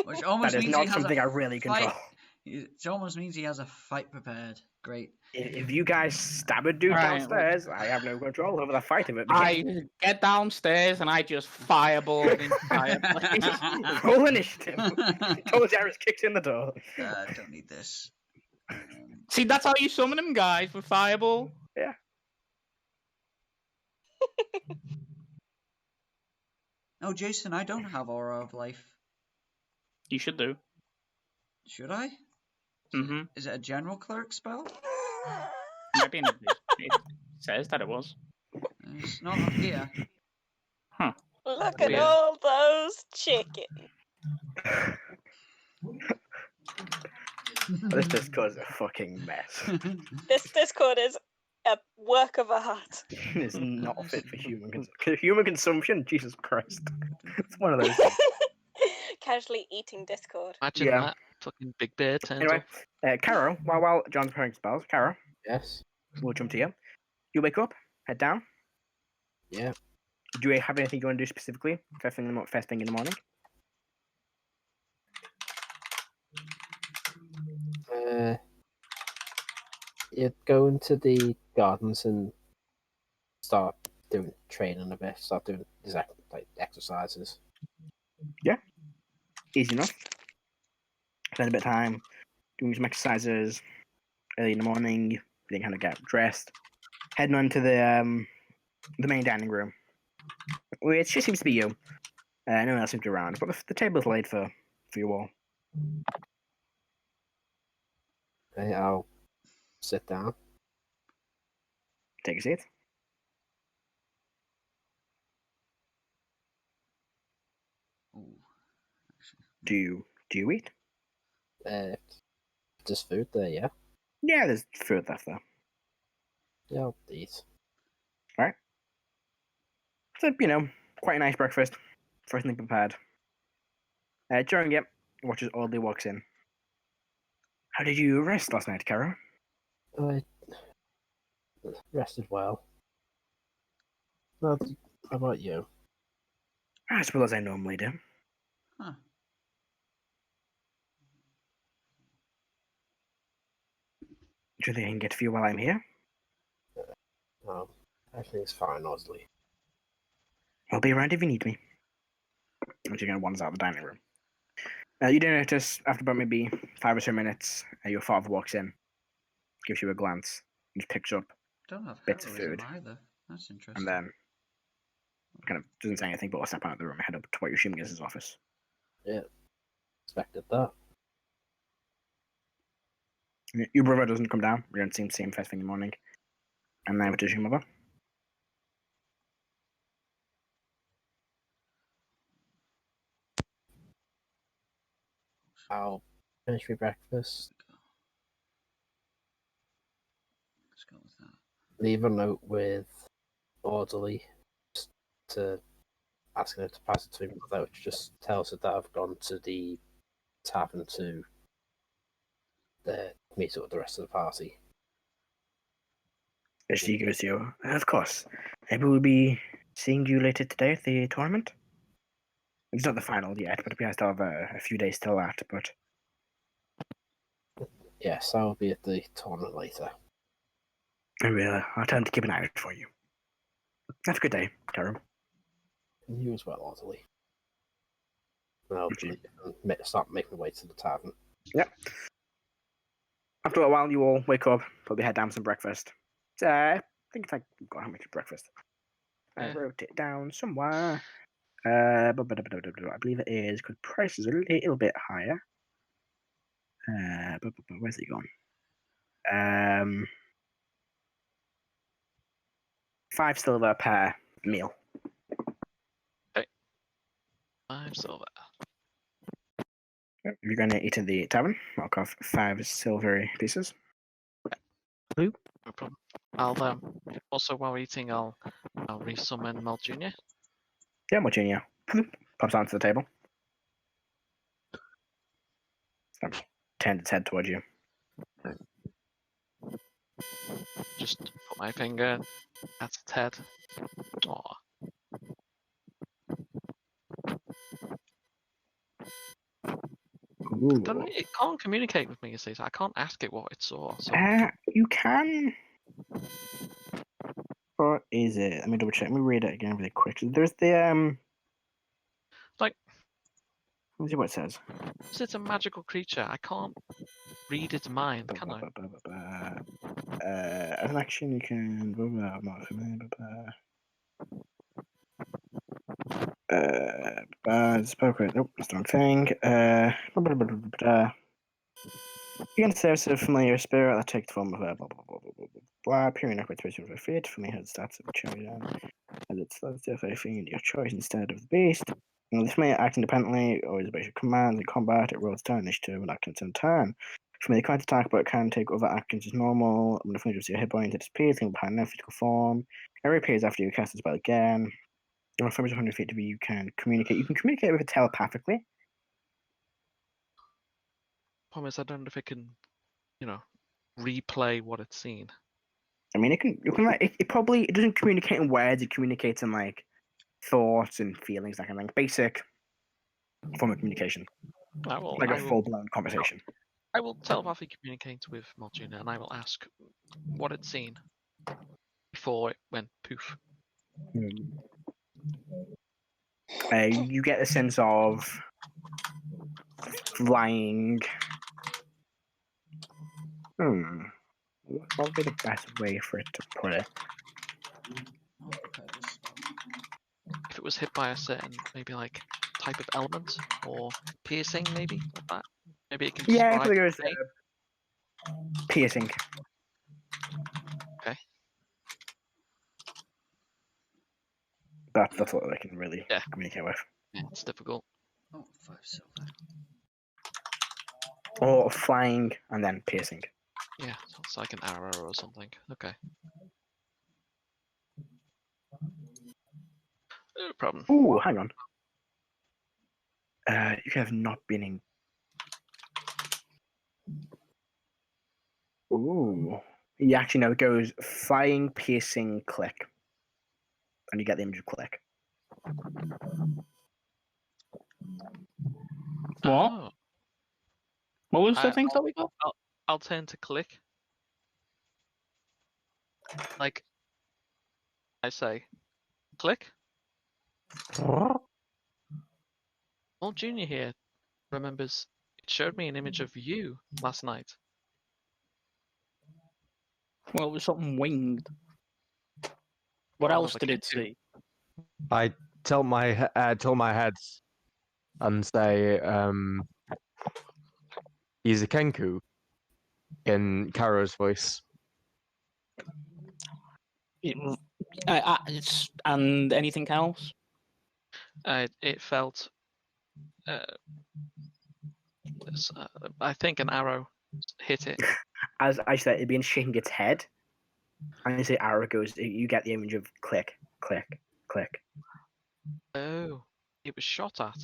Which almost That is means not he has something a I really fight. control. It almost means he has a fight prepared. Great. If you guys stab a dude Right, downstairs, I have no control over the fight if it I begins. get downstairs and I just fireball the entire place. Roll initiative. Told Jairus kicks in the door. Don't need this. See, that's how you summon him, guys, with fireball. Oh, Jason, I don't have Aura of Life. You should do. Should I? Mm-hmm. Is it a general cleric spell? Maybe it says that it was. It's not up here. Look at Yeah. all those chickens. This Discord's a fucking mess. This Discord is a work of art. It's not fit for human consumption. Jesus Christ, it's one of those. Things. Casually eating Discord. Imagine Yeah. that. Fucking Big Bear turns Anyway, up. Caro, while John's preparing spells, Caro, Yes. we'll jump to you. You wake up, head down. Yeah. Do you have anything you want to do specifically? First thing in the morning. You'd go into the gardens and start doing training a bit. Start doing like exercises. Easy enough. Spend a bit of time doing some exercises early in the morning. Then kind of get dressed. Heading on to the main dining room. Well, it just seems to be you. No one else seems to be around, but the table's laid for you all. Okay, I'll sit down. Take a seat. Ooh. Do you eat? There's food there, yeah? Yeah, there's food left there. Yeah, I'll eat. Alright. So, quite a nice breakfast. First thing prepared. During it, watches Audley walks in. How did you rest last night, Karo? I rested well. How about you? As well as I normally do. Huh. Do you think I can get for you while I'm here? Everything's fine, Osley. I'll be around if you need me. And she kind of wanders out of the dining room. You do notice, after about maybe 5 or so minutes, your father walks in, gives you a glance, and just picks up Don't have bits of heroism food. either. That's interesting. And then kind of doesn't say anything, but will step out of the room and head up to what you're assuming is his office. Yeah, expected that. Your brother doesn't come down. We don't seem to see him first thing in the morning. And then what does your mother? I'll finish my breakfast. Let's go with that. Leave a note with Orderly just to asking her to pass it to me, which just tells her that I've gone to the tavern to meet up with the rest of the party. She goes to you. Of course. Maybe we'll be seeing you later today at the tournament. It's not the final yet, but we still have a few days till that. But Yes, I'll be at the tournament later. I'll tell him to keep an eye out for you. Have a good day, Karo. And you as well, Orderly. And I'll start making my way to the tavern. Yep. After a while, you all wake up, probably head down for some breakfast. I think it's got how much breakfast. I wrote it down somewhere. I believe it is because price is a little bit higher. Where's it gone? 5 silver per meal. Okay. 5 silver. If you're going to eat in the tavern, mark off 5 silvery pieces. No problem. I'll also while we're eating, I'll resummon Molt Jr. Yeah, Molt Jr. Pops onto the table. Turns its head towards you. Just put my finger at its head. Aw. It can't communicate with me, you see, so I can't ask it what it saw. So. You can. What is it? Let me double check. Let me read it again really quick. There's the Like. Let me see what it says. It's a magical creature. I can't read its mind, can I? As an action, you can. Spoken. Nope, that's the wrong thing. You can serve a familiar spirit that takes the form of appearing up with 25 feet. Familiar has stats of a cherry as its stats fiend your choice instead of the beast. This may act independently or is a basic command in combat. It rolls turn initiative and actions in turn. Familiar can't attack, but it can take other actions as normal. When the familiar receives a hit point, it disappears, leaving behind no physical form. It reappears after you cast the spell again. From 100 feet of you can communicate. You can communicate with it telepathically. Problem is, I don't know if it can, replay what it's seen. I mean, it can. You can. It doesn't communicate in words. It communicates in thoughts and feelings, that kind of thing. Basic form of communication, like a full-blown conversation. I will telepathically communicate with Molt Jr. and I will ask what it's seen before it went poof. You get a sense of flying. What would be the best way for it to put it? If it was hit by a certain, maybe type of element or piercing, maybe like that. Maybe it can Yeah, describe. there is the pain. piercing. Okay. That's what I can really Yeah. communicate with. Yeah, it's difficult. Oh, 5 silver. Or flying and then piercing. Yeah, so it's like an arrow or something. Okay. No problem. Ooh, hang on. You have not been in. Ooh. Yeah, actually, no, it goes flying, piercing, click. And you get the image of click. What? Oh, What was the I- thing that we got? I'll turn to click. Like I say, click. Molt Junior here remembers it showed me an image of you last night. Well, it was something winged. What Well, else another did it Kenku. see? I tilt my head and say, he's a Kenku in Karo's voice. And anything else? It felt. I think an arrow hit it. As I said, it'd be shaking its head. And as the arrow goes, you get the image of click, click, click. Oh, it was shot at.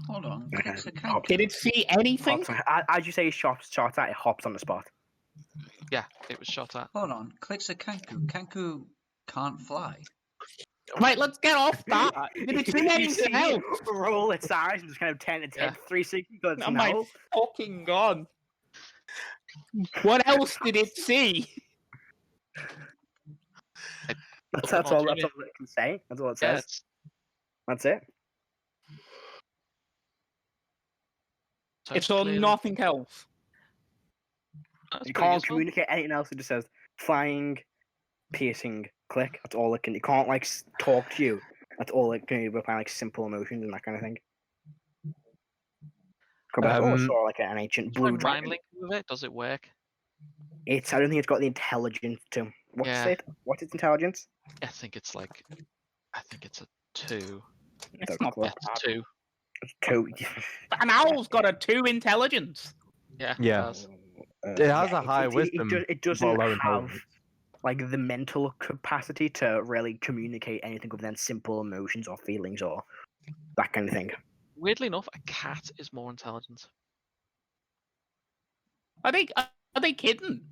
Hold on. Clicks a Hops- Did it see anything? As you say, shot at, it hops on the spot. Yeah, it was shot at. Hold on. Clicks a Kenku. Kenku can't fly. Right, let's get off that. Did it see You anything see else? it roll its eyes and just kind of turn its head Yeah. 360 because Oh my fucking god. What else did it see? That's all it can say. That's all it Yeah, says. That's it. so It saw clearly- nothing else. That's You pretty can't useful. communicate anything else. It just says flying, piercing, click. That's all it can. It can't like talk to you. That's all it can do. By like simple emotions and that kind of thing. Could be like, oh, saw like an ancient blue Mind dragon. link with it? Does it work? I don't think it's got the intelligence to. What's Yeah. it? What's its intelligence? I think it's like. I think it's a 2. It's not close. that It's bad. 2. It's two. An owl's got a 2 intelligence. Yeah. Yeah. It does. It has a high wisdom, It but doesn't low have intelligence. like the mental capacity to really communicate anything other than simple emotions or feelings or that kind of thing. Weirdly enough, a cat is more intelligent. Are they kidding?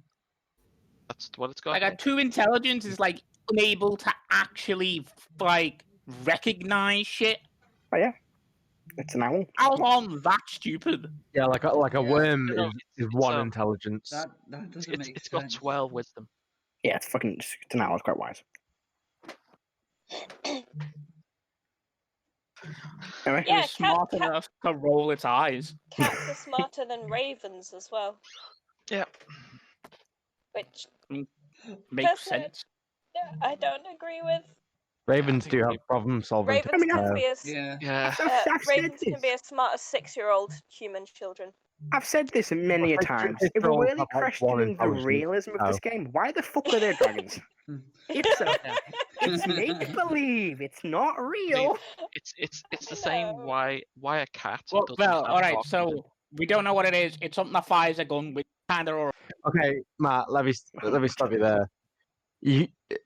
That's what it's got. Like a 2 intelligence is like unable to actually like recognize shit. Oh yeah, it's an owl. Owls aren't that stupid. Yeah, like a worm No, is it's, 1 intelligence. That doesn't make It's got sense. 12 wisdom. Yeah, it's an owl. It's quite wise. Anyway, Yeah, It's smart enough to roll its eyes. Cats are smarter than ravens as well. Yeah. Which Makes That's it. sense. I don't agree with. Ravens think do we- have problem solving. Ravens can I be as Yeah. Yeah. I've said ravens can be this. as smart as 6-year-old human children. I've said this many a Well, times. it's If we're all really about, like, one questioning the intelligence. realism of this game, why the fuck are there dragons? It's make believe. It's not real. It's the same. No. Why a cat? Well, doesn't have all right. dark vision. So we don't know what it is. It's something that fires a gun with kind of. Okay, Matt, let me stop you there.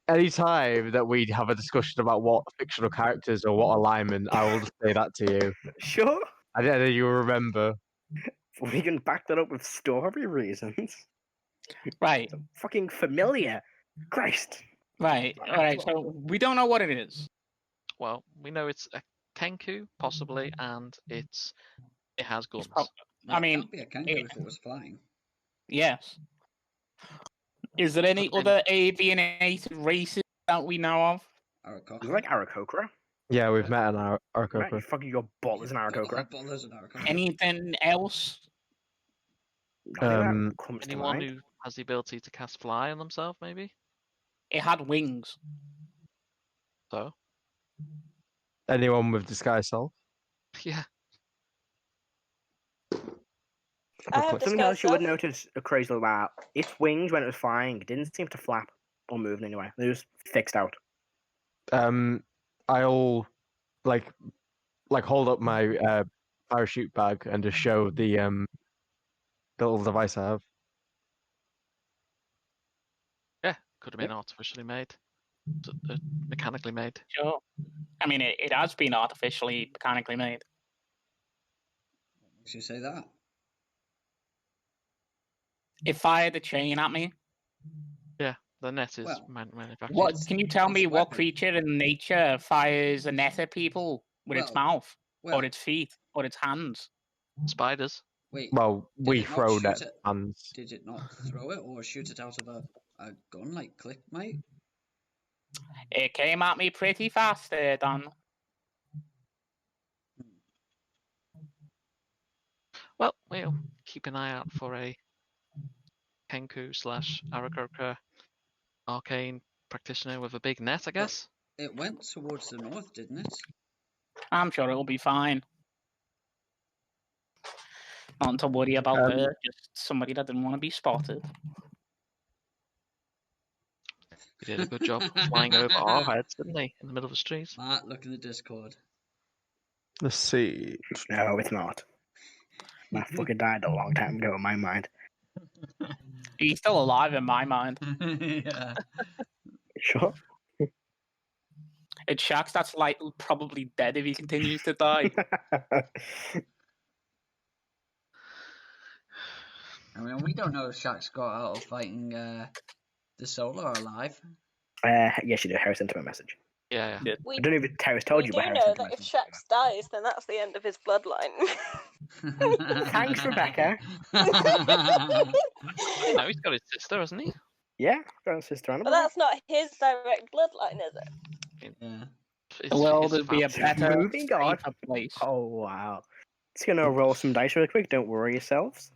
Any time that we have a discussion about what fictional characters or what alignment, I will just say that to you. Sure. I don't know you remember. We can back that up with story reasons. Right. Fucking familiar. Christ. Right. All right. So we don't know what it is. Well, we know it's a Kenku, possibly, and it has guns. I mean, That'd be a Kenku if it was flying. Yes. Is there any But then- other avian-ated races that we know of? Is it like Aarakocra? Yeah, we've met an Right, you Aarakocra. fucking your butlers in Aarakocra. Butlers and Aarakocra. Anything else? Nothing that comes to Anyone mind. who has the ability to cast fly on themselves, maybe. It had wings. So Anyone with disguise self? Yeah. I have Something else disguised you would self. notice crazy about its wings when it was flying didn't seem to flap or move in any way. They were just fixed out. I'll like hold up my parachute bag and just show the little device I have. Yeah, could have been artificially made, mechanically made. Sure. I mean, it has been artificially mechanically made. What makes you say that? It fired a chain at me. Yeah, the net is Well, manufactured. What can you tell it's me? a What weapon. creature in nature fires a net at people with its Well, mouth, Well, or its feet, or its hands? Spiders. wait. Well, Did we it not throw shoot net it? hands. Did it not throw it or shoot it out of a gun like Click might? It came at me pretty fast, Erdan. Well, we'll keep an eye out for a Kenku / Raesokeran arcane practitioner with a big net, I guess. It went towards the north, didn't it? I'm sure it'll be fine. Not to worry about her, just somebody that didn't want to be spotted. He did a good job flying over our heads, didn't he? In the middle of the street. Matt, look in the Discord. Let's see. No, it's not. I fucking died a long time ago in my mind. He's still alive in my mind. Yeah. Sure. It's Shax that's like probably dead if he continues to die. I mean, we don't know if Shaq's got out of fighting the Solar alive. Yes, you do. Harris sent him a message. Yeah. I don't know if Harris told We you, do but Harris know sent him a that if message. Shax dies, then that's the end of his bloodline. Thanks, Rebecca. You know, he's got his sister, hasn't he? Yeah, got a sister But animal. that's not his direct bloodline, is it? Yeah. The world would be a family. better, Moving on. safer place. Oh, wow. Just gonna roll some dice really quick. Don't worry yourselves.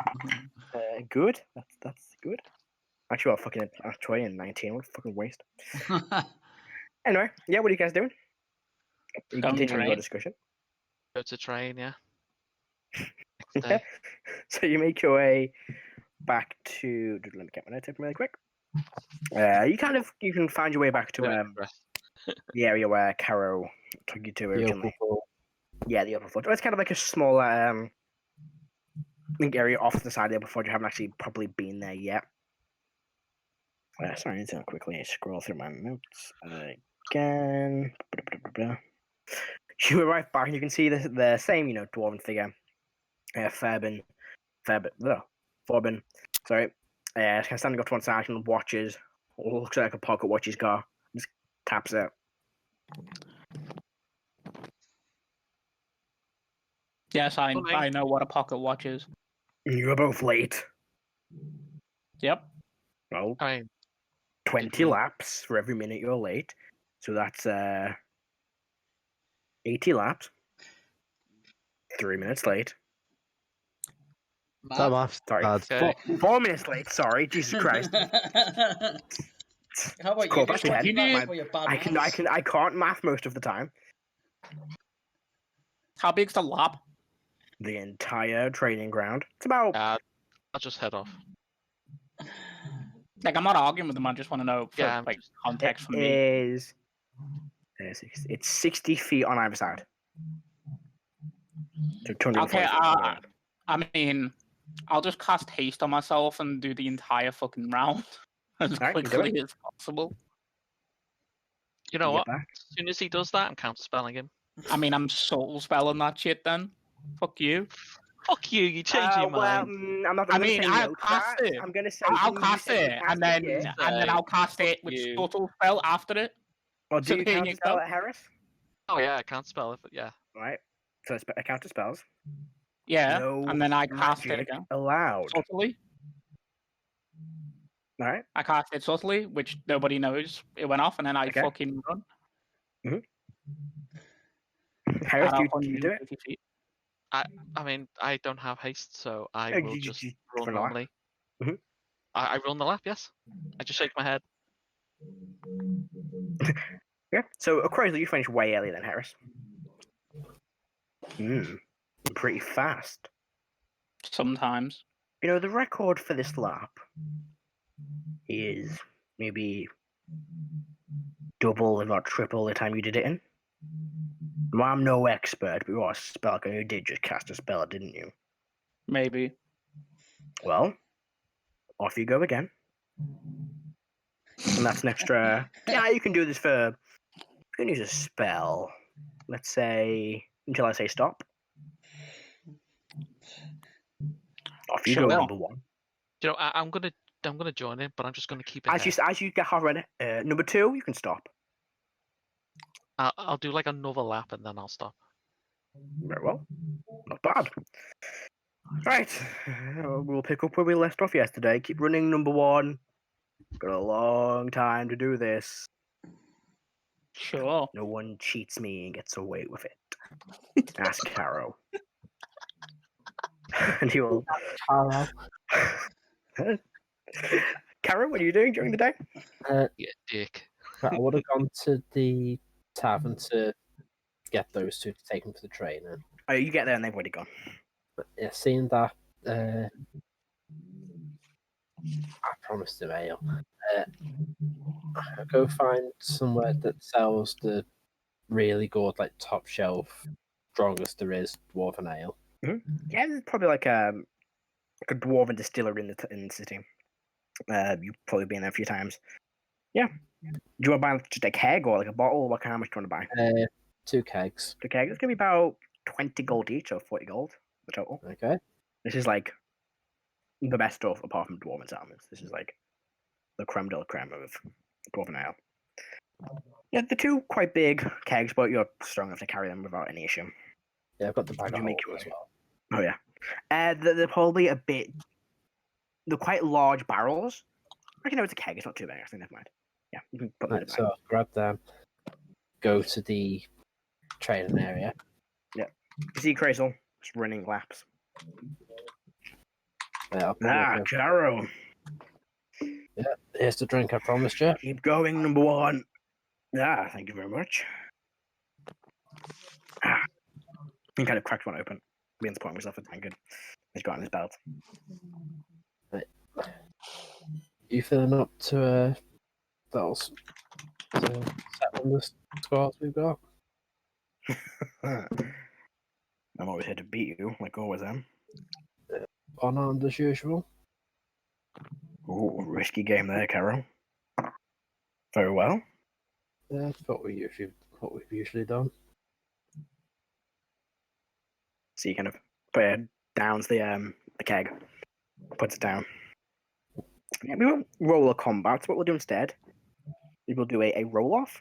Good. That's good. Actually, what fucking Troy in 19. What a fucking waste. Anyway, yeah, what are you guys doing? You Going continue your train. discussion. Go to train, yeah. Yeah. Next day. So you make your way back to. Let me get my notes open really quick. You can find your way back to the area where Karo took you to originally. Yeah, the upper floor. It's kind of like a small I think area off the side of the upper floor. You haven't actually probably been there yet. Sorry, I need to quickly scroll through my notes again. You arrive back and you can see the same, dwarven figure. Forbin. Sorry. Kind of standing up to one side and watches. Looks like a pocket watch he's got. Just taps it. Yes, I know what a pocket watch is. You are both late. Yep. Well, I 20 laps for every minute you're late. So that's 80 laps. 3 minutes late. That math's Sorry. bad. Okay. 4 minutes late, sorry. Jesus Christ. How about Cool, you that's just your head. back for your bad I can't math most of the time. How big's the lap? The entire training ground. It's about I'll just head off. Like, I'm not arguing with them. I just want to know for Yeah, like context for it me. is it's 60 feet on either side. So 240 Okay, feet on the ground. I mean, I'll just cast haste on myself and do the entire fucking round as Alright, you do quickly as possible. You know You what? get back. As soon as he does that, I'm counterspelling him. I mean, I'm soul spelling that shit then. Fuck you. Fuck you, you changed your Well, mind. I'm not. I I'm mean, gonna say I'll no to cast that. it. I'm gonna say I'll you cast say you it, and then yeah. I'll cast it with you. subtle spell after it. Or do So you there you counter spell go. at Harris? Oh yeah, I can't spell it, but yeah. Right. So it's a counter spells. Yeah, No and then I cast it magic again. allowed. Subtly. All right. I cast it subtly, which nobody knows. It went off, and then I Okay. fucking run. Harris, at do you do it? 150 feet. I mean, I don't have haste, so I Oh, will you just run run the lap? normally. Mhm. I run the lap, yes. I just shake my head. Yeah. So, Chrysler, you finished way earlier than Harris. Pretty fast. Sometimes. You know, the record for this lap is maybe double, if not triple, the time you did it in. Well, I'm no expert, but you are a spell, and you did just cast a spell, didn't you? Maybe. Well, off you go again. And that's an extra... Yeah, you can do this for... You can use a spell. Let's say... Until I say stop. Off you go, Sure. number one. You know, I'm gonna join in, but I'm just gonna keep it. As you get half ready, number two, you can stop. I'll do like another lap and then I'll stop. Very well. Not bad. Right. We'll pick up where we left off yesterday. Keep running, number one. Got a long time to do this. Sure. No one cheats me and gets away with it. Ask Karo. And he will... Karo. Karo, what are you doing during the day? Yeah, dick. I would have gone to the tavern to get those two to take them to the trainer. Oh, you get there and they've already gone. But yeah, seeing that, I promised him ale. I'll go find somewhere that sells the really good, like top shelf, strongest there is dwarven ale. Yeah, there's probably like a dwarven distillery in the city. You've probably been there a few times. Yeah. Do you want to buy just a keg or like a bottle? How much do you want to buy? 2 kegs. The keg is going to be about 20 gold each, or 40 gold the total. Okay. This is like the best stuff apart from dwarven settlements. This is like the creme de la creme of dwarven ale. Yeah, the two quite big kegs, but you're strong enough to carry them without any issue. Yeah, I've got the bag You of make holding your as Oh well. yeah. They're probably a bit... They're quite large barrels. Actually, no, it's a keg. It's not too big. I think never mind. Yeah, you can put them in Right, the so bag. I'll grab them, go to the training area. You see Crazel just running laps. I'll put my- Karo. Here's the drink I promised you. Keep going, number one. Thank you very much. He kind of cracked one open. Being disappointed myself with tankard. He's got on his belt. You feeling up to those to set on the scores we've got? I'm always here to beat you, like always am. Unarmed as usual. Ooh, risky game there, Karo. Very well. Yeah, that's what we've usually done. So you kind of downs the keg, puts it down. Yeah, we won't roll a combat. So what we'll do instead is we'll do a roll off.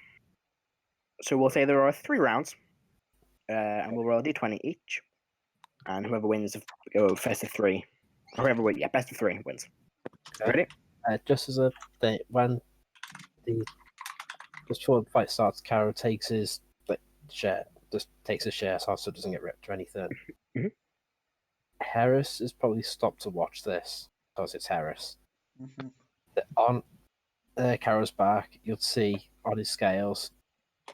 So we'll say there are 3 rounds, and we'll roll a d20 each, and whoever wins go best of 3. Or whoever wins, best of 3 wins. Okay. Ready? Just as a thing, just before the fight starts, Karo takes his share, just takes his share so it doesn't get ripped or anything. Mhm. Heris is probably stopped to watch this because it's Heris. Mhm. On Karo's back, you'll see on his scales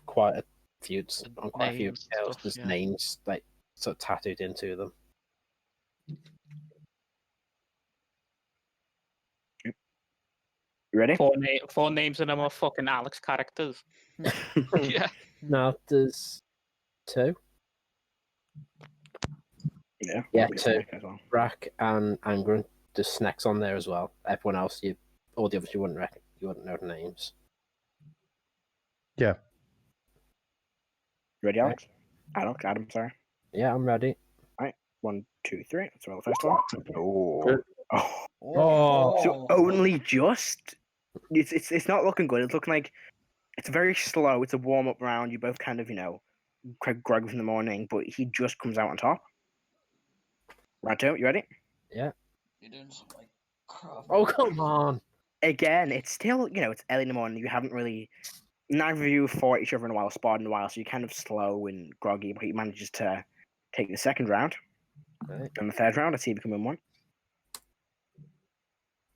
quite a few Names and scales. stuff, There's yeah. names like sort of tattooed into them. You ready? 4 names of them are fucking Alex characters. Yeah. No, there's 2. Yeah. Yeah, probably 2. Snake as well. Brack and Angren. There's snacks on there as well. Everyone else, all the others, you wouldn't know the names. Yeah. You ready, Alex? Adam, sorry. Yeah, I'm ready. 1, 2, 3. Let's roll the first one. Good. Oh. So only just. It's not looking good. It's looking like it's very slow. It's a warm up round. You both kind of grog in the morning, but he just comes out on top. Rato, you ready? Yeah. You're doing some like crap. Oh, come on. Again, it's still it's early in the morning. You haven't really. Neither of you fought each other in a while, sparred in a while, so you're kind of slow and groggy. But he manages to take the second round. Right. And the third round, let's see if we can win one.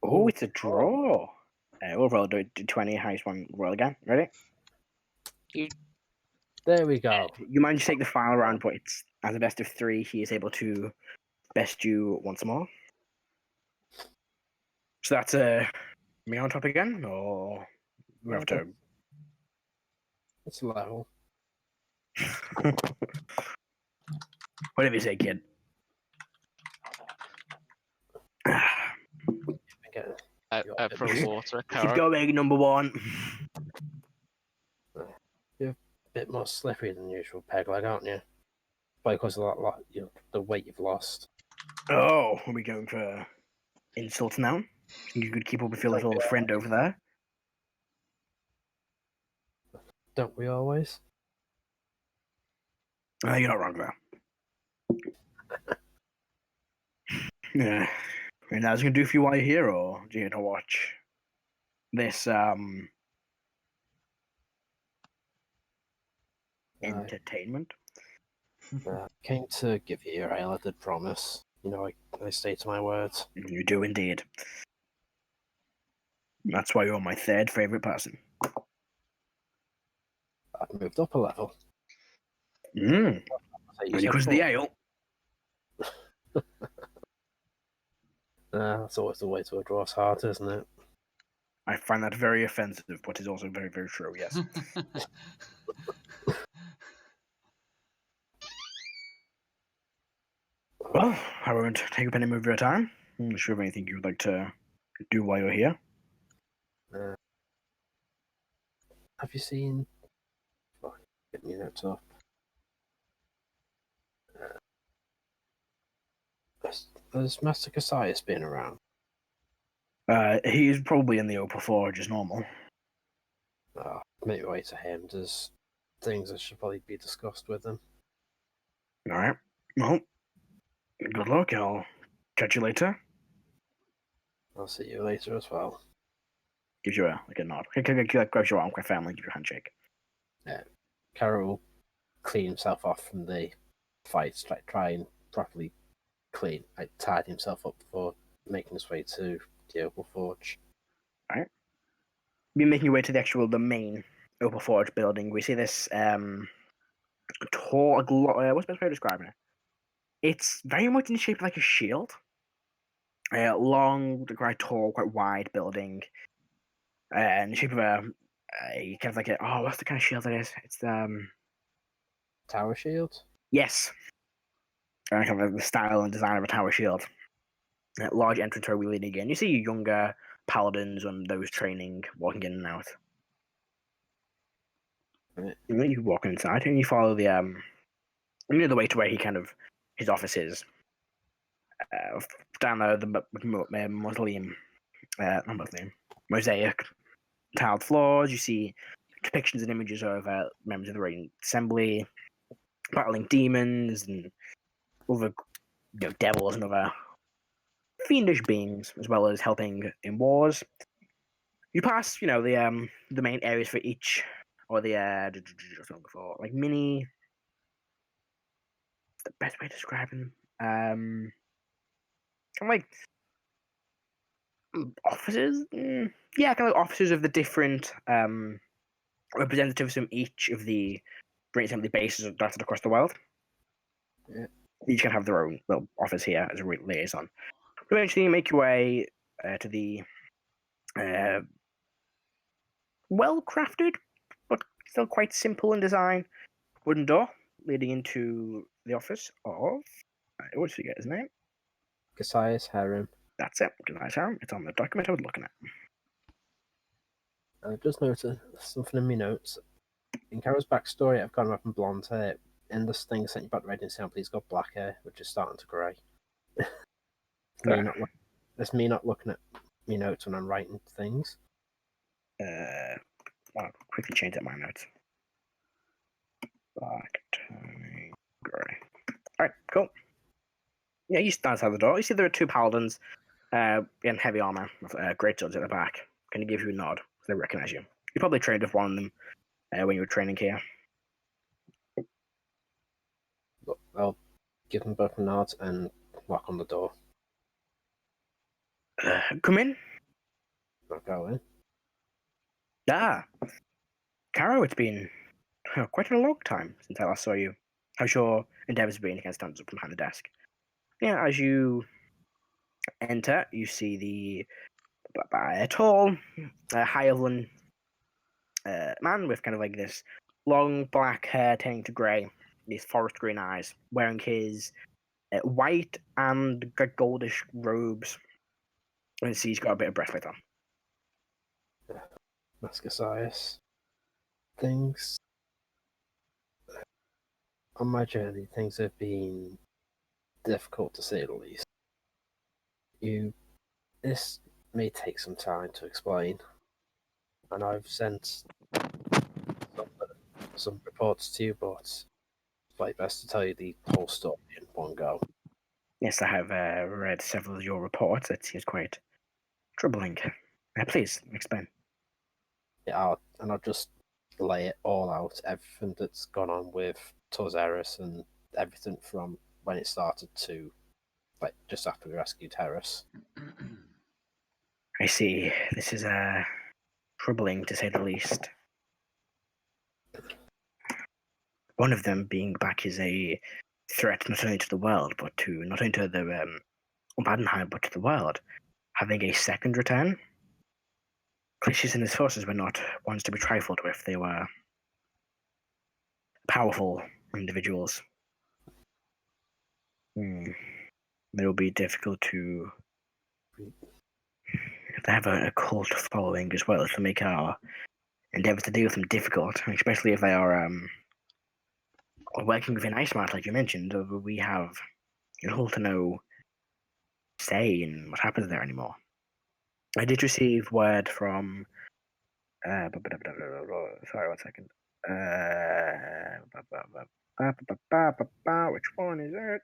Oh, it's a draw. We'll roll do 20, highest one, roll again. Ready? There we go. You managed to take the final round, but it's as a best of 3. He is able to best you once more. So that's me on top again, or we have to. It's level. Whatever you say, kid. From water, Keep Karo. going, number 1. You're a bit more slippery than usual, Pegleg, aren't you? Probably because of the weight you've lost. Oh, are we going for insults now? Think you could keep up with your little friend over there? Don't we always? You're not wrong there. Yeah. And that's gonna do for you while you're here, or do you gonna watch this entertainment? Came to give you your ale, I did promise. You know, I stay to my words. You do indeed. That's why you're my 3rd favourite person. I've moved up a level. Only because of the ale. That's always the way to a draw's heart, isn't it? I find that very offensive, but it's also very, very true, yes. Well, I won't take up any more of your time. I'm not sure of anything you would like to do while you're here. Have you seen... Oh, get me notes up. Has Master Cassius been around? He's probably in the upper forge as normal. Make your way to him. There's things that should probably be discussed with him. Alright. Well, good luck. I'll catch you later. I'll see you later as well. Gives you a nod. Grabs your arm quite firmly, gives you a handshake. Karo will clean himself off from the fight, try and properly tied himself up before making his way to the Opal Forge. Alright. You're making your way to the main Opal Forge building. We see this tall, what's the best way of describing it? It's very much in the shape of like a shield. Long, quite tall, quite wide building. In the shape of a kind of like what's the kind of shield it is? It's Tower shield? Yes. Kind of like the style and design of a tower shield. Large entrance area leading in. You see younger paladins and those training walking in and out. Right. You walk inside and you follow the you know the way to where his office is. Down there, the mosaic tiled floors. You see depictions and images of members of the Radiant Assembly battling demons and other devils and other fiendish beings, as well as helping in wars. You pass, the main areas for each, or the like mini. What's the best way to describe them? Kind of like offices. Yeah, kind of like offices of the different representatives from each of the Great Assembly bases dotted across the world. Yeah. Each can have their own little office here as a liaison. Eventually, you make your way to the well-crafted, but still quite simple in design, wooden door leading into the office of. I always forget his name. Cassius Heron. That's it. Cassius Heron. It's on the document I was looking at. I just noticed something in my notes. In Karo's backstory, I've got him up in blonde hair. In this thing sent you back to Radiant Assembly, he's got black hair, which is starting to grey. It's me not looking at my notes when I'm writing things. I'll quickly change up my notes. Black, tiny, grey. Alright, cool. Yeah, you stand outside the door. You see there are two paladins in heavy armour with great swords at the back. Can you give you a nod? They recognise you. You probably trained with one of them when you were training here. I'll give them both a nod and knock on the door. Come in. I'll go in. Ah, Karo, it's been quite a long time since I last saw you. How's your endeavors been? Again, stands up from behind the desk. Yeah, as you enter, you see a tall, high-Evelyn man with kind of like this long black hair turning to grey, these forest green eyes, wearing his white and goldish robes. And see he's got a bit of breastplate on. Mascasias. Things. On my journey, things have been difficult to say the least. This may take some time to explain, and I've sent some reports to you, but it's like best to tell you the whole story in one go. Yes, I have read several of your reports. It seems quite troubling. Please, explain. Yeah, I'll just lay it all out, everything that's gone on with Heris and everything from when it started to like just after we rescued Heris. I see. This is troubling to say the least. One of them being back is a threat not only to the world, but to not only to the Badenheim, but to the world. Having a second return, Kalashtar and his forces were not ones to be trifled with. They were powerful individuals. It will be difficult to have a cult following as well, to make our endeavours to deal with them difficult, especially if they are working within Icemart, like you mentioned. We have little to no say in what happens there anymore. I did receive word from. Sorry, 1 second. Which one is it?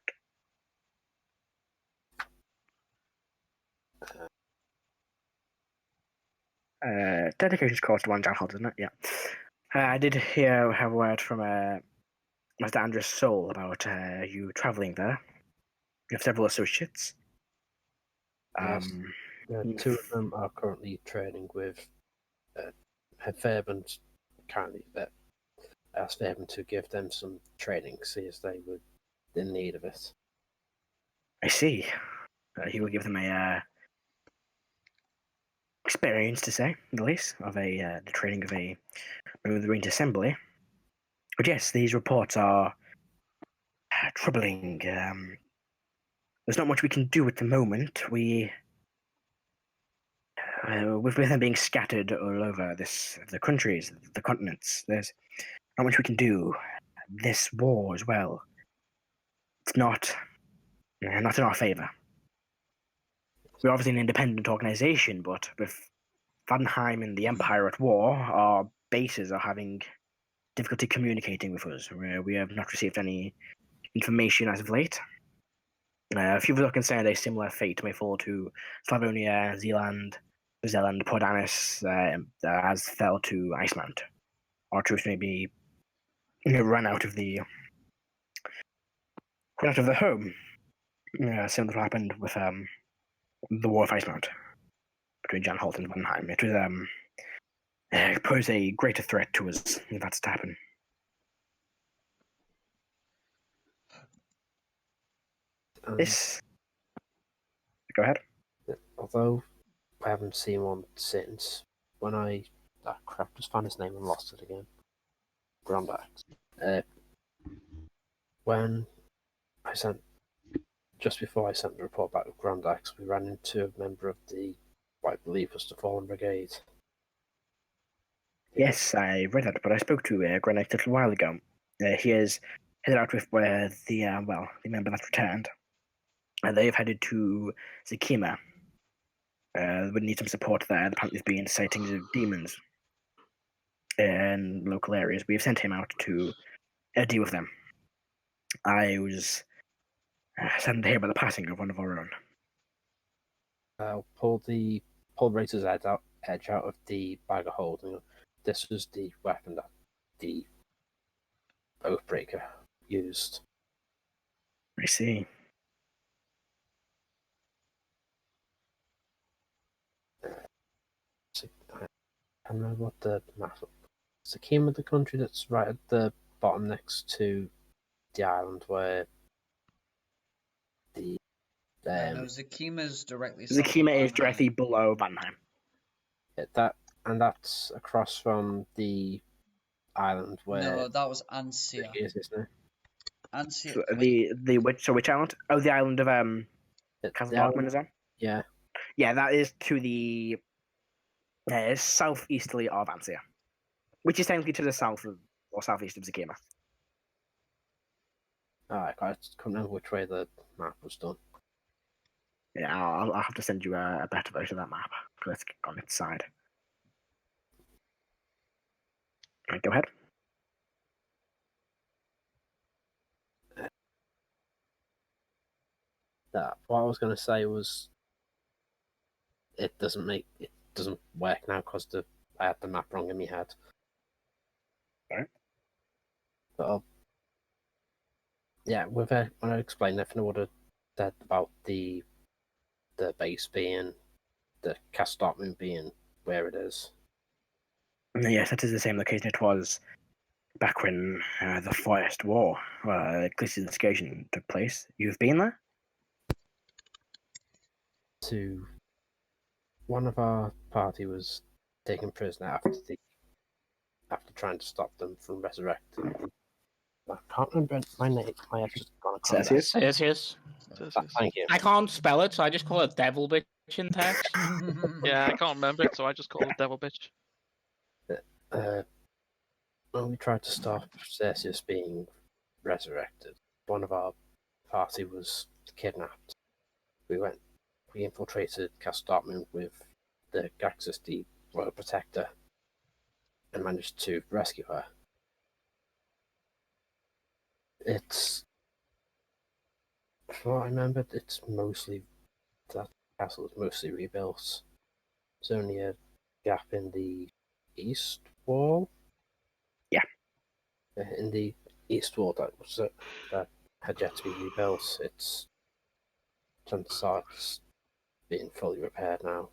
Dedication's cost one John Holt, isn't it? Yeah. I did have a word from Master Andrew's Soul about you travelling there. You have several associates. Yes. Two of them are currently training with Fairbairn. Currently, asked Fairbairn to give them some training, see as they were in need of it. I see. He will give them a experience, to say the least, of the training of a member of the Ranged Assembly. But yes, these reports are troubling. There's not much we can do at the moment. With them being scattered all over the countries, the continents, there's not much we can do. This war as well, it's not in our favour. We're obviously an independent organisation, but with Badenheim and the Empire at war, our bases are having difficulty communicating with us. We have not received any information as of late. A few of us are concerned a similar fate may fall to Slavonia, Zealand, Pordanis, as fell to Iceland. Our troops may be run out of the home. Similar to what happened with the War of Iceland between Jan Holt and Badenheim. It was posed a greater threat to us if that's to happen. This. Go ahead. Although I haven't seen one since when just found his name and lost it again. Grandax. When just before I sent the report back with Grandax, we ran into a member of what I believe was the Fallen Brigade. Yes, I read that, but I spoke to Grandax a little while ago. He is headed out with the member that returned. They've headed to Zakima. Would need some support there. Apparently, there's been sightings of demons in local areas. We've sent him out to deal with them. I was saddened to hear about the passing of one of our own. I'll pull Razor's edge out of the bag of holding. This was the weapon that the Oathbreaker used. I see. I don't know what the map the key of the country that's right at the bottom next to the island where the No, Zakima's directly south of Zakima is Valheim. directly below Vanheim. that's across from the island where No, that was Ansia. is, isn't it? Ansia. So wait, which island? Oh, the island of Castle The Darkman island- is that? Yeah. Yeah, that is to the southeasterly of Ansia, which is technically to the south of or southeast of Zakima. Alright, I couldn't remember which way the map was done. Yeah, I'll have to send you a better version of that map. Let's click on its side. Right, go ahead. What I was going to say was it doesn't work now because I had the map wrong in my head. Alright. But yeah, when I explained everything, I would have said about the base being the Canis Moon being where it is. Yes, that is the same location it was back when the Forest War, Eclipse's excavation took place. You've been there? To one of our party was taken prisoner after trying to stop them from resurrecting. I can't remember my name. My head's just gone. Celsius? Yes. Thank you. I can't spell it, so I just call it devil bitch in text. Yeah, I can't remember it, so I just call it Devil Bitch. When we tried to stop Celsius being resurrected, one of our party was kidnapped. We infiltrated Canis Moon with the Gaxus, the Royal Protector, and managed to rescue her. It's, from what I remember, that castle is mostly rebuilt. There's only a gap in the east wall. Yeah. In the east wall that had yet to be rebuilt. It's being fully repaired now.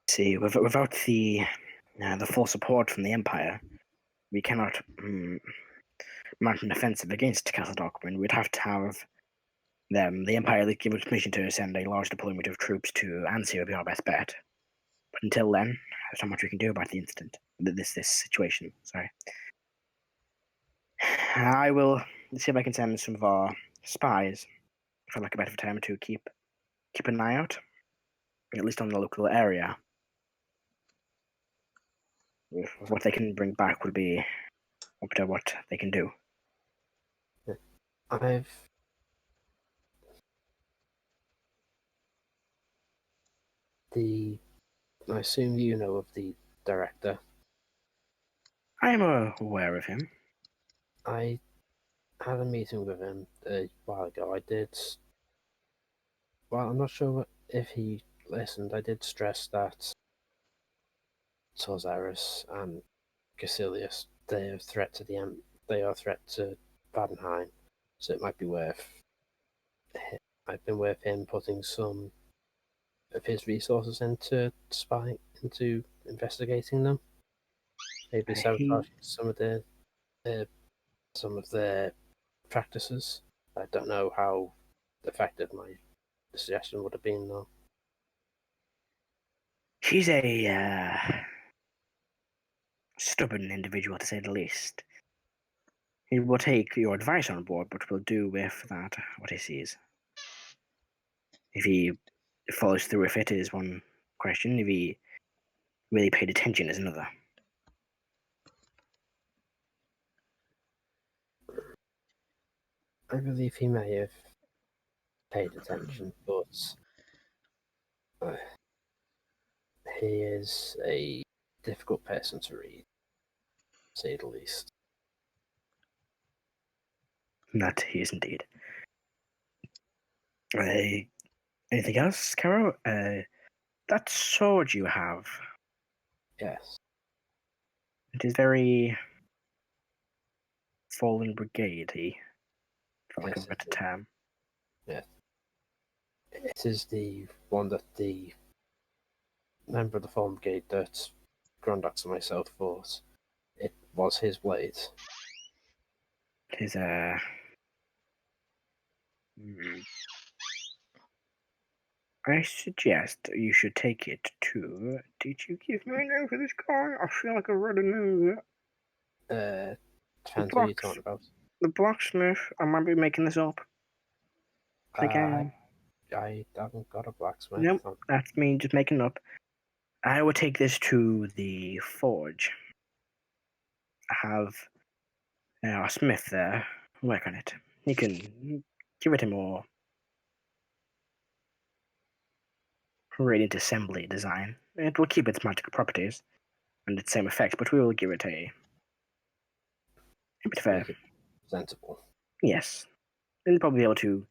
See, without the full support from the Empire, we cannot mount an offensive against Castle Darkman. We'd have to have the Empire give us permission to send a large deployment of troops to Ansia would be our best bet. But until then, there's not much we can do about the incident. This situation. Sorry. I will see if I can send some of our spies for like a bit of time to keep an eye out, at least on the local area. What they can bring back will be up to what they can do. I assume you know of the director. I am aware of him. I had a meeting with him a while ago. I'm not sure if he listened. I did stress that Sorcerer and Caecilius, they are a threat to Badenheim, so it might be worth. I've been with him putting some of his resources into investigating them. Maybe sabotaging some of their practices. I don't know how effective my suggestion would have been, though. He's a stubborn individual, to say the least. He will take your advice on board, but will do with that what he sees. If he follows through with it is one question. If he really paid attention is another. I believe he may have paid attention, but he is a difficult person to read, to say the least. That he is indeed. Anything else, Karo? That sword you have. Yes. It is very Fallen Brigade-y, for lack of a better term. Yes. It is the one that the member of the Fallen Brigade that Grondox and myself thought it was his blade. It is I suggest you should take it to. Did you give me a name for this guy? I feel like I read a name. Depends what you're talking about. The blacksmith. I might be making this up. I haven't got a blacksmith. Nope, that's me just making it up. I would take this to the forge. I have a smith there. Work on it. You can give it a more radiant assembly design. It will keep its magical properties and its same effect, but we will give it a bit of a sensible. Yes. We'll probably be able to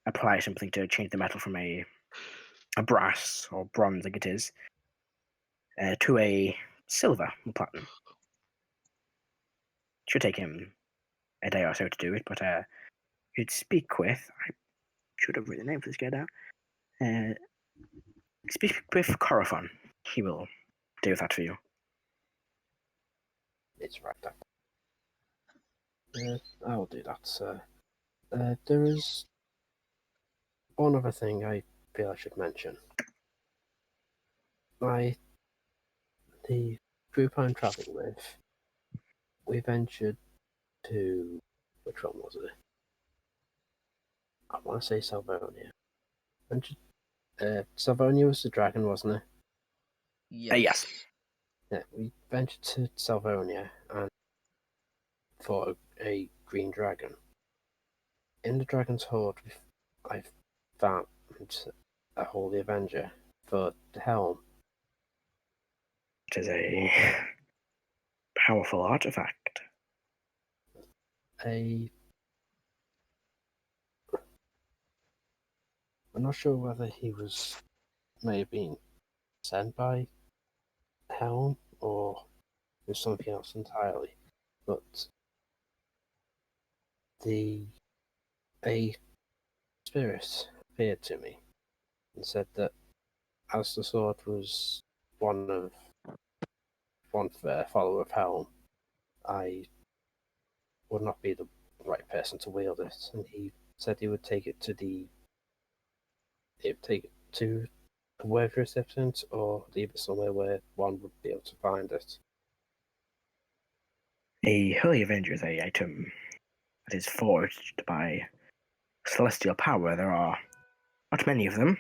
apply something to change the metal from a brass or bronze, like it is, to a silver or platinum. Should take him a day or so to do it, but you'd speak with. I should have written the name for this guy down. Speak with Karo. He will do that for you. It's right there. I'll do that, sir. There is one other thing I feel I should mention. The group I'm traveling with, we ventured to, which one was it? I want to say Salvonia. Salvonia was the dragon, wasn't it? Yes. Yeah, we ventured to Salvonia and fought a green dragon. In the dragon's hoard, I found a Holy Avenger for the helm. It is a powerful artifact. I'm not sure whether he may have been sent by Helm or was something else entirely, but a spirit appeared to me and said that as the sword was one follower of Helm, I would not be the right person to wield it, and he said he would take it to a word recipient or leave it somewhere where one would be able to find it. A Holy Avenger is an item that is forged by celestial power. There are not many of them.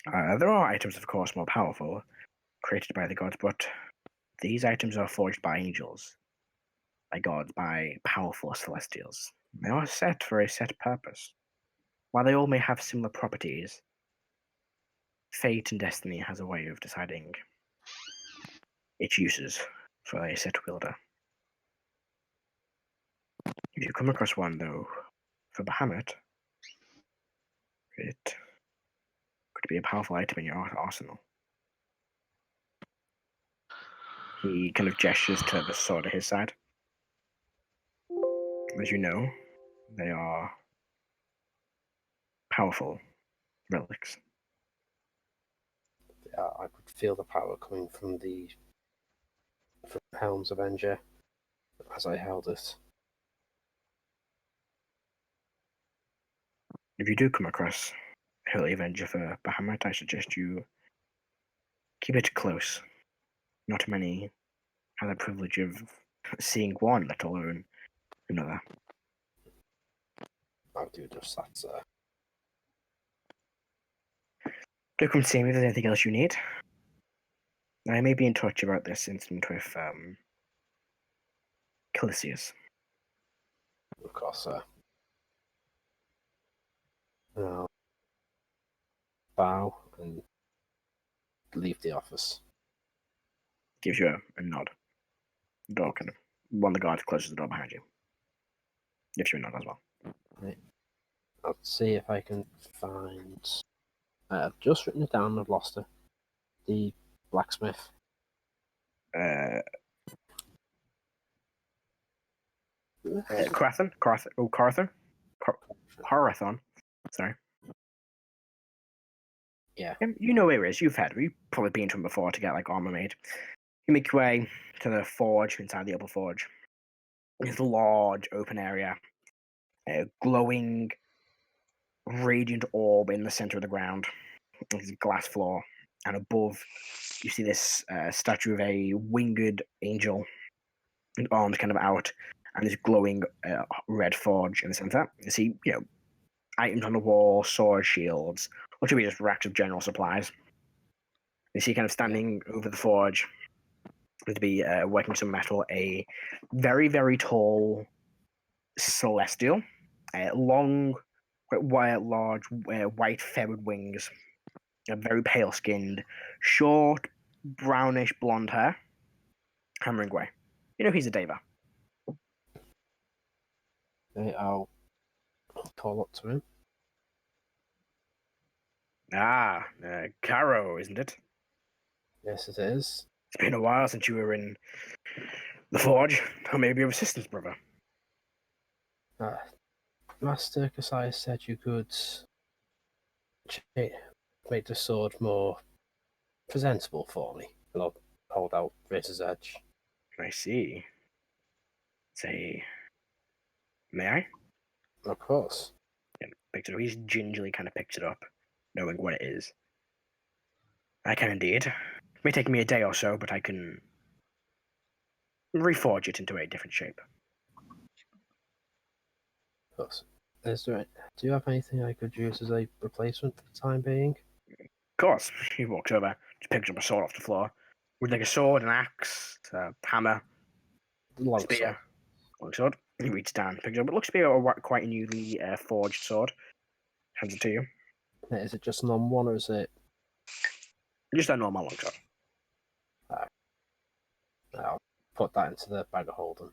There are items, of course, more powerful, created by the gods, but these items are forged by angels, by gods, by powerful celestials. They are set for a set purpose. While they all may have similar properties, fate and destiny has a way of deciding its uses for a set wielder. If you come across one, though, for Bahamut, it could be a powerful item in your arsenal. He kind of gestures to the sword at his side. As you know, they are powerful relics. I could feel the power coming from Helm's Avenger as I held it. If you do come across a Holy Avenger for Bahamut, I suggest you keep it close. Not many have the privilege of seeing one, let alone another. I'll do just that, sir. Do come see me if there's anything else you need. I may be in touch about this incident with Calisius. Of course, sir. I'll bow and leave the office. Gives you a nod. The door kind of, one of the guards closes the door behind you. Gives you a nod as well. Right. I'll see if I can find. I've just written it down. I've lost it. The blacksmith. Carathon? Carathon. Sorry. Yeah. You know where he is. You've probably been to him before to get like armor made. You make your way to the forge inside the upper forge. It's a large open area, a glowing, radiant orb in the center of the ground. There's a glass floor, and above you see this statue of a winged angel, with arms kind of out, and this glowing red forge in the center. You see, items on the wall, sword, shields, or should be just racks of general supplies. You see, kind of standing over the forge, to be working some metal, a very, very tall celestial, long, large, white feathered wings, very pale skinned, short, brownish blonde hair, hammering away. He's a Deva. Okay, I'll call up to him. Karo, isn't it? Yes, it is. It's been a while since you were in the forge. How may I be of assistance, brother? Master Kasai said you could make the sword more presentable for me, and I'll hold out Razor's Edge. I see. Say, may I? Of course. Picks it up. He's gingerly kind of picks it up, knowing what it is. I can indeed. It may take me a day or so, but I can reforge it into a different shape. Of course. Do you have anything I could use as a replacement for the time being? Of course. He walks over, just picks up a sword off the floor. With like a sword, an axe, a hammer, Long spear. sword. Long sword. He reaches down, picks it up. It looks to be quite a newly forged sword. Hands it to you. Is it just an on one, or is it? Just a normal long sword. I'll put that into the bag of holding,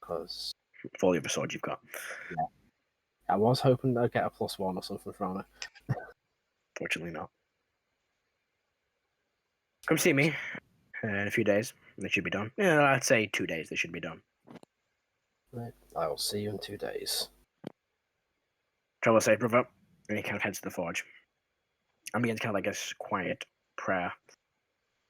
because For all the other swords you've got. I was hoping I'd get a +1 or something from it. Fortunately not. Come see me in a few days. They should be done. Yeah, I'd say 2 days they should be done. Right. I will see you in 2 days. Travel safe, brother. And he kind of heads to the forge. And begins kind of like a quiet prayer.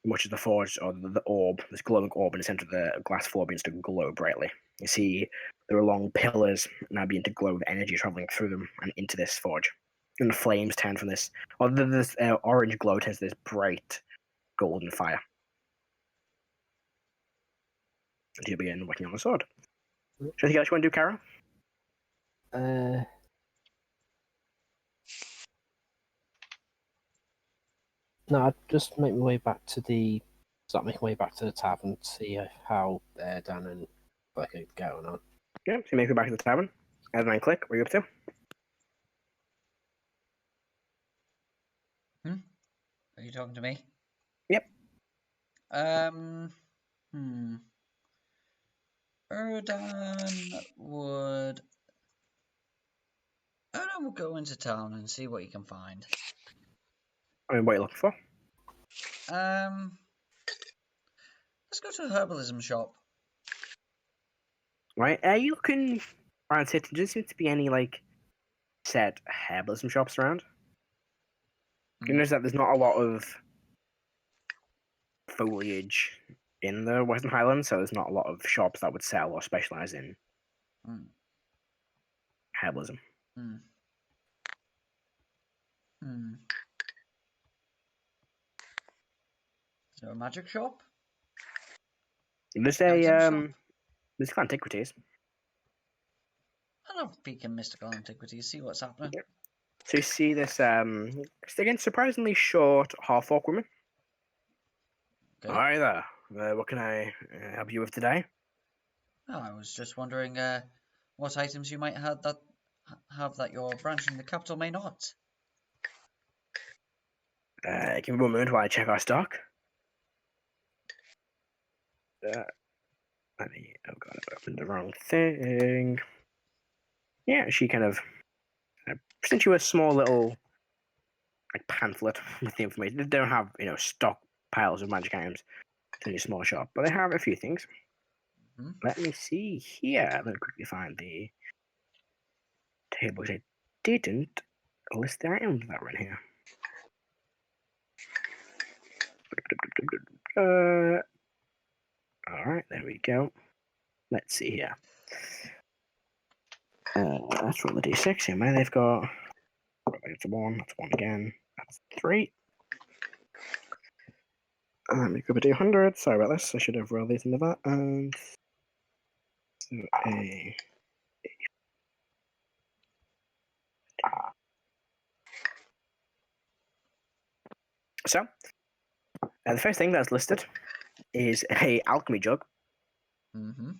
Much as the forge, or the orb, this glowing orb in the center of the glass floor begins to glow brightly. You see there are long pillars now begin to glow with energy traveling through them and into this forge. And the flames turn from this, or this orange glow turns to this bright golden fire. And you begin working on the sword. Is there anything else you want to do, Kara? No, I'd just make my way back to the tavern, see how Dan and Cleric are going on. Yeah, so you make it back to the tavern. As I click, what are you up to? Are you talking to me? Yep. Erdan would go into town and see what he can find. I mean, what are you looking for? Let's go to the herbalism shop. Right, are you looking around the city? There doesn't seem to be any, set herbalism shops around. You notice that there's not a lot of foliage in the Western Highlands, so there's not a lot of shops that would sell or specialize in herbalism. Is there a magic shop? There's there's antiquities. I'll peek in mystical antiquities, see what's happening. Yep. So you see this, again, surprisingly short half-orc woman. Okay. Hi there. What can I help you with today? Oh, I was just wondering what items you might have that your branch in the capital may not. Give me 1 moment while I check our stock. Oh god, I opened the wrong thing. Yeah, she kind of presents you a small little pamphlet with the information. They don't have stock piles of magic items. It's only a small shop, but they have a few things. Let me see here. Let me quickly find the table. I didn't list the items that were in here. All right, there we go. Let's see here. Let's roll the d6 here, man. They've got. It's a 1. That's 1 again. That's 3. Let me go to d100. Sorry about this. I should have rolled these into that. And so a. So, the first thing that's listed is a alchemy jug. Mm-hmm.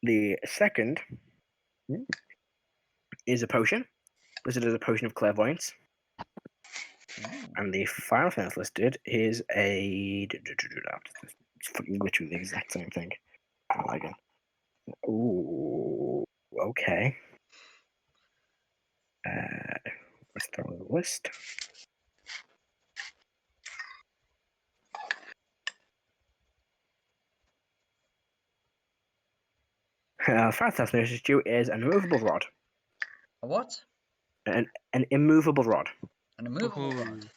The second is a potion. Listed as a potion of clairvoyance. And the final thing that's listed is a. It's fucking literally the exact same thing. Again. Ooh, okay. Let's throw the list. Final thing that's due is an immovable rod. A what? An immovable rod. An immovable rod.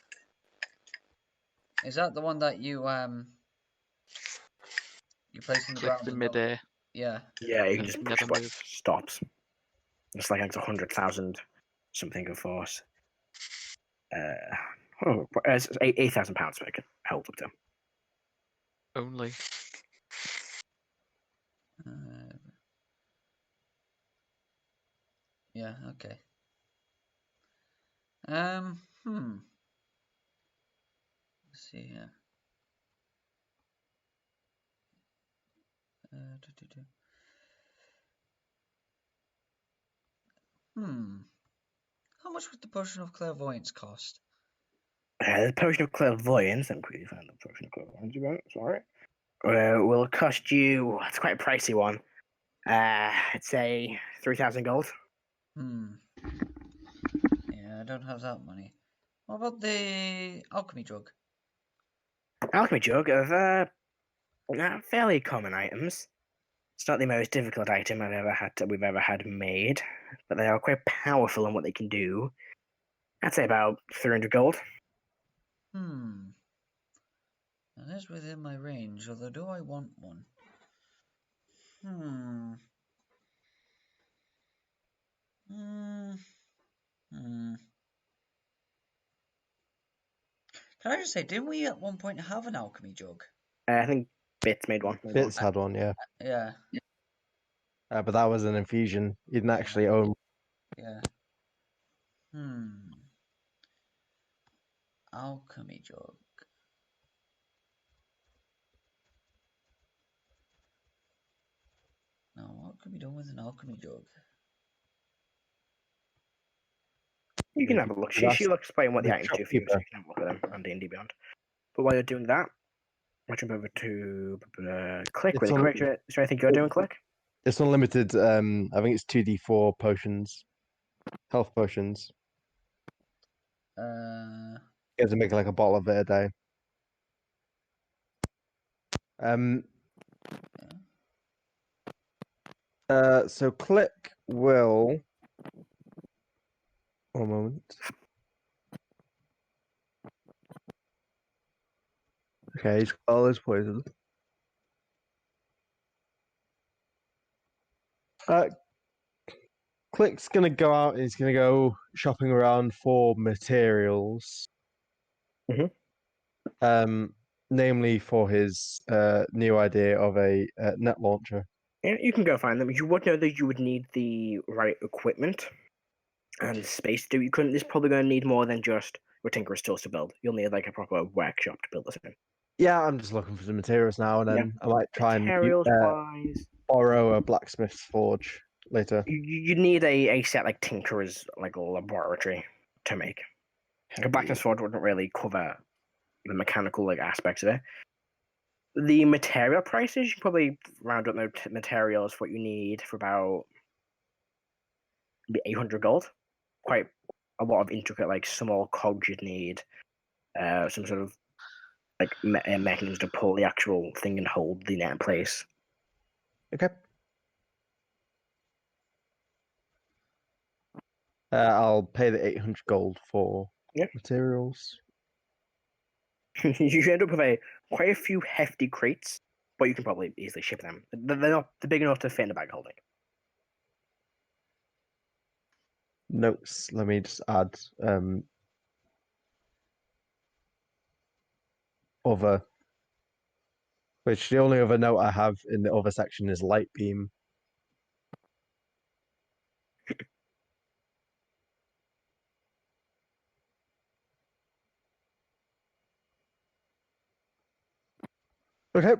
Is that the one that you place in the Click ground? in and midair. Yeah. Yeah, you can And just never push button, move. stops. It's like it's 100,000 something of force. It's £8,000 so it can hold up to. Only. Yeah. Okay. Let's see here. How much would the potion of clairvoyance cost? The potion of clairvoyance. I'm quickly find the potion of clairvoyance again. Sorry. Will cost you. It's quite a pricey one. I'd say 3,000 gold. Yeah, I don't have that money. What about the alchemy jug? Alchemy jug of fairly common items. It's not the most difficult item we've ever had made, but they are quite powerful in what they can do. I'd say about 300 gold. That is within my range, although do I want one? Can I just say, didn't we at one point have an alchemy jug? I think Bits made one. Bits had one, yeah. Yeah. But that was an infusion. You didn't actually own. Yeah. Alchemy jug. Now, what can be done with an alchemy jug? You can have a look. She'll explain what the the items do for you, so shopkeeper. you can have a look at them on D&D Beyond. But while you're doing that, I'll jump over to Click It's really on- quick. Is there anything you're doing, Click? It's unlimited. I think it's 2d4 potions, health potions. You have to make like a bottle of it a day. So Click will. One moment. Okay, he's got all his poisons. Click's gonna go out. He's gonna go shopping around for materials. Namely for his new idea of a net launcher. Yeah, you can go find them. You would know that you would need the right equipment and space to do. You couldn't. This probably going to need more than just your tinkerer's tools to build. You'll need like a proper workshop to build this in. Yeah, I'm just looking for some materials now, and then I might try and Materials-wise, borrow a blacksmith's forge later. you need a set like tinkerer's like laboratory to make. Like a blacksmith's forge wouldn't really cover the mechanical like aspects of it. The material prices, you can probably round up the materials for what you need for about maybe 800 gold. Quite a lot of intricate, like small cogs you'd need. Some sort of like mechanisms to pull the actual thing and hold the net in place. Okay. I'll pay the 800 gold for materials. You end up with a quite a few hefty crates, but you can probably easily ship them. They're not big enough to fit in the bag holding. Notes. Let me just add other. Which the only other note I have in the other section is light beam. Okay.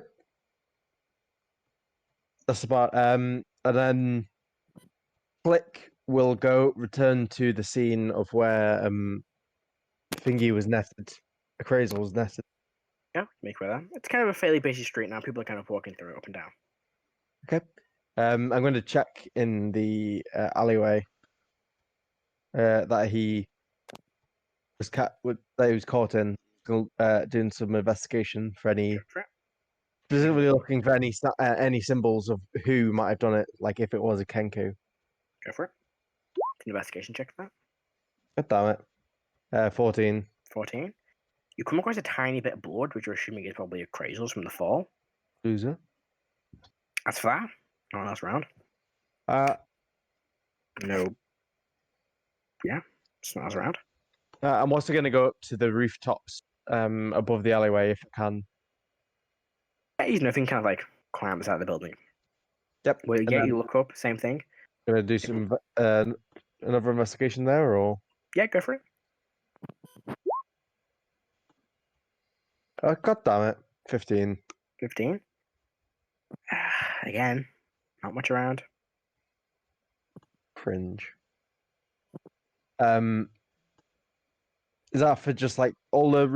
That's about and then Flick will return to the scene of where Thingy was nested. Crazel was nested. Yeah, make way there. It's kind of a fairly busy street now. People are kind of walking through it up and down. Okay. I'm going to check in the alleyway that he was caught in, doing some investigation for any. Go for it. Specifically looking for any symbols of who might have done it, like if it was a Kenku. Go for it. Investigation check for that. God damn it. 14. 14. You come across a tiny bit of blood, which you're assuming is probably a Crazels from the fall. Loser. That's for that. No one else around. No. Yeah, it's not else around. I'm also going to go up to the rooftops above the alleyway if I can. Yeah, he's nothing, kind of like climbs out of the building. Yep. Well, yeah, you look up, same thing. Gonna do some another investigation there, or Yeah, go for it. God damn it, 15. 15. Again, not much around. Cringe. Is that for just like all the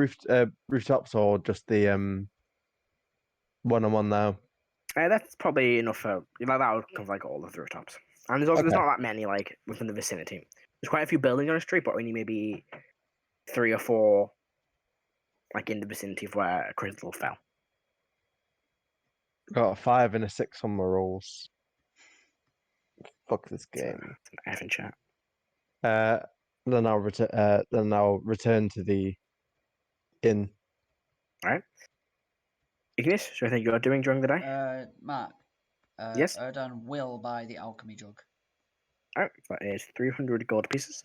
rooftops, or just the one I'm on now? That's probably enough for that would cover like all of the rooftops. And there's Okay. not that many like within the vicinity. There's quite a few buildings on the street, but only maybe 3 or 4 like in the vicinity of where a crystal fell. Got a 5 and a 6 on my rolls. Fuck this So, game. it's an F in chat. Then I'll return to the inn. Alright. Igneous, is there anything you're doing during the day? Mark. Yes? Erdan will buy the alchemy jug. Alright, that is 300 gold pieces.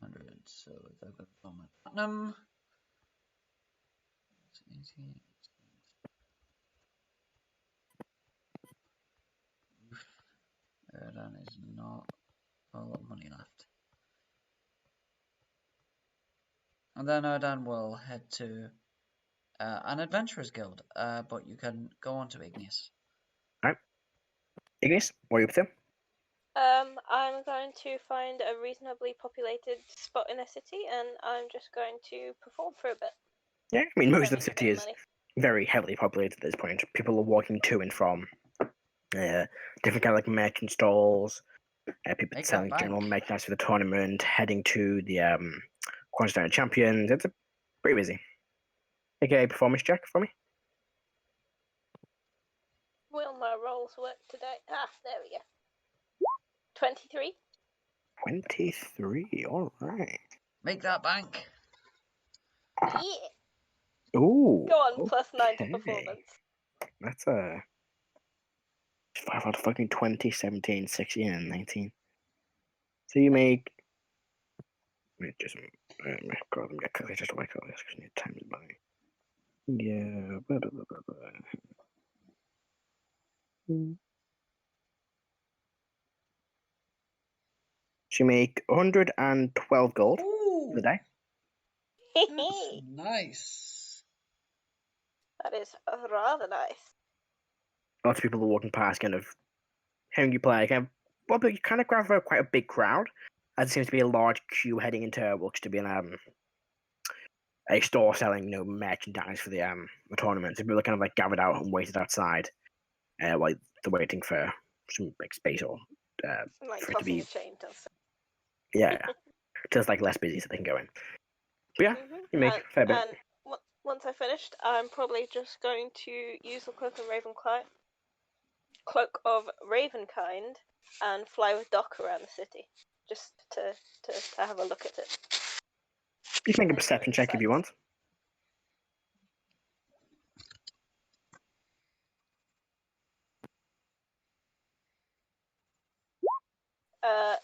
300. So if I go for my platinum. 18. Erdan is not a lot of money left. And then Erdan will head to an adventurers guild, but you can go on to Igneous. Alright. Igneous, what are you up to? I'm going to find a reasonably populated spot in a city, and I'm just going to perform for a bit. Yeah, I mean, most of the Spend city is money. very heavily populated at this point. People are walking to and from different kind of like merchant stalls, people Make that selling bank. general merchandise for the tournament, heading to the Cornerstone Champions. It's pretty busy. Make a performance check for me. Will my rolls work today? Ah, there we go. 23. 23, alright. Make that bank. Yeah. Ooh. Go on, plus 9 to okay. performance. That's a 5 out of fucking 20, 17, 16, and 19. So you make. Wait, just. God, I'm gonna just wake up this because I need times by. Yeah. Blah, blah, blah, blah, blah. So you make 112 gold Ooh, for the day. that's nice. That is rather nice. Lots of people are walking past, kind of hearing you play. But you kind of grab quite a big crowd, as there seems to be a large queue heading into what looks to be a store selling merchandise for the tournament. So people are kind of like gathered out and waited outside, while they're waiting for some big space or Like for it to tossing be a chain to us. yeah, just like less busy so they can go in. But yeah, you make a fair bit. And once I finished, I'm probably just going to use the Cloak of Ravenkind and fly with Doc around the city, just to have a look at it. You can make a perception check if you want.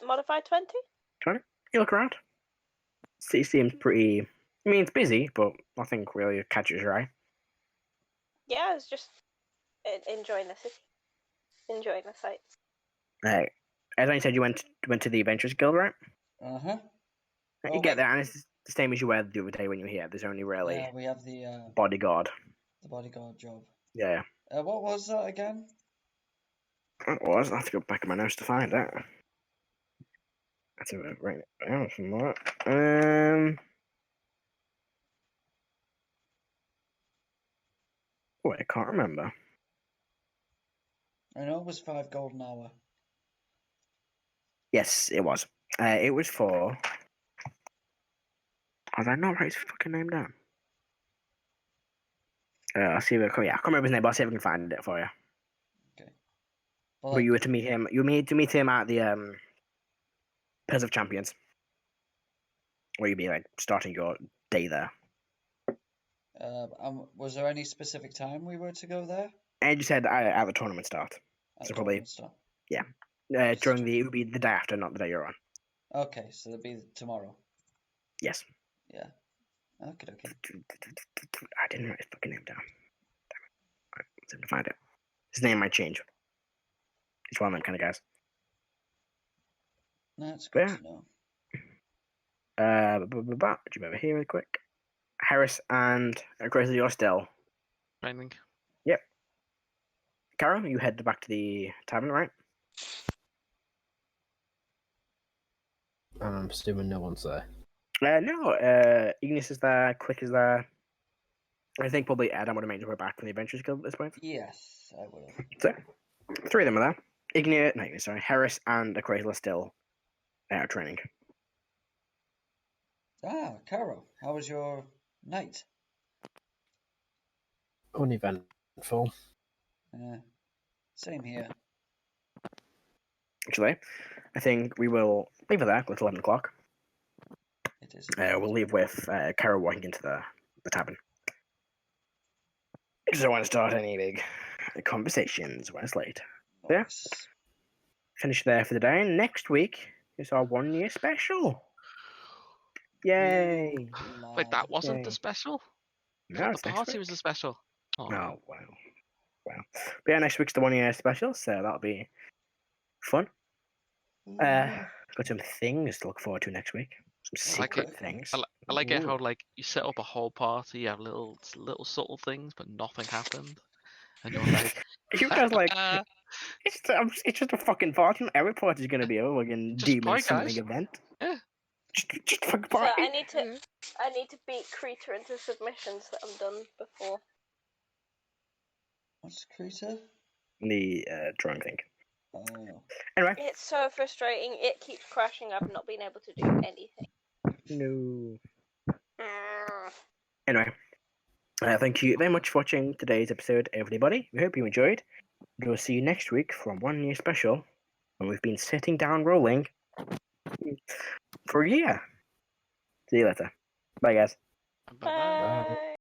Modified 20? You look around. City seems pretty. I mean, it's busy, but nothing really catches your eye. Yeah, I was just enjoying the city. Enjoying the sights. As I said, you went to the Adventurers Guild, right? Uh-huh. You get there, and it's the same as you were the other day when you were here. There's only really Yeah, we have the bodyguard. bodyguard job. Yeah. What was that again? It was. I have to go back in my notes to find it. That's a right now somewhere. Wait, I can't remember. I know it was 5 gold an hour. Yes, it was. It was for. Did I not write his fucking name down? I'll see if I can. Yeah, I can't remember his name, but I'll see if I can find it for you. Okay. But you were to meet him. You were to meet him at the Pillars of Champions, where you'd be like starting your day there. Was there any specific time we were to go there? And you said at the tournament start. At So the probably- tournament start? During it would be the day after, not the day you're on. Okay, so it'll be tomorrow. Yes. Yeah. Okay. I didn't write his fucking name down. Damn it. Right, let's see if I can find it. His name might change. He's one of them kind of guys. That's good Yeah. to know. Do you remember here real quick? Heris and Gracie, you're still. Training. Karo, you head back to the tavern, right? I'm assuming no one's there. No, Igneous is there, Quick is there. I think probably Erdan would have made his way back from the Adventurers Guild at this point. Yes, I would have. So, 3 of them are there. Heris and Akrazel are still out training. Ah, Karo, how was your night? Uneventful. Same here. Actually, I think we will leave it there at 11 o'clock. It is. We'll leave with Karo walking into the tavern. I just don't want to start any big conversations when it's late. Yeah. Nice. Finish there for the day. Next week is our 1 year special. Yay! Wait, that wasn't Yay. the special? I No, thought it's the next party week. was the special. Oh, Oh, wow. But yeah, next week's the 1 year special, so that'll be fun. Got some things to look forward to next week. Some I like secret it. things. I like it how Ooh. like you set up a whole party, you have little subtle things, but nothing happened, and you're like, You guys like it's just a fucking party. Every party's gonna be a fucking Just demon party, summoning guys. event. Yeah. Just fucking So party. I need to beat Krita into submissions that I've done before. What's Krita? The drawing thing. Oh. Anyway, It's so frustrating. It keeps crashing. I've not been able to do anything. no. Mm. Anyway, thank you very much for watching today's episode, everybody. We hope you enjoyed. We'll see you next week for a 1 year special when we've been sitting down rolling for a year. See you later. Bye, guys. bye-bye. Bye.